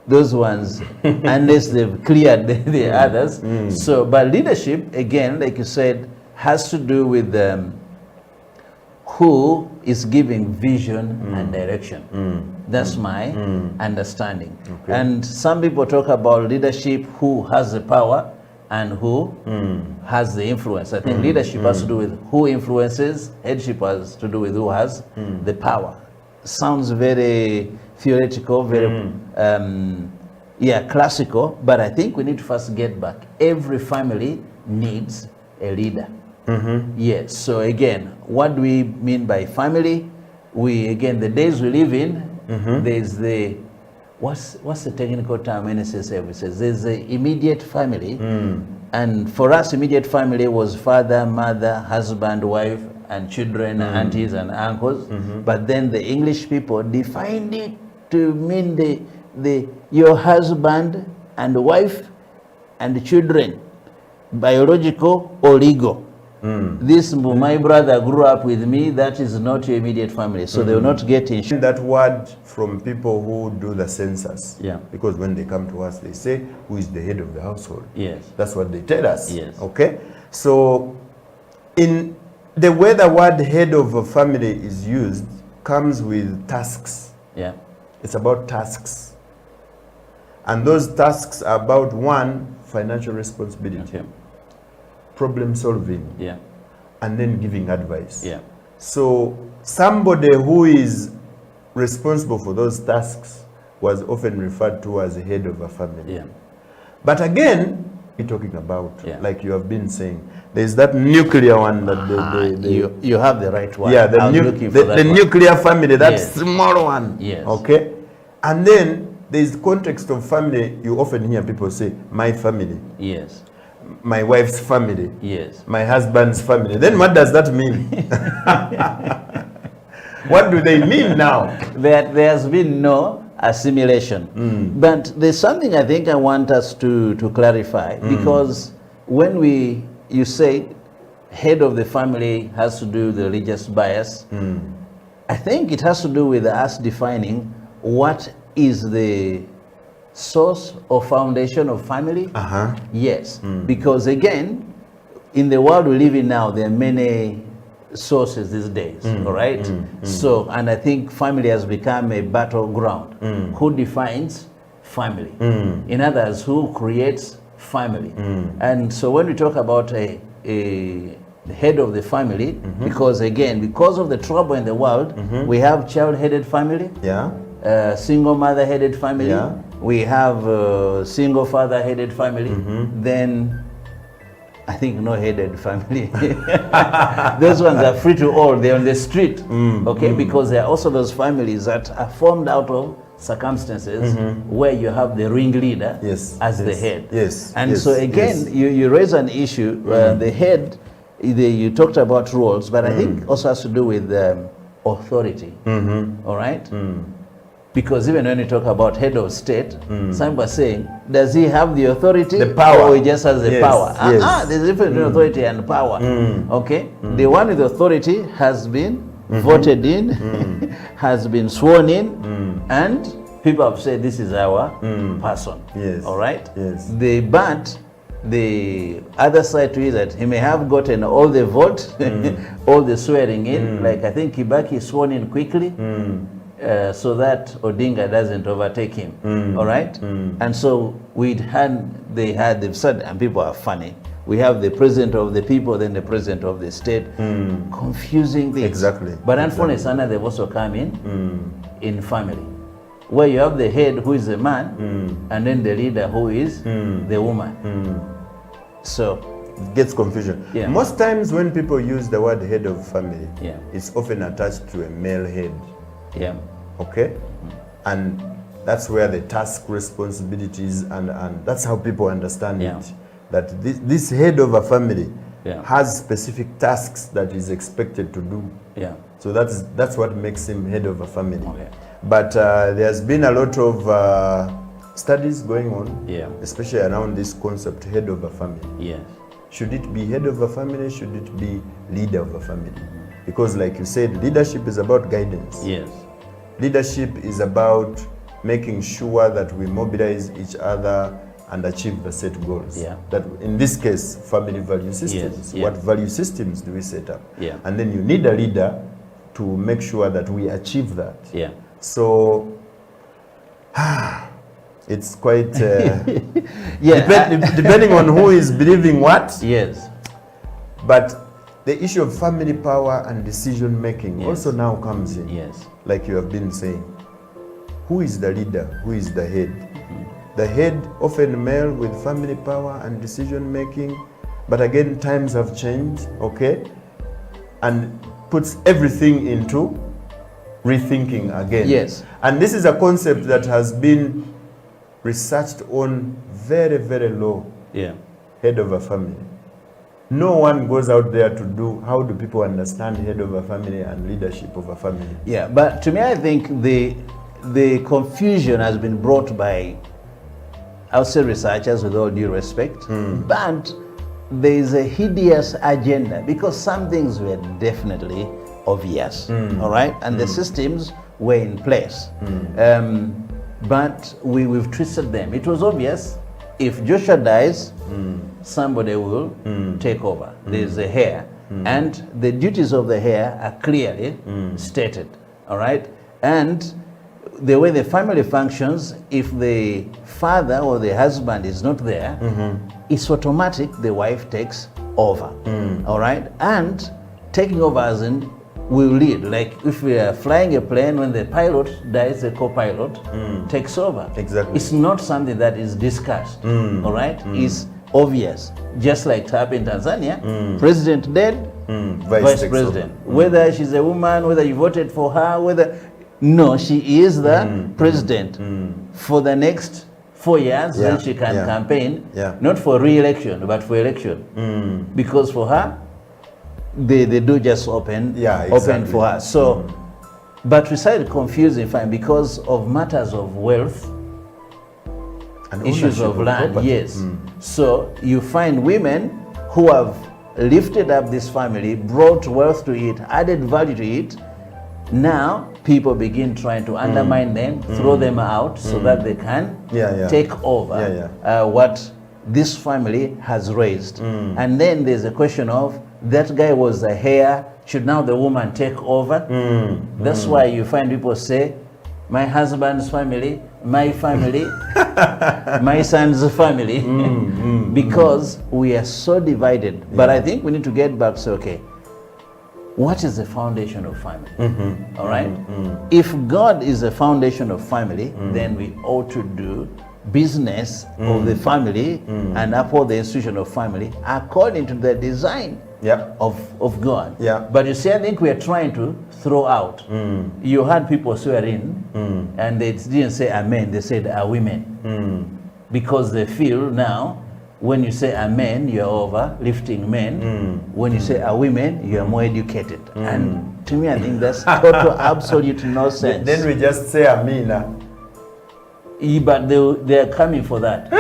S15: those ones, unless they've cleared the others. So, but leadership, again, like you said, has to do with who is giving vision and direction. That's my understanding. Okay. And some people talk about leadership, who has the power and who has the influence. I think leadership has to do with who influences, headship has to do with who has the power. Sounds very theoretical, very classical, but I think we need to first get back. Every family needs a leader. Yes, so again, what do we mean by family? The days we live in, there's the, what's the technical term NSSF says? There's the immediate family, and for us, immediate family was father, mother, husband, wife, and children, aunties and uncles. But then the English people defined it to mean your husband and wife and children, biological or legal. This, my brother grew up with me, that is not your immediate family, so they will not get insurance.
S8: That word from people who do the census, because when they come to us, they say, who is the head of the household?
S15: Yes.
S8: That's what they tell us.
S15: Yes.
S8: Okay? So, in the way the word head of a family is used comes with tasks.
S15: Yeah.
S8: It's about tasks. And those tasks are about, one, financial responsibility, problem solving, and then giving advice. So somebody who is responsible for those tasks was often referred to as the head of a family. But again, we're talking about, like you have been saying, there's that nuclear one that
S15: you have the right one.
S8: Yeah, the nuclear family, that small one.
S15: Yes.
S8: Okay? And then there's the context of family. You often hear people say, my family.
S15: Yes.
S8: my wife's family.
S15: Yes.
S8: My husband's family. Then what does that mean? What do they mean now?
S15: There has been no assimilation. But there's something I think I want us to clarify, because when you say head of the family has to do with the religious bias, I think it has to do with us defining what is the source or foundation of family. Yes, because again, in the world we live in now, there are many sources these days, all right? So, and I think family has become a battleground. Who defines family? In others, who creates family? And so when we talk about a head of the family, because again, because of the trouble in the world, we have child-headed family, single mother-headed family, we have single father-headed family, then I think no headed family. Those ones are free to all, they're on the street, okay? Because there are also those families that are formed out of circumstances where you have the ringleader as the head. And so again, you raise an issue, the head, you talked about roles, but I think also has to do with authority, all right? Because even when you talk about head of state, some are saying, does he have the authority?
S8: The power.
S15: Or he just has the power? There's a difference between authority and power. Okay? The one with authority has been voted in, has been sworn in, and people have said this is our person. All right? But the other side to it is that he may have gotten all the vote, all the swearing in, like I think Kibaki sworn in quickly, so that Odinga doesn't overtake him. All right? And so they've said, and people are funny, we have the president of the people, then the president of the state, confusing things. But unfortunately, they've also come in family, where you have the head who is the man, and then the leader who is the woman. So
S8: it gets confusion. Most times when people use the word head of family, it's often attached to a male head. Okay? And that's where the task responsibilities and that's how people understand it. That this head of a family has specific tasks that is expected to do. So that's what makes him head of a family. But there's been a lot of studies going on, especially around this concept, head of a family. Should it be head of a family? Should it be leader of a family? Because like you said, leadership is about guidance. Leadership is about making sure that we mobilize each other and achieve the set goals. That in this case, family value systems. What value systems do we set up? And then you need a leader to make sure that we achieve that. So it's quite depending on who is believing what. But the issue of family power and decision making also now comes in. Like you have been saying, who is the leader? Who is the head? The head, often male with family power and decision making, but again times have changed, okay, and puts everything into rethinking again. And this is a concept that has been researched on very, very low. Head of a family. No one goes out there to do, how do people understand head of a family and leadership of a family?
S15: But to me, I think the confusion has been brought by, I'll say researchers with all due respect, but there is a hideous agenda because some things were definitely obvious, all right? And the systems were in place. But we've twisted them. It was obvious, if Joshua dies, somebody will take over. There's a heir. And the duties of the heir are clearly stated, all right? And the way the family functions, if the father or the husband is not there, it's automatic the wife takes over, all right? And taking over as in will lead. Like if we are flying a plane, when the pilot dies, the co-pilot takes over. It's not something that is discussed, all right? It's obvious. Just like TAP in Tanzania, president dead, vice president. Whether she's a woman, whether you voted for her, no, she is the president for the next 4 years, then she can campaign, not for re-election, but for election. Because for her, they do just open for her. So, but we started confusing fine because of matters of wealth, and issues of land, So you find women who have lifted up this family, brought wealth to it, added value to it. Now people begin trying to undermine them, throw them out so that they can take over what this family has raised. And then there's a question of that guy was the heir, should now the woman take over? That's why you find people say, my husband's family, my family, my son's family, because we are so divided. But I think we need to get back to say, okay, what is the foundation of family? All right? If God is the foundation of family, then we ought to do business of the family and uphold the institution of family according to the design of God. But you see, I think we are trying to throw out. You had people swear in and they didn't say amen, they said are women. Because they feel now, when you say a man, you're over lifting men. When you say a women, you're more educated. And to me, I think that's total absolute nonsense.
S8: Then we just say Amina.
S15: But they're coming for that.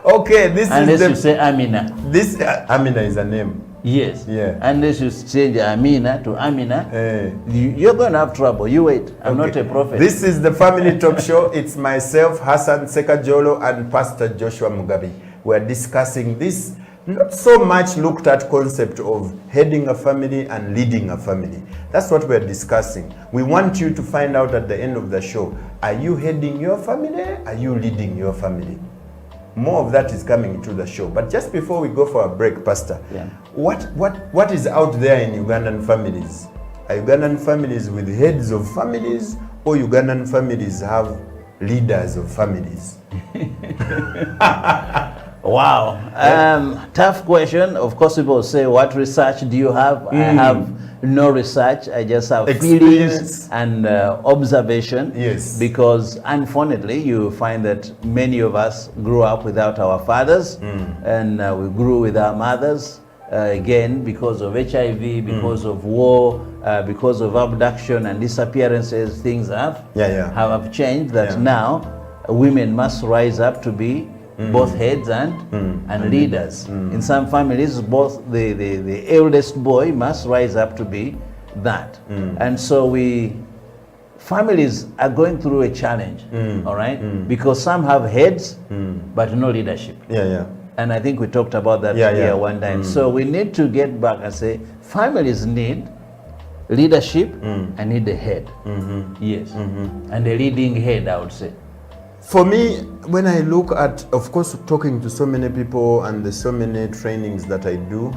S8: Okay, this
S15: unless
S8: is the,
S15: you say Amina.
S8: This Amina is a name.
S15: Yes. Unless you change Amina to Amina, you're going to have trouble. You wait. I'm not a prophet.
S8: This is the Family Talk Show. It's myself, Hassan Sekajolo, and Pastor Joshua Mugabe. We're discussing this not so much looked at concept of heading a family and leading a family. That's what we're discussing. We want you to find out at the end of the show, are you heading your family? Are you leading your family? More of that is coming into the show. But just before we go for a break, Pastor, what is out there in Ugandan families? Are Ugandan families with heads of families, or Ugandan families have leaders of families?
S15: Wow. Tough question. Of course, people say, what research do you have? I have no research. I just have feelings and observation.
S8: Yes.
S15: Because unfortunately, you find that many of us grew up without our fathers, and we grew with our mothers. Again, because of HIV, because of war, because of abduction and disappearances, things have changed. That now women must rise up to be both heads and leaders. In some families, both the eldest boy must rise up to be that. And so families are going through a challenge, all right? Because some have heads, but no leadership. And I think we talked about that here one time. So we need to get back and say, families need leadership and need a head. Yes. And a leading head, I would say.
S8: For me, when I look at, of course, talking to so many people and the so many trainings that I do,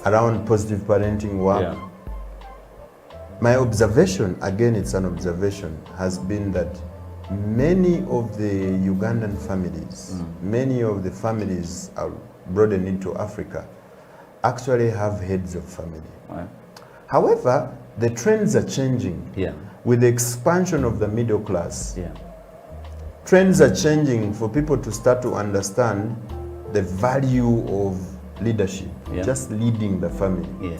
S8: around positive parenting work, my observation, again, it's an observation, has been that many of the Ugandan families, many of the families are broadened into Africa, actually have heads of family. However, the trends are changing. With the expansion of the middle class, trends are changing for people to start to understand the value of leadership, just leading the family.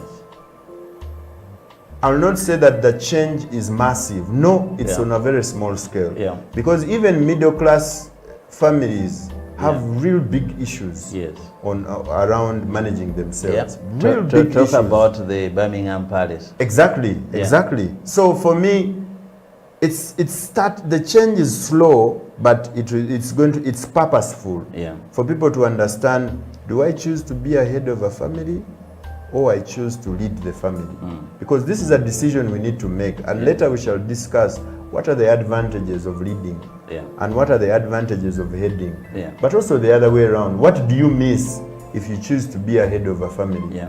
S8: I'll not say that the change is massive. No, it's on a very small scale. Because even middle class families have real big issues around managing themselves. Real big
S15: talk
S8: issues.
S15: About the Birmingham Palace.
S8: Exactly. So for me, the change is slow, but it's purposeful. For people to understand, do I choose to be a head of a family, or I choose to lead the family? Because this is a decision we need to make, and later we shall discuss what are the advantages of leading and what are the advantages of heading, but also the other way around. What do you miss if you choose to be a head of a family,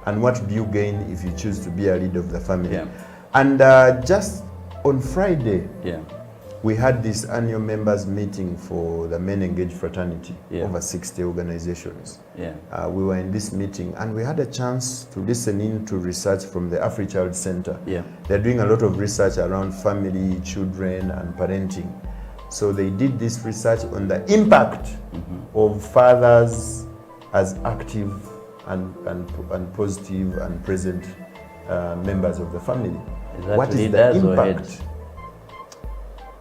S8: and what do you gain if you choose to be a leader of the family? And just on Friday, we had this annual members meeting for the Men Engaged Fraternity, over 60 organizations. We were in this meeting and we had a chance to listen in to research from the AfriChild Center. They're doing a lot of research around family, children, and parenting. So they did this research on the impact of fathers as active and positive and present members of the family. What is the impact?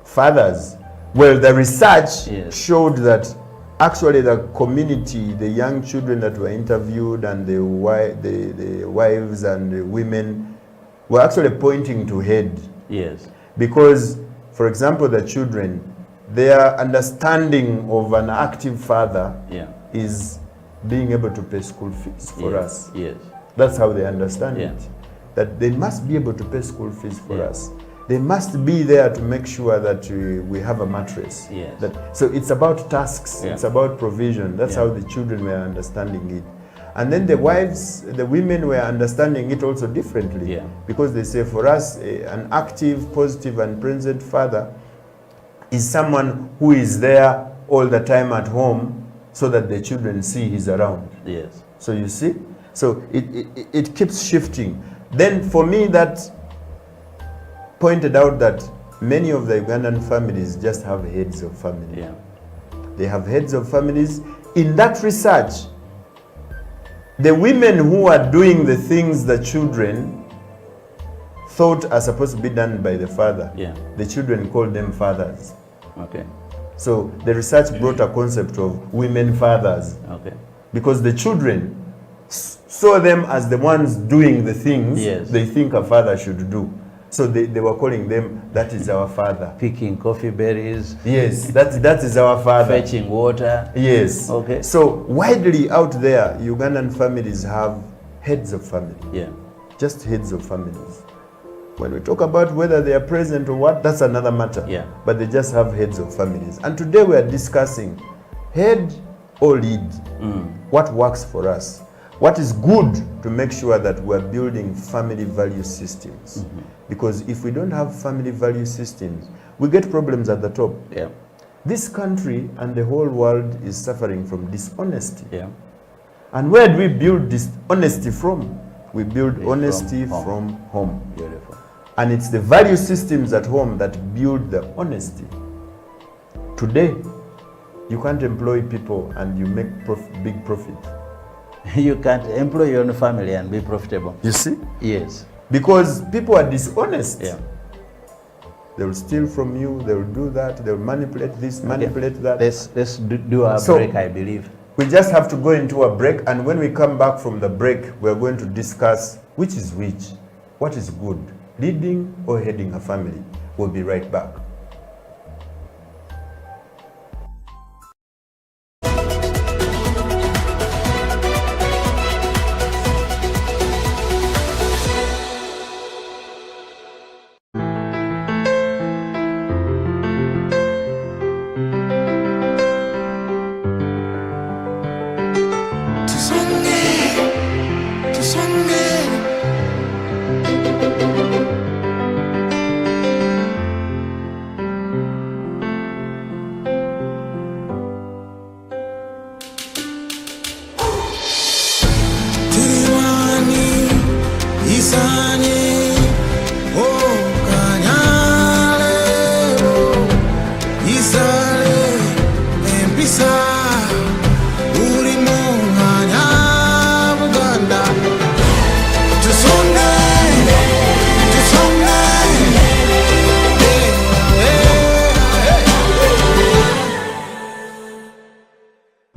S8: Fathers. Well, the research showed that actually the community, the young children that were interviewed and the wives and the women were actually pointing to head.
S15: Yes.
S8: Because, for example, the children, their understanding of an active father is being able to pay school fees for us.
S15: Yes.
S8: That's how they understand it. That they must be able to pay school fees for us. They must be there to make sure that we have a mattress.
S15: Yes.
S8: So it's about tasks, it's about provision. That's how the children were understanding it. And then the wives, the women were understanding it also differently. Because they say for us, an active, positive and present father is someone who is there all the time at home so that the children see he's around.
S15: Yes.
S8: So you see? So it keeps shifting. Then for me, that pointed out that many of the Ugandan families just have heads of family. They have heads of families. In that research, the women who are doing the things the children thought are supposed to be done by the father, the children called them fathers.
S15: Okay.
S8: So the research brought a concept of women fathers.
S15: Okay.
S8: Because the children saw them as the ones doing the things they think a father should do. So they were calling them, that is our father.
S15: Picking coffee berries.
S8: Yes, that is our father.
S15: Fetching water.
S8: Yes.
S15: Okay.
S8: So widely out there, Ugandan families have heads of family. Just heads of families. When we talk about whether they are present or what, that's another matter. But they just have heads of families. And today we are discussing head or lead. What works for us? What is good to make sure that we're building family value systems? Because if we don't have family value systems, we get problems at the top. This country and the whole world is suffering from dishonesty. And where do we build dishonesty from? We build honesty from home.
S15: Beautiful.
S8: And it's the value systems at home that build the honesty. Today, you can't employ people and you make big profit.
S15: You can't employ your own family and be profitable.
S8: You see?
S15: Yes.
S8: Because people are dishonest. They will steal from you, they will do that, they will manipulate this, manipulate that.
S15: Let's do a break, I believe.
S8: We just have to go into a break, and when we come back from the break, we're going to discuss which is which, what is good, leading or heading a family. We'll be right back.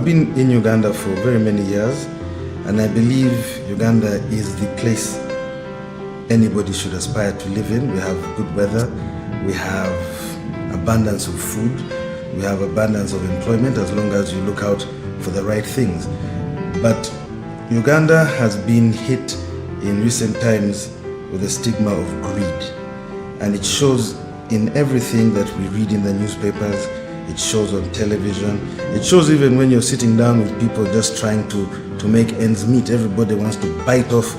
S9: Been in Uganda for very many years, and I believe Uganda is the place anybody should aspire to live in. We have good weather, we have abundance of food, we have abundance of employment as long as you look out for the right things. But Uganda has been hit in recent times with the stigma of greed, and it shows in everything that we read in the newspapers. It shows on television. It shows even when you're sitting down with people just trying to make ends meet. Everybody wants to bite off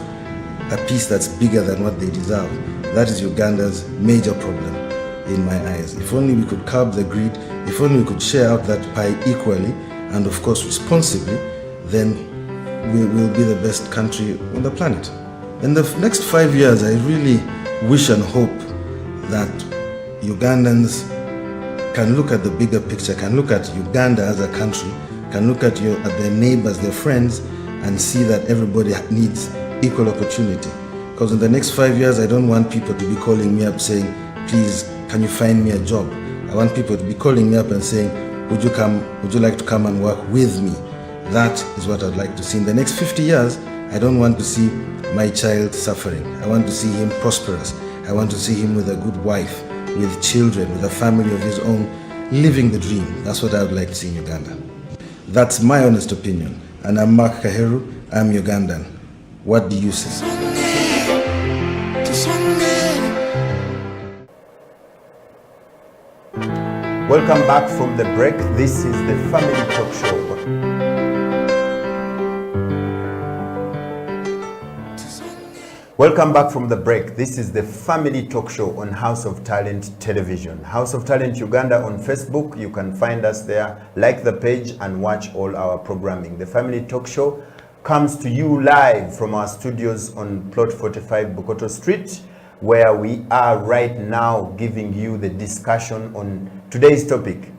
S9: a piece that's bigger than what they deserve. That is Uganda's major problem in my eyes. If only we could curb the greed, if only we could share out that pie equally and of course responsibly, then we will be the best country on the planet. In the next 5 years, I really wish and hope that Ugandans can look at the bigger picture, can look at Uganda as a country, can look at their neighbors, their friends, and see that everybody needs equal opportunity. Because in the next 5 years, I don't want people to be calling me up saying, please, can you find me a job? I want people to be calling me up and saying, would you like to come and work with me? That is what I'd like to see. In the next 50 years, I don't want to see my child suffering. I want to see him prosperous. I want to see him with a good wife, with children, with a family of his own, living the dream. That's what I would like to see in Uganda. That's my honest opinion. And I'm Mark Kaheru, I'm Ugandan. What do you say?
S8: Welcome back from the break. This is the Family Talk Show. Welcome back from the break. This is the Family Talk Show on House of Talent Television. House of Talent Uganda on Facebook. You can find us there, like the page and watch all our programming. The Family Talk Show comes to you live from our studios on Plot 45 Bukoto Street, where we are right now giving you the discussion on today's topic,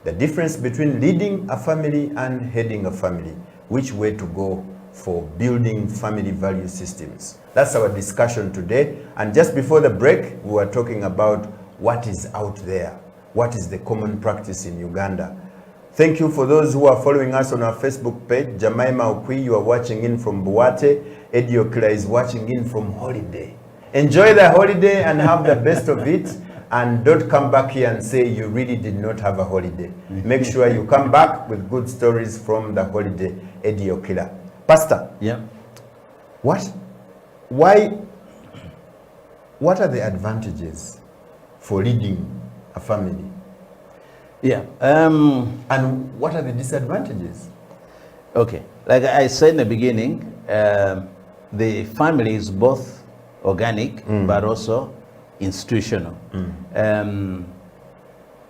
S8: the difference between leading a family and heading a family, which way to go for building family value systems. That's our discussion today. And just before the break, we were talking about what is out there, what is the common practice in Uganda. Thank you for those who are following us on our Facebook page. Jemima Okwi, you are watching in from Buwate. Eddie Okila is watching in from holiday. Enjoy the holiday and have the best of it, and don't come back here and say you really did not have a holiday. Make sure you come back with good stories from the holiday, Eddie Okila. Pastor, what are the advantages for leading a family? And what are the disadvantages?
S15: Okay, like I said in the beginning, the family is both organic but also institutional.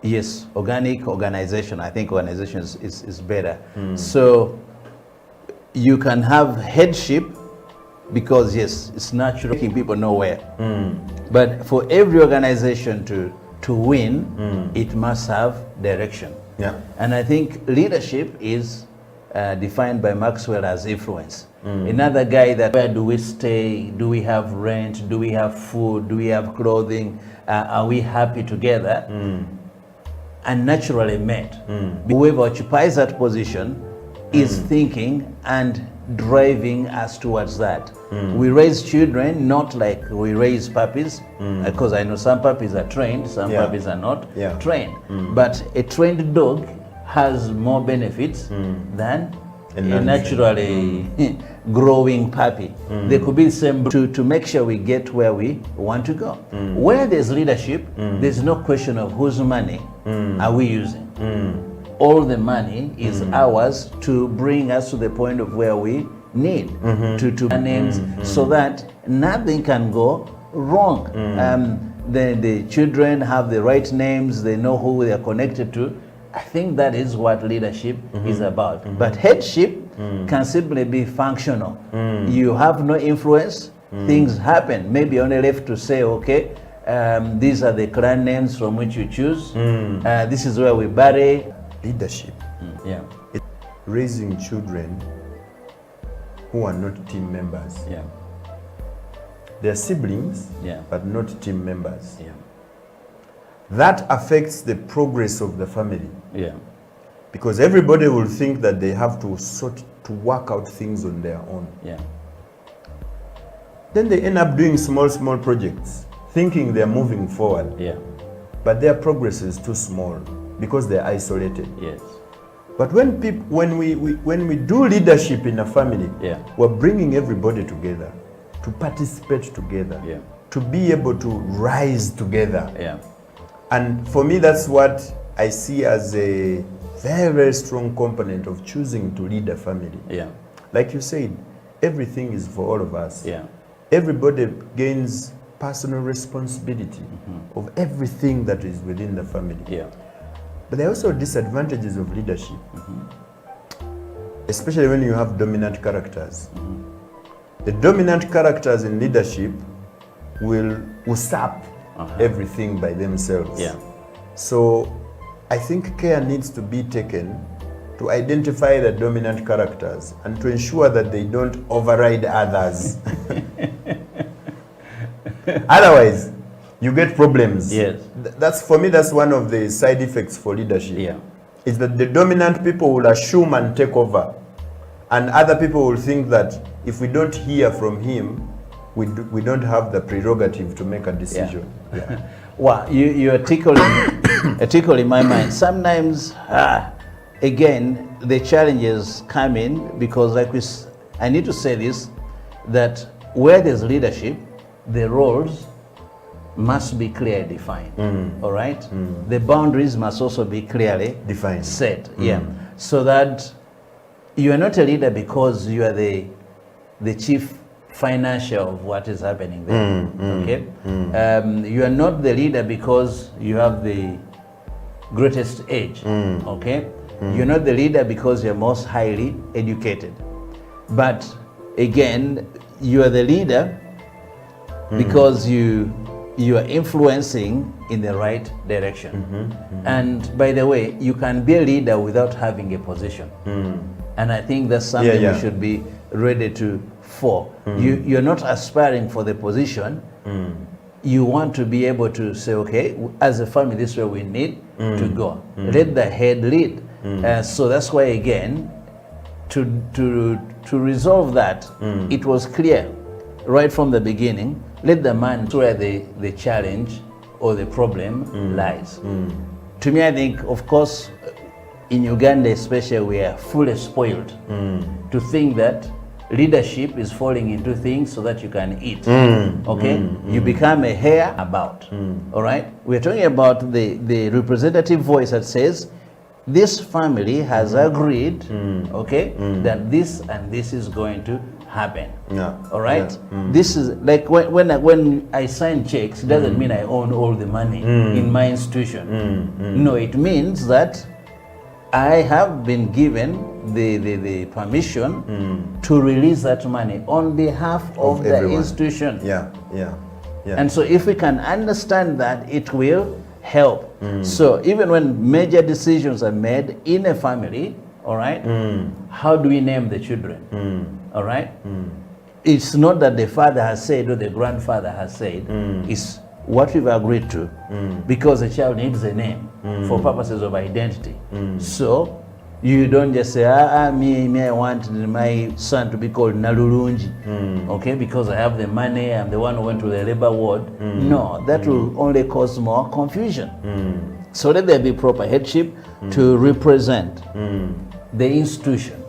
S15: Yes, organic organization. I think organization is better. So you can have headship because yes, it's natural, making people nowhere. But for every organization to win, it must have direction. And I think leadership is defined by Maxwell as influence. Another guy that, where do we stay? Do we have rent? Do we have food? Do we have clothing? Are we happy together? And naturally met. Whoever occupies that position is thinking and driving us towards that. We raise children not like we raise puppies, because I know some puppies are trained, some puppies are not trained. But a trained dog has more benefits than a naturally growing puppy. They could be the same to make sure we get where we want to go. Where there's leadership, there's no question of whose money are we using. All the money is ours to bring us to the point of where we need to names so that nothing can go wrong. The children have the right names, they know who they are connected to. I think that is what leadership is about. But headship can simply be functional. You have no influence, things happen. Maybe only left to say, okay, these are the clan names from which you choose. This is where we bury.
S8: Leadership. Raising children who are not team members. They're siblings, but not team members. That affects the progress of the family. Because everybody will think that they have to work out things on their own. Then they end up doing small projects, thinking they're moving forward. But their progress is too small because they're isolated. But when we do leadership in a family, we're bringing everybody together to participate together, to be able to rise together. And for me, that's what I see as a very, very strong component of choosing to lead a family. Like you said, everything is for all of us. Everybody gains personal responsibility of everything that is within the family. But there are also disadvantages of leadership, especially when you have dominant characters. The dominant characters in leadership will usurp everything by themselves. So I think care needs to be taken to identify the dominant characters and to ensure that they don't override others. Otherwise, you get problems.
S15: Yes.
S8: That's, for me, that's one of the side effects for leadership.
S15: Yeah.
S8: Is that the dominant people will assume and take over, and other people will think that if we don't hear from him, we don't have the prerogative to make a decision. Yeah.
S15: Well, you're tickling my mind. Sometimes, again, the challenges come in because, like I need to say this, that where there's leadership, the roles must be clearly defined. All right? The boundaries must also be clearly
S8: defined,
S15: set. Yeah. So that you are not a leader because you are the chief financial of what is happening there. Okay? You are not the leader because you have the greatest age. Okay? You're not the leader because you're most highly educated. But again, you are the leader because you are influencing in the right direction. And by the way, you can be a leader without having a position. And I think that's something we should be ready for. You're not aspiring for the position. You want to be able to say, okay, as a family, this is where we need to go. Let the head lead. So that's why, again, to resolve that, it was clear right from the beginning, let the man where the challenge or the problem lies. To me, I think, of course, in Uganda especially, we are fully spoiled to think that leadership is falling into things so that you can eat. Okay? You become a heir about. All right? We're talking about the representative voice that says, this family has agreed, okay, that this and this is going to happen. All right? This is like when I sign checks, it doesn't mean I own all the money in my institution. No, it means that I have been given the permission to release that money on behalf of the
S8: everyone.
S15: Institution.
S8: Yeah.
S15: And so if we can understand that, it will help. So even when major decisions are made in a family, all right, how do we name the children? All right? It's not that the father has said or the grandfather has said, it's what we've agreed to, because a child needs a name for purposes of identity. So you don't just say, me, I want my son to be called Nalulunji, okay, because I have the money, I'm the one who went to the labor ward. No, that will only cause more confusion. So let there be proper headship to represent the institution,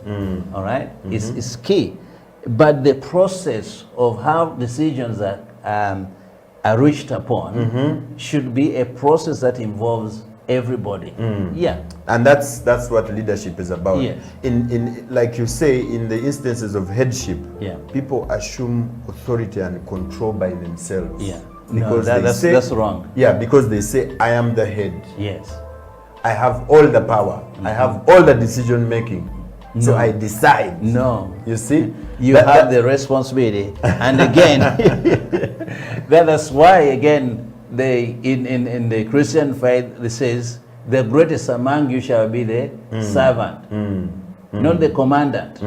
S15: all right? It's key. But the process of how decisions are reached upon should be a process that involves everybody. Yeah.
S8: And that's what leadership is about.
S15: Yes.
S8: In like you say, in the instances of headship,
S15: Yeah.
S8: people assume authority and control by themselves.
S15: Yeah.
S8: Because
S15: No, that's wrong.
S8: Yeah, because they say, I am the head.
S15: Yes.
S8: I have all the power. I have all the decision making. So I decide.
S15: No.
S8: You see?
S15: You have the responsibility. And again, that's why, again, in the Christian faith, it says, the greatest among you shall be the servant, not the commandant,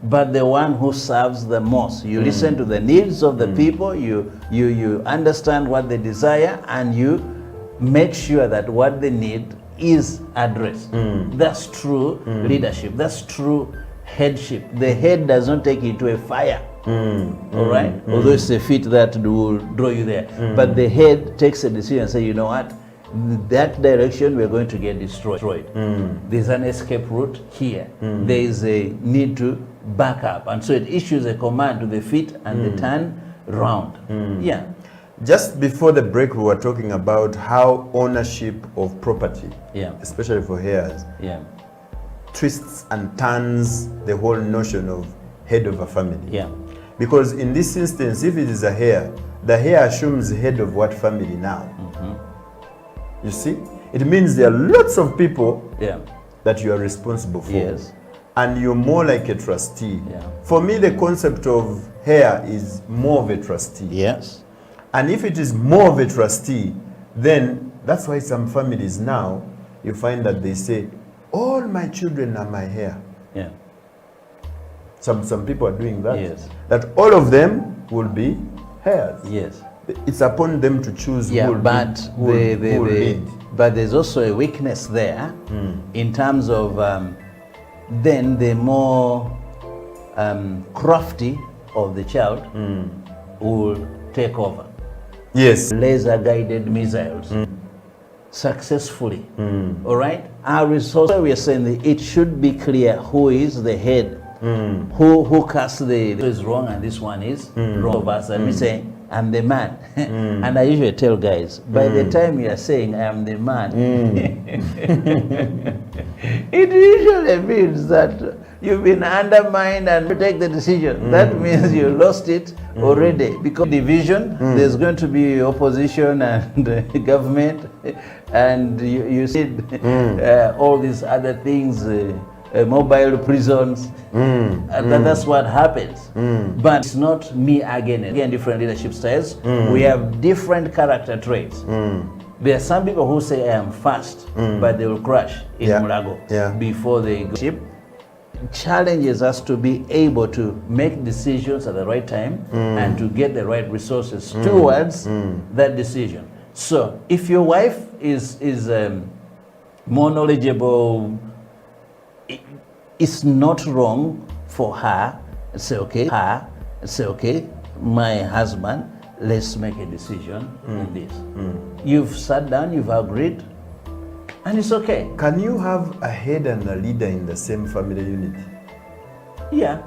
S15: but the one who serves the most. You listen to the needs of the people, you understand what they desire, and you make sure that what they need is addressed. That's true leadership. That's true headship. The head does not take you to a fire. All right? Although it's the feet that will draw you there. But the head takes a decision and says, you know what? That direction we're going to get destroyed. There's an escape route here. There is a need to back up. And so it issues a command to the feet and they turn round. Yeah.
S8: Just before the break, we were talking about how ownership of property, especially for heirs, twists and turns the whole notion of head of a family.
S15: Yeah.
S8: Because in this instance, if it is a heir, the heir assumes head of what family now? You see? It means there are lots of people that you are responsible for.
S15: Yes.
S8: And you're more like a trustee. For me, the concept of heir is more of a trustee.
S15: Yes.
S8: And if it is more of a trustee, then that's why some families now, you find that they say, all my children are my heir.
S15: Yeah.
S8: Some people are doing that.
S15: Yes.
S8: That all of them will be heirs.
S15: Yes.
S8: It's upon them to choose
S15: yeah,
S8: who will
S15: but
S8: who will lead.
S15: But there's also a weakness there in terms of then the more crafty of the child will take over.
S8: Yes.
S15: Laser guided missiles. Successfully. All right? Our resource, we are saying that it should be clear who is the head, who casts the is wrong and this one is wrong of us. And we say, I'm the man. And I usually tell guys, by the time you are saying I am the man, it usually means that you've been undermined and you take the decision. That means you lost it already. Because division, there's going to be opposition and government, and you see all these other things, mobile prisons, and that's what happens. But it's not me again, different leadership styles. We have different character traits. There are some people who say I am fast, but they will crash in Mulago before they go ship. Challenges us to be able to make decisions at the right time and to get the right resources towards that decision. So if your wife is more knowledgeable, it's not wrong for her to say, okay, my husband, let's make a decision in this. You've sat down, you've agreed, and it's okay.
S8: Can you have a head and a leader in the same family unit?
S15: Yeah.